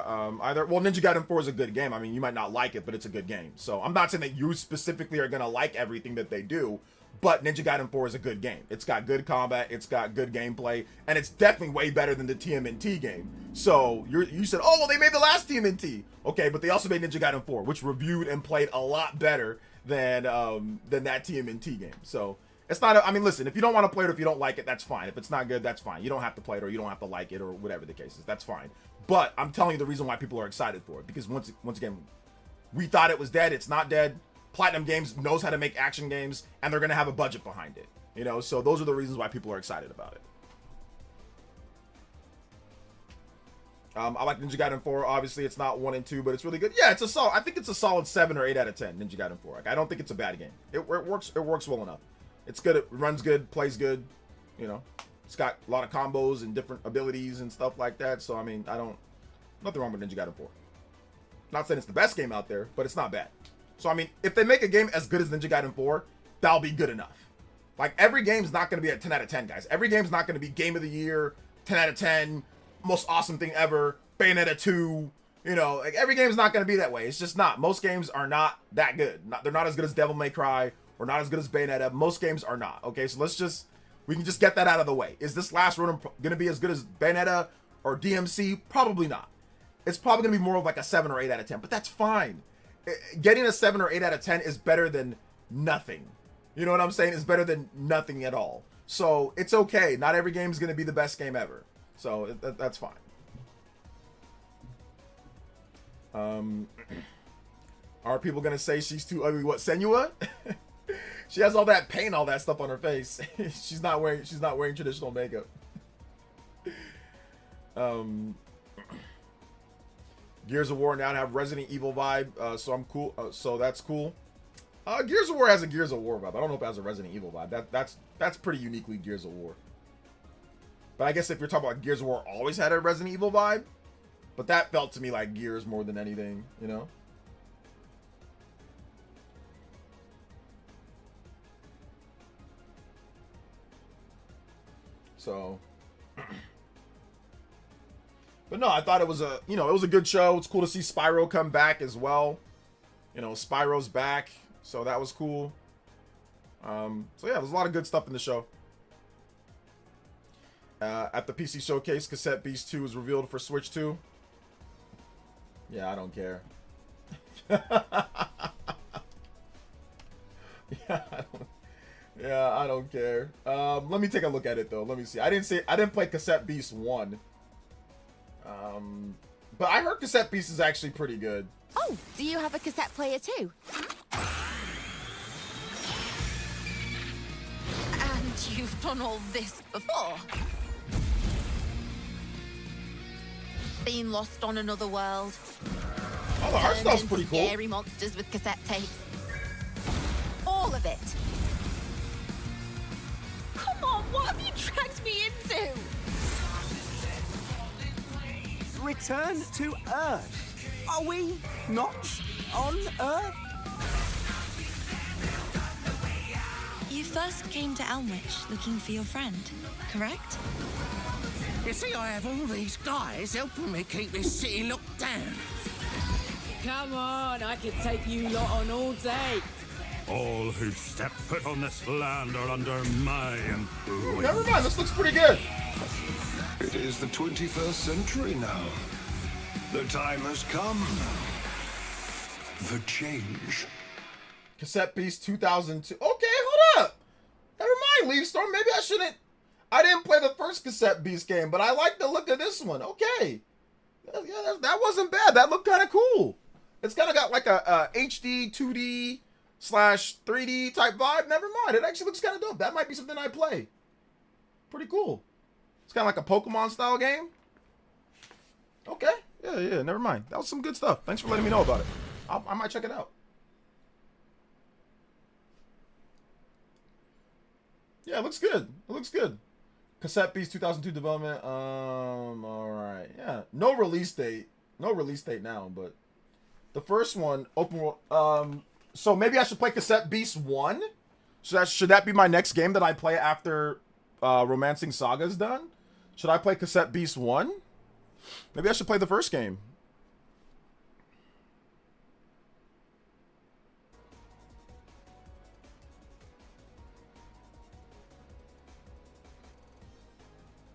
either. Well, Ninja Gaiden 4 is a good game. I mean, you might not like it, but it's a good game. So I'm not saying that you specifically are going to like everything that they do, but Ninja Gaiden 4 is a good game. It's got good combat, it's got good gameplay, and it's definitely way better than the TMNT game. So you said, oh, well, they made the last TMNT. Okay, but they also made Ninja Gaiden 4, which reviewed and played a lot better than that TMNT game. So it's not, I mean, listen, if you don't want to play it or if you don't like it, that's fine. If it's not good, that's fine. You don't have to play it or you don't have to like it or whatever the case is. That's fine. But I'm telling you the reason why people are excited for it. Because once again, we thought it was dead. It's not dead. Platinum Games knows how to make action games, and they're going to have a budget behind it. You know, so those are the reasons why people are excited about it. I like Ninja Gaiden 4. Obviously, it's not 1 and 2, but it's really good. Yeah, it's a solid. I think it's a solid 7 or 8 out of 10. Ninja Gaiden 4. Like, I don't think it's a bad game. It works. It works well enough. It's good. It runs good. Plays good. You know, it's got a lot of combos and different abilities and stuff like that. So I mean, nothing wrong with Ninja Gaiden 4. Not saying it's the best game out there, but it's not bad. So I mean, if they make a game as good as Ninja Gaiden 4, that'll be good enough. Like, every game's not going to be a 10 out of 10, guys. Every game's not going to be game of the year, 10 out of 10, most awesome thing ever, Bayonetta 2. You know, like, every game's not going to be that way. It's just not. Most games are not that good. They're not as good as Devil May Cry or not as good as Bayonetta. Most games are not. Okay, so we can just get that out of the way. Is this last Ronin going to be as good as Bayonetta or DMC? Probably not. It's probably going to be more of like a 7 or 8 out of 10, but that's fine. Getting a 7 or 8 out of 10 is better than nothing. You know what I'm saying? It's better than nothing at all. So it's okay. Not every game is going to be the best game ever. So that's fine. Are people going to say she's too ugly? What, Senua? She has all that paint, all that stuff on her face. She's not wearing traditional makeup. Gears of War now have Resident Evil vibe, so I'm cool. So that's cool. Gears of War has a Gears of War vibe. I don't know if it has a Resident Evil vibe. That's pretty uniquely Gears of War. But I guess if you're talking about Gears of War, always had a Resident Evil vibe. But that felt to me like Gears more than anything, you know. So, but no, I thought it was a good show. It's cool to see Spyro come back as well. You know, Spyro's back, so that was cool. So yeah, there's a lot of good stuff in the show. At the PC showcase, Cassette Beast 2 was revealed for Switch 2. Yeah, I don't care. Yeah, I don't care. Let me take a look at it though. Let me see. I didn't play Cassette Beast 1. But I heard Cassette Beast is actually pretty good. Oh, do you have a cassette player too? And you've done all this before? Been lost on another world? Oh, the art style's pretty cool. Scary monsters with cassette tapes. All of it. Come on, what have you dragged me into? Return to Earth. Are we not on Earth? You first came to Elmwich looking for your friend, correct? You see, I have all these guys helping me keep this city locked down. Come on, I could take you lot on all day. All who step foot on this land are under my influence. Never mind, this looks pretty good. It is the 21st century now. The time has come. The change. Cassette piece 2002. Okay, hold up. Never mind, Leaf Storm. Maybe I shouldn't. I didn't play the first Cassette Beast game, but I like the look of this one. Okay. Yeah, that wasn't bad. That looked kind of cool. It's kind of got like a HD, 2D / 3D type vibe. Never mind. It actually looks kind of dope. That might be something I play. Pretty cool. It's kind of like a Pokemon style game. Okay. Yeah, never mind. That was some good stuff. Thanks for letting me know about it. I might check it out. Yeah, it looks good. It looks good. Cassette Beast 2002 development. All right. Yeah. No release date. No release date now, but the first one, open world. So maybe I should play Cassette Beast 1. So should that be my next game that I play after Romancing Saga is done? Should I play Cassette Beast 1? Maybe I should play the first game.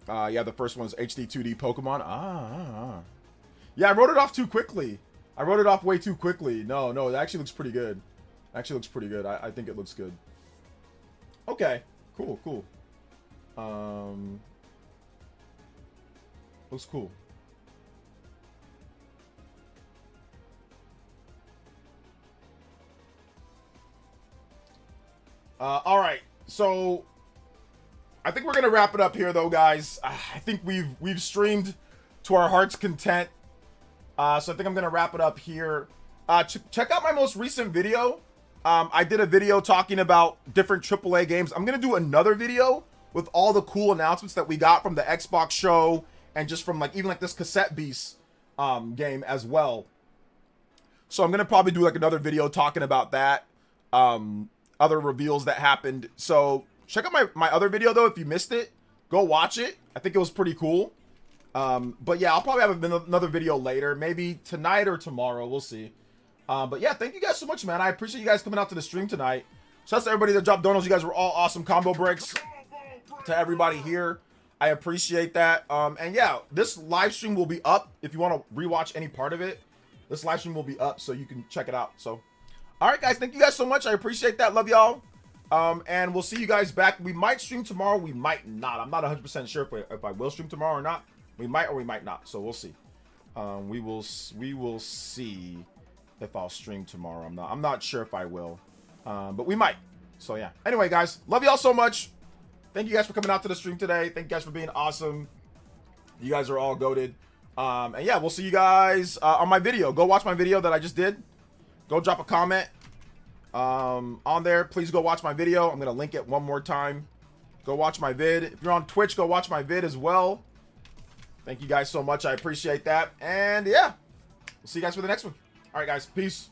Yeah, the first one's HD 2D Pokemon. Yeah, I wrote it off too quickly. I wrote it off way too quickly. No, it actually looks pretty good. Actually looks pretty good. I think it looks good. Okay, cool. Looks cool. All right, so I think we're gonna wrap it up here, though, guys. I think we've streamed to our heart's content. So I think I'm gonna wrap it up here. Check out my most recent video. I did a video talking about different AAA games. I'm gonna do another video with all the cool announcements that we got from the Xbox show and just from even this Cassette Beast game as well. So I'm gonna probably do another video talking about that. Other reveals that happened. So check out my other video, though. If you missed it, go watch it. I think it was pretty cool. But yeah, I'll probably have another video later, maybe tonight or tomorrow. We'll see. But yeah, thank you guys so much, man. I appreciate you guys coming out to the stream tonight. Shouts to everybody that dropped donos. You guys were all awesome. Combo breaks to everybody here. I appreciate that. And yeah, this live stream will be up. If you want to rewatch any part of it, this live stream will be up so you can check it out. So, all right, guys. Thank you guys so much. I appreciate that. Love y'all. And we'll see you guys back. We might stream tomorrow. We might not. I'm not 100% sure if I will stream tomorrow or not. We might or we might not. So we'll see. We will see if I'll stream tomorrow. I'm not sure if I will. But we might. So yeah. Anyway, guys, love y'all so much. Thank you guys for coming out to the stream today. Thank you guys for being awesome. You guys are all goated. And yeah, we'll see you guys on my video. Go watch my video that I just did. Go drop a comment on there. Please go watch my video. I'm gonna link it one more time. Go watch my vid. If you're on Twitch, go watch my vid as well. Thank you guys so much. I appreciate that. And yeah, we'll see you guys for the next one. All right, guys. Peace.